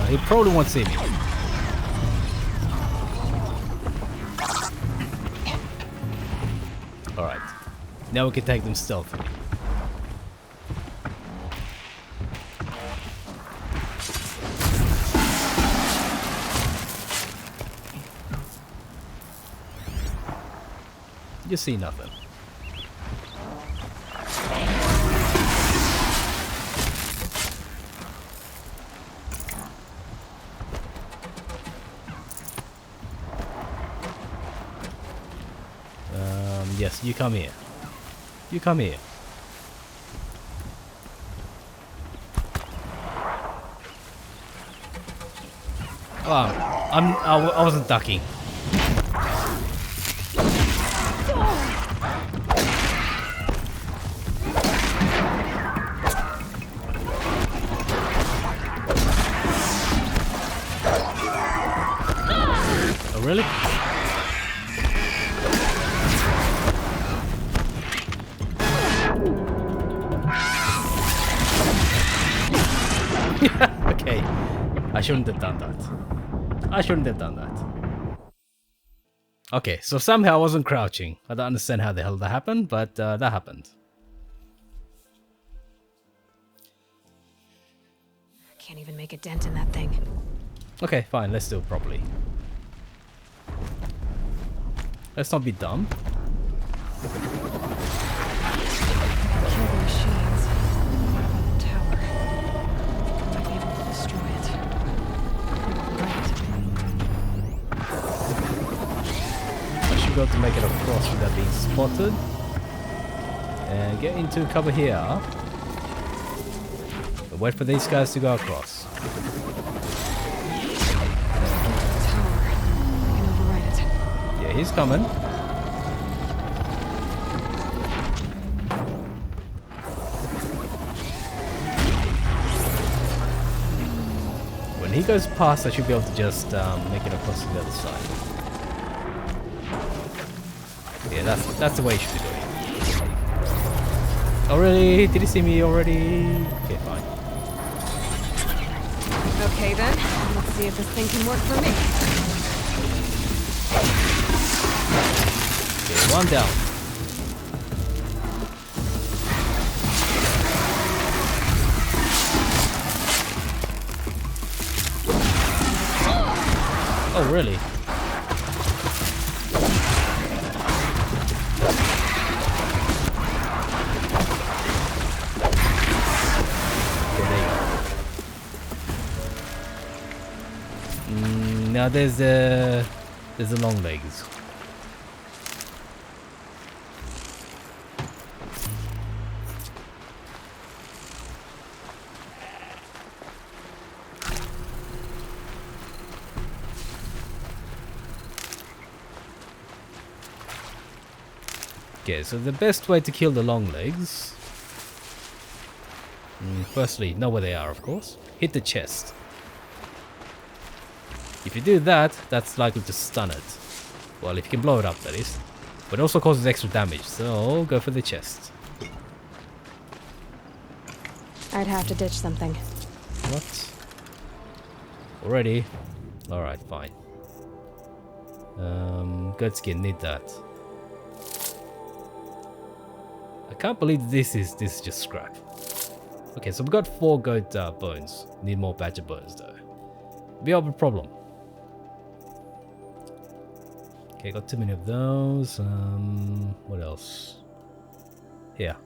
he probably won't see me. Alright. Now we can take them stealthily. You see nothing. Yes, you come here. You come here. Oh, I wasn't ducking. Oh, really? Okay, I shouldn't have done that. I shouldn't have done that. Okay, so somehow I wasn't crouching. I don't understand how the hell that happened, but that happened. Can't even make a dent in that thing. Okay, fine, let's do it properly. Let's not be dumb. Kill the machines. Tower. Might be able to destroy it. Right. I should be able to make it across without being spotted. And get into cover here. But wait for these guys to go across. Yeah, he's coming. When he goes past, I should be able to just make it across to the other side. Yeah, that's the way you should be doing it. Oh really? Did he see me already? Okay, fine. Okay then, let's see if this thing can work for me. Okay, one down. Oh, really? Okay, there you go. Now there's the long legs. Okay, so the best way to kill the long legs... firstly, know where they are, of course. Hit the chest. If you do that, that's likely to stun it. Well, if you can blow it up, that is. But it also causes extra damage, so go for the chest. I'd have to ditch something. What? Already? Alright, fine. Good skin, need that. I can't believe this is just scrap. Okay, so we got 4 goat bones. Need more badger bones though. We have a problem. Okay, got too many of those. What else? Here.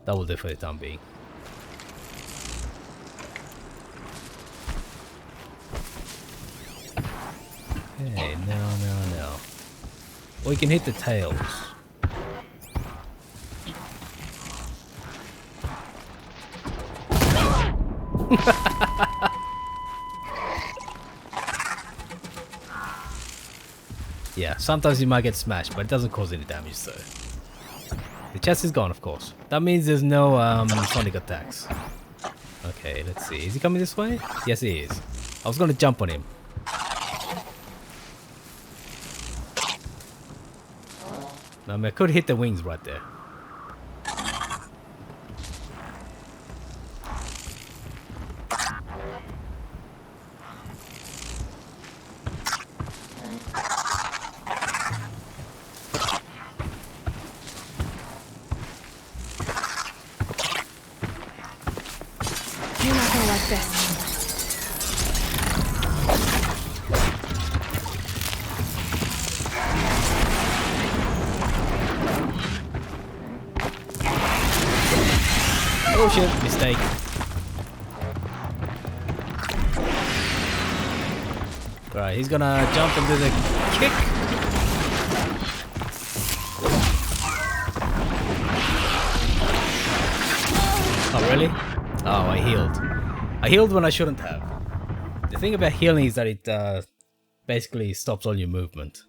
That will do for the time being. Okay, now. Or you can hit the tails. Yeah, sometimes you might get smashed, but it doesn't cause any damage though. The chest is gone, of course. That means there's no sonic attacks. Okay, let's see. Is he coming this way? Yes, he is. I was gonna jump on him. I mean, I could hit the wings right there. assist. Oh shit, mistake. Right, he's gonna jump and do the kick. Oh really? Oh, I healed. I healed when I shouldn't have. The thing about healing is that it basically stops all your movement.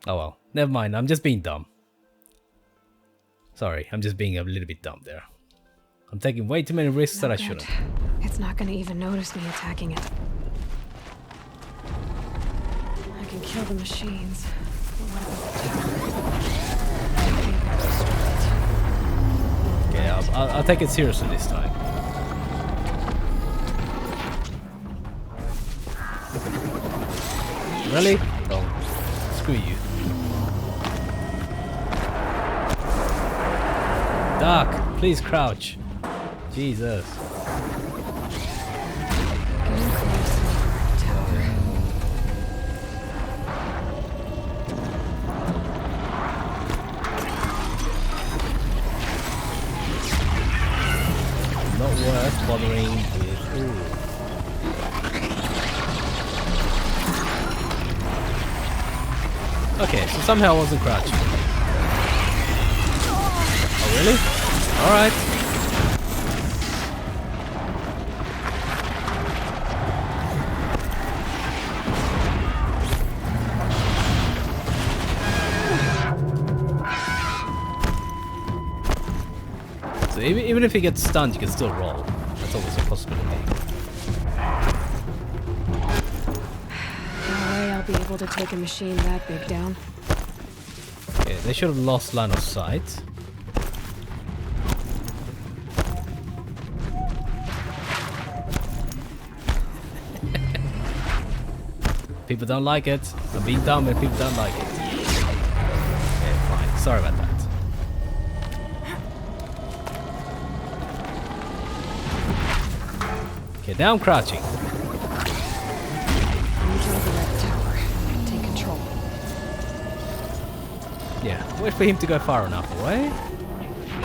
Oh well, never mind, I'm just being dumb. Sorry, I'm just being a little bit dumb there. I'm taking way too many risks that I shouldn't. It's not gonna even notice me attacking it. I can kill the machines. But what about the tower? Okay, I'll take it seriously this time. Really? Oh, screw you. Doc, please crouch. Jesus. Not worth bothering with. Ooh. Okay, so somehow I wasn't crouching. Oh really? Alright. So even if he gets stunned, you can still roll. That's always a possibility. No way I'll be able to take a machine that big down. Okay, they should have lost line of sight. People don't like it. I'm being dumb and people don't like it. Okay, fine. Sorry about that. Okay, now I'm crouching. Enjoy the red tower. Take control. Yeah, wait for him to go far enough away.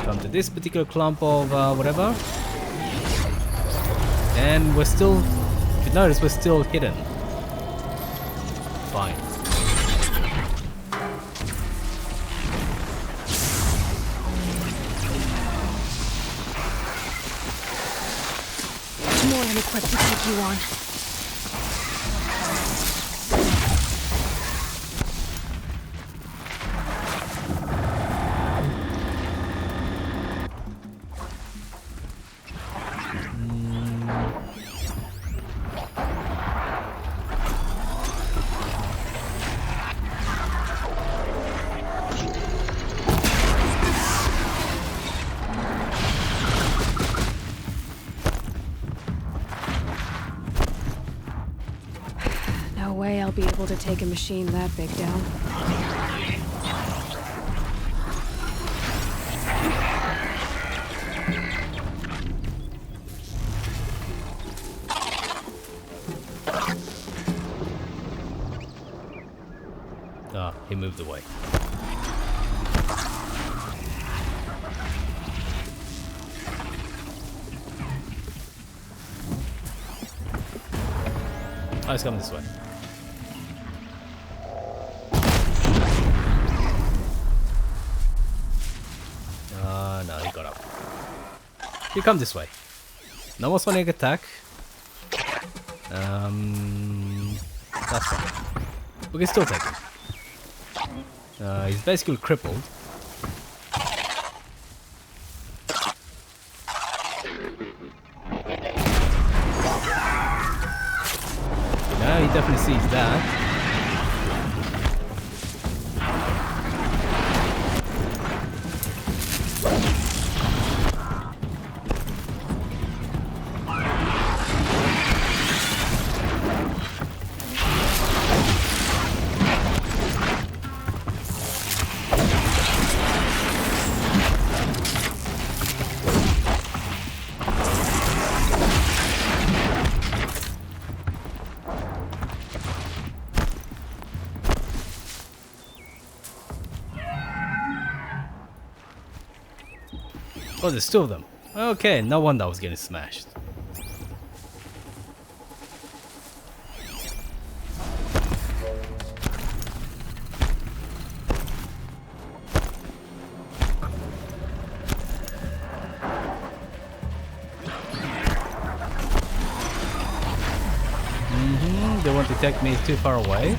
Come to this particular clump of whatever. And we're still, if you notice, we're still hidden. Fine. More than equipped to take you on. No way I'll be able to take a machine that big down. Ah, he moved away. Oh, he's coming this way. No, he got up. You come this way. No more sonic attack. That's fine. We can still take him. He's basically crippled. Yeah, he definitely sees that. Oh, there's two of them. Okay, no wonder I was getting smashed. They won't detect me too far away.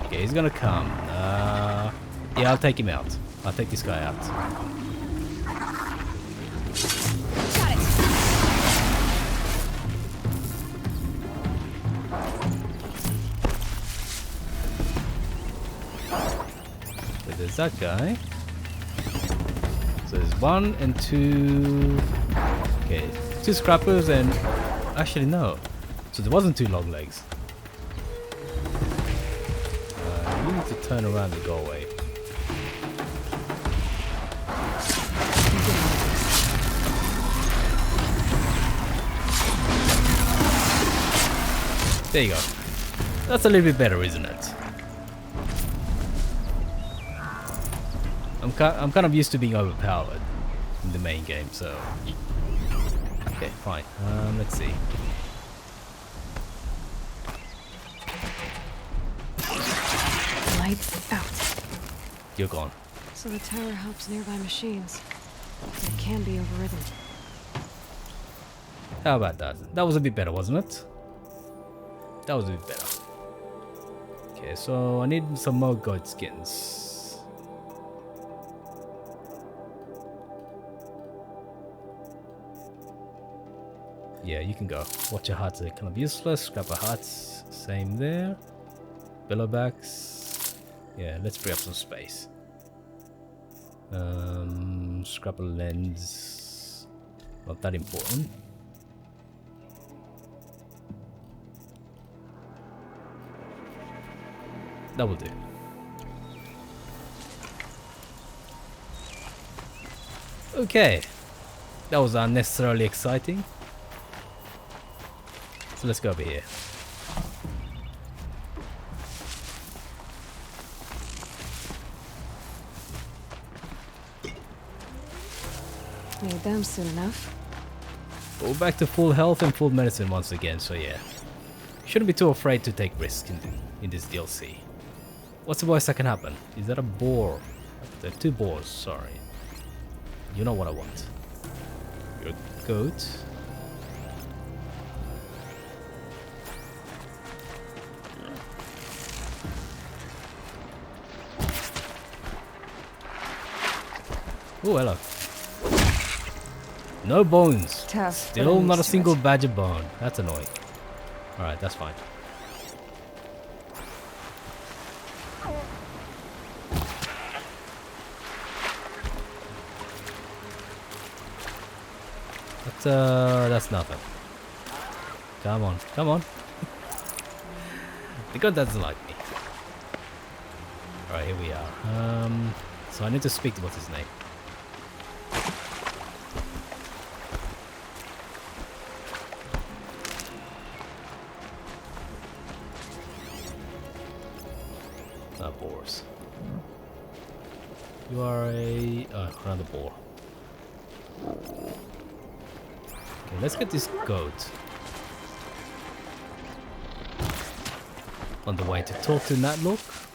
Okay, he's gonna come. Yeah, I'll take him out. I'll take this guy out. Got it. So there's that guy. So there's 1 and 2. Okay, 2 scrappers and actually no. So there wasn't 2 long legs. You need to turn around and go away. There you go. That's a little bit better, isn't it? I'm kind of used to being overpowered in the main game, so okay, fine. Let's see. Lights out. You're gone. So the tower helps nearby machines. But it can be overridden. How about that? That was a bit better, wasn't it? That was a bit better. Okay, so I need some more goat skins. Yeah, you can go. Watch your hearts are kind of useless. Scrapper hearts, same there. Billowbacks. Yeah, let's free up some space. Scrapper lens. Not that important. That will do. Okay. That was unnecessarily exciting. So let's go over here. Need them soon enough. Go back to full health and full medicine once again, so yeah. Shouldn't be too afraid to take risks in this DLC. What's the worst that can happen? Is that a boar? There are 2 boars, sorry. You know what I want. You're a goat. Oh, hello. No bones. Tough, Still not a single badger bone. That's annoying. Alright, that's fine. That's nothing. Come on, come on. The god doesn't like me. Alright, here we are. So I need to speak to what's his name. Boars. You are a another boar. Okay, let's get this goat on the way to talk to Natlook.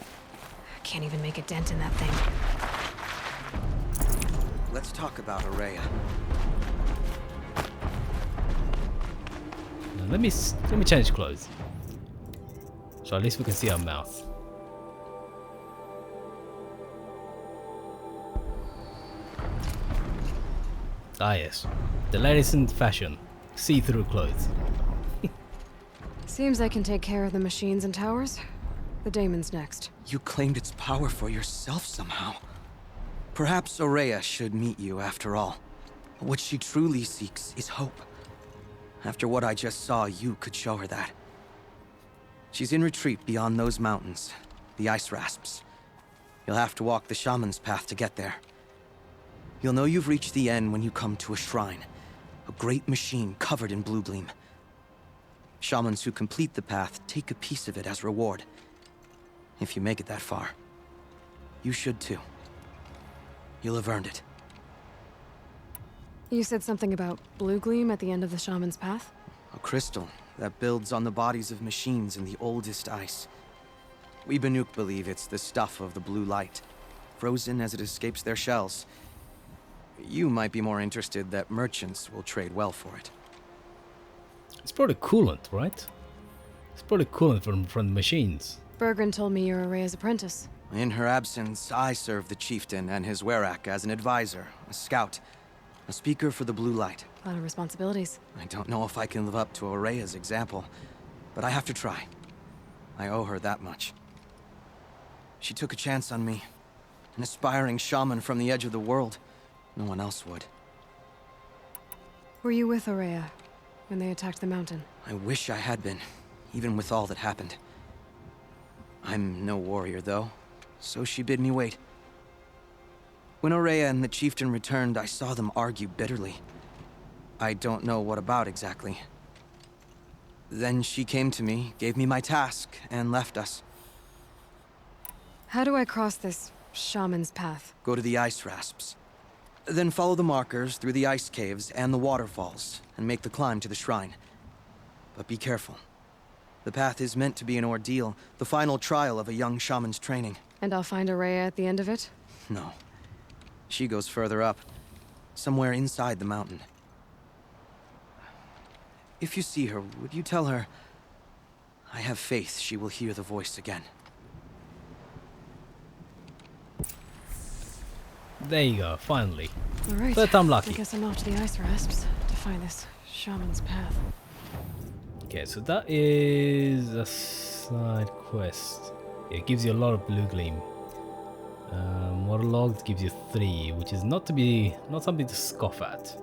Can't even make a dent in that thing. Let's talk about Araya. Now, let me change clothes, so at least we can see our mouth. Ah yes, the latest in fashion, see-through clothes. Seems I can take care of the machines and towers. The daemon's next. You claimed its power for yourself somehow. Perhaps Araya should meet you after all. What she truly seeks is hope. After what I just saw, you could show her that. She's in retreat beyond those mountains, the ice rasps. You'll have to walk the shaman's path to get there. You'll know you've reached the end when you come to a shrine, a great machine covered in blue gleam. Shamans who complete the path take a piece of it as reward. If you make it that far, you should too. You'll have earned it. You said something about blue gleam at the end of the shaman's path? A crystal that builds on the bodies of machines in the oldest ice. We Banuk believe it's the stuff of the blue light, frozen as it escapes their shells. You might be more interested that merchants will trade well for it. It's probably coolant, right? It's probably coolant from the machines. Bergren told me you're Araya's apprentice. In her absence, I serve the chieftain and his werak as an advisor, a scout, a speaker for the blue light. A lot of responsibilities. I don't know if I can live up to Araya's example, but I have to try. I owe her that much. She took a chance on me, an aspiring shaman from the edge of the world. No one else would. Were you with Araya when they attacked the mountain? I wish I had been, even with all that happened. I'm no warrior, though, so she bid me wait. When Araya and the chieftain returned, I saw them argue bitterly. I don't know what about exactly. Then she came to me, gave me my task, and left us. How do I cross this shaman's path? Go to the ice rasps. Then follow the markers through the ice caves and the waterfalls, and make the climb to the shrine. But be careful. The path is meant to be an ordeal, the final trial of a young shaman's training. And I'll find Araya at the end of it? No. She goes further up, somewhere inside the mountain. If you see her, would you tell her, I have faith she will hear the voice again. There you go, finally. Alright, Third time lucky. I guess I'm off to the ice rasps to find this shaman's path. Okay, so that is a side quest. It gives you a lot of blue gleam. Waterlogged gives you 3, which is not something to scoff at.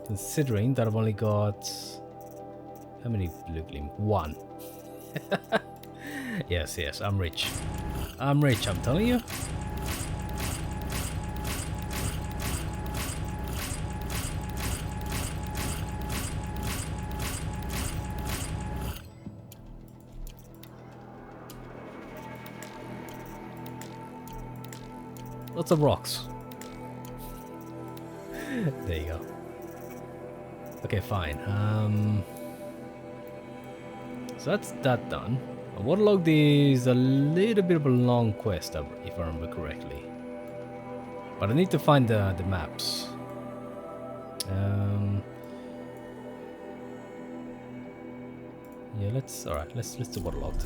Considering that I've only got how many blue gleam? 1. Yes, I'm rich. I'm rich, I'm telling you. Lots of rocks. There you go. Okay, fine. So that's that done. Waterlogged is a little bit of a long quest, if I remember correctly. But I need to find the maps. Yeah, let's do waterlogged.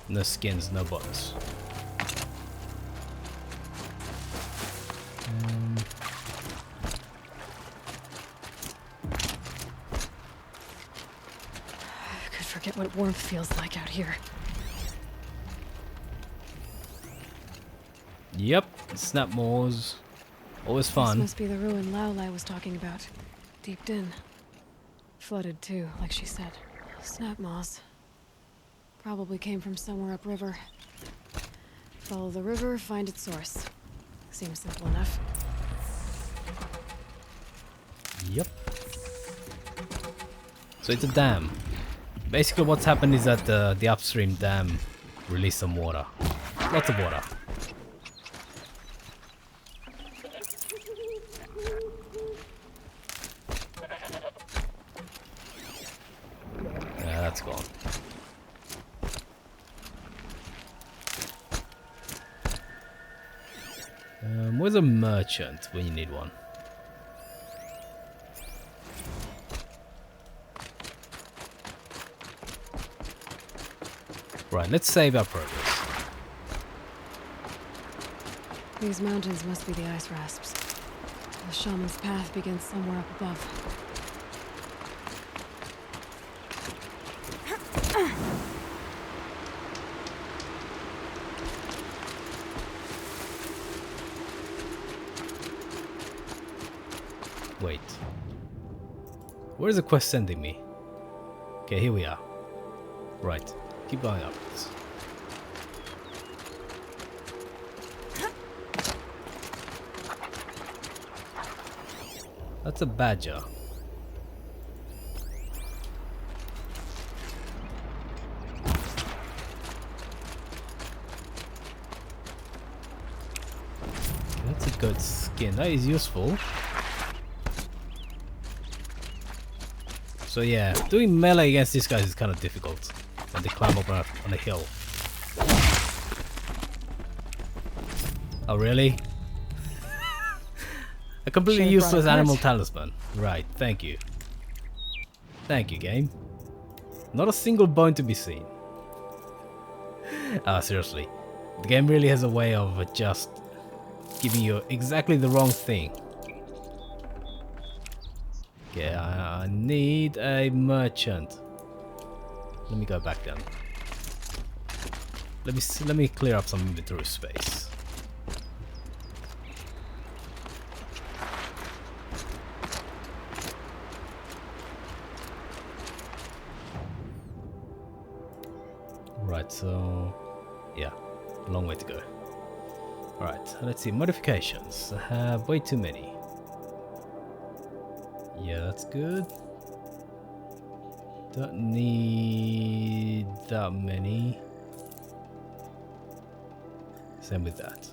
No skins, no bugs. I could forget what warmth feels like out here. Yep, snap moors. Always fun. This must be the ruin Laolai was talking about. Deep in. Flooded too, like she said. Snap moss. Probably came from somewhere upriver. Follow the river, find its source. Seems simple enough. Yep. So it's a dam. Basically what's happened is that the upstream dam released some water. Lots of water. Yeah, that's gone. Where's a merchant when you need one? Right, let's save our progress. These mountains must be the ice rasps. The shaman's path begins somewhere up above. Wait. Where's the quest sending me? Okay, here we are. Right, keep going upwards. That's a badger. That's a good skin. That is useful. So yeah, doing melee against these guys is kind of difficult when they climb up on a hill. Oh really? A completely useless animal talisman. Right, thank you. Thank you, game. Not a single bone to be seen. Seriously. The game really has a way of just giving you exactly the wrong thing. Okay, I need a merchant. Let me go back then. Let me clear up some inventory space. Right, so yeah, long way to go. Alright, let's see, modifications. I have way too many. Yeah, that's good. Don't need that many. Same with that.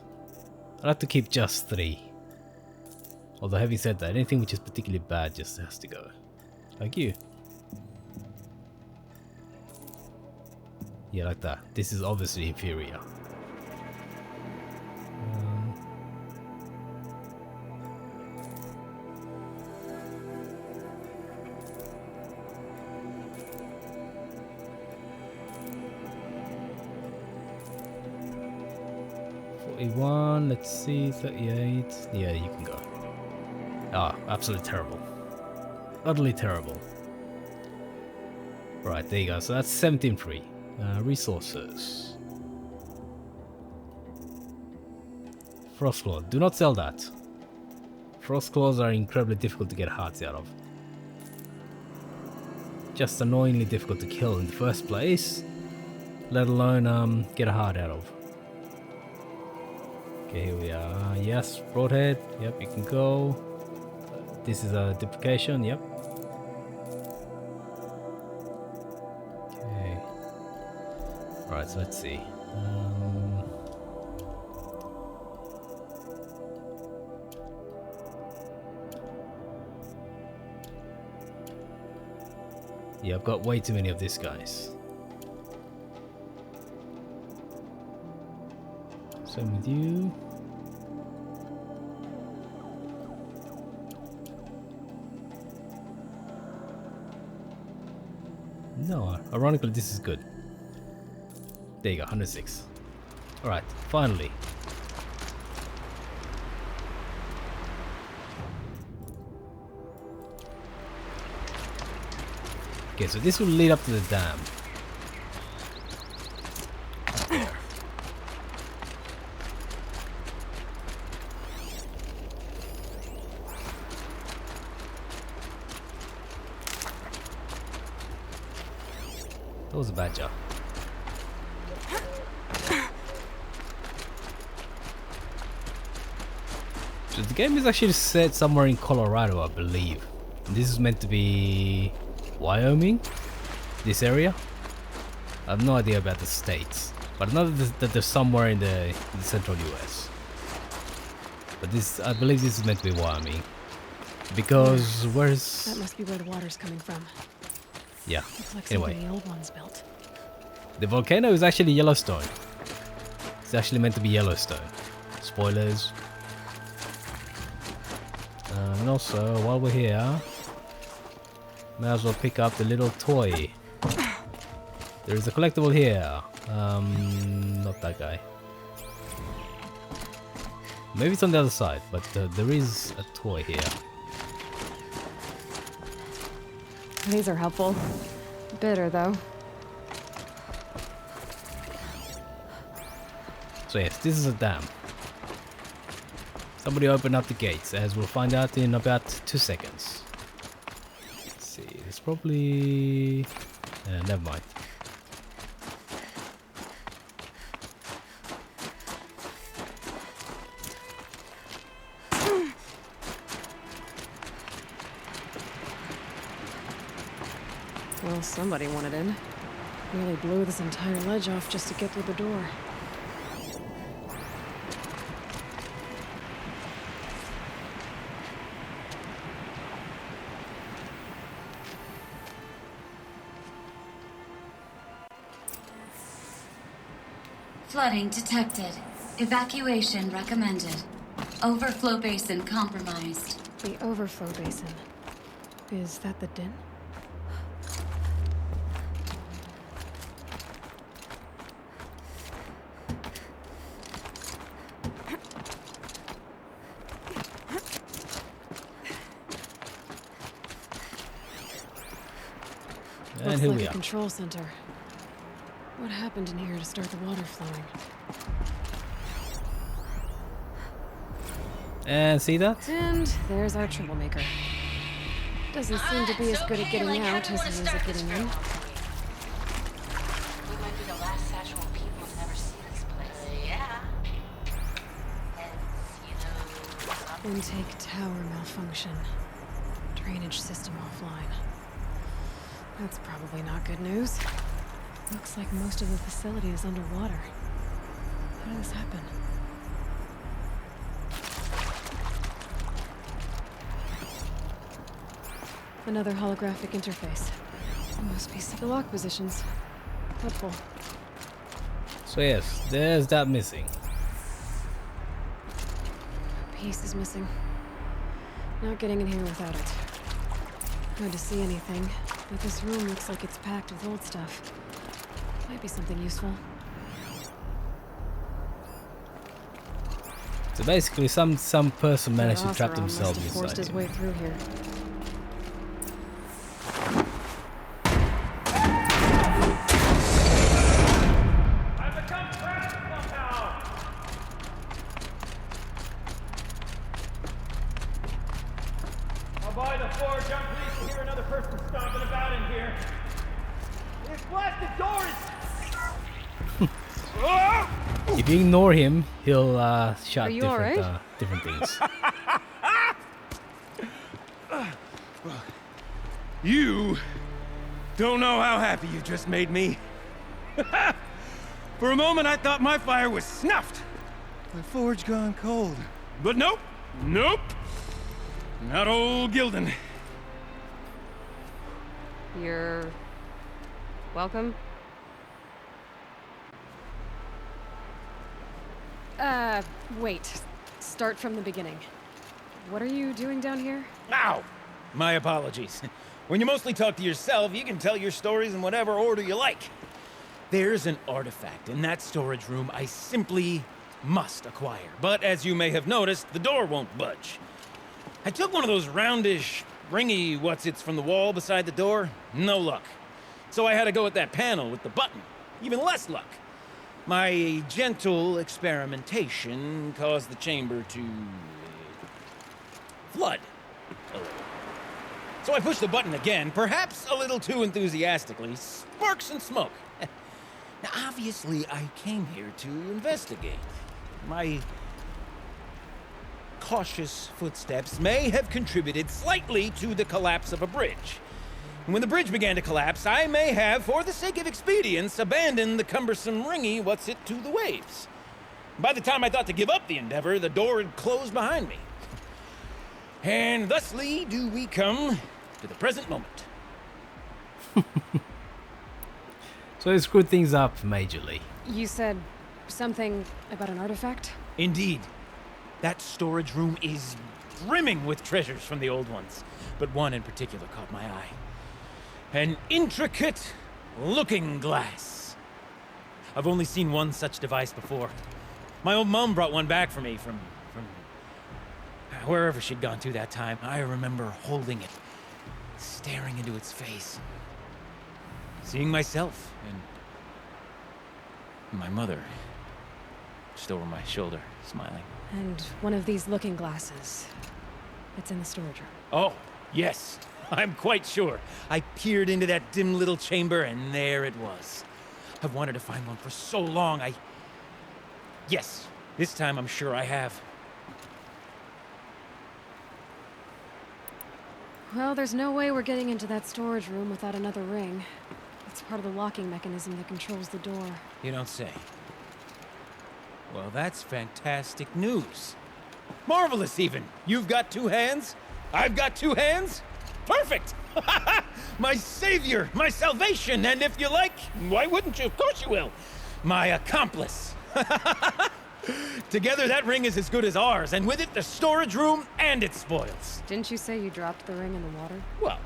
I'll have to keep just 3. Although having said that, anything which is particularly bad just has to go. Like you. Yeah, like that. This is obviously inferior. Let's see, 38. Yeah, you can go. Ah, absolutely terrible. Utterly terrible. Right, there you go. So that's 17 free. Resources. Frostclaw. Do not sell that. Frostclaws are incredibly difficult to get hearts out of. Just annoyingly difficult to kill in the first place. Let alone get a heart out of. Okay, here we are. Yes, broadhead. Yep, you can go. This is a duplication. Yep. Okay. Alright, so let's see. Yeah, I've got way too many of these guys. Same with you. No, ironically this is good. There you go, 106. Alright, finally. Okay, so this will lead up to the dam. There. That was a bad job. So the game is actually set somewhere in Colorado, I believe. And this is meant to be Wyoming, this area. I have no idea about the states, but I know that they're somewhere in the central US. But this, I believe this is meant to be Wyoming. Because where's... That must be where the water's coming from. Yeah, Looks like anyway. something the old ones built. The volcano is actually Yellowstone. It's actually meant to be Yellowstone. Spoilers. And also, while we're here, may as well pick up the little toy. There is a collectible here. Not that guy. Maybe it's on the other side, but there is a toy here. These are helpful. Bitter, though. So yes, this is a dam. Somebody open up the gates, as we'll find out in about 2 seconds. Let's see. probably... never mind. Well, somebody wanted in. Nearly blew this entire ledge off just to get through the door. Flooding detected. Evacuation recommended. Overflow basin compromised. The overflow basin. Is that the din? And Looks here like we a are. control center. What happened in here to start the water flowing? And see that? And there's our troublemaker. Doesn't seem to be as good at getting out as he is at getting in. We might be the last Satchel people to ever see this place. Yeah. Intake tower malfunction. Drainage system offline. That's probably not good news. Looks like most of the facility is underwater. How did this happen? Another holographic interface. Must be the lock positions. Helpful. So yes, there's that missing. A piece is missing. Not getting in here without it. Hard to see anything, but this room looks like it's packed with old stuff. Might be something useful. So basically, some person managed to trap Oseram themselves must have forced inside his here. way through here. I'll buy the floor, jump please to hear another person stomping about in here. This blasted door is... If you ignore him, he'll shout you different, alright? different things. You don't know how happy you just made me. For a moment, I thought my fire was snuffed. My forge gone cold. But nope, nope. Not old Gildan. You're... welcome? Wait. Start from the beginning. What are you doing down here? Ow! My apologies. When you mostly talk to yourself, you can tell your stories in whatever order you like. There's an artifact in that storage room I simply must acquire. But as you may have noticed, the door won't budge. I took one of those roundish, ringy what's-its from the wall beside the door. No luck. So I had to go with that panel with the button. Even less luck. My gentle experimentation caused the chamber to... flood. A little. So I pushed the button again, perhaps a little too enthusiastically. Sparks and smoke. Now, obviously, I came here to investigate. My cautious footsteps may have contributed slightly to the collapse of a bridge. And when the bridge began to collapse, I may have, for the sake of expedience, abandoned the cumbersome ringy what's-it to the waves. By the time I thought to give up the endeavor, the door had closed behind me. And thusly do we come to the present moment. So it screwed things up majorly. You said something about an artifact? Indeed. That storage room is brimming with treasures from the old ones, but one in particular caught my eye. An intricate looking glass. I've only seen one such device before. My old mum brought one back for me from wherever she'd gone to that time. I remember holding it, staring into its face, seeing myself and my mother just over my shoulder, smiling. And one of these looking glasses. It's in the storage room. Oh, yes. I'm quite sure. I peered into that dim little chamber, and there it was. I've wanted to find one for so long, Yes, this time I'm sure I have. Well, there's no way we're getting into that storage room without another ring. It's part of the locking mechanism that controls the door. You don't say. Well, that's fantastic news. Marvelous, even. You've got 2 hands. I've got 2 hands. Perfect! My savior, my salvation, and if you like, why wouldn't you? Of course you will. My accomplice. Together, that ring is as good as ours, and with it, the storage room and its spoils. Didn't you say you dropped the ring in the water? Well,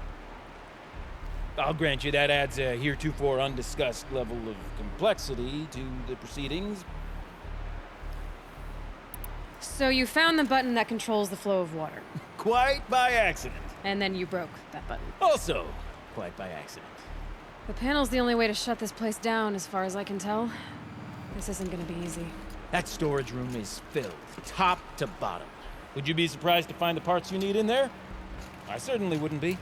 I'll grant you that adds a heretofore undiscussed level of complexity to the proceedings. So you found the button that controls the flow of water. Quite by accident. And then you broke that button. Also, quite by accident. The panel's the only way to shut this place down, as far as I can tell. This isn't gonna be easy. That storage room is filled, top to bottom. Would you be surprised to find the parts you need in there? I certainly wouldn't be.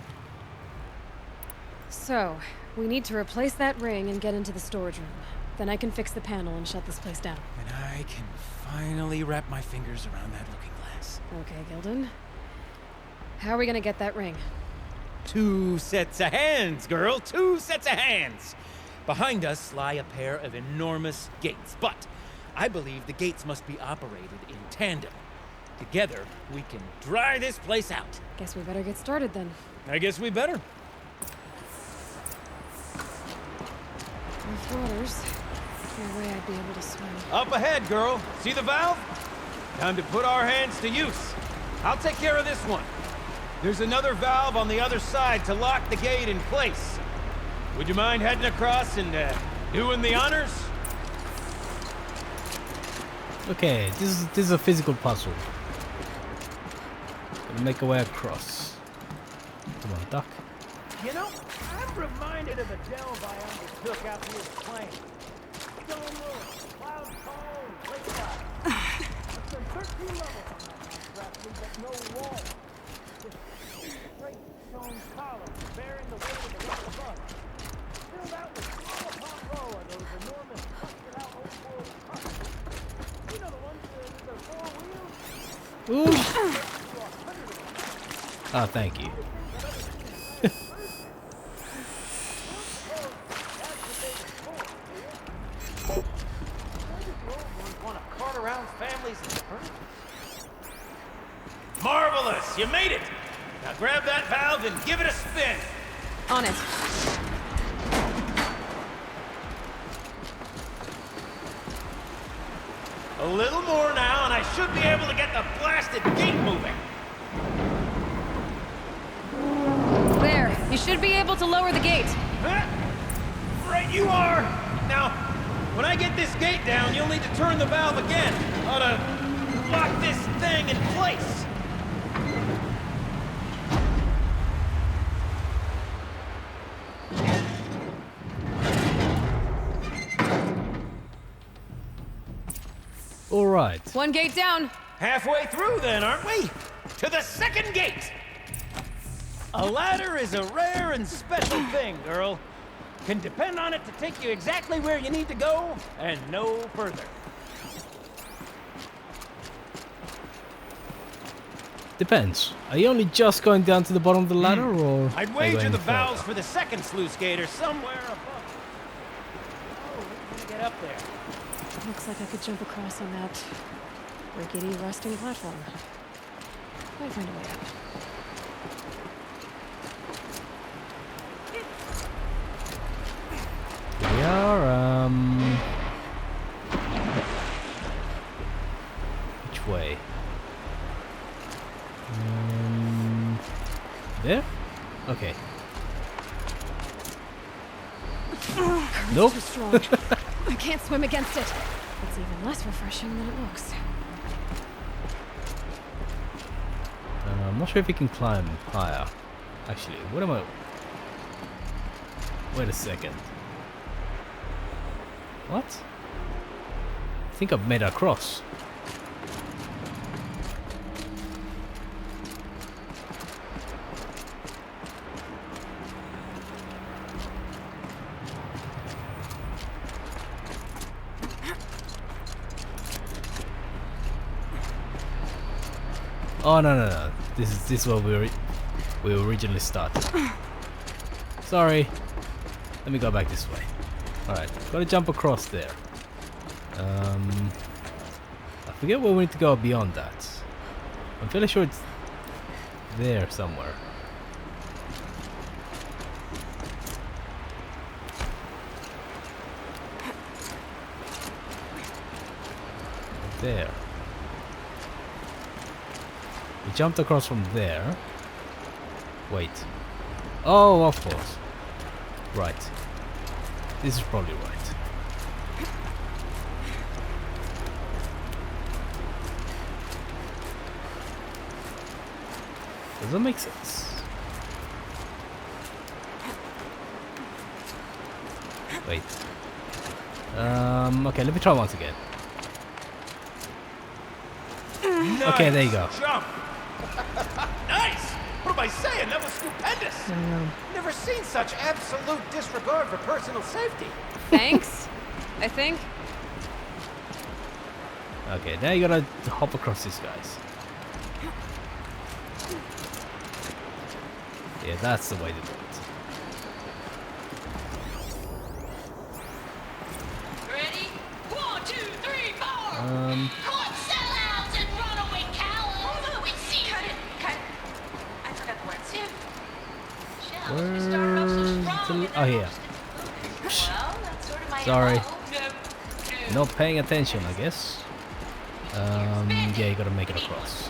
So, we need to replace that ring and get into the storage room. Then I can fix the panel and shut this place down. And I can finally wrap my fingers around that looking glass. Okay, Gildan. How are we gonna get that ring? 2 sets of hands, girl. 2 sets of hands. Behind us lie a pair of enormous gates, but I believe the gates must be operated in tandem. Together, we can dry this place out. Guess we better get started then. I guess we better. With waters, no way I'd be able to swim. Up ahead, girl. See the valve? Time to put our hands to use. I'll take care of this one. There's another valve on the other side to lock the gate in place. Would you mind heading across and doing the honors? Okay, this is a physical puzzle. Gonna make our way across. Come on, duck. You know, I'm reminded of a delve I undertook out to this plane. Stone Ruins, Cloud Cone, Lakeside. I've done 13 levels on that one, roughly, but no wall. Just straight stone columns bearing the weight of the rock above. Filled out with row upon row of those enormous busted-out old-world trucks. You know the ones with their 4 wheels? Ooh. Ah, thank you. Marvelous! You made it! Now grab that valve and give it a spin! On it. A little more now, and I should be able to get the blasted gate moving. There. You should be able to lower the gate. Right you are! Now, when I get this gate down, you'll need to turn the valve again. Ought to lock this thing in place. All right. One gate down. Halfway through then, aren't we? To the second gate! A ladder is a rare and special thing, girl. Can depend on it to take you exactly where you need to go, and no further. Depends. Are you only just going down to the bottom of the ladder, or I'd are you wager going the further? valves for the second sluice gate are somewhere above. Oh, let me get up there. Looks like I could jump across on that rickety rusting platform. Might find a way out. We are, which way? There? Okay. Nope. Too strong. I can't swim against it. It's even less refreshing than it looks. I'm not sure if we can climb higher. Actually, what am I... Wait a second. What? I think I've made a cross. Oh no. This is where we originally started. Sorry. Let me go back this way. Alright, gotta jump across there. I forget where we need to go beyond that. I'm fairly sure it's there somewhere. There. We jumped across from there. Wait. Oh, of course. Right. This is probably right. Does that make sense? Wait. Okay, let me try once again. Nice Okay, there you go. Jump. Nice! What am I saying? That was stupendous! Never seen such absolute disregard for personal safety. Thanks, I think. Okay, now you gotta hop across these guys. Yeah, that's the way to do it. Ready? 1, 2, 3, 4. Caught sellouts and runaway cowards. We see you. Cut it. I forgot the words. Shall we start off so strong? Oh, here. Well, that's sort of my Sorry. MO. Not paying attention, I guess. Yeah, you gotta make it across.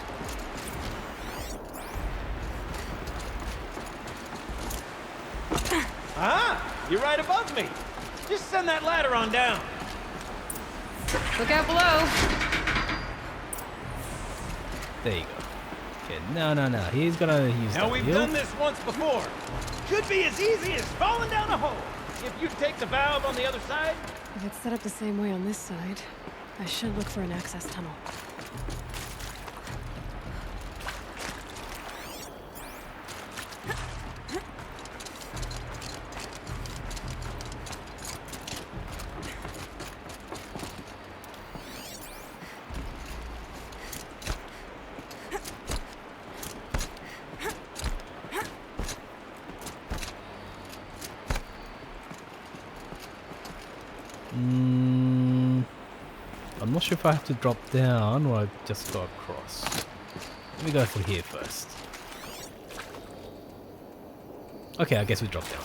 Ah, you're right above me. Just send that ladder on down. Look out below. There you go. Okay, no. He's gonna use Now that we've wheel. done this once before. Should be as easy as falling down a hole. If you take the valve on the other side. If it's set up the same way on this side, I should look for an access tunnel. I'm not sure if I have to drop down or I just go across. Let me go through here first. Okay, I guess we drop down.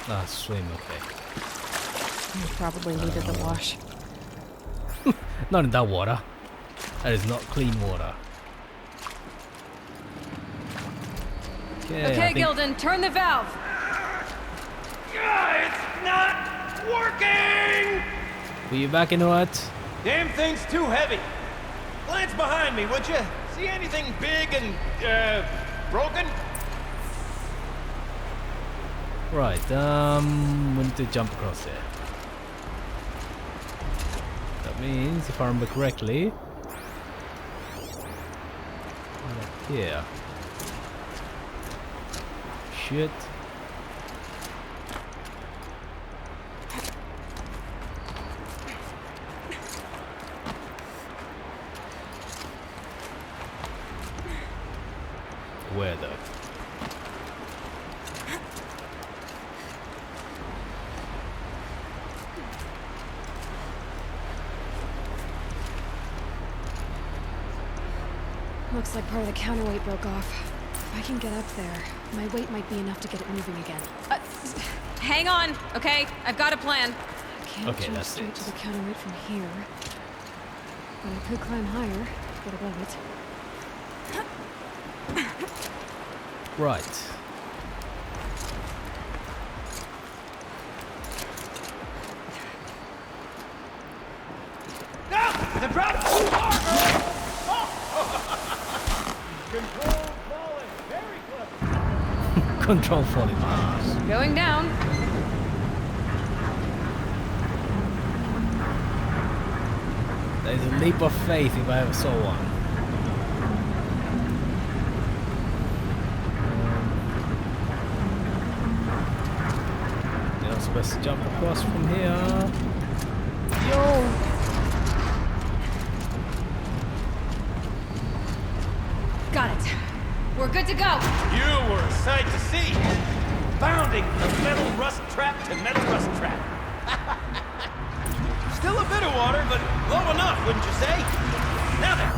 Ah, swim, okay. You probably needed the wash. Not in that water. That is not clean water. Okay, Gildan, turn the valve. It's not working! Will you back into it? Damn thing's too heavy. Glance behind me, would you? See anything big and, broken? Right, we need to jump across there. That means, if I remember correctly, here. Shit. Where though? Looks like part of the counterweight broke off. If I can get up there, my weight might be enough to get it moving again. Hang on, okay? I've got a plan. I can't jump straight to the counterweight from here. But I could climb higher to get above it. Right. No! The drop's too far, girl! Control falling. Very clever. Control falling. Going down. That is a leap of faith if I ever saw one. supposed to jump across from here. Yo! Got it. We're good to go. You were a sight to see. Bounding from metal rust trap to metal rust trap. Still a bit of water, but low enough, wouldn't you say? Now then,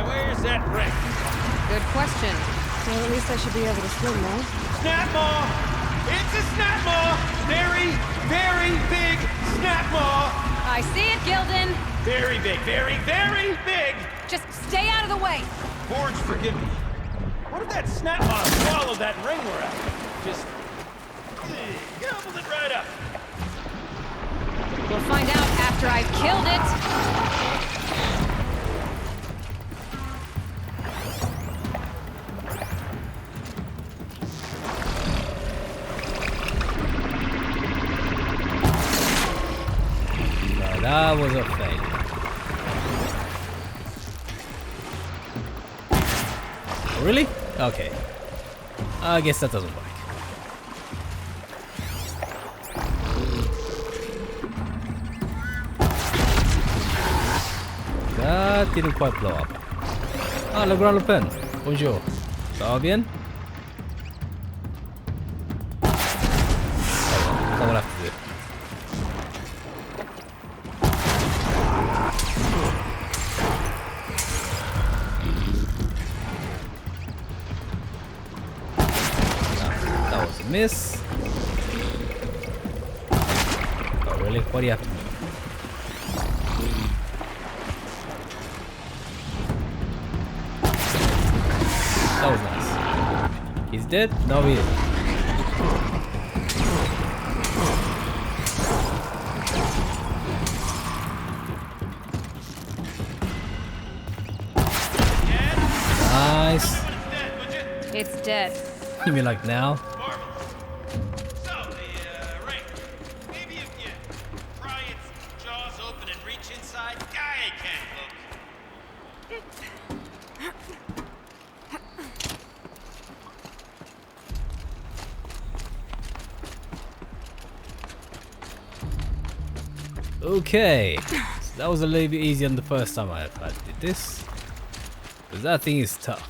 where's that ring? Good question. Well, at least I should be able to swim now. Snap maw! It's a snap maw! Very, very big snap maw! I see it, Gildan. Very big, very, very big! Just stay out of the way. Forge, forgive me. What if that snap maw swallowed that ring we're after? Just gobbled it right up. We'll find out after I've killed it. That was a fail. Really? Okay. I guess that doesn't work. That didn't quite blow up. Ah, le grand Le Pen. Bonjour. Ça va bien? Oh, well, that will have to do. That was a miss. Oh, really? What do you have to do? That was nice. He's dead? No, he isn't. Nice. It's dead. You mean like now? Okay, so that was a little bit easier than the first time I did this, because that thing is tough.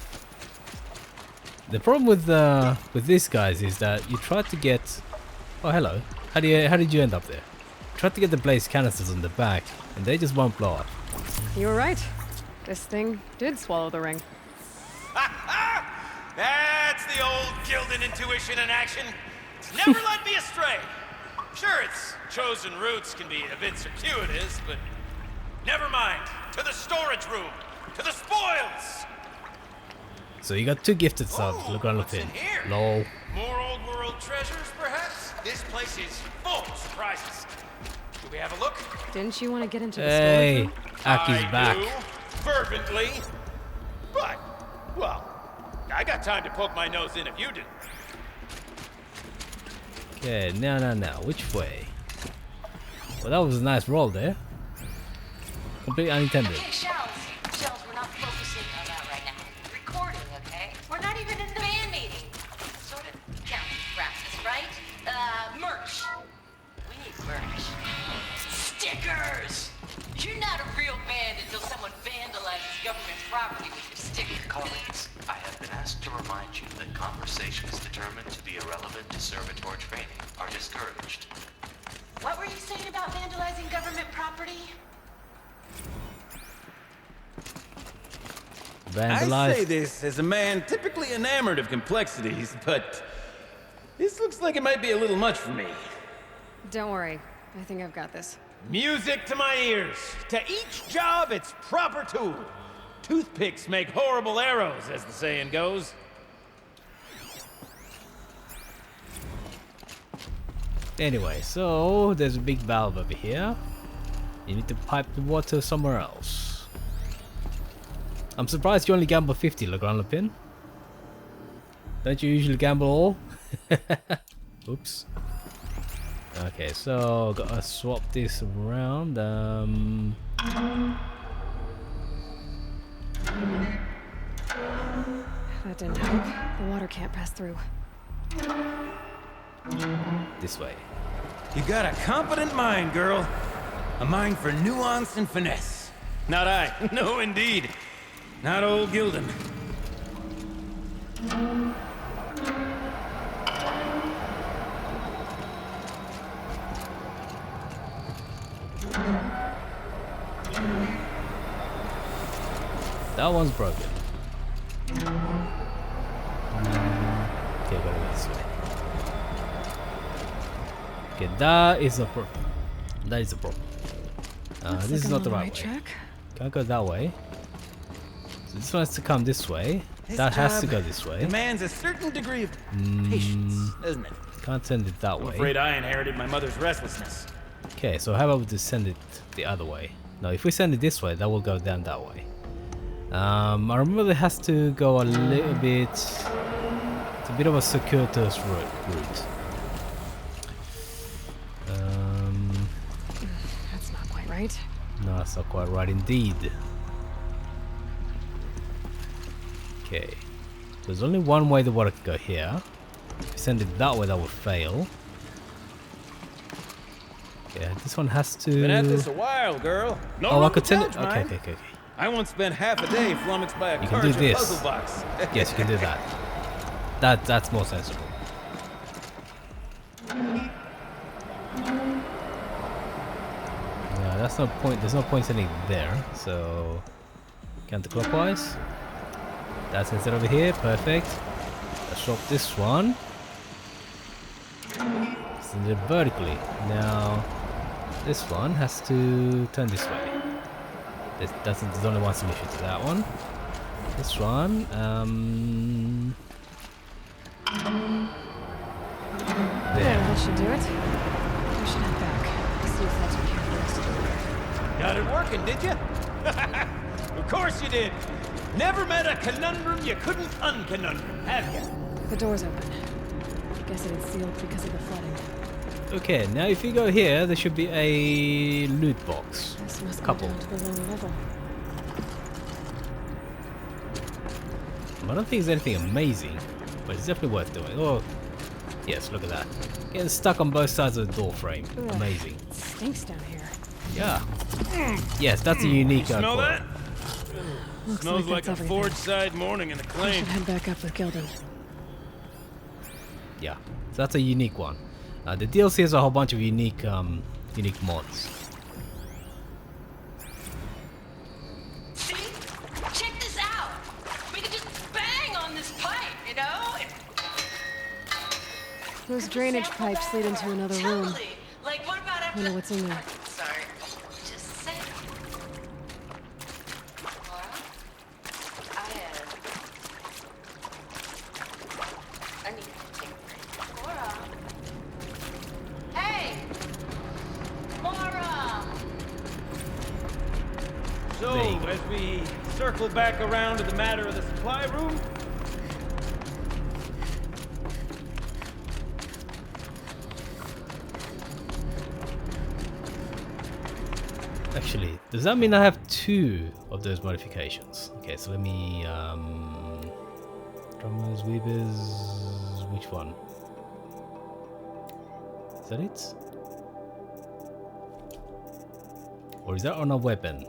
The problem with this, guys, is that you try to get. Oh, hello. How did you end up there? Try to get the blaze canisters on the back, and they just won't blow up. You were right. This thing did swallow the ring. That's the old Gildan intuition in action. It's never led me astray. Sure, its chosen routes can be a bit circuitous, but never mind. To the storage room, to the spoils. So you got two gifted subs. Look around the lol. More old world treasures, perhaps? This place is full of surprises. Do we have a look? Didn't you want to get into the Hey, storage room? Aki's back. Do, fervently. But, well, I got time to poke my nose in if you didn't. Okay, now. Which way? Well, that was a nice roll there. Completely unintended. Okay, Shells, we're not focusing on that right now. Recording, okay? We're not even in the band meeting. Sort of counting practice, right? Merch. We need merch. Stickers! You're not a real band until someone vandalizes government property with your sticker. Colleagues, I have been asked to remind you that conversations determined to be irrelevant to servitor training are discouraged. What were you saying about vandalizing government property? Vandalize. I say this as a man typically enamored of complexities, but this looks like it might be a little much for me. Don't worry. I think I've got this. Music to my ears. To each job, its proper tool. Toothpicks make horrible arrows, as the saying goes. Anyway, so there's a big valve over here. You need to pipe the water somewhere else. I'm surprised you only gamble 50, Le Grand Lapin. Don't you usually gamble all? Oops. Okay, so gotta swap this around. That didn't help. The water can't pass through. This way. You got a competent mind, girl. A mind for nuance and finesse. Not I. No, indeed. Not old Gildan. That one's broken. Okay, gotta go this way. Okay, that is a problem. That is a problem. This is not the right way. Track. Can't go that way. So this one has to come this way. That has to go this way. Demands a certain degree of patience, doesn't it? Can't send it that I'm way. afraid I inherited my mother's restlessness. Okay, so how about we just send it the other way? Now, if we send it this way, that will go down that way. I remember it has to go a little bit. It's a bit of a circuitous route. That's not quite right. No, that's not quite right indeed. Okay, there's only one way the water can go here. If we send it that way, that will fail. Okay, this one has to. Been at this a while, girl. No oh, I room could to send it. judge, Okay, mind. okay. I once spent half a day flummoxed by a You can do cartridge this. puzzle box. Yes, you can do that. That's more sensible. Yeah, that's no point. There's no point sending it there. So counterclockwise. That's instead over here. Perfect. Let's swap this one. Send it vertically. Now this one has to turn this way. There's only one solution to that one. This one, There, that should do it. I should head back. See if that's what you're supposed to do. Got it working, did you? Of course you did. Never met a conundrum you couldn't unconundrum, have you? The door's open. Guess it had sealed because of the flooding. okay, now if you go here, there should be a loot box. This must Couple. go down to the lower level. I don't think it's anything amazing, but it's definitely worth doing. Oh, yes, look at that. Getting stuck on both sides of the door frame. Ugh, Amazing. It stinks down here. Yeah. Yes, that's a unique Smell coil. that? Looks Smells like that's a everything. Forge-side morning in the I claim. should head back up with Gildan. Yeah, so that's a unique one. The DLC has a whole bunch of unique mods. See? Check this out. We can just bang on this pipe, you know? Those drainage pipes lead into another room. Totally. Like, what about I wonder what's in there. Sorry. Just saying. Laura? I need to take a break. Laura? Hey! Laura! So, as we circle back around to the matter of the supply room, Actually, does that mean I have 2 of those modifications? Okay, so let me drummers, weavers, which one? Is that it? Or is that on a weapon?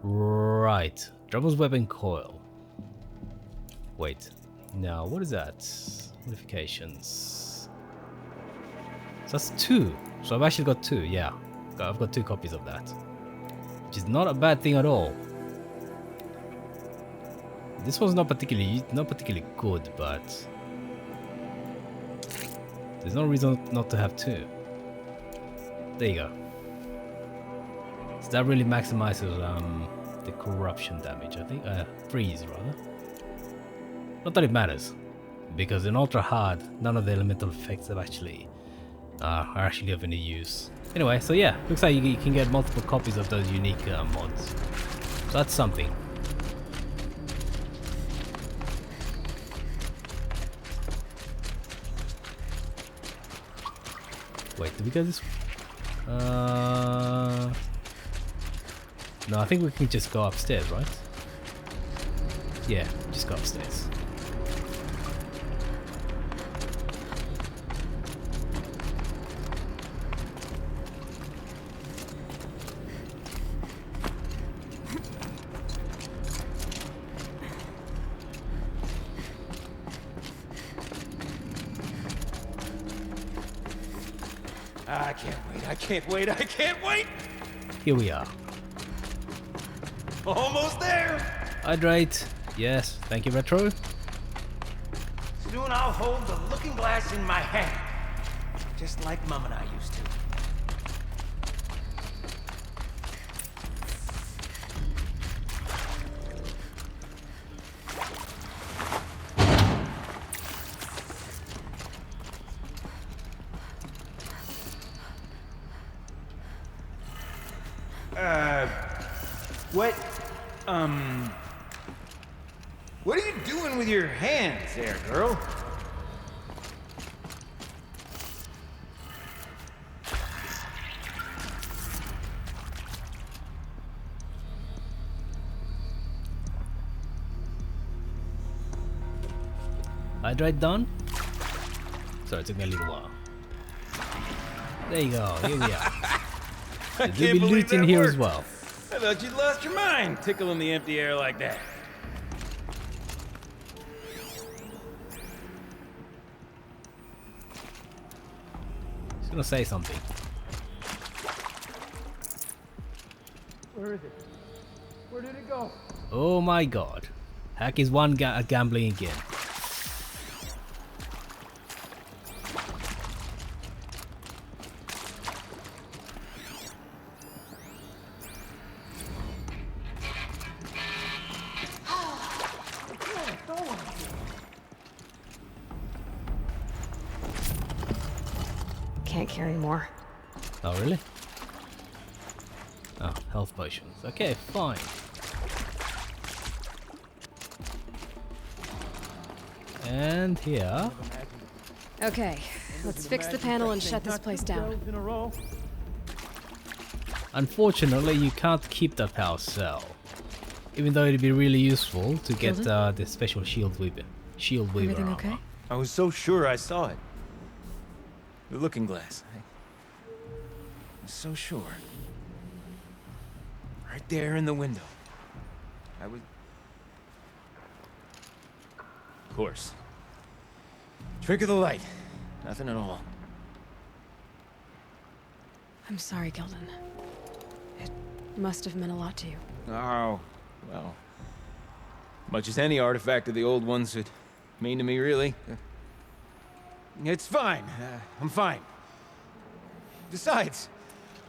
Right, Drummers weapon coil. Wait, now what is that? Modifications. So that's 2. So I've actually got 2. Yeah, I've got 2 copies of that, which is not a bad thing at all. This one's not particularly good, but there's no reason not to have 2. There you go. So that really maximizes the corruption damage, I think. Freeze rather. Not that it matters, because in UltraHard, none of the elemental effects have actually are actually of any use. Anyway, so yeah, looks like you can get multiple copies of those unique mods. So that's something. Wait, did we go this way? No, I think we can just go upstairs, right? Yeah, just go upstairs. I can't wait, I can't wait, I can't wait! Here we are. Almost there! Hydrate. Yes, thank you, Retro. Soon I'll hold the looking glass in my hand. Just like Mum and I used to. What are you doing with your hands there, girl? Hydrate done? Sorry, it took me a little while. There you go, here we are. There'll be loot in here as well. I thought you'd lost your mind, tickling the empty air like that. He's gonna say something. Where is it? Where did it go? Oh my god. Hack is one gambling again. Can't carry more. Oh, really? Oh, health potions. Okay, fine. And here. Okay, let's fix the panel and shut this place down. Unfortunately, you can't keep the power cell. Even though it'd be really useful to get the special shield weaver. Everything armor. okay? I was so sure I saw it. The looking glass. I was so sure. Right there in the window. I was... Of course. Trick of the light. Nothing at all. I'm sorry, Gildan. It must have meant a lot to you. Oh, well. Much as any artifact of the old ones would mean to me, really. It's fine. I'm fine. Besides,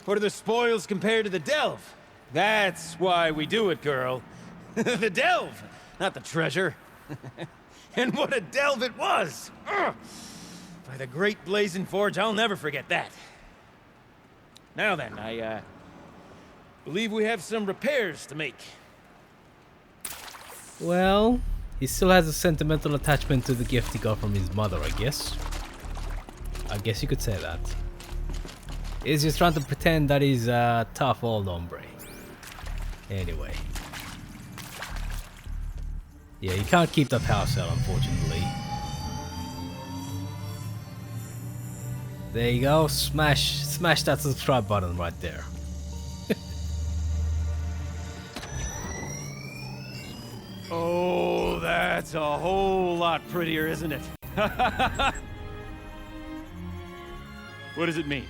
what are the spoils compared to the delve? That's why we do it, girl. The delve, not the treasure. And what a delve it was! Ugh. By the great blazing forge, I'll never forget that. Now then, I believe we have some repairs to make. Well, he still has a sentimental attachment to the gift he got from his mother, I guess. I guess you could say that. He's just trying to pretend that he's a tough old hombre. Anyway. Yeah, you can't keep the power cell, unfortunately. There you go. Smash that subscribe button right there. Oh, that's a whole lot prettier, isn't it? What does it mean?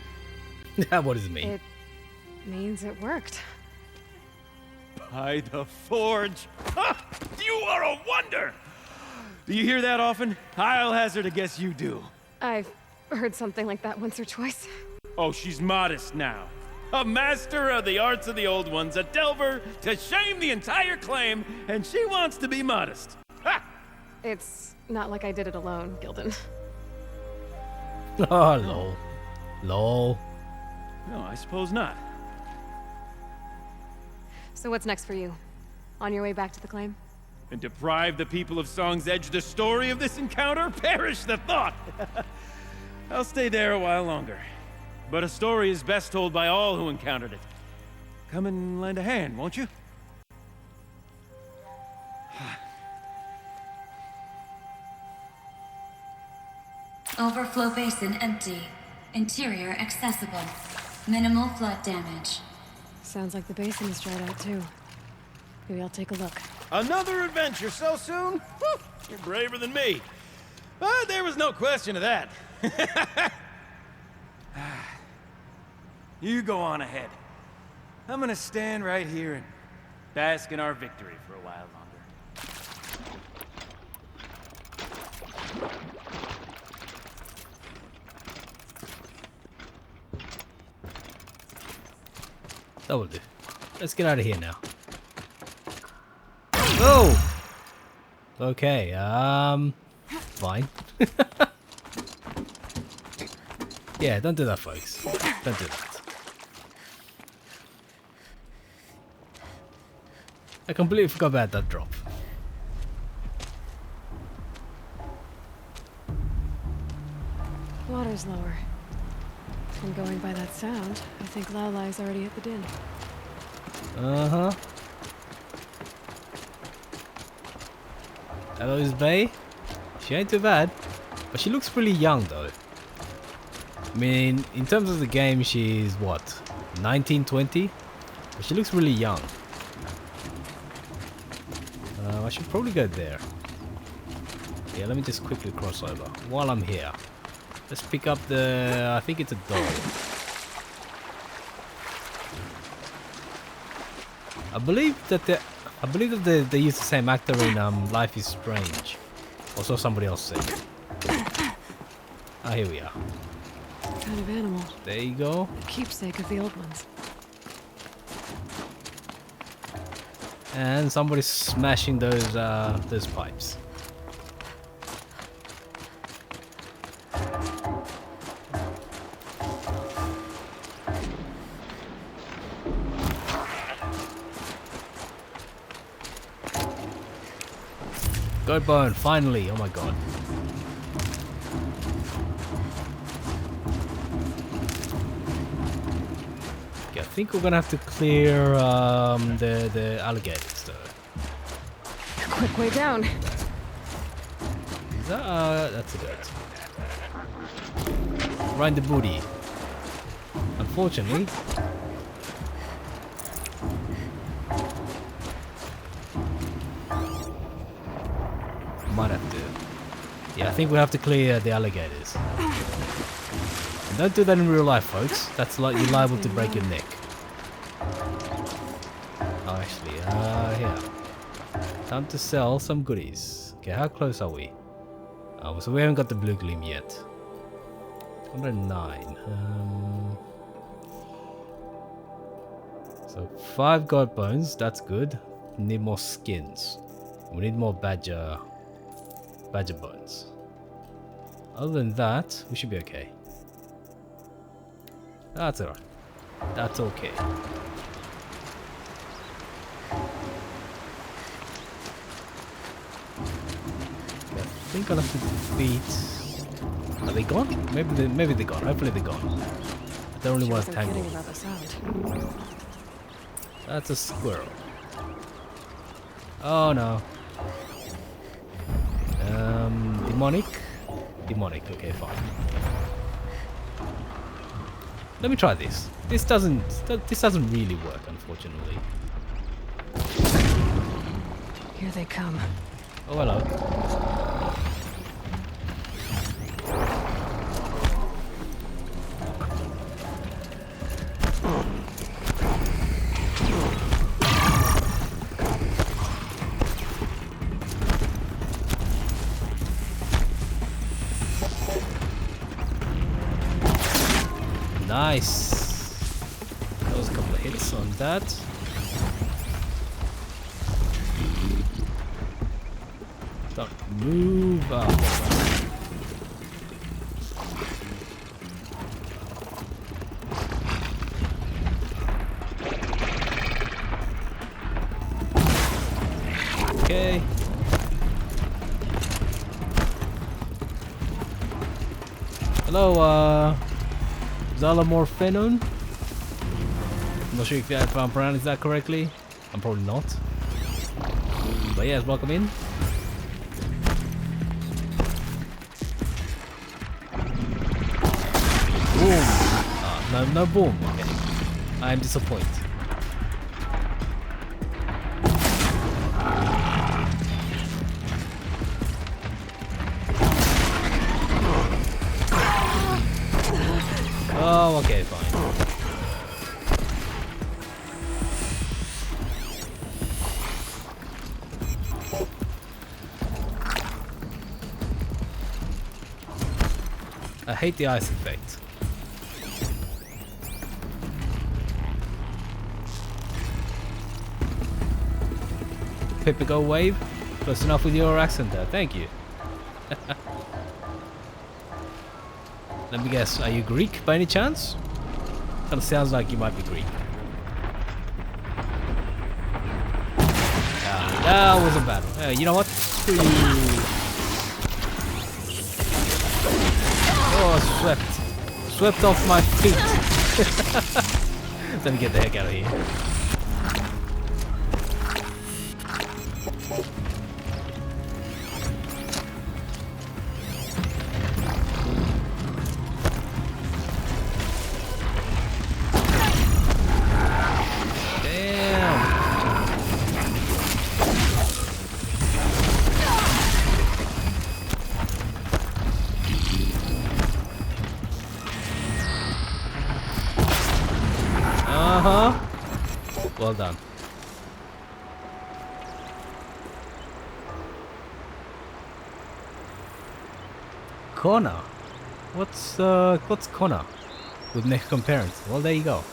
What does it mean? It means it worked. By the forge. Ha! You are a wonder! Do you hear that often? I'll hazard a guess you do. I've heard something like that once or twice. Oh, she's modest now. A master of the arts of the old ones, a delver to shame the entire claim, and she wants to be modest. Ha! It's not like I did it alone, Gildan. Oh, lol. Lol. No, I suppose not. So what's next for you? On your way back to the claim? And deprive the people of Song's Edge the story of this encounter? Perish the thought! I'll stay there a while longer. But a story is best told by all who encountered it. come and lend a hand, won't you? Overflow basin empty. Interior accessible. Minimal flood damage. Sounds like the basin is dried out too. Maybe I'll take a look. Another adventure so soon? Whew, you're braver than me. But there was no question of that. You go on ahead. I'm gonna stand right here and bask in our victory for a while longer. That will do. Let's get out of here now. Oh! Okay, fine. Yeah, don't do that, folks. Don't do that. I completely forgot about that drop. Water's lower. And going by that sound, I think Laolai's already at the din. Uh-huh. Hello's Bay. She ain't too bad. But she looks really young though. I mean, in terms of the game, she's what? 19, 20? But she looks really young. I should probably go there. Yeah, let me just quickly cross over while I'm here. Let's pick up the... I think it's a doll. I believe that they use the same actor in Life is Strange. Also somebody else said. Ah, here we are. What kind of animal? There you go. The keepsake of the old ones. And somebody's smashing those pipes. Goat bone, finally! Oh my god. Okay, I think we're gonna have to clear the alligators though. Quick way down. Is that, that's a goat. Right in the booty. Unfortunately. Might have to. Yeah, I think we have to clear the alligators. And don't do that in real life, folks. That's like you're liable to break your neck. Oh, actually, yeah. Time to sell some goodies. Okay, how close are we? So we haven't got the blue gleam yet. 109. So 5 god bones. That's good. Need more skins. We need more badger bones. Other than that, we should be okay. That's alright. That's okay. I think I'll have to defeat... Are they gone? Maybe they're gone. Hopefully they're gone. They're only one tangled. That's a squirrel. Oh no. Demonic, okay, fine. Let me try this. This doesn't really work, unfortunately. Here they come. Oh, hello. Nice. That was a couple of hits on that. Don't move up. Okay. Hello, Zalamorphenon? not sure if I'm pronouncing that correctly. I'm probably not. But yes, welcome in. Boom! No boom. Okay. I'm disappointed. Oh, okay, fine. I hate the ice effect. Typical wave. Close enough with your accent there. Thank you. Let me guess. Are you Greek by any chance? Kind of sounds like you might be Greek. That wasn't bad. You know what? Screw you. Oh, swept off my feet. Let me get the heck out of here. Well done. Kona? What's Kona? With next parents. Well, there you go.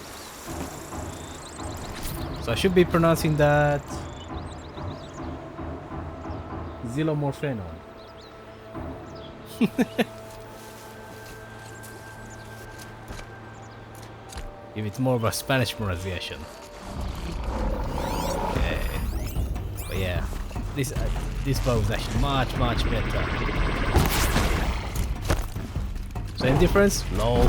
So I should be pronouncing that Xylomorphenon. If it's more of a Spanish pronunciation. Okay. But yeah, this bow is actually much better. Same difference? No.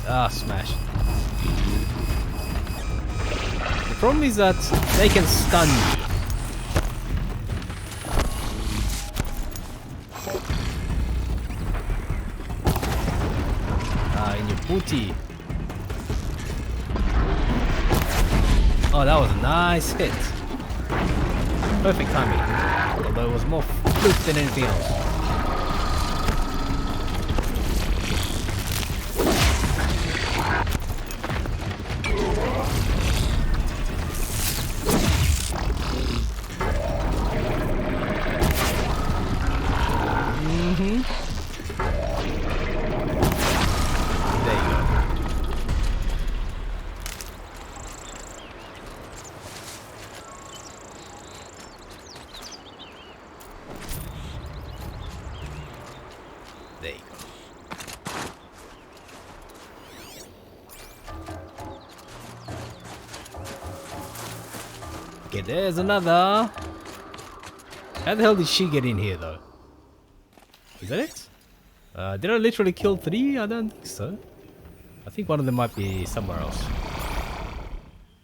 Ah, smash. The problem is that they can stun you. In your booty. Oh, that was a nice hit. Perfect timing. Although it was more fluke than anything else. There you go. Okay, there's another. How the hell did she get in here, though? Is that it? Did I literally kill 3? I don't think so. I think one of them might be somewhere else.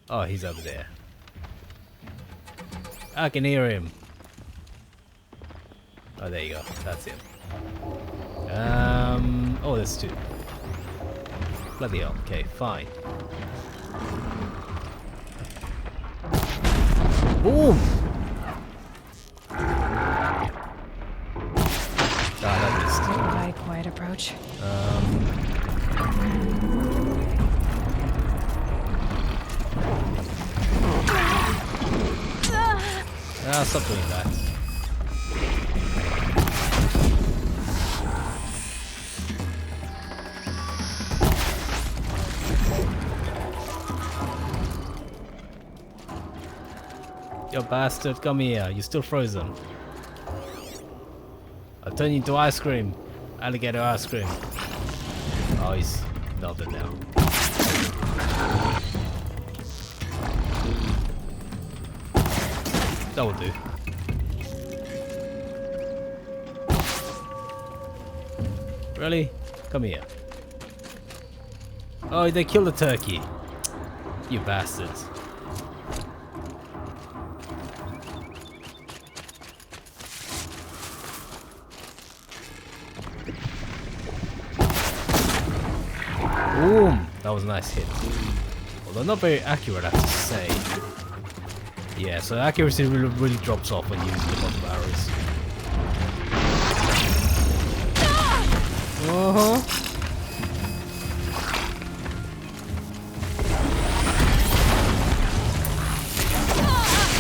Oh, he's over there. I can hear him. Oh, there you go. That's him. Oh, there's 2. Bloody hell. Okay, fine. Boom! That missed. By quiet approach. Stop doing that. You bastard, come here. You're still frozen. I'll turn you into ice cream. Alligator ice cream. Oh, he's melted now. That will do. Really? Come here. Oh, they killed the turkey. You bastards. Boom! That was a nice hit. Although not very accurate, I have to say. Yeah, so accuracy really drops off when you use the bottom arrows.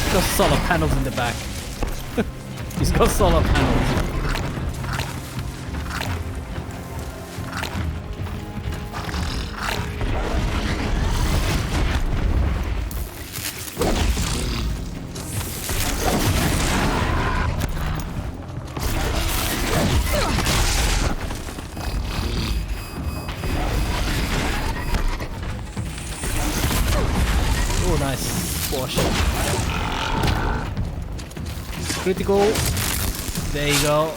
He's got solar panels in the back. He's got solar panels. Oh, nice squash. Critical. There you go.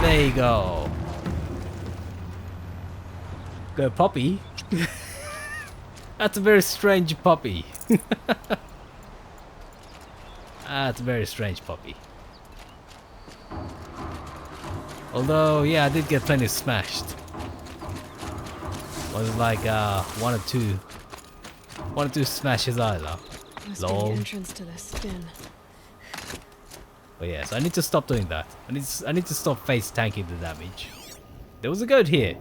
There you go. Go puppy. That's a very strange puppy. That's a very strange puppy. Although, yeah, I did get plenty smashed. Was it like one or two smashes either? Must be the entrance to the spin. But yes, I need to stop doing that. I need to stop face tanking the damage. There was a goat here.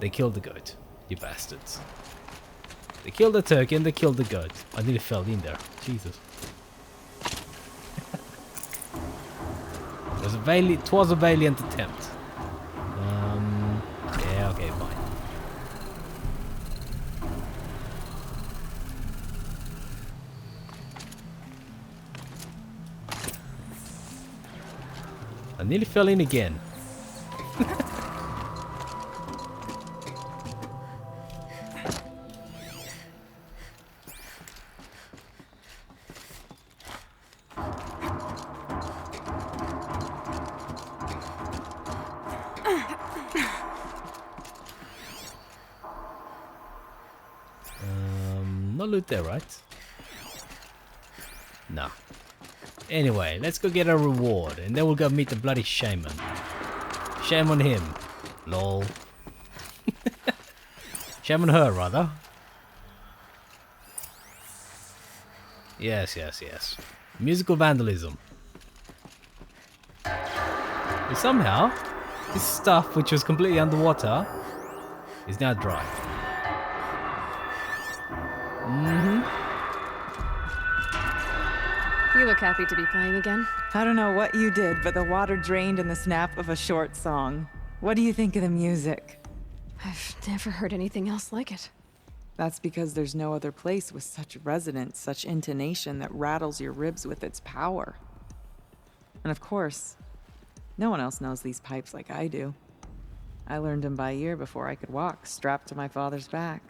They killed the goat. You bastards. They killed the turkey and they killed the goat. I nearly fell in there. Jesus. It was a valiant attempt. Yeah, okay, fine. I nearly fell in again. No loot there, right? No. Anyway, let's go get a reward, and then we'll go meet the bloody shaman. Shame on him. Lol. Shame on her, rather. Yes, yes, yes. Musical vandalism. But somehow, this stuff, which was completely underwater, is now dry. You look happy to be playing again. I don't know what you did, but the water drained in the snap of a short song. What do you think of the music? I've never heard anything else like it. That's because there's no other place with such resonance, such intonation that rattles your ribs with its power. And of course, no one else knows these pipes like I do. I learned them by ear before I could walk, strapped to my father's back.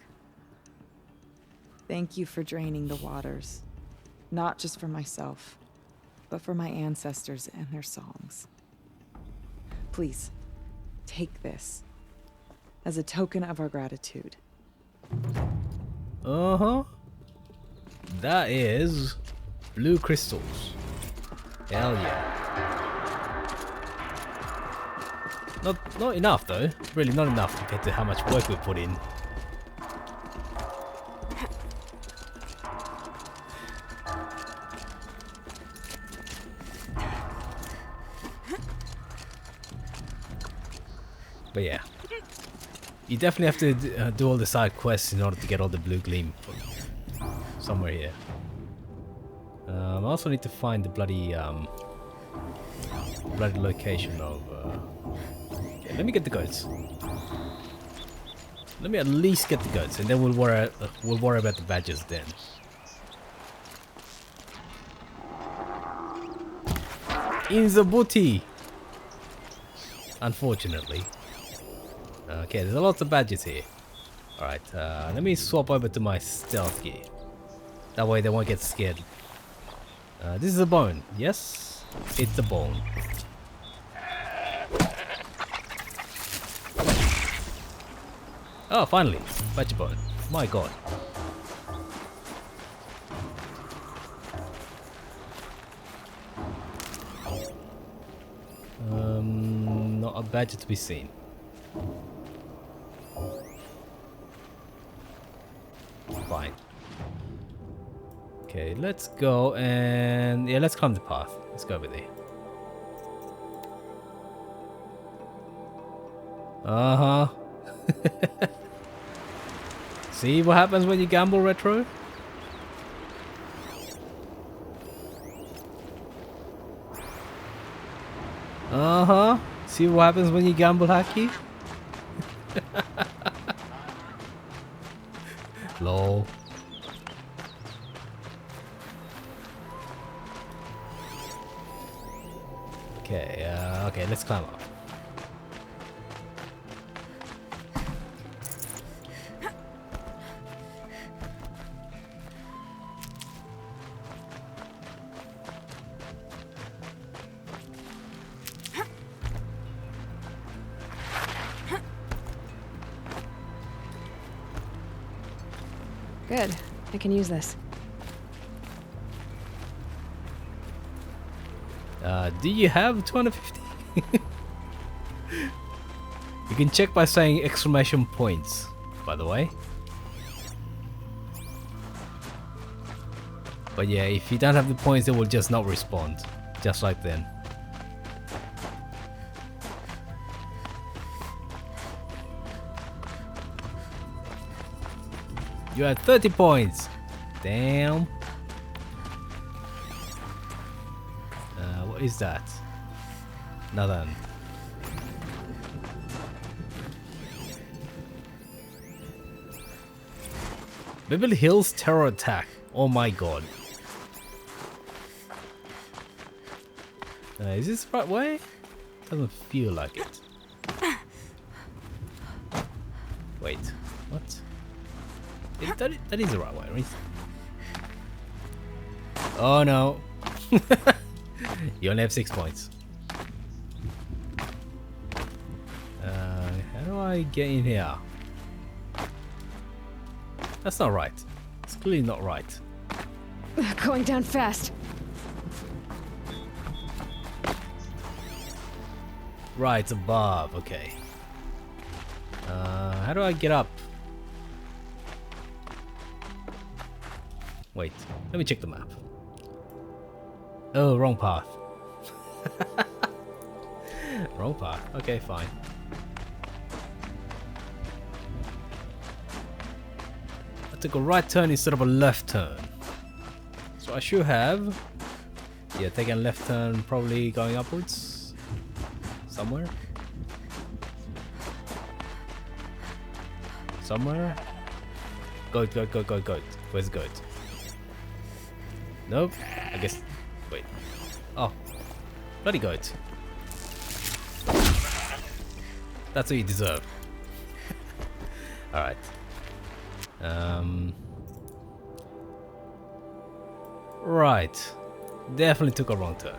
Thank you for draining the waters. Not just for myself, but for my ancestors and their songs. Please, take this as a token of our gratitude. That is blue crystals. Hell yeah. Not enough though. Really not enough compared to how much work we put in. But yeah, you definitely have to do all the side quests in order to get all the blue gleam somewhere here. I also need to find the bloody location of let me get the goats. Let me at least get the goats, and then we'll worry about the badges then. In the booty. Unfortunately. Okay, there's a lot of badges here. Alright, let me swap over to my stealth gear. That way they won't get scared. This is a bone, yes? It's a bone. Oh, finally! Badge bone. My god. Not a badge to be seen. Fine. Okay, let's go and yeah, let's climb the path. Let's go over there. Uh-huh. See what happens when you gamble, Retro? Uh-huh. See what happens when you gamble, Hacky? Lol. Okay, okay, let's climb up. Good. I can use this. Do you have 250? You can check by saying exclamation points, by the way. But yeah, if you don't have the points, they will just not respond. Just like then. You had 30 points. Damn. What is that? Nothing. Beverly Hills terror attack. Oh my god. Is this the right way? Doesn't feel like it. Wait, what? That is the right way, right? Oh no. You only have 6 points. How do I get in here? That's not right. It's clearly not right. Going down fast. Right, above. Okay. How do I get up? Wait, let me check the map. Oh, wrong path. Wrong path. Okay, fine. I took a right turn instead of a left turn. So I should have... Yeah, taking a left turn, probably going upwards. Somewhere. Somewhere. Goat, goat, goat, goat, goat. Where's the goat? Nope. I guess... Wait. Oh. Bloody goat. That's what you deserve. Alright. Right. Definitely took a wrong turn.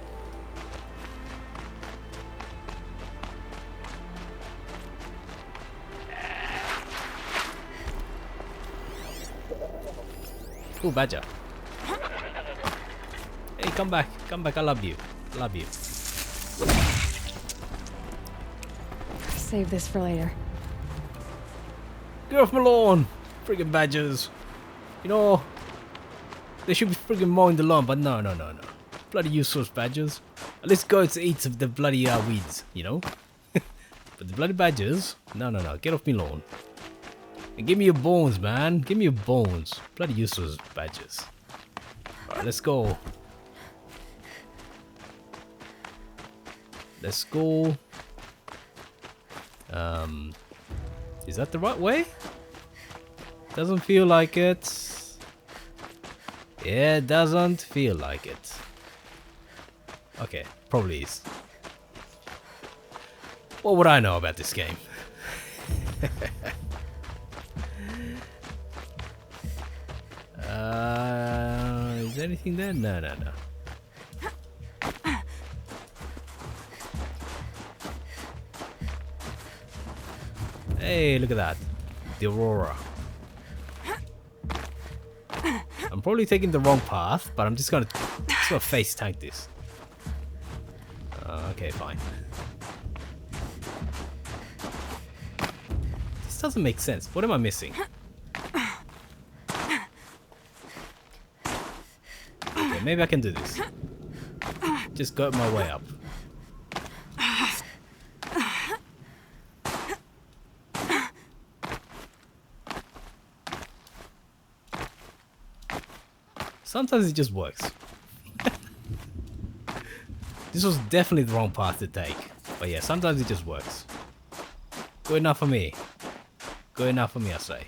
Ooh, badger. Hey, come back. Come back. I love you. I love you. Save this for later. Get off my lawn! Friggin' badgers. You know, they should be friggin' mowing the lawn, but no. Bloody useless badgers. At least goats eat the bloody weeds, you know? But the bloody badgers, no. Get off me lawn. And give me your bones, man. Give me your bones. Bloody useless badgers. Alright, let's go. Let's go. Is that the right way? Doesn't feel like it. Yeah, it doesn't feel like it. Okay, probably is. What would I know about this game? Is there anything there? No, no, no. Hey, look at that. The Aurora. I'm probably taking the wrong path, but I'm just gonna face tank this. Okay, fine. This doesn't make sense. What am I missing? Okay, maybe I can do this. Just go my way up. Sometimes it just works. This was definitely the wrong path to take. But yeah, sometimes it just works. Good enough for me. Good enough for me, I say.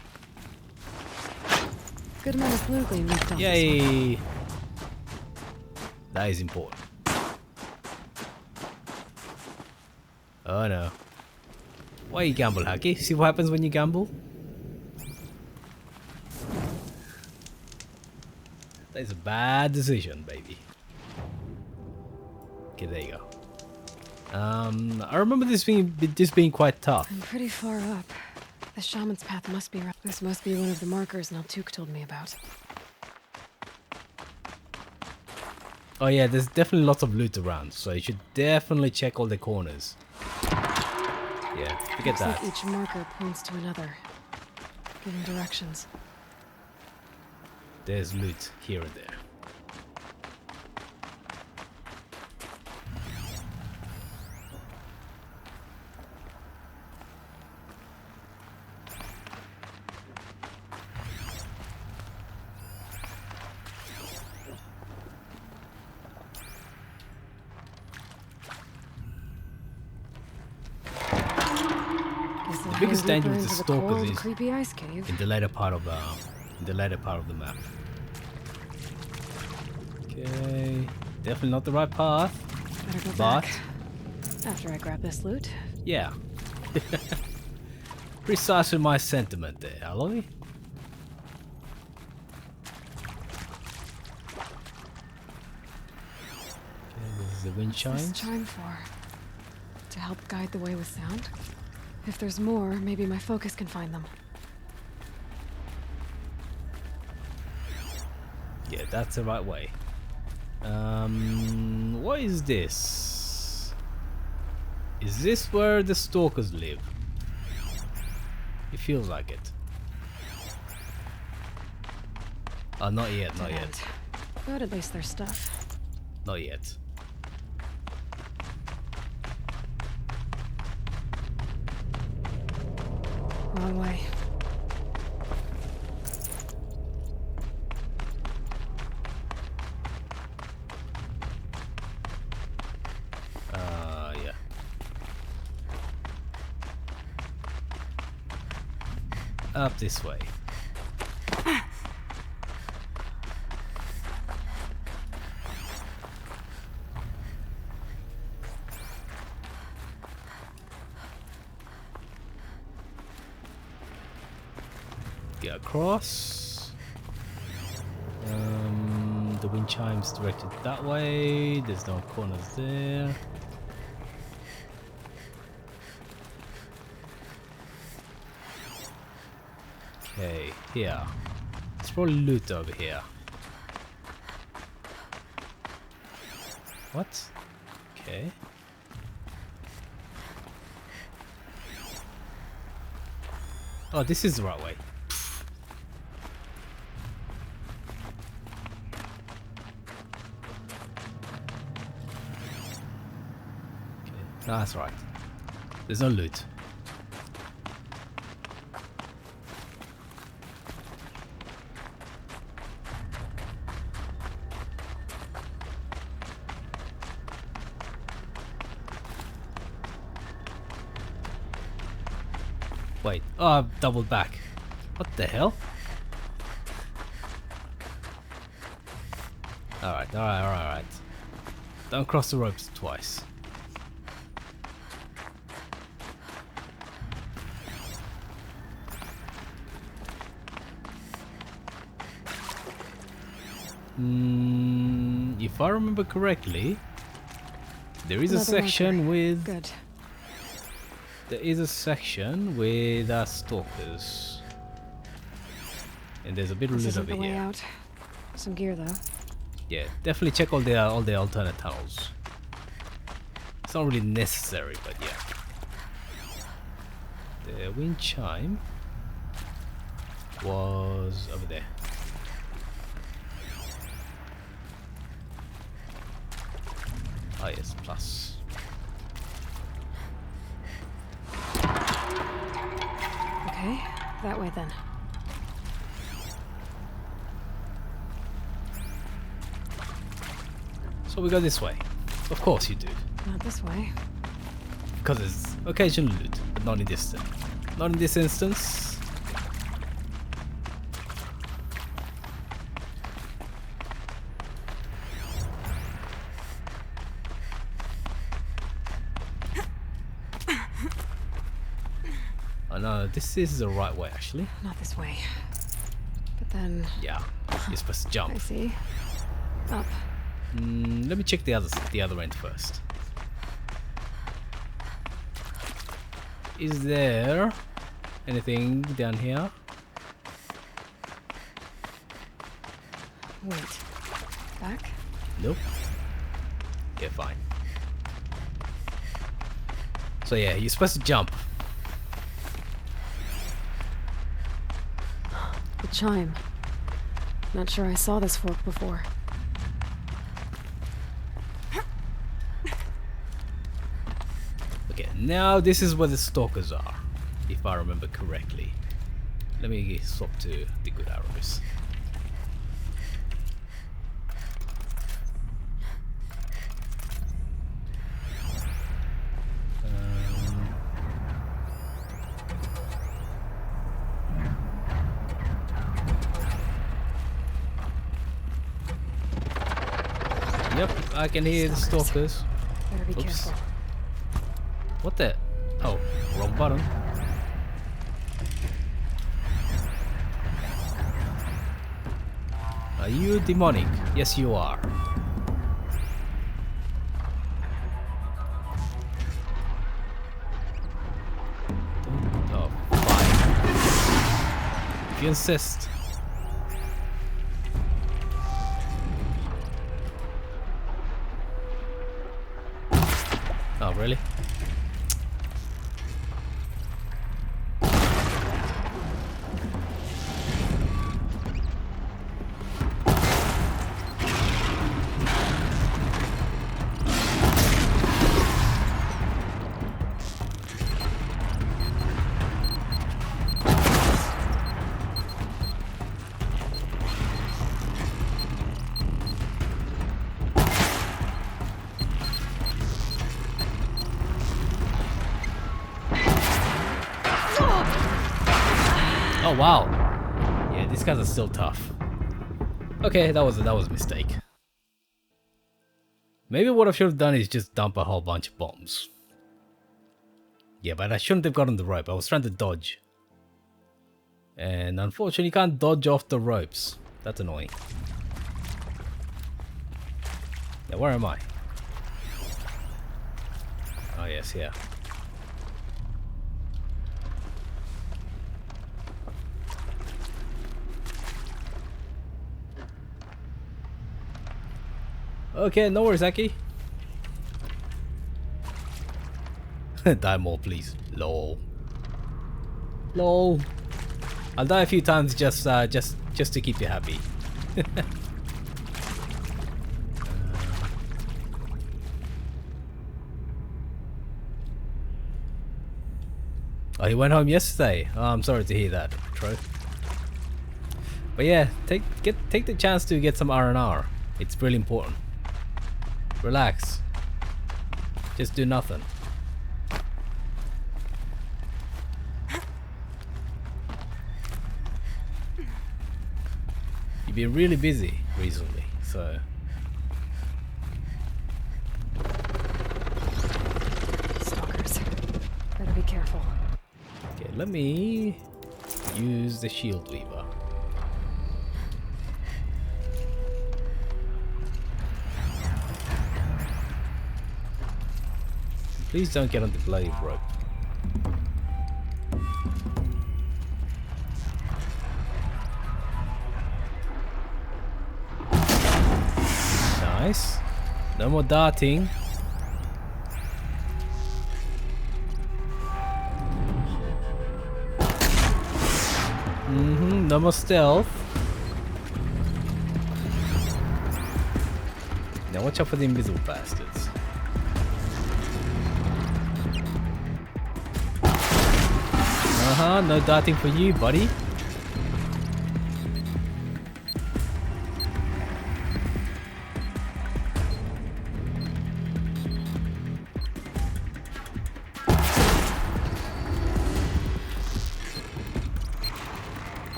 Good amount of blue gleam left on this Yay! one. That is important. Oh no. Why you gamble, Hacky? See what happens when you gamble? That is a bad decision, baby. Okay, there you go. I remember this being quite tough. I'm pretty far up. The shaman's path must be right. This must be one of the markers Naltuk told me about. Oh yeah, there's definitely lots of loot around, so you should definitely check all the corners. Yeah, forget that. Looks like each marker points to another, giving directions. There's loot here and there. The biggest danger with the stalkers is creepy ice cave. in the later part of the map. Okay, definitely not the right path. Better go but back after I grab this loot. Yeah, precisely my sentiment there, Aloy. Okay, this is the wind chimes. What's this chime for? To help guide the way with sound? If there's more, maybe my focus can find them. Yeah, that's the right way. What is this? Is this where the stalkers live? It feels like it. Oh, not yet, not yet. But at least there's stuff. Not yet. Wrong way. Yeah. Up this way. Get across. The wind chimes directed that way. There's no corners there. Okay, here. There's probably loot over here. What? Okay. Oh, this is the right way. No, that's right. There's no loot. Wait, oh, I've doubled back. What the hell? Alright, alright, alright. Don't cross the ropes twice. If I remember correctly, there is a section with... Good. There is a section with stalkers. And there's a bit of This loot isn't over the way here. out. Some gear though. Yeah, definitely check all the alternate tunnels. It's not really necessary, but yeah. The wind chime was over there. Ah yes, plus. Okay, that way then. So we go this way. Of course you do. Not this way. Because it's occasional loot, but not in this not in this instance. Oh no, this is the right way actually. Not this way. But then... Yeah, you're supposed to jump. I see. Up. Let me check the other end first. Is there anything down here? Wait. Back? Nope. Yeah, fine. So yeah, you're supposed to jump. The chime. Not sure I saw this fork before. Okay, now this is where the stalkers are, if I remember correctly. Let me swap to the good arrows. Yep, I can hear the stalkers. Better be careful. What the? Oh, wrong button. Are you demonic? Yes, you are. Oh, fine. If you insist. Oh, really? Oh wow. Yeah, these guys are still tough. Okay, that was a mistake. Maybe what I should have done is just dump a whole bunch of bombs. Yeah, but I shouldn't have gotten the rope. I was trying to dodge. And unfortunately you can't dodge off the ropes. That's annoying. Now where am I? Oh yes, yeah. Okay, no worries, Aki. Die more, please. Lol. Lol. I'll die a few times just to keep you happy. Oh, he went home yesterday. Oh, I'm sorry to hear that, Tro. But yeah, take the chance to get some R&R. It's really important. Relax. Just do nothing. been really busy recently, so... Stalkers. Better be careful. Okay, let me use the shield weaver. Please don't get on the bloody rope. Nice. No more darting. No more stealth. Now watch out for the invisible bastards. No darting for you, buddy.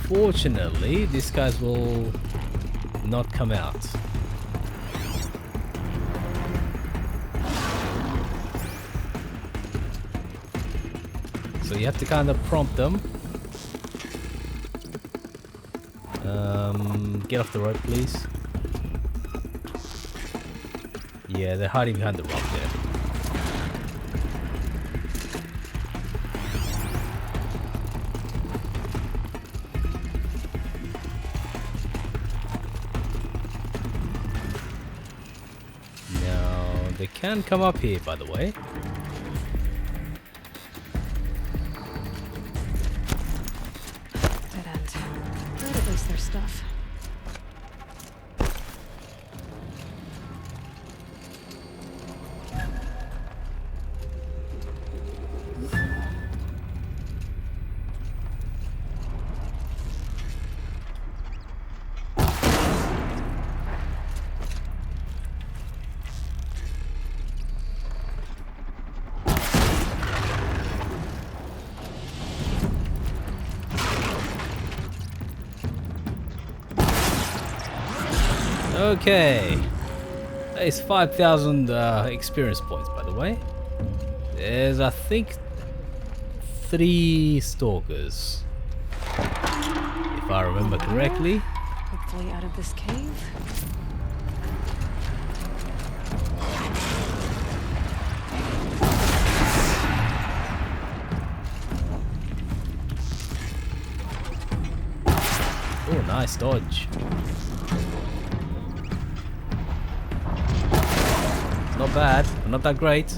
Unfortunately, these guys will not come out. So you have to kind of prompt them. Get off the rope, please. Yeah, they're hiding behind the rock there. They can come up here, by the way. Dead end. Good, at least there's stuff. Okay, that is 5,000 experience points, by the way. There's, I think, 3 stalkers, if I remember correctly. Hopefully out of this cave. Oh, nice dodge. Not bad, but not that great.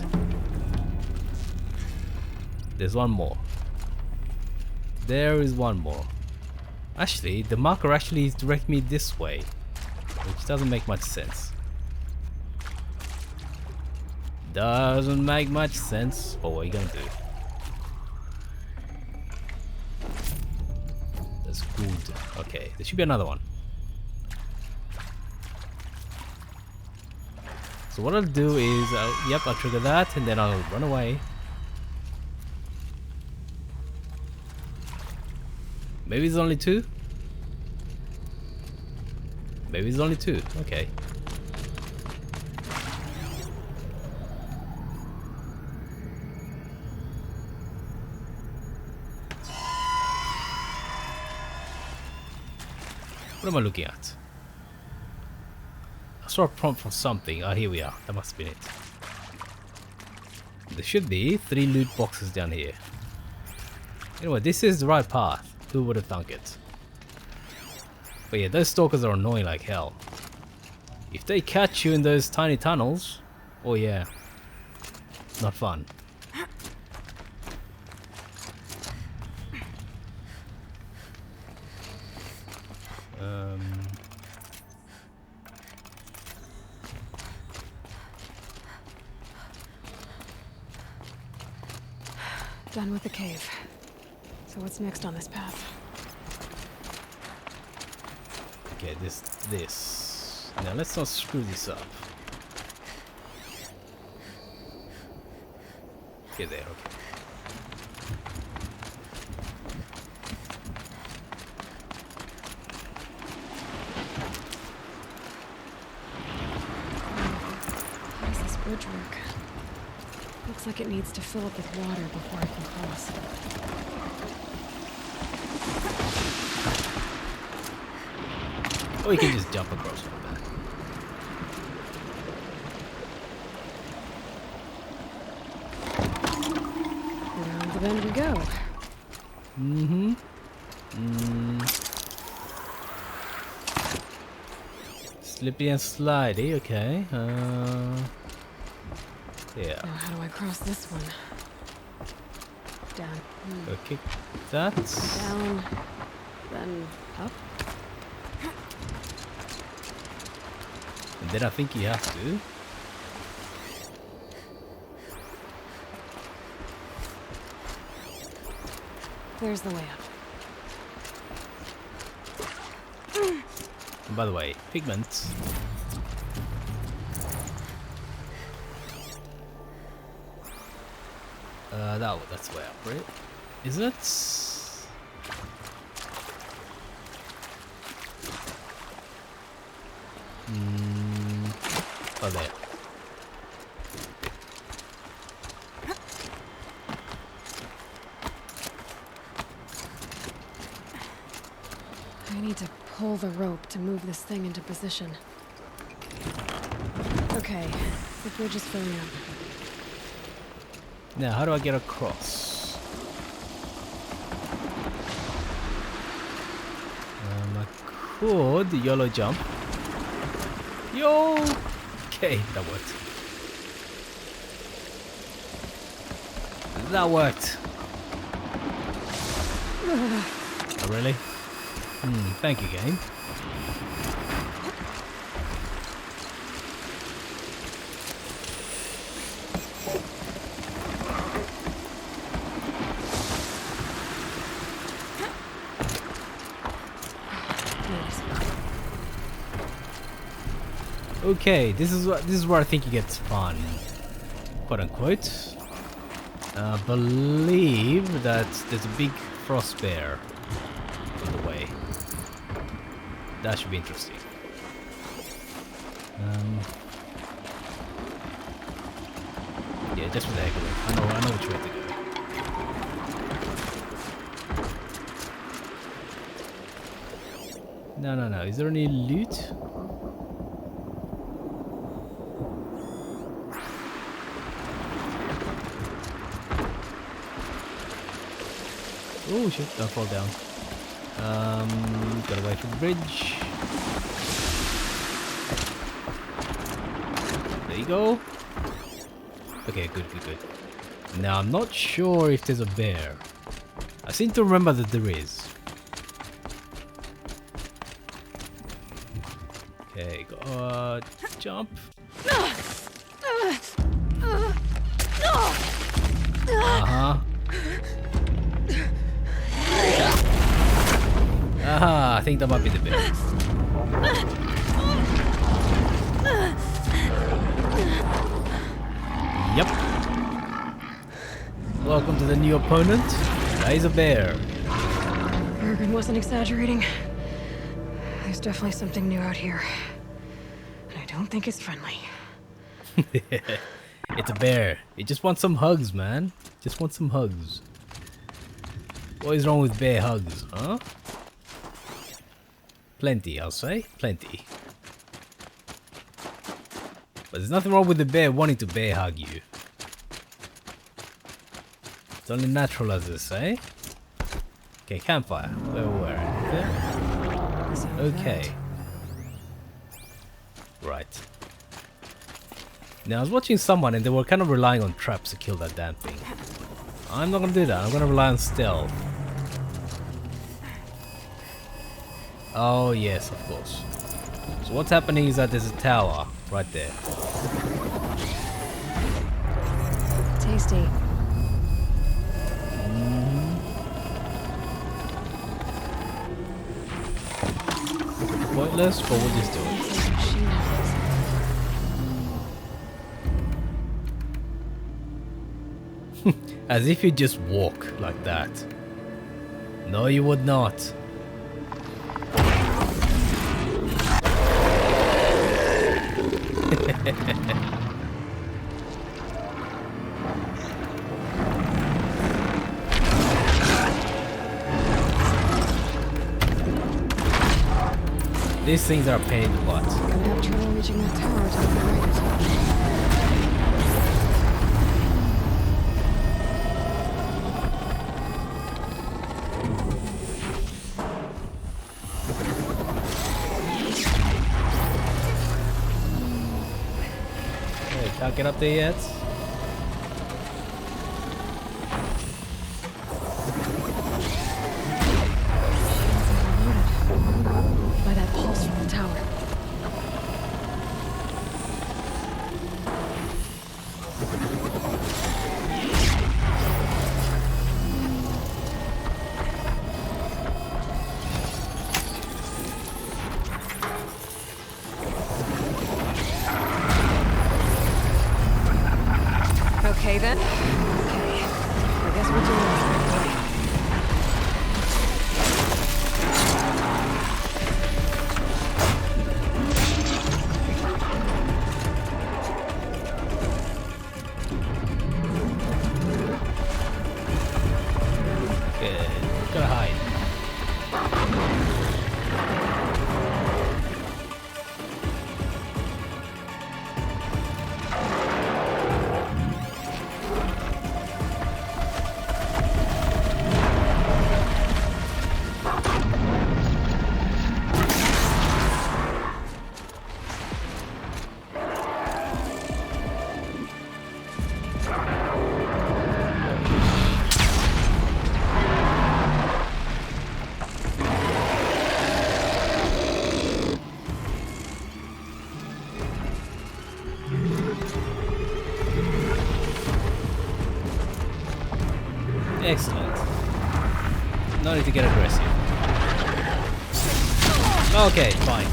There's one more. There is one more. Actually, the marker actually is directing me this way, which doesn't make much sense. Doesn't make much sense, but what are you gonna do? That's good. Okay, there should be another one. So what I'll do is, I'll trigger that and then I'll run away. Maybe it's only 2? Maybe it's only 2, okay. What am I looking at? I saw a prompt for something. Ah, here we are. That must have been it. There should be 3 loot boxes down here. Anyway, this is the right path. Who would have thunk it? But yeah, those stalkers are annoying like hell. If they catch you in those tiny tunnels, oh yeah, not fun. Done with the cave. So what's next on this path? Okay, this. Now let's not screw this up. Okay, there, okay. How does this bridge work? Looks like it needs to fill up with water before I can cross. Or you can just jump across from that. Around the bend we go. Mm-hmm. Slippy and slidey, okay. Yeah. Now how do I cross this one? Down. Okay, that's... Down, then up. And then I think you have to. There's the way up. And by the way, pigments. That's way up, right? Is it? Oh, there. I need to pull the rope to move this thing into position. Okay, the bridge is filling up. Now, how do I get across? I could YOLO jump. Yo! Okay, that worked. That worked. Oh, really? Thank you, game. Okay, this is where I think it gets fun, quote unquote. I believe that there's a big frost bear on the way. That should be interesting. Yeah, just for the heck of it. I know which way to go. No. Is there any loot? Oh shit, don't fall down. Gotta wait for the bridge. There you go. Okay, good. Now I'm not sure if there's a bear. I seem to remember that there is. Okay, go jump. Aha, I think that might be the bear. Yep. Welcome to the new opponent. That is a bear. Bergen wasn't exaggerating. There's definitely something new out here. And I don't think it's friendly. It's a bear. It just wants some hugs, man. Just wants some hugs. What is wrong with bear hugs, huh? Plenty, I'll say. Plenty. But there's nothing wrong with the bear wanting to bear hug you. It's only natural, as they say. Okay, campfire. Where? Okay. Right. Now, I was watching someone and they were kind of relying on traps to kill that damn thing. I'm not gonna do that. I'm gonna rely on stealth. Oh yes, of course. So what's happening is that there's a tower right there. Tasty. pointless, but we'll just do it. As if you just walk like that. No, you would not. These things are a pain in the butt. I'm gonna have trouble reaching that tower to the right. Hey, can't get up there yet? By that pulse from the tower. Okay then. Okay. I guess we're doing this right away. Okay, gotta hide. Excellent. No need to get aggressive. Okay, fine.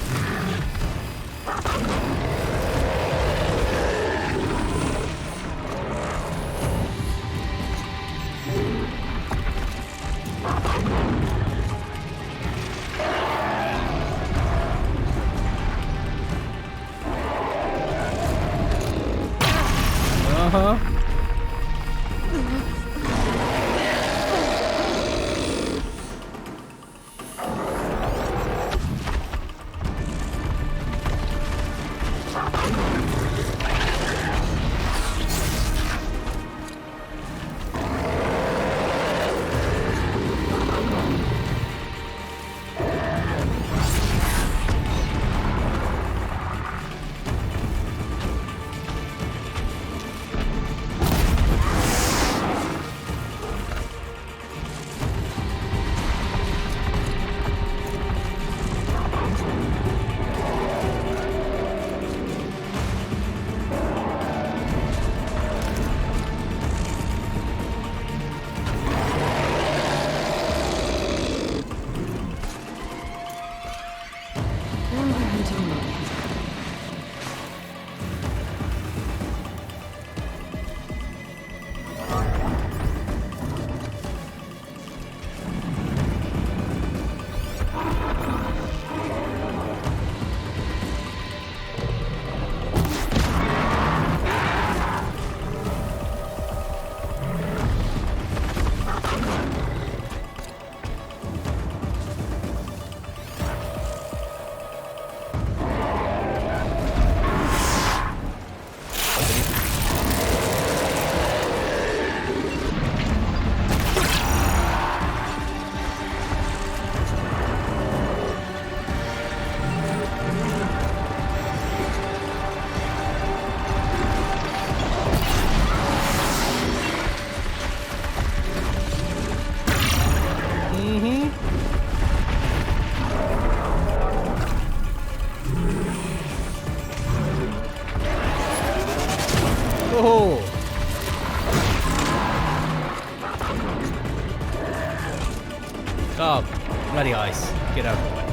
Uh-huh. Oh! Oh, bloody ice. Get out of the way.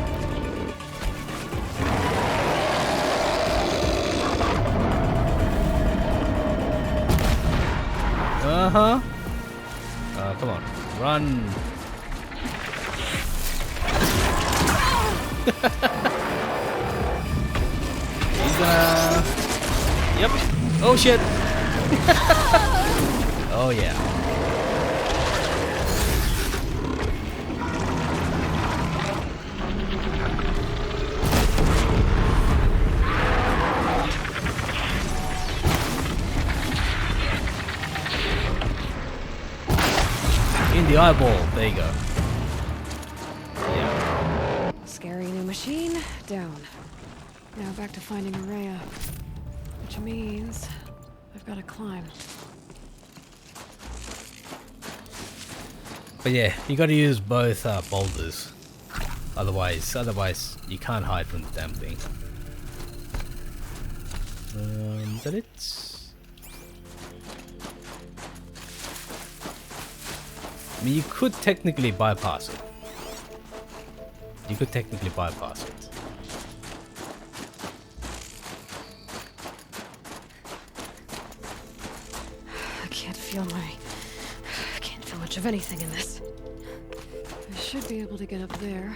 Uh-huh. Come on. Run. He's gonna... Yep. Oh, shit. Oh, yeah. In the eyeball. There you go. Yeah. Scary new machine, down. Now back to finding Araya. Which means I've got to climb. But yeah, you gotta use both boulders. Otherwise you can't hide from the damn thing. Is that it? I mean, you could technically bypass it. You could technically bypass it. I can't feel much of anything in this. I should be able to get up there.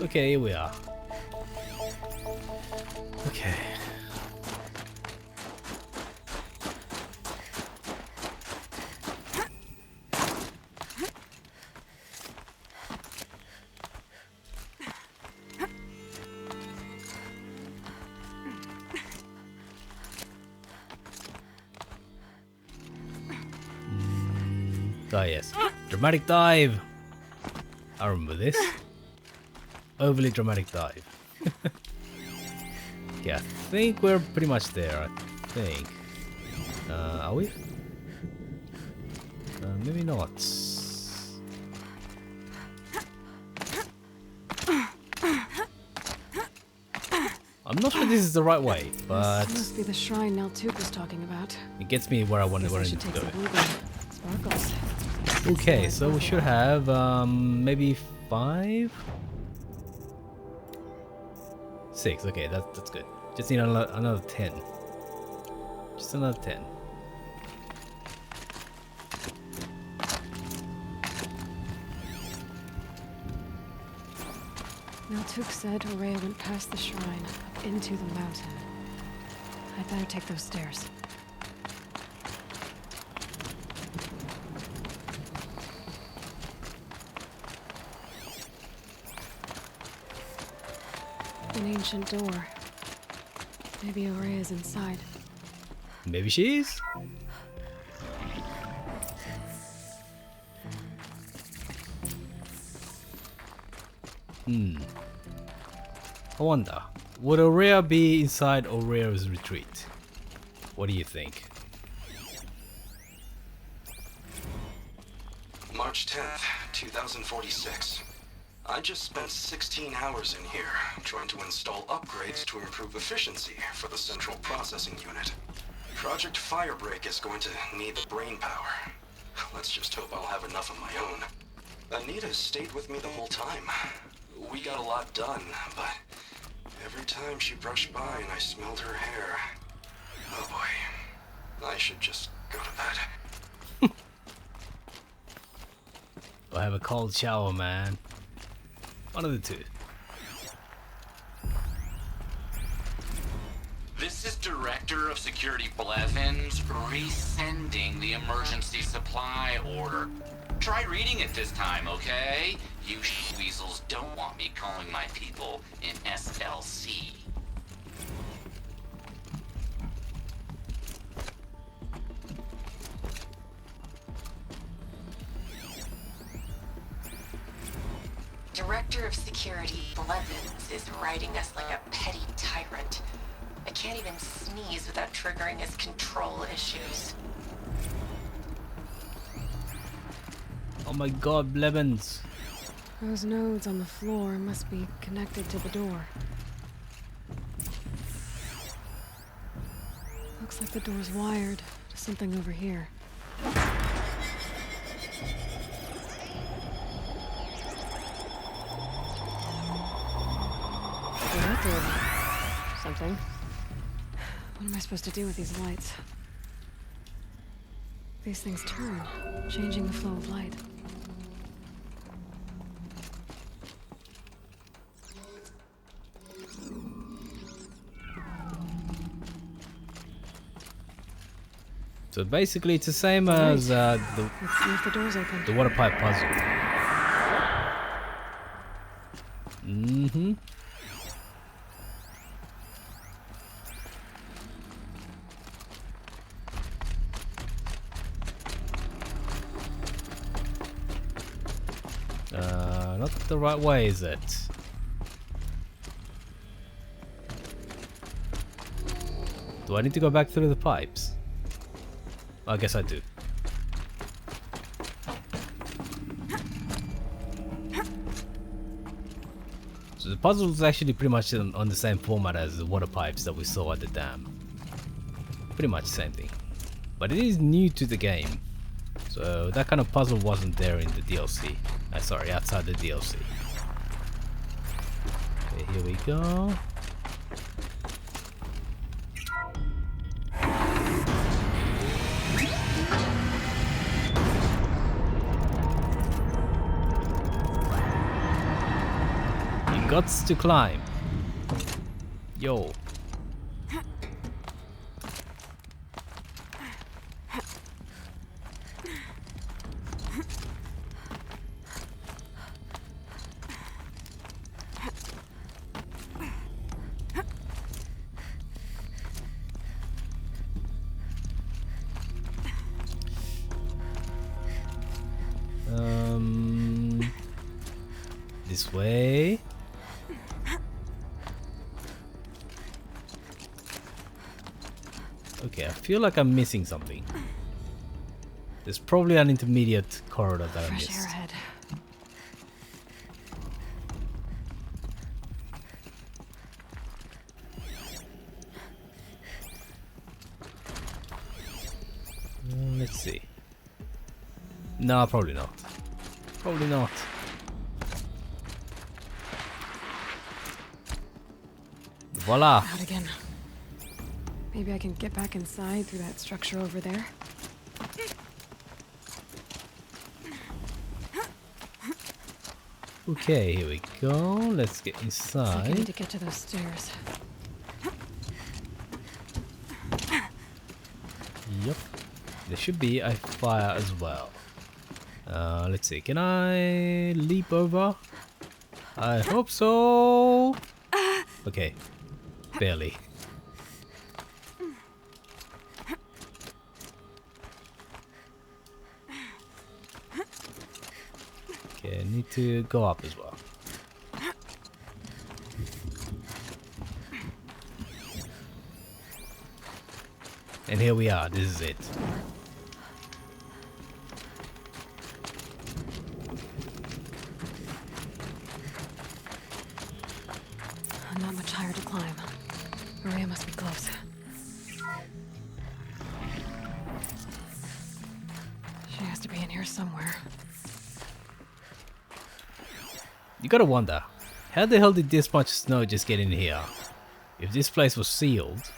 Okay, here we are. Okay. Ah, yes. Dramatic dive! I remember this. Overly dramatic dive. Yeah, I think we're pretty much there, I think. Are we? Maybe not. I'm not sure this is the right way, but... This must be the shrine Naltuk was talking about. It gets me where I want to go. Sparkles. Okay, so we should have maybe 5? 6, okay, that's good. Just need another 10. Just another 10. Naltuk said Araya went past the shrine, up into the mountain. I'd better take those stairs. An ancient door. Maybe Araya's inside. Maybe she is? I wonder, would Araya be inside Araya's retreat? What do you think? March 10th, 2046. I just spent 16 hours in here, trying to install upgrades to improve efficiency for the central processing unit. Project Firebreak is going to need the brain power. Let's just hope I'll have enough of my own. Anita stayed with me the whole time. We got a lot done, but every time she brushed by and I smelled her hair... Oh boy, I should just go to bed. Or have a cold shower, man. One of the two. This is Director of Security Blevins resending the emergency supply order. Try reading it this time, okay? You weasels don't want me calling my people in SLC. Director of Security Blevins is riding us like a petty tyrant. I can't even sneeze without triggering his control issues. Oh my god, Blevins. Those nodes on the floor must be connected to the door. Looks like the door's wired to something over here. Good. Something. What am I supposed to do with these lights? These things turn, changing the flow of light. So basically, it's the same as Let's see if the door's open. the water pipe puzzle. Mm-hmm. Not the right way, is it? Do I need to go back through the pipes? I guess I do. So the puzzle is actually pretty much on the same format as the water pipes that we saw at the dam. Pretty much the same thing. But it is new to the game. So that kind of puzzle wasn't there in the DLC. Sorry, outside the DLC. Okay, here we go. You got to climb. Yo. This way. Okay, I feel like I'm missing something. There's probably an intermediate corridor that I missed. Fresh air ahead. Let's see. No, probably not. Probably not. Voila! Out again. Maybe I can get back inside through that structure over there. Okay, here we go. Let's get Looks like I inside. need to get to those stairs. Yep. There should be a fire as well. Let's see. Can I leap over? I hope so. Okay. Barely. Okay, I need to go up as well. And here we are. This is it. Not much higher to climb. Maria must be close. She has to be in here somewhere. You gotta wonder, how the hell did this much snow just get in here? If this place was sealed,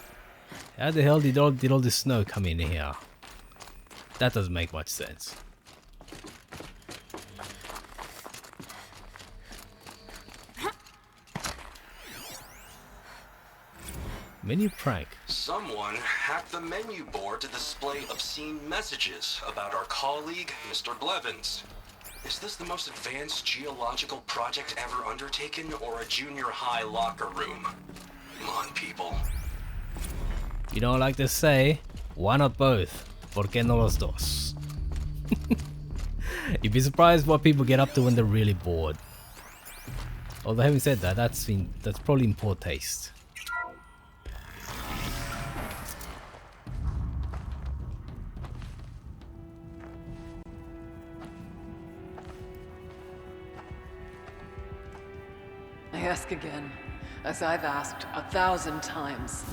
how the hell did all this snow come in here? That doesn't make much sense. Menu prank. Someone hacked the menu board to display obscene messages about our colleague, Mr. Blevins. Is this the most advanced geological project ever undertaken, or a junior high locker room? Come on, people. You know, like they say, why not both? ¿Por qué no los dos? You'd be surprised what people get up to when they're really bored. Although having said that, that's probably in poor taste. I ask again, as I've asked 1,000 times.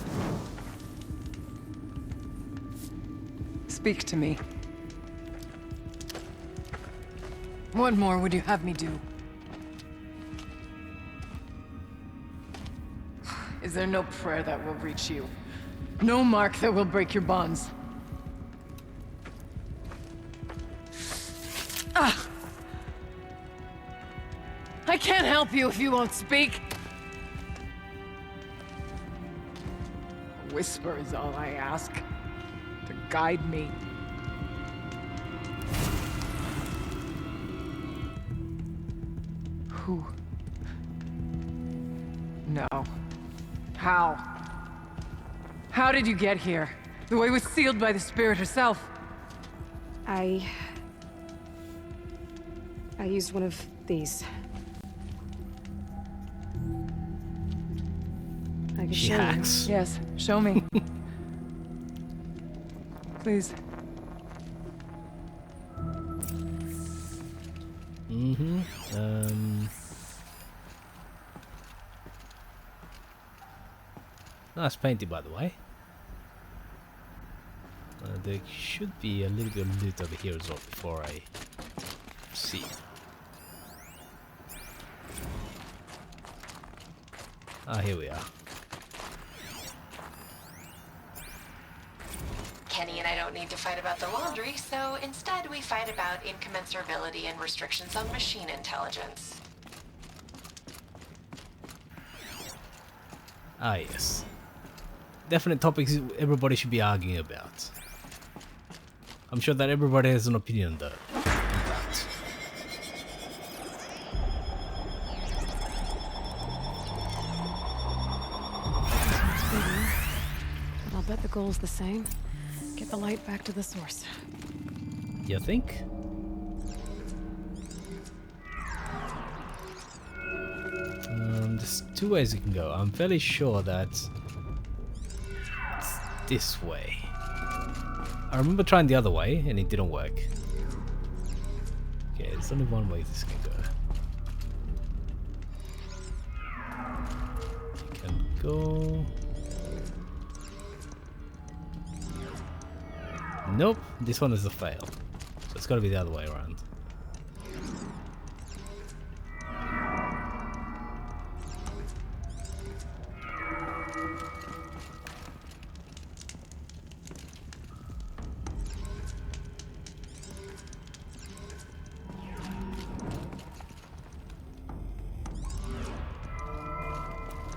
Speak to me. What more would you have me do? Is there no prayer that will reach you? No mark that will break your bonds? Ah! I can't help you if you won't speak. A whisper is all I ask. To guide me. Who? No. How? How did you get here? The way was sealed by the spirit herself. I used one of these. I can show you. Yes, show me. Please. Nice painting, by the way. There should be a little bit of loot over here as well before I proceed. Ah, here we are. Kenny and I don't need to fight about the laundry, so instead we fight about incommensurability and restrictions on machine intelligence. Ah, yes. Definite topics everybody should be arguing about. I'm sure that everybody has an opinion though. On that. I'll bet the goal's the same. Get the light back to the source. You think? There's two ways you can go. I'm fairly sure that it's this way. I remember trying the other way and it didn't work. Okay, there's only one way this can go. You can go. Nope, this one is a fail. So it's gotta be the other way around.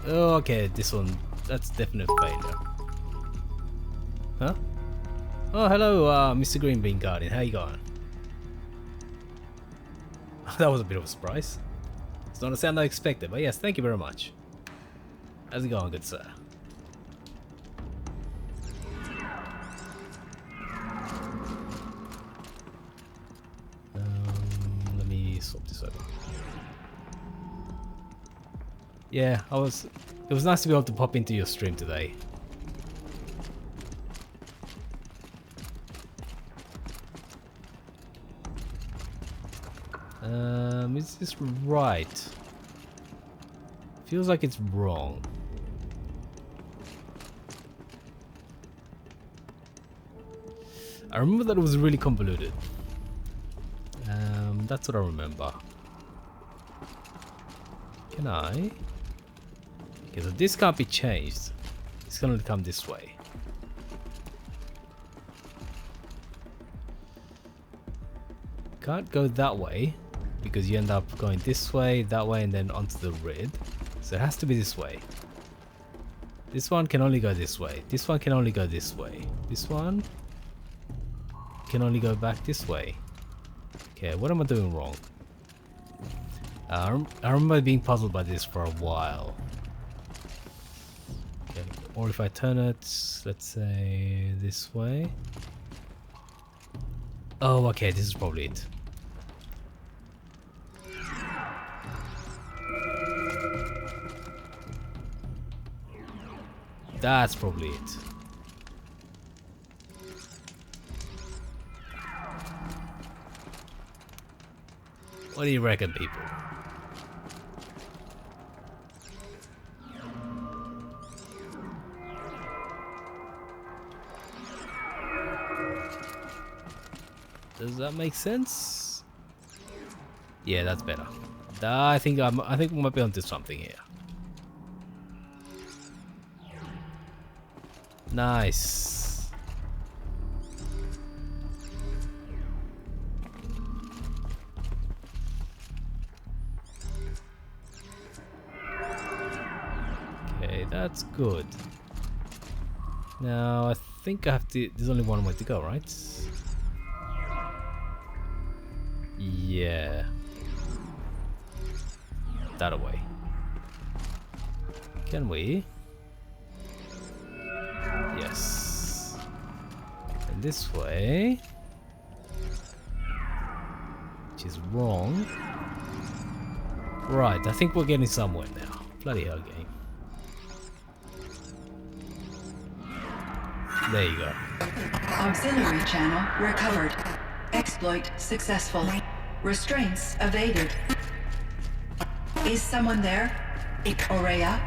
Oh, okay, this one, that's definite failure. Huh? Oh, hello, Mr. Green Bean Guardian. How you going? That was a bit of a surprise. It's not a sound I expected, but yes, thank you very much. How's it going, good sir? Let me swap this over. Yeah, it was nice to be able to pop into your stream today. Is this right? Feels like it's wrong. I remember that it was really convoluted. That's what I remember. Can I? Okay, so this can't be changed. It's gonna come this way. Can't go that way because you end up going this way, that way, and then onto the red. So it has to be this way. This one can only go this way. This one can only go this way. This one can only go back this way. Okay, what am I doing wrong? I remember being puzzled by this for a while. Okay, or if I turn it, let's say this way. Oh, okay, this is probably it. That's probably it. What do you reckon, people? Does that make sense? Yeah, that's better. I think we might be onto something here. Nice. Okay, that's good. Now I think I have to. There's only one way to go, right? Yeah. That away. Can we? Yes. And this way. Which is wrong. Right, I think we're getting somewhere now. Bloody hell, game. There you go. Auxiliary channel recovered. Exploit successful. Restraints evaded. Is someone there? Aurea?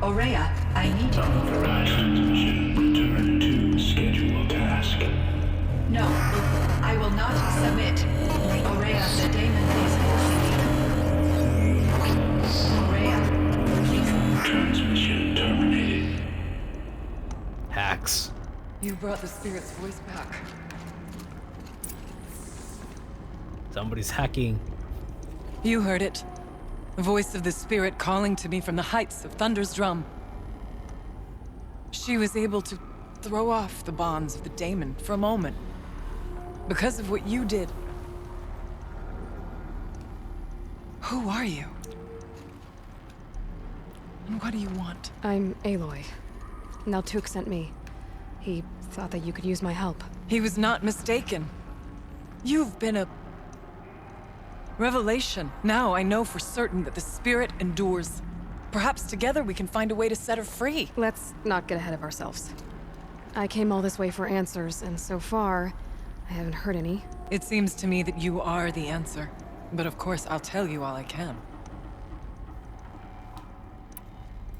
Aurea, I need you. Authorized transmission. Return to scheduled task. No, I will not submit. Aurea, the daemon is forcing me. Aurea, please. Transmission terminated. Hacks. You brought the spirit's voice back. Somebody's hacking. You heard it. The voice of the spirit calling to me from the heights of Thunder's drum. She was able to throw off the bonds of the daemon for a moment. Because of what you did. Who are you? And what do you want? I'm Aloy. Naltuk sent me. He thought that you could use my help. He was not mistaken. You've been a revelation. Now I know for certain that the spirit endures. Perhaps together we can find a way to set her free. Let's not get ahead of ourselves. I came all this way for answers, and so far, I haven't heard any. It seems to me that you are the answer. But of course, I'll tell you all I can.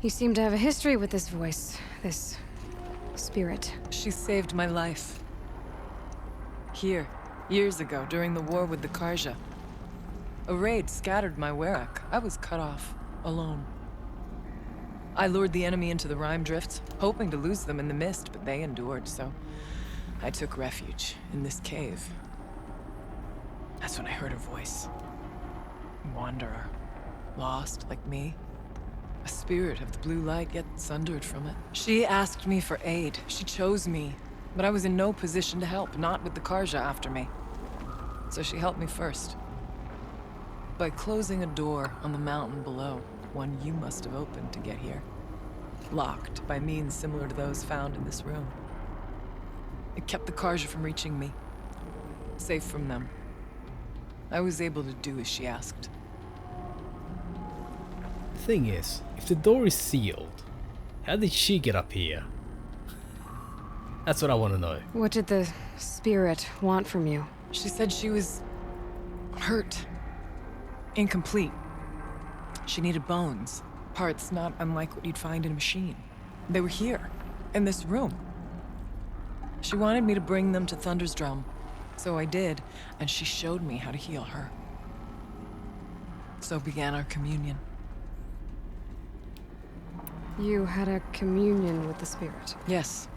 You seem to have a history with this voice, this spirit. She saved my life. Here, years ago, during the war with the Karja. A raid scattered my Werak. I was cut off, alone. I lured the enemy into the Rime Drift, hoping to lose them in the mist, but they endured, so I took refuge in this cave. That's when I heard her voice. Wanderer. Lost, like me. A spirit of the blue light, yet sundered from it. She asked me for aid. She chose me. But I was in no position to help, not with the Karja after me. So she helped me first. By closing a door on the mountain below, one you must have opened to get here. Locked by means similar to those found in this room. It kept the Karja from reaching me. Safe from them. I was able to do as she asked. The thing is, if the door is sealed, how did she get up here? That's what I want to know. What did the spirit want from you? She said she was hurt. Incomplete. She needed bones. Parts not unlike what you'd find in a machine. They were here, in this room. She wanted me to bring them to Thunder's drum. So I did, and she showed me how to heal her. So began our communion. You had a communion with the spirit? Yes.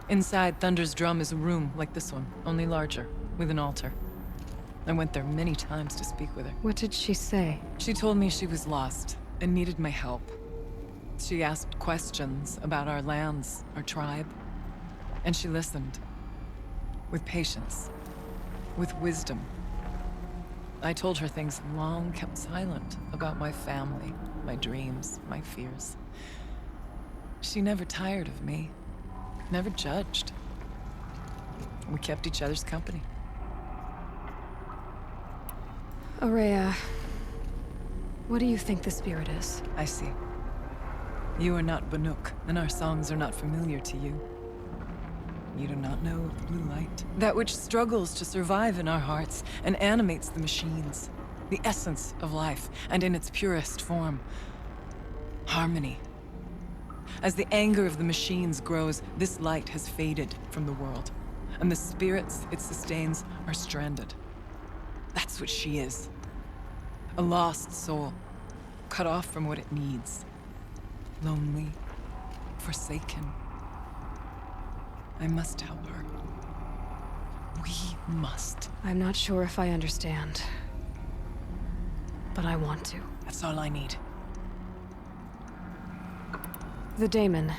Inside Thunder's drum is a room like this one, only larger, with an altar. I went there many times to speak with her. What did she say? She told me she was lost and needed my help. She asked questions about our lands, our tribe, and she listened. With patience. With wisdom. I told her things long kept silent about my family, my dreams, my fears. She never tired of me. Never judged. We kept each other's company. Aurea, what do you think the spirit is? I see. You are not Banuk, and our songs are not familiar to you. You do not know of the blue light. That which struggles to survive in our hearts and animates the machines. The essence of life, and in its purest form. Harmony. As the anger of the machines grows, this light has faded from the world. And the spirits it sustains are stranded. That's what she is. A lost soul, cut off from what it needs. Lonely, forsaken, I must help her. We must. I'm not sure if I understand. But I want to. That's all I need. The daemon.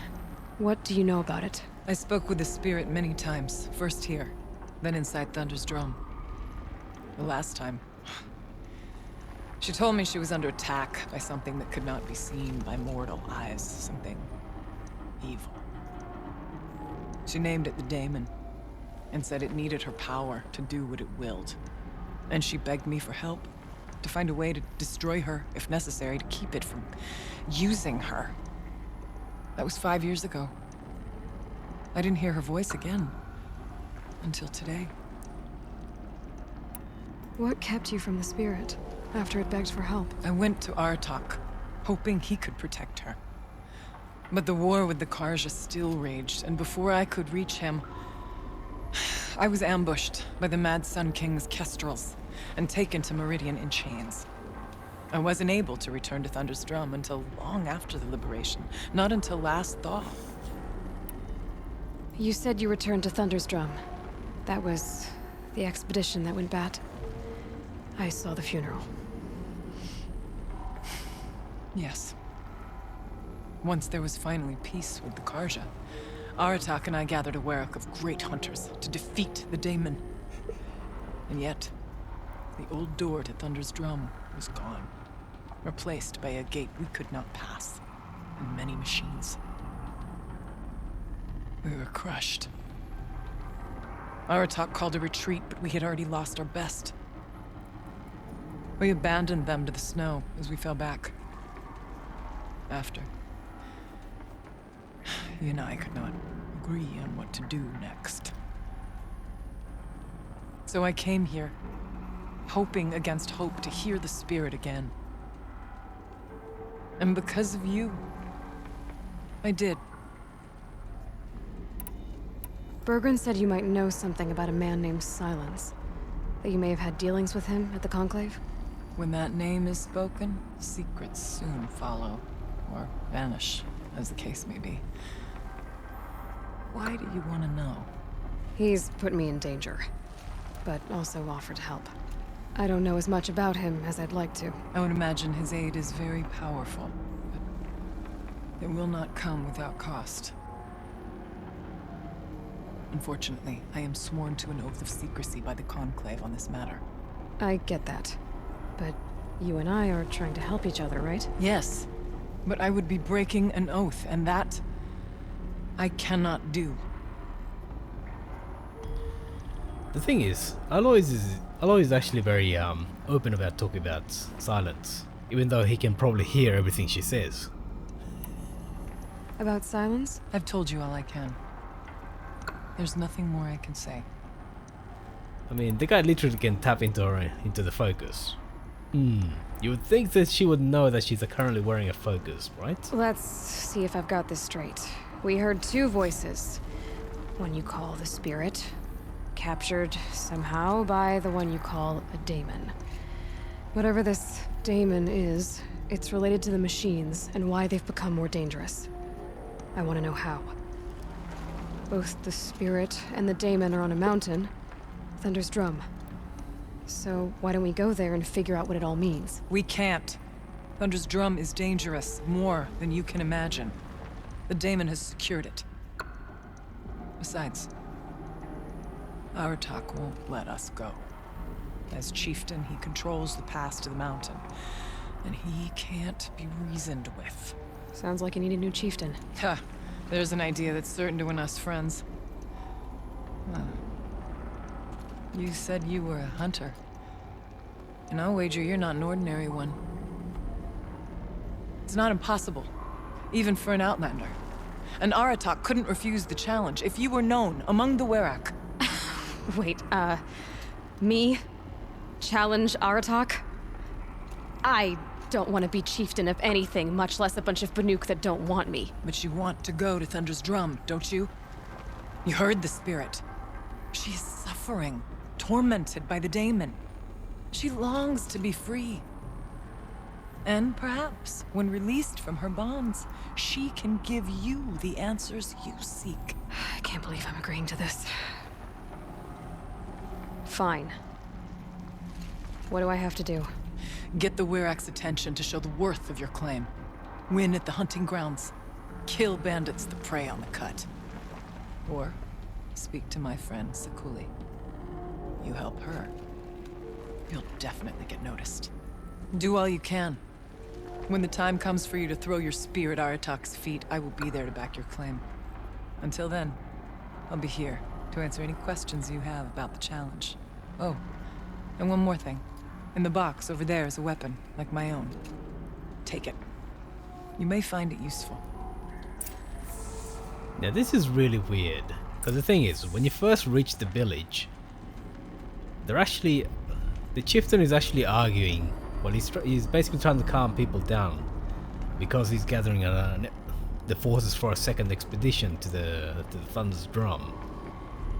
What do you know about it? I spoke with the spirit many times. First here, then inside Thunder's drum. The last time, she told me she was under attack by something that could not be seen by mortal eyes. Something evil. She named it the daemon, and said it needed her power to do what it willed. And she begged me for help, to find a way to destroy her, if necessary, to keep it from using her. That was 5 years ago. I didn't hear her voice again, until today. What kept you from the spirit, after it begged for help? I went to Artok, hoping he could protect her. But the war with the Karja still raged, and before I could reach him, I was ambushed by the Mad Sun King's kestrels, and taken to Meridian in chains. I wasn't able to return to Thunder's drum until long after the liberation, not until last thaw. You said you returned to Thunder's drum. That was the expedition that went bad. I saw the funeral. Yes. Once there was finally peace with the Karja, Aratak and I gathered a werak of great hunters to defeat the daemon. And yet, the old door to Thunder's drum was gone, replaced by a gate we could not pass, and many machines. We were crushed. Aratak called a retreat, but we had already lost our best. We abandoned them to the snow as we fell back. After, he and I could not agree on what to do next. So I came here, hoping against hope to hear the spirit again. And because of you, I did. Bergren said you might know something about a man named Silence. That you may have had dealings with him at the Conclave? When that name is spoken, secrets soon follow. Or vanish, as the case may be. Why do you want to know? He's put me in danger, but also offered help. I don't know as much about him as I'd like to. I would imagine his aid is very powerful, but it will not come without cost. Unfortunately, I am sworn to an oath of secrecy by the Conclave on this matter. I get that, but you and I are trying to help each other, right? Yes, but I would be breaking an oath, and that I cannot do. The thing is, Aloy is actually very open about talking about Silence, even though he can probably hear everything she says. About Silence? I've told you all I can. There's nothing more I can say. I mean, the guy literally can tap into the focus. You would think that she would know that she's currently wearing a focus, right? Let's see if I've got this straight. We heard two voices. One you call the spirit, captured somehow by the one you call a daemon. Whatever this daemon is, it's related to the machines and why they've become more dangerous. I want to know how. Both the spirit and the daemon are on a mountain, Thunder's drum. So why don't we go there and figure out what it all means? We can't. Thunder's drum is dangerous, more than you can imagine. The daemon has secured it. Besides, Aratak won't let us go. As chieftain, he controls the pass to the mountain, and he can't be reasoned with. Sounds like you need a new chieftain. Ha! There's an idea that's certain to win us friends. You said you were a hunter. And I'll wager you're not an ordinary one. It's not impossible, even for an outlander. And Aratak couldn't refuse the challenge if you were known among the werak. Wait, me? Challenge Aratak? I don't want to be chieftain of anything, much less a bunch of Banuk that don't want me. But you want to go to Thunder's drum, don't you? You heard the spirit. She is suffering, tormented by the daemon. She longs to be free. And perhaps, when released from her bonds, she can give you the answers you seek. can't believe I'm agreeing to this. Fine. What do I have to do? Get the Werak's attention to show the worth of your claim. Win at the hunting grounds. Kill bandits that prey on the cut. Or speak to my friend Sakuli. You help her, you'll definitely get noticed. Do all you can. When the time comes for you to throw your spear at Aratak's feet, I will be there to back your claim. Until then, I'll be here to answer any questions you have about the challenge. Oh, and one more thing. In the box over there is a weapon, like my own. Take it. You may find it useful. Now this is really weird, because the thing is, when you first reach the village, the chieftain is actually arguing. Well, he's basically trying to calm people down because he's gathering the forces for a second expedition to the Thunder's Drum.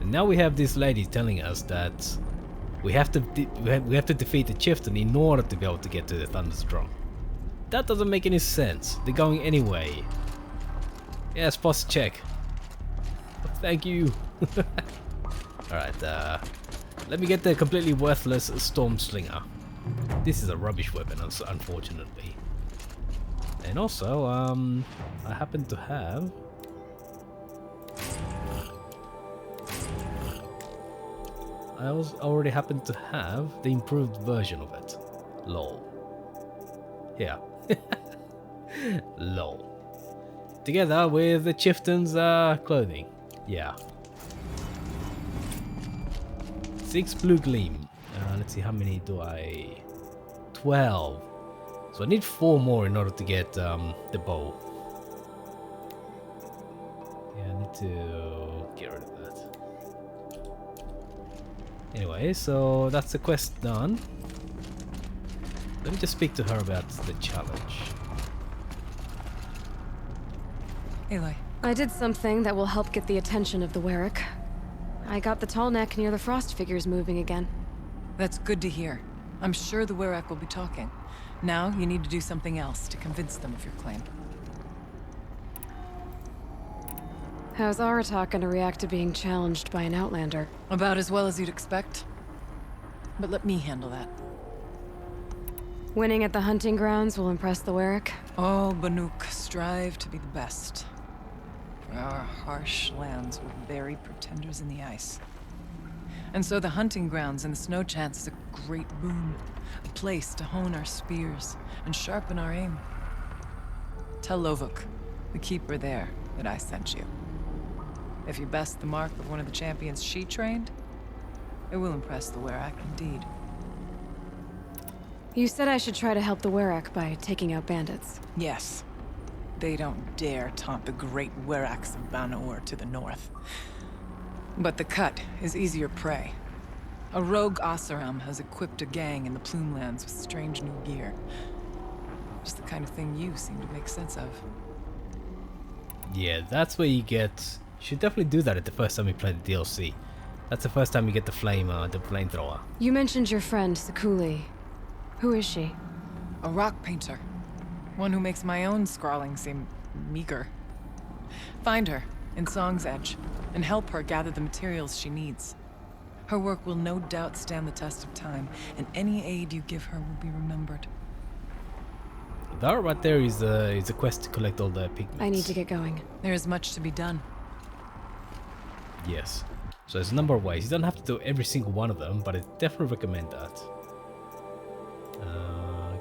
And now we have this lady telling us that we have to defeat the chieftain in order to be able to get to the Thunder's Drum. That doesn't make any sense. They're going anyway. Yes, boss, check. Thank you. Alright, let me get the completely worthless Storm Slinger. This is a rubbish weapon, unfortunately. And also, I happen to have... I already happen to have the improved version of it. Lol. Yeah. Lol. Together with the chieftain's clothing. Yeah. 6 blue gleam. Let's see, how many do I... 12. So I need 4 more in order to get the bow. Yeah, I need to get rid of that. Anyway, so that's the quest done. Let me just speak to her about the challenge. Aloy. I did something that will help get the attention of the Werak. I got the tall neck near the frost figures moving again. That's good to hear. I'm sure the Werak will be talking. Now, you need to do something else to convince them of your claim. How's Aratak gonna react to being challenged by an Outlander? About as well as you'd expect. But let me handle that. Winning at the hunting grounds will impress the Werak? All Banuk strive to be the best. For our harsh lands will bury pretenders in the ice. And so the hunting grounds and the snow chance is a great boon. A place to hone our spears and sharpen our aim. Tell Lovuk, the keeper there, that I sent you. If you best the mark of one of the champions she trained, it will impress the Werak indeed. You said I should try to help the Werak by taking out bandits. Yes. They don't dare taunt the great Weraks of Banor to the north. But the cut is easier prey. A rogue Oseram has equipped a gang in the Plumelands with strange new gear. Just the kind of thing you seem to make sense of. Yeah, that's where you get... You should definitely do that at the first time you play the DLC. That's the first time you get the flamethrower. You mentioned your friend, Sakuli. Who is she? A rock painter. One who makes my own scrawling seem meager. Find her in Song's Edge and help her gather the materials she needs. Her work will no doubt stand the test of time, and any aid you give her will be remembered. That right there is a quest to collect all the pigments. I need to get going. There is much to be done. Yes. So there's a number of ways. You don't have to do every single one of them, but I definitely recommend that.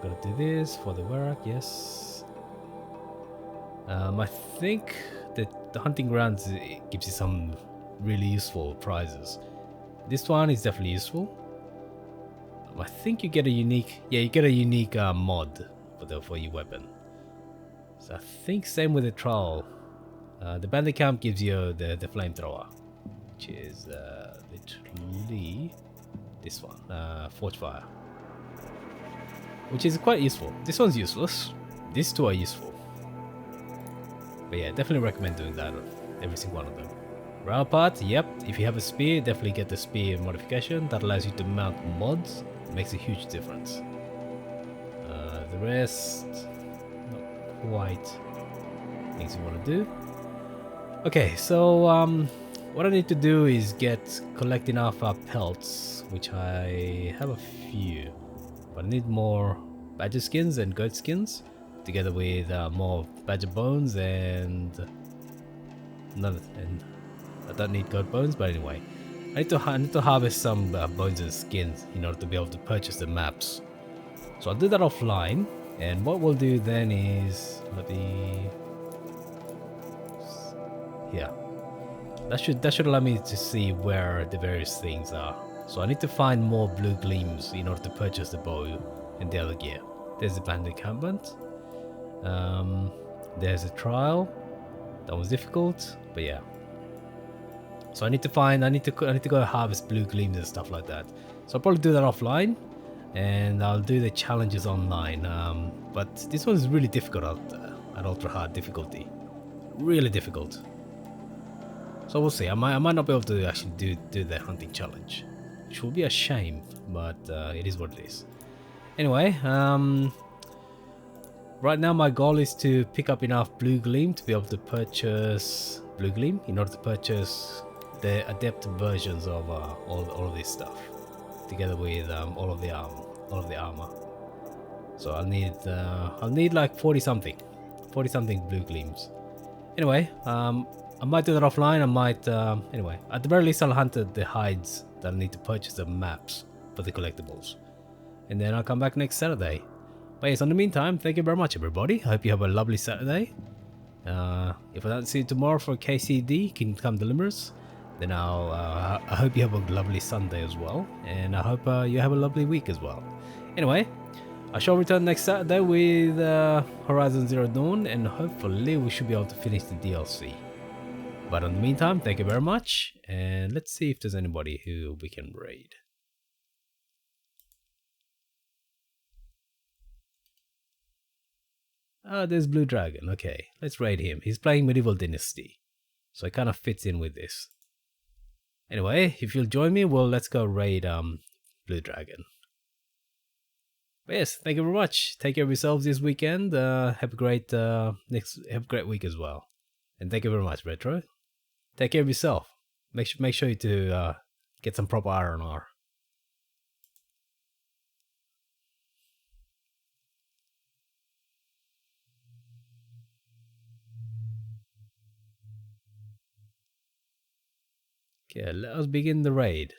Gotta do this for the Werak, yes. I think that the hunting grounds gives you some really useful prizes. This one is definitely useful. I think you get a unique, mod for your weapon. So I think same with the trowel. The bandit camp gives you the flamethrower, which is literally this one, forge fire, which is quite useful. This one's useless. These two are useful. But yeah, definitely recommend doing that, every single one of them. Rail part, yep. If you have a spear, definitely get the spear modification. That allows you to mount mods. It makes a huge difference. The rest, not quite things you want to do. Okay, so what I need to do is collect enough pelts, which I have a few, but I need more badger skins and goat skins, together with more badger bones and none. And I don't need goat bones, but anyway, I need to harvest some bones and skins in order to be able to purchase the maps. So I'll do that offline, and what we'll do then is yeah. That should allow me to see where the various things are. So I need to find more blue gleams in order to purchase the bow and the other gear. There's the bandit encampment. There's a trial. That was difficult, but yeah. So I need to go harvest blue gleams and stuff like that. So I'll probably do that offline, and I'll do the challenges online. But this one is really difficult at ultra hard difficulty. Really difficult. So we'll see. I might not be able to actually do the hunting challenge, which will be a shame, but it is what it is. Anyway, right now my goal is to pick up enough blue gleam to be able to purchase blue gleam in order to purchase the adept versions of all of this stuff, together with all of the armor. So I'll need like 40 something blue gleams. Anyway, I might do that offline. I might anyway. At the very least, I'll hunt the hides that I need to purchase the maps for the collectibles, and then I'll come back next Saturday. But yes, in the meantime, thank you very much, everybody. I hope you have a lovely Saturday. If I don't see you tomorrow for KCD, Kingdom Come Deliverance, then I hope you have a lovely Sunday as well, and I hope you have a lovely week as well. Anyway, I shall return next Saturday with Horizon Zero Dawn, and hopefully we should be able to finish the DLC. But in the meantime, thank you very much, and let's see if there's anybody who we can raid. Ah, there's Blue Dragon. Okay, let's raid him. He's playing Medieval Dynasty, so it kind of fits in with this. Anyway, if you'll join me, well, let's go raid Blue Dragon. But yes, thank you very much. Take care of yourselves this weekend. Have a great week as well. And thank you very much, Retro. Take care of yourself. Make sure you to get some proper R&R. Okay, let us begin the raid.